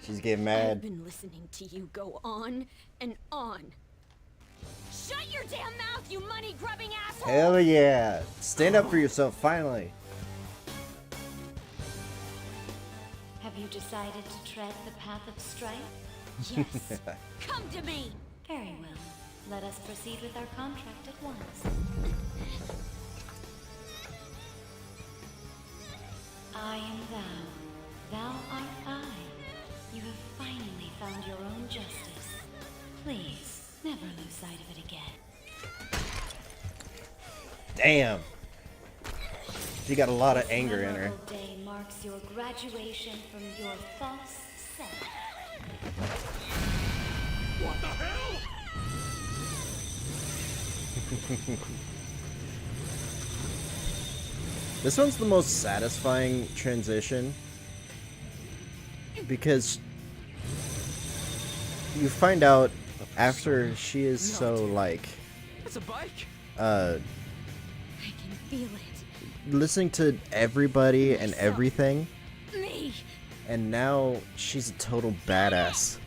Speaker 1: She's getting
Speaker 15: I've
Speaker 1: mad.
Speaker 15: been listening to you go on and on. Shut your damn mouth, you money-grubbing asshole!
Speaker 1: Hell yeah. Stand up for yourself, finally.
Speaker 20: Have you decided to tread the path of strife?
Speaker 15: Yes. Come to me!
Speaker 20: Very well. Let us proceed with our contract at once. I am thou. Thou art I. You have finally found your own justice. Please, never lose sight of it again.
Speaker 1: Damn. She got a lot of anger in her.
Speaker 20: Memorable day marks your graduation from your false self.
Speaker 19: What the hell?
Speaker 1: This one's the most satisfying transition because you find out after she is so like
Speaker 6: It's a bike.
Speaker 15: I can feel it.
Speaker 1: listening to everybody and everything,
Speaker 15: Me!
Speaker 1: and now she's a total badass.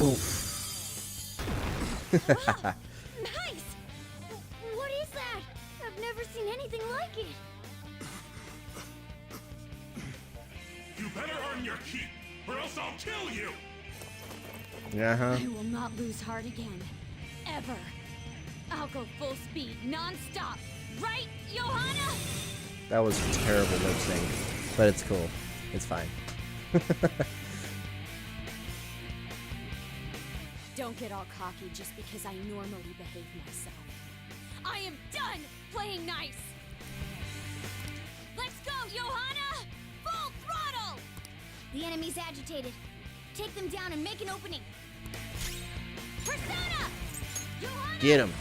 Speaker 1: Oof.
Speaker 11: Nice! What is that? I've never seen anything like it.
Speaker 19: You better earn your keep, or else I'll kill you!
Speaker 1: Uh-huh.
Speaker 15: I will not lose heart again. Ever. I'll go full speed, non-stop. Right, Johanna?
Speaker 1: That was terrible lip sync, but it's cool. It's fine.
Speaker 15: Don't get all cocky just because I normally behave myself. I am done playing nice! Let's go, Johanna! Full throttle!
Speaker 11: The enemy's agitated. Take them down and make an opening.
Speaker 15: Persona! Johanna!
Speaker 1: Get him.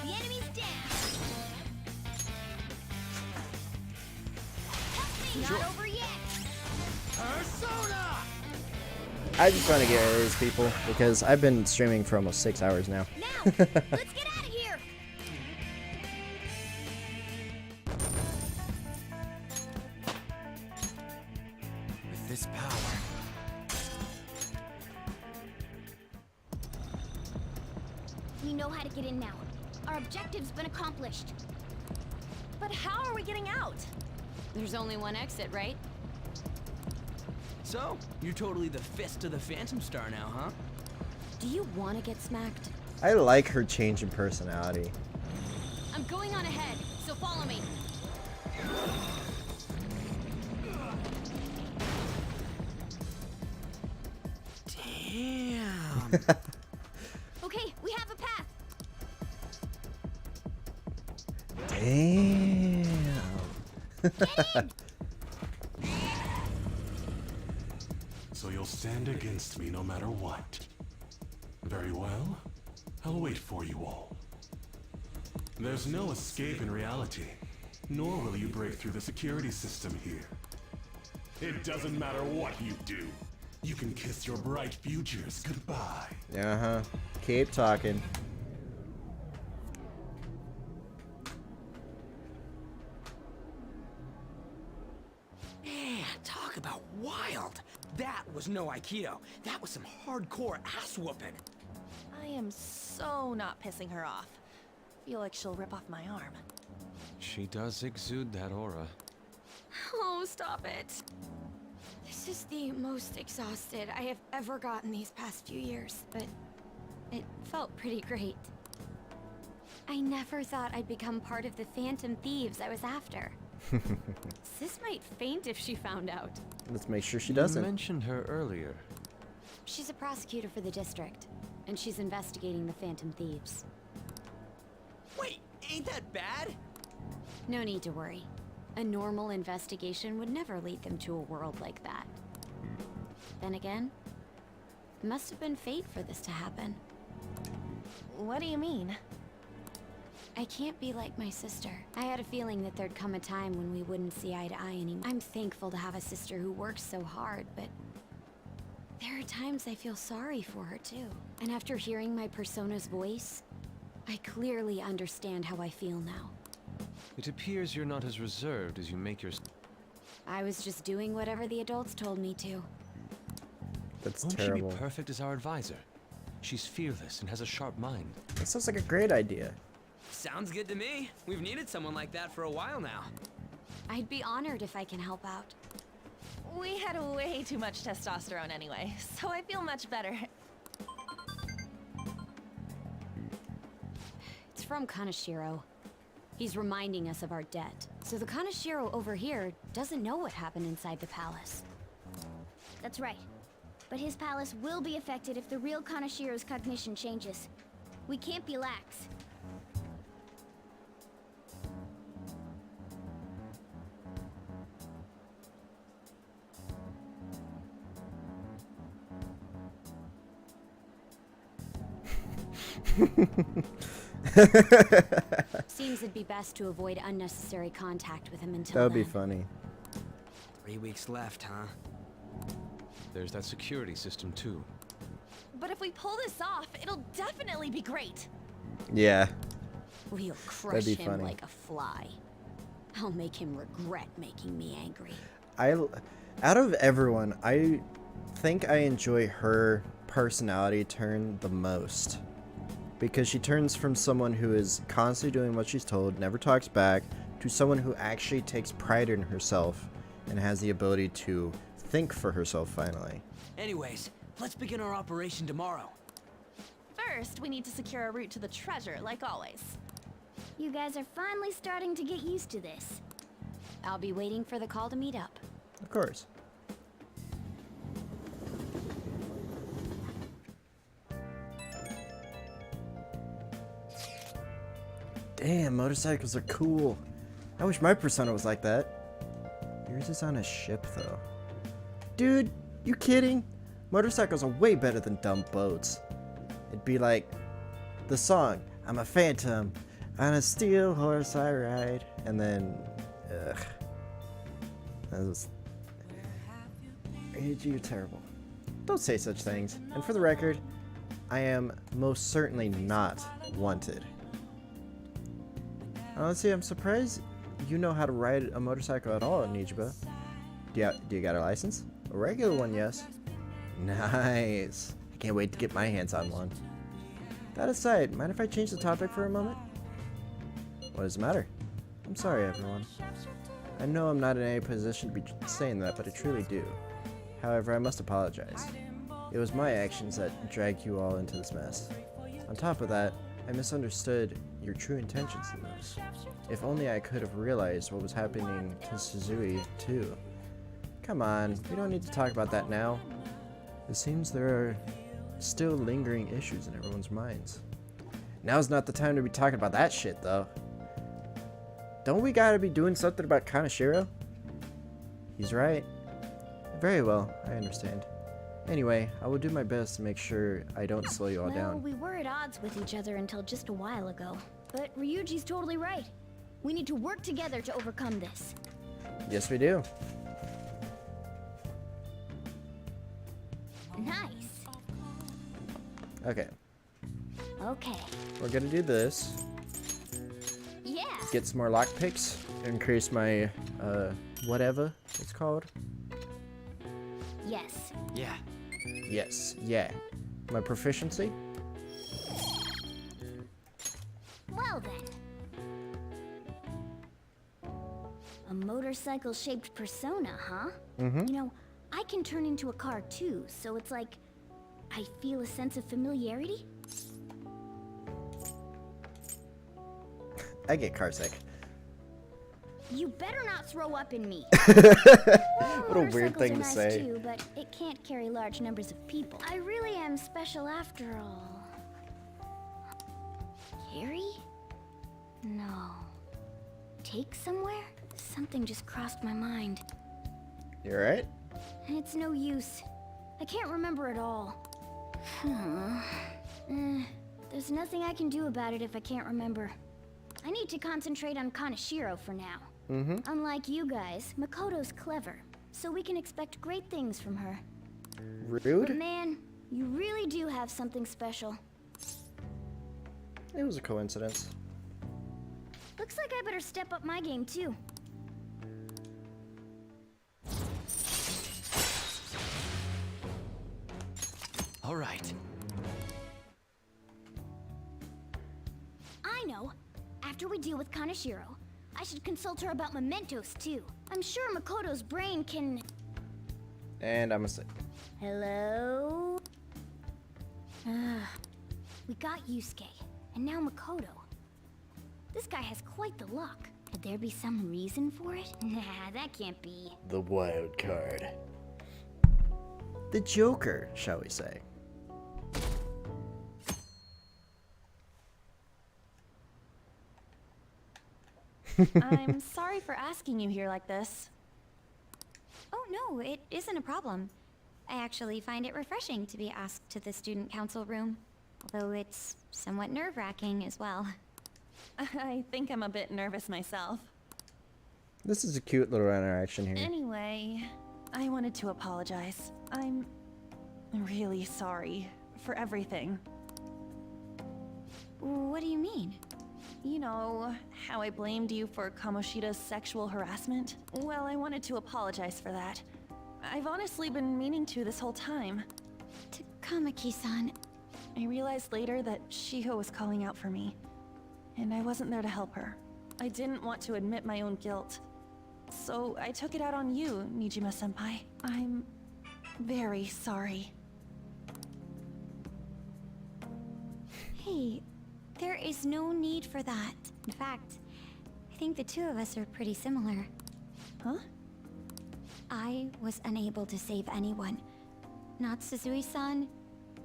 Speaker 11: The enemy's down. Not over yet.
Speaker 1: I just want to get rid of these people because I've been streaming for almost 6 hours now.
Speaker 11: Let's get out of here!
Speaker 9: With this power,
Speaker 11: We know how to get in now. Our objective's been accomplished.
Speaker 8: But how are we getting out?
Speaker 15: There's only one exit, right?
Speaker 9: so you're totally the fist of the Phantom Star now, huh?
Speaker 15: Do you want to get smacked?
Speaker 1: I like her change in personality.
Speaker 15: I'm going on ahead, so follow me.
Speaker 9: Damn.
Speaker 11: Okay, we have a path.
Speaker 1: Damn.
Speaker 19: So you'll stand against me no matter what. Very well. I'll wait for you all. There's no escape in reality, nor will you break through the security system here. It doesn't matter what you do. You can kiss your bright futures goodbye.
Speaker 1: Uh-huh. Keep talking.
Speaker 9: Man, talk about wild. That was no Aikido. That was some hardcore ass whooping.
Speaker 8: I am so not pissing her off. Feel like she'll rip off my arm.
Speaker 7: She does exude that aura.
Speaker 15: Oh, stop it. This is the most exhausted I have ever gotten these past few years, but it felt pretty great. I never thought I'd become part of the Phantom Thieves I was after. Sis might faint if she found out.
Speaker 1: Let's make sure she
Speaker 7: You
Speaker 1: doesn't.
Speaker 7: mentioned her earlier.
Speaker 15: She's a prosecutor for the district, and she's investigating the Phantom Thieves.
Speaker 9: Wait, ain't that bad?
Speaker 15: No need to worry. A normal investigation would never lead them to a world like that. Then again, it must have been fate for this to happen.
Speaker 8: What do you mean?
Speaker 15: I can't be like my sister. I had a feeling that there'd come a time when we wouldn't see eye to eye anymore. I'm thankful to have a sister who works so hard, but there are times I feel sorry for her too. And after hearing my persona's voice, I clearly understand how I feel now.
Speaker 7: It appears you're not as reserved as you make your...
Speaker 15: I was just doing whatever the adults told me to.
Speaker 1: That's
Speaker 7: Won't
Speaker 1: terrible.
Speaker 7: she be perfect as our advisor? She's fearless and has a sharp mind.
Speaker 1: That sounds like a great idea.
Speaker 9: Sounds good to me. We've needed someone like that for a while now.
Speaker 15: I'd be honored if I can help out.
Speaker 8: We had way too much testosterone anyway, so I feel much better.
Speaker 15: It's from Kaneshiro. He's reminding us of our debt. So the Kaneshiro over here doesn't know what happened inside the palace.
Speaker 11: That's right. But his palace will be affected if the real Kaneshiro's cognition changes. We can't be lax.
Speaker 15: Seems it'd be best to avoid unnecessary contact with him until
Speaker 1: That would be
Speaker 15: then.
Speaker 1: funny.
Speaker 9: 3 weeks left, huh?
Speaker 7: There's that security system too.
Speaker 8: But if we pull this off, it'll definitely be great.
Speaker 1: Yeah.
Speaker 15: We'll crush
Speaker 1: be
Speaker 15: him
Speaker 1: funny.
Speaker 15: like a fly. I'll make him regret making me angry.
Speaker 1: Out of everyone, I think I enjoy her personality turn the most. Because she turns from someone who is constantly doing what she's told, never talks back, to someone who actually takes pride in herself and has the ability to think for herself finally.
Speaker 9: Anyways, let's begin our operation tomorrow.
Speaker 8: First, we need to secure a route to the treasure, like always.
Speaker 11: You guys are finally starting to get used to this.
Speaker 15: I'll be waiting for the call to meet up.
Speaker 1: Of course. Damn, motorcycles are cool. I wish my persona was like that. Yours is on a ship, though. Dude, you kidding? Motorcycles are way better than dumb boats. It'd be like the song, I'm a phantom, on a steel horse I ride. And then, ugh. That was... You're terrible. Don't say such things. And for the record, I am most certainly not wanted. Honestly, I'm surprised you know how to ride a motorcycle at all, Nijiba. Do you got a license? A regular one, yes. Nice. I can't wait to get my hands on one. That aside, mind if I change the topic for a moment? What does it matter? I'm sorry, everyone. I know I'm not in any position to be saying that, but I truly do. However, I must apologize. It was my actions that dragged you all into this mess. On top of that, I misunderstood your true intentions in this. If only I could have realized what was happening to Suzui, too. Come on, we don't need to talk about that now. It seems there are still lingering issues in everyone's minds. Now's not the time to be talking about that shit, though. Don't we gotta be doing something about Kaneshiro? He's right. Very well, I understand. Anyway, I will do my best to make sure I don't slow you all
Speaker 11: Well,
Speaker 1: down.
Speaker 11: we were at odds with each other until just a while ago. But Ryuji's totally right. We need to work together to overcome this.
Speaker 1: Yes, we do.
Speaker 11: Nice.
Speaker 1: Okay,
Speaker 11: Okay.
Speaker 1: we're gonna do this.
Speaker 11: Yeah.
Speaker 1: Get some more lockpicks. Increase my, whatever it's called.
Speaker 11: Yes.
Speaker 9: Yeah.
Speaker 1: Yes, yeah. My proficiency?
Speaker 11: Well then. A motorcycle-shaped persona, huh?
Speaker 1: Mm-hmm.
Speaker 11: You know, I can turn into a car too, so it's like I feel a sense of familiarity.
Speaker 1: I get carsick.
Speaker 11: You better not throw up in me.
Speaker 1: What a weird
Speaker 11: Motorcycles
Speaker 1: thing
Speaker 11: are
Speaker 1: to
Speaker 11: nice
Speaker 1: say.
Speaker 11: Too, but it can't carry large numbers of people. I really am special after all. Carry? No. Take somewhere? Something just crossed my mind.
Speaker 1: You alright?
Speaker 11: And it's no use. I can't remember it all. There's nothing I can do about it if I can't remember. I need to concentrate on Kaneshiro for now.
Speaker 1: Mm-hmm.
Speaker 11: Unlike you guys, Makoto's clever, so we can expect great things from her.
Speaker 1: Rude?
Speaker 11: But man, you really do have something special.
Speaker 1: It was a coincidence.
Speaker 11: Looks like I better step up my game too.
Speaker 9: All right.
Speaker 11: I know. After we deal with Kaneshiro, I should consult her about mementos too. I'm sure Makoto's brain can...
Speaker 1: And I'm a sick.
Speaker 11: Hello? We got Yusuke, and now Makoto. This guy has quite the luck. Could there be some reason for it? Nah, that can't be.
Speaker 1: The wild card. The Joker, shall we say.
Speaker 8: I'm sorry for asking you here like this.
Speaker 15: Oh no, it isn't a problem. I actually find it refreshing to be asked to the student council room, although it's somewhat nerve-wracking as well.
Speaker 8: I think I'm a bit nervous myself.
Speaker 1: This is a cute little interaction here.
Speaker 8: Anyway, I wanted to apologize. I'm really sorry for everything.
Speaker 15: What do you mean?
Speaker 8: You know, how I blamed you for Kamoshida's sexual harassment? Well, I wanted to apologize for that. I've honestly been meaning to this whole time.
Speaker 15: Kamaki-san.
Speaker 8: I realized later that Shiho was calling out for me, and I wasn't there to help her. I didn't want to admit my own guilt. So I took it out on you, Nijima-senpai. I'm very sorry.
Speaker 15: Hey, there is no need for that. In fact, I think the two of us are pretty similar.
Speaker 8: Huh?
Speaker 15: I was unable to save anyone. Not Suzui-san,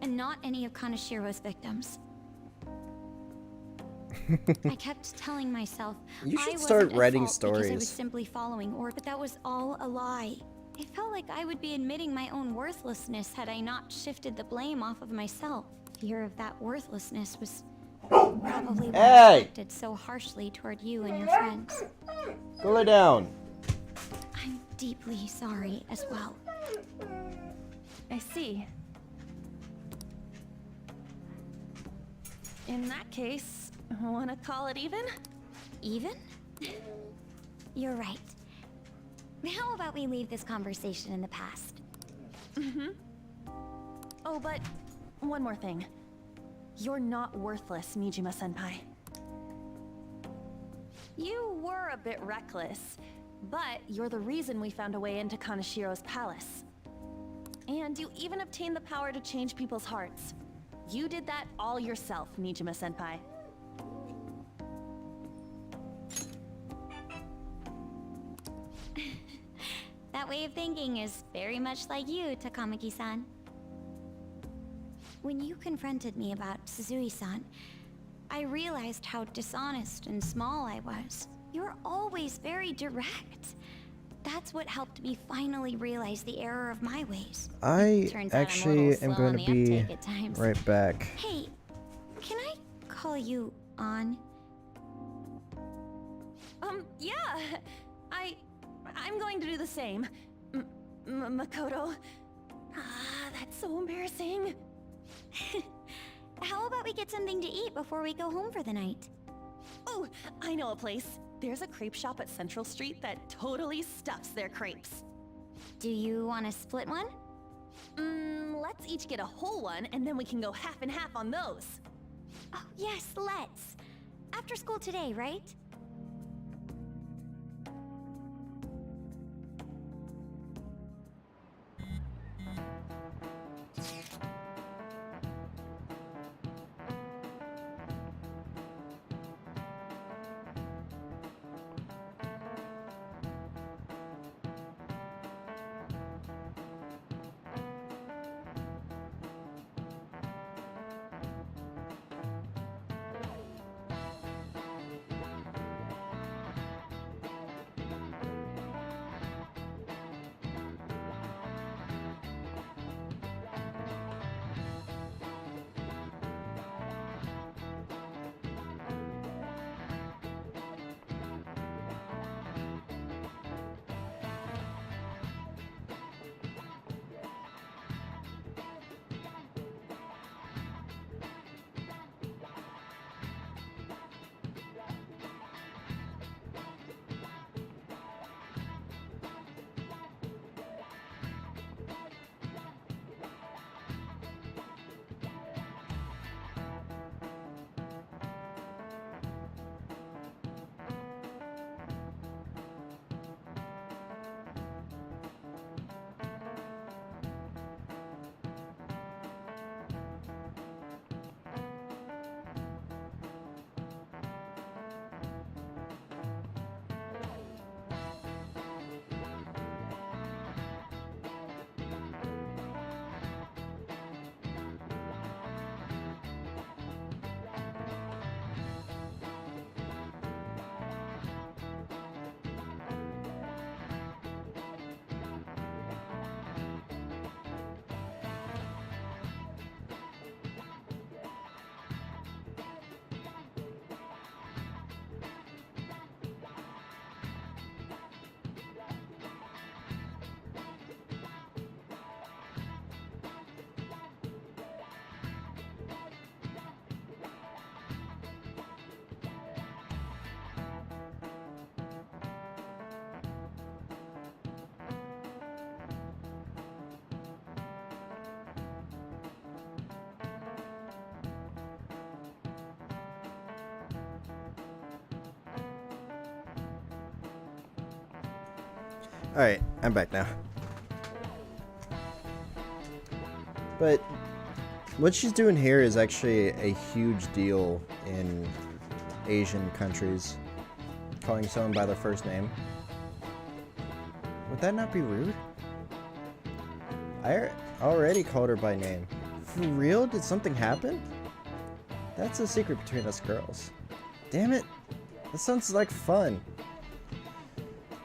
Speaker 15: and not any of Kaneshiro's victims. I kept telling myself
Speaker 1: You should
Speaker 15: I
Speaker 1: start
Speaker 15: wasn't at
Speaker 1: writing
Speaker 15: fault because I was
Speaker 1: stories.
Speaker 15: simply following orders, but that was all a lie. I felt like I would be admitting my own worthlessness had I not shifted the blame off of myself. Fear of that worthlessness was probably why I acted so harshly toward you and your friends.
Speaker 1: Go lay down.
Speaker 15: I'm deeply sorry as well.
Speaker 8: I see. In that case, wanna call it even?
Speaker 3: Even? You're right. How about we leave this conversation in the past?
Speaker 8: Mm-hmm. Oh, but one more thing. You're not worthless, Nijima-senpai. You were a bit reckless, but you're the reason we found a way into Kanashiro's palace. And you even obtained the power to change people's hearts. You did that all yourself, Nijima-senpai.
Speaker 3: That way of thinking is very much like you, Takamaki-san. When you confronted me about Suzui-san, I realized how dishonest and small I was. You're always very direct. That's what helped me finally realize the error of my ways.
Speaker 1: I
Speaker 3: Turns out I'm a
Speaker 1: actually
Speaker 3: little
Speaker 1: am
Speaker 3: slow
Speaker 1: going
Speaker 3: on
Speaker 1: to
Speaker 3: the
Speaker 1: be
Speaker 3: uptake at times.
Speaker 1: right back.
Speaker 3: Hey, can I call you on?
Speaker 8: Yeah. I'm going to do the same. Makoto. Ah, that's so embarrassing.
Speaker 3: How about we get something to eat before we go home for the night?
Speaker 8: Oh, I know a place. There's a crepe shop at Central Street that totally stuffs their crepes.
Speaker 3: Do you want to split one?
Speaker 8: Let's each get a whole one, and then we can go half and half on those.
Speaker 3: Oh, yes, let's. After school today, right?
Speaker 1: Alright, I'm back now. But what she's doing here is actually a huge deal in Asian countries. Calling someone by their first name. Would that not be rude? I already called her by name. For real? Did something happen? That's a secret between us girls. Damn it. That sounds like fun.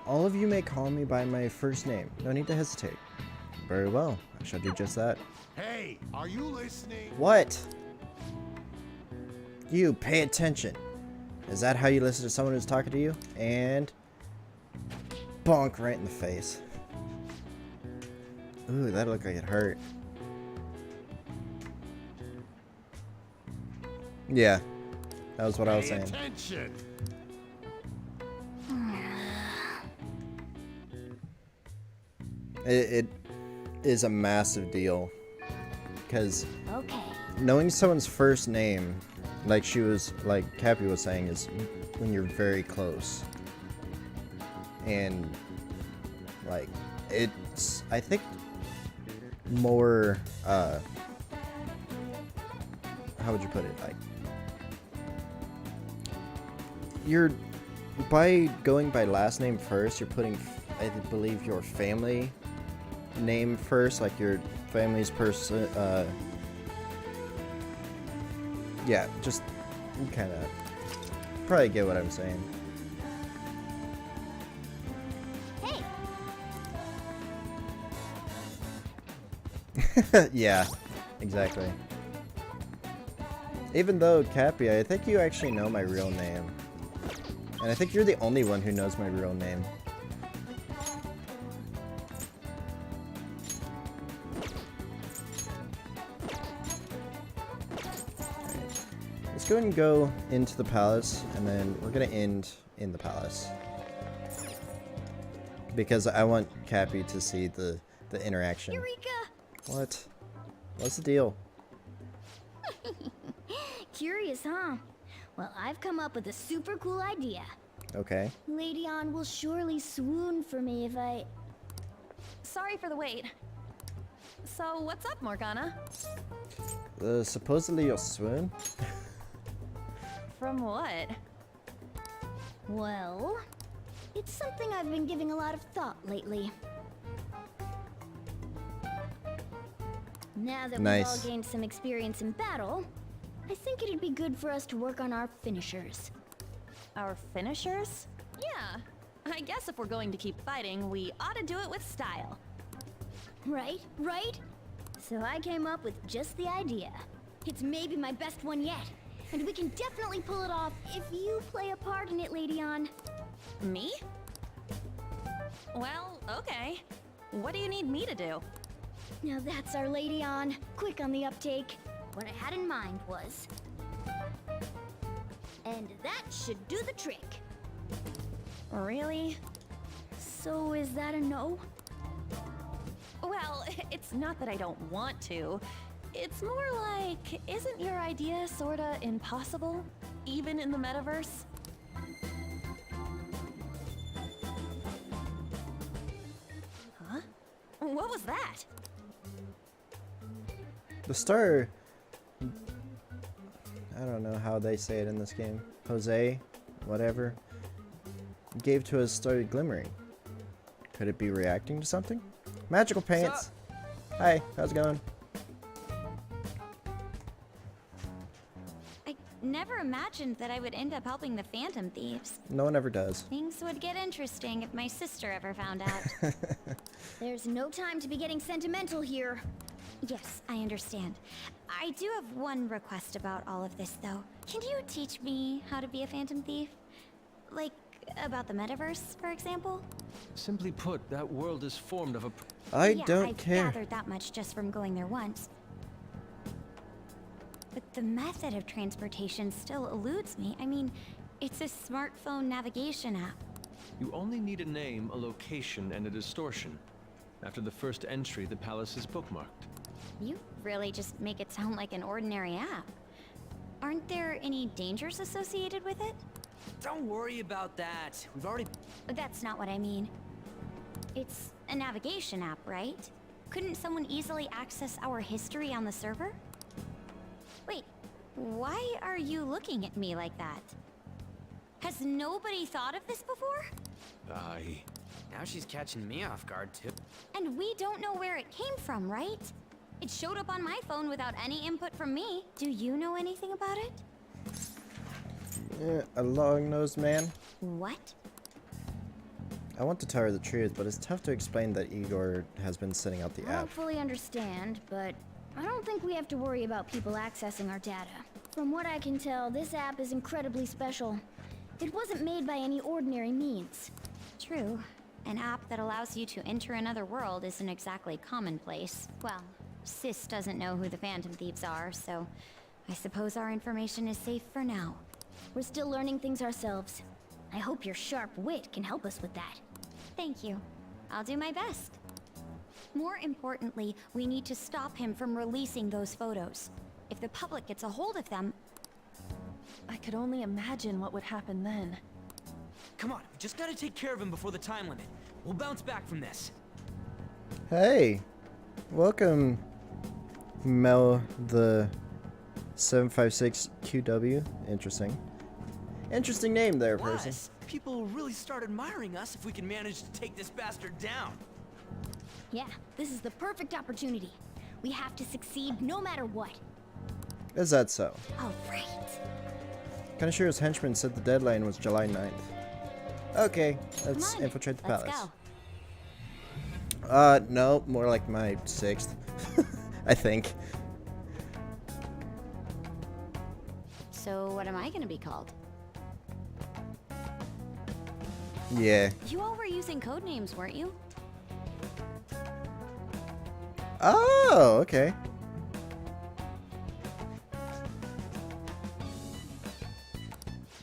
Speaker 1: All of you may call me by my first name. No need to hesitate. Very well. I shall do just that.
Speaker 13: Hey, are you listening?
Speaker 1: What? You, pay attention. Is that how you listen to someone who's talking to you? And bonk right in the face. Ooh, that looked like it hurt. Yeah, that was what I was
Speaker 13: Pay
Speaker 1: saying.
Speaker 13: attention.
Speaker 1: It is a massive deal, because
Speaker 11: Okay.
Speaker 1: knowing someone's first name, like Cappy was saying, is when you're very close. And like it's, I think, more how would you put it, like, you're, by going by last name first, you're putting, I believe, your family name first, like your family's person, yeah, just kind of probably get what I'm saying.
Speaker 11: Hey.
Speaker 1: Yeah, exactly. Even though, Cappy, I think you actually know my real name. And I think you're the only one who knows my real name. Let's go ahead and go into the palace, and then we're gonna end in the palace. Because I want Cappy to see the interaction.
Speaker 11: Eureka!
Speaker 1: What? What's the deal?
Speaker 11: Curious, huh? Well, I've come up with a super cool idea.
Speaker 1: Okay.
Speaker 11: Lady Ann will surely swoon for me if I...
Speaker 8: Sorry for the wait. So, what's up, Morgana?
Speaker 1: Supposedly you'll swoon?
Speaker 8: From what?
Speaker 11: Well, it's something I've been giving a lot of thought lately. Now that we've all
Speaker 1: Nice.
Speaker 11: gained some experience in battle, I think it'd be good for us to work on our finishers.
Speaker 8: Our finishers? Yeah. I guess if we're going to keep fighting, we ought to do it with style.
Speaker 11: Right? Right? So I came up with just the idea. It's maybe my best one yet, and we can definitely pull it off if you play a part in it, Lady Ann.
Speaker 8: Me? Well, okay. What do you need me to do?
Speaker 11: Now that's our Lady Ann. Quick on the uptake. What I had in mind was... And that should do the trick.
Speaker 8: Really?
Speaker 11: So is that a no?
Speaker 8: Well, it's not that I don't want to. It's more like, isn't your idea sorta impossible? Even in the metaverse? Huh? What was that?
Speaker 1: The star... I don't know how they say it in this game. Jose, whatever, gave to us started glimmering. Could it be reacting to something? Magical pants! Hi, how's it going?
Speaker 15: I never imagined that I would end up helping the Phantom Thieves.
Speaker 1: No one ever does.
Speaker 15: Things would get interesting if my sister ever found out.
Speaker 11: There's no time to be getting sentimental here.
Speaker 15: Yes, I understand. I do have one request about all of this, though. Can you teach me how to be a Phantom Thief? Like, about the metaverse, for example?
Speaker 7: Simply put, that world is formed of a...
Speaker 15: Yeah, I've gathered that much just from going there once. But the method of transportation still eludes me. I mean, it's a smartphone navigation app.
Speaker 7: You only need a name, a location, and a distortion. After the first entry, the palace is bookmarked.
Speaker 15: You really just make it sound like an ordinary app. Aren't there any dangers associated with it?
Speaker 9: Don't worry about that. We've already...
Speaker 15: That's not what I mean. It's a navigation app, right? Couldn't someone easily access our history on the server? Wait, why are you looking at me like that? Has nobody thought of this before?
Speaker 9: Now she's catching me off guard, too.
Speaker 15: And we don't know where it came from, right? It showed up on my phone without any input from me. Do you know anything about it?
Speaker 1: A long-nosed man.
Speaker 15: What?
Speaker 1: I want to tell her the truth, but it's tough to explain that Igor has been sending out the
Speaker 11: I don't
Speaker 1: app.
Speaker 11: fully understand, but I don't think we have to worry about people accessing our data. From what I can tell, this app is incredibly special. It wasn't made by any ordinary means.
Speaker 15: True. An app that allows you to enter another world isn't exactly commonplace. Well, Sis doesn't know who the Phantom Thieves are, so
Speaker 3: I suppose our information is safe for now.
Speaker 11: We're still learning things ourselves. I hope your sharp wit can help us with that.
Speaker 15: Thank you. I'll do my best. More importantly, we need to stop him from releasing those photos. If the public gets a hold of them...
Speaker 8: I could only imagine what would happen then.
Speaker 9: Come on, we just gotta take care of him before the time limit. We'll bounce back from this.
Speaker 1: Hey, welcome, Mel the 756QW. Interesting name there, person.
Speaker 9: Plus, people will really start admiring us if we can manage to take this bastard down.
Speaker 11: Yeah, this is the perfect opportunity. We have to succeed no matter what.
Speaker 1: Is that so?
Speaker 11: All right.
Speaker 1: Kanashiro's henchman said the deadline was July 9th. Okay, let's infiltrate the palace. No, more like my 6th, I think.
Speaker 15: So what am I gonna be called?
Speaker 1: Yeah.
Speaker 15: You all were using code names, weren't you?
Speaker 1: Oh, okay.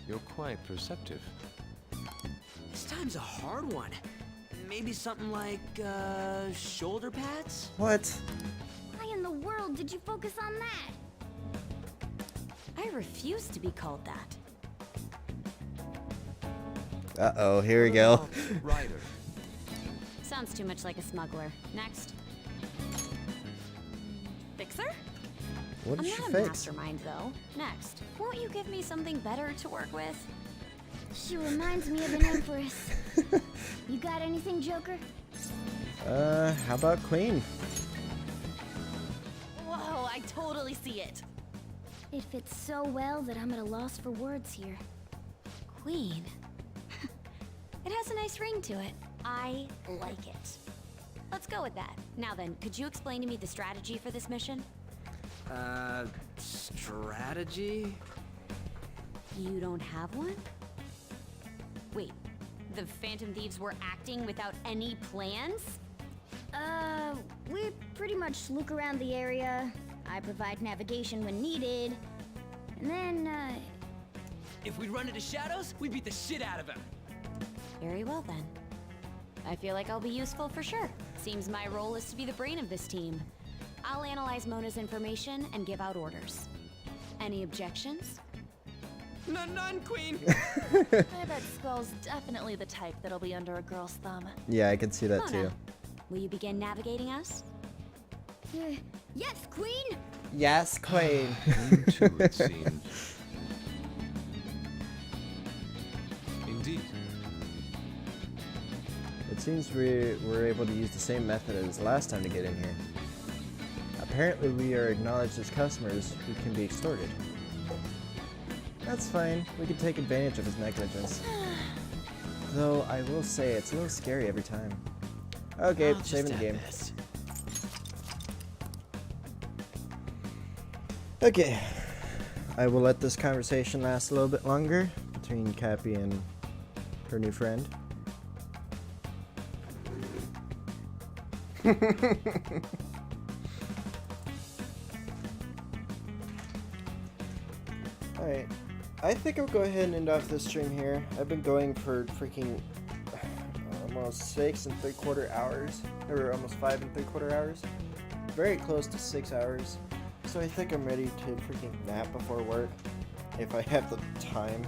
Speaker 7: You're quite perceptive.
Speaker 9: This time's a hard one. Maybe something like, shoulder pads?
Speaker 1: What?
Speaker 11: Why in the world did you focus on that?
Speaker 15: I refuse to be called that.
Speaker 1: Uh-oh, here we go.
Speaker 7: Ryder.
Speaker 15: Sounds too much like a smuggler. Next. Fixer?
Speaker 1: What
Speaker 15: I'm
Speaker 1: did she
Speaker 15: not a
Speaker 1: fix?
Speaker 15: mastermind, though. Next. Won't you give me something better to work with?
Speaker 11: She reminds me of an empress. You got anything, Joker?
Speaker 1: How about Queen?
Speaker 8: Whoa, I totally see it.
Speaker 11: It fits so well that I'm at a loss for words here.
Speaker 15: Queen. It has a nice ring to it. I like it. Let's go with that. Now then, could you explain to me the strategy for this mission?
Speaker 9: Strategy?
Speaker 15: You don't have one? Wait, the Phantom Thieves were acting without any plans?
Speaker 11: We pretty much look around the area. I provide navigation when needed. And then,
Speaker 9: If we run into Shadows, we beat the shit out of him.
Speaker 15: Very well then. I feel like I'll be useful for sure. Seems my role is to be the brain of this team. I'll analyze Mona's information and give out orders. Any objections?
Speaker 9: None, Queen!
Speaker 8: I bet Skull's definitely the type that'll be under a girl's thumb.
Speaker 1: Yeah, I can see that
Speaker 15: Mona,
Speaker 1: too.
Speaker 15: will you begin navigating us?
Speaker 11: yes, Queen!
Speaker 1: Yes, Queen.
Speaker 7: You too, it seems. Indeed.
Speaker 1: It seems we were able to use the same method as last time to get in here. Apparently we are acknowledged as customers who can be extorted. That's fine, we can take advantage of his negligence. Though I will say it's a little scary every time. Okay,
Speaker 9: I'll
Speaker 1: saving the
Speaker 9: just
Speaker 1: game.
Speaker 9: add this.
Speaker 1: Okay, I will let this conversation last a little bit longer between Cappy and her new friend. Alright, I think I'll go ahead and end off this stream here. I've been going for freaking almost 6 3/4 hours, or almost 5 3/4 hours. Very close to 6 hours. So I think I'm ready to freaking nap before work, if I have the time.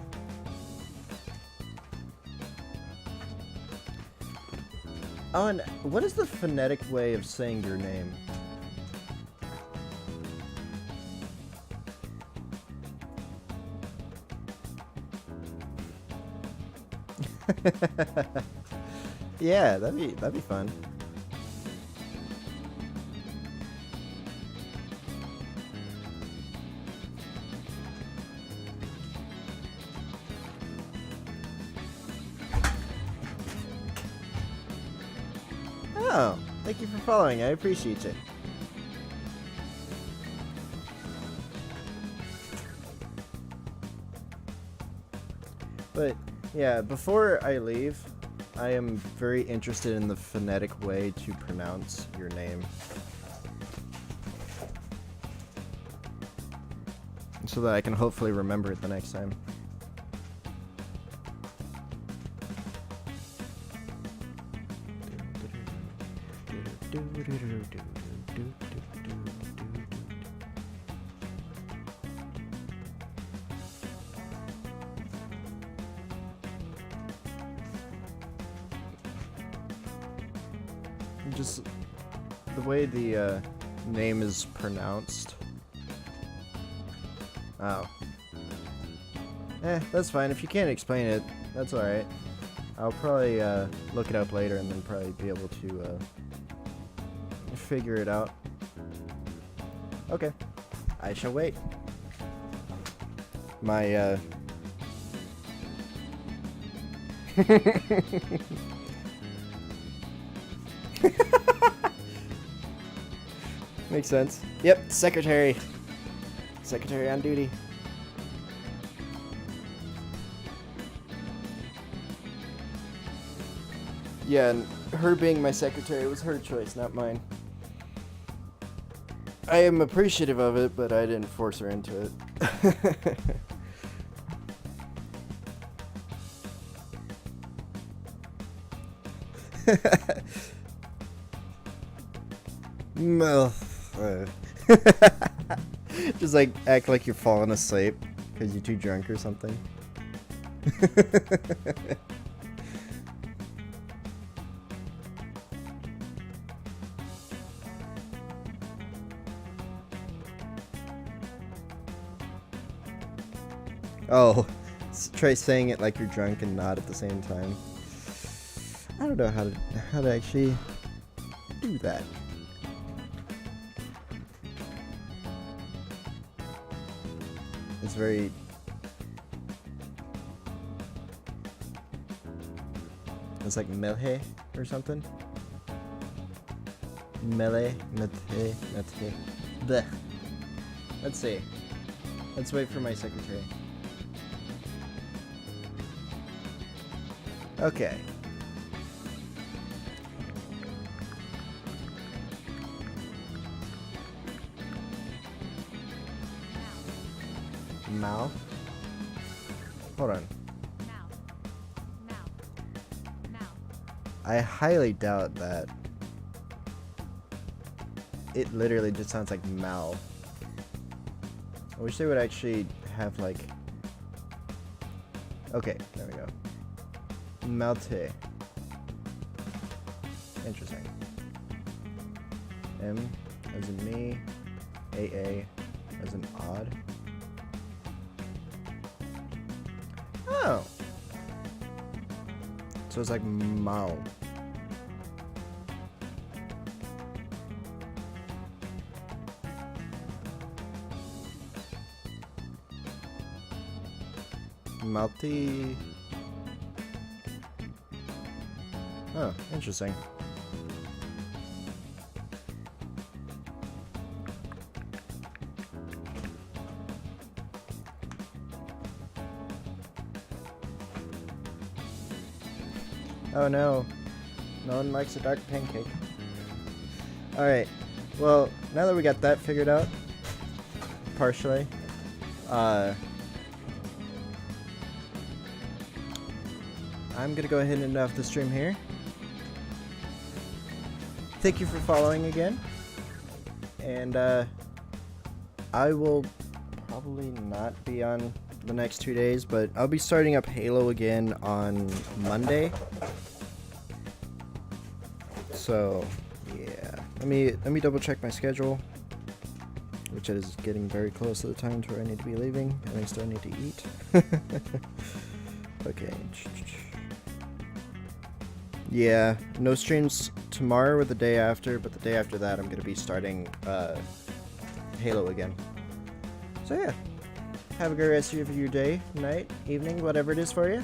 Speaker 1: Oh, and what is the phonetic way of saying your name? Yeah, that'd be fun. Oh, thank you for following. I appreciate it. But yeah, before I leave, I am very interested in the phonetic way to pronounce your name. so that I can hopefully remember it the next time. Just the way the name is pronounced. Oh. That's fine. If you can't explain it, that's alright. I'll probably look it up later and then probably be able to figure it out. Okay. I shall wait. My makes sense. Yep, secretary. Secretary on duty. Yeah, and her being my secretary was her choice, not mine. I am appreciative of it, but I didn't force her into it. Just like act like you're falling asleep because you're too drunk or something. Oh, try saying it like you're drunk and not at the same time. I don't know how to actually do that. It's very... It's like melhe or something. Melee, methe. Blech. Let's see. Let's wait for my secretary. Okay. Mouth. Hold on. I highly doubt that. It literally just sounds like Mal. I wish they would actually have like... Okay, there we go. Malte. Interesting. M as in me. AA as in odd. Oh. So it's like Mao. Malti. Oh, interesting. Oh no, no one likes a dark pancake. Alright, well, now that we got that figured out, partially, I'm gonna go ahead and end off the stream here. Thank you for following again, and I will probably not be on the next 2 days, but I'll be starting up Halo again on Monday. So yeah, let me double check my schedule, which is getting very close to the time to where I need to be leaving, and I still need to eat. Okay. Yeah, no streams tomorrow or the day after, but the day after that I'm gonna be starting Halo again. So yeah, have a great rest of your day, night, evening, whatever it is for you.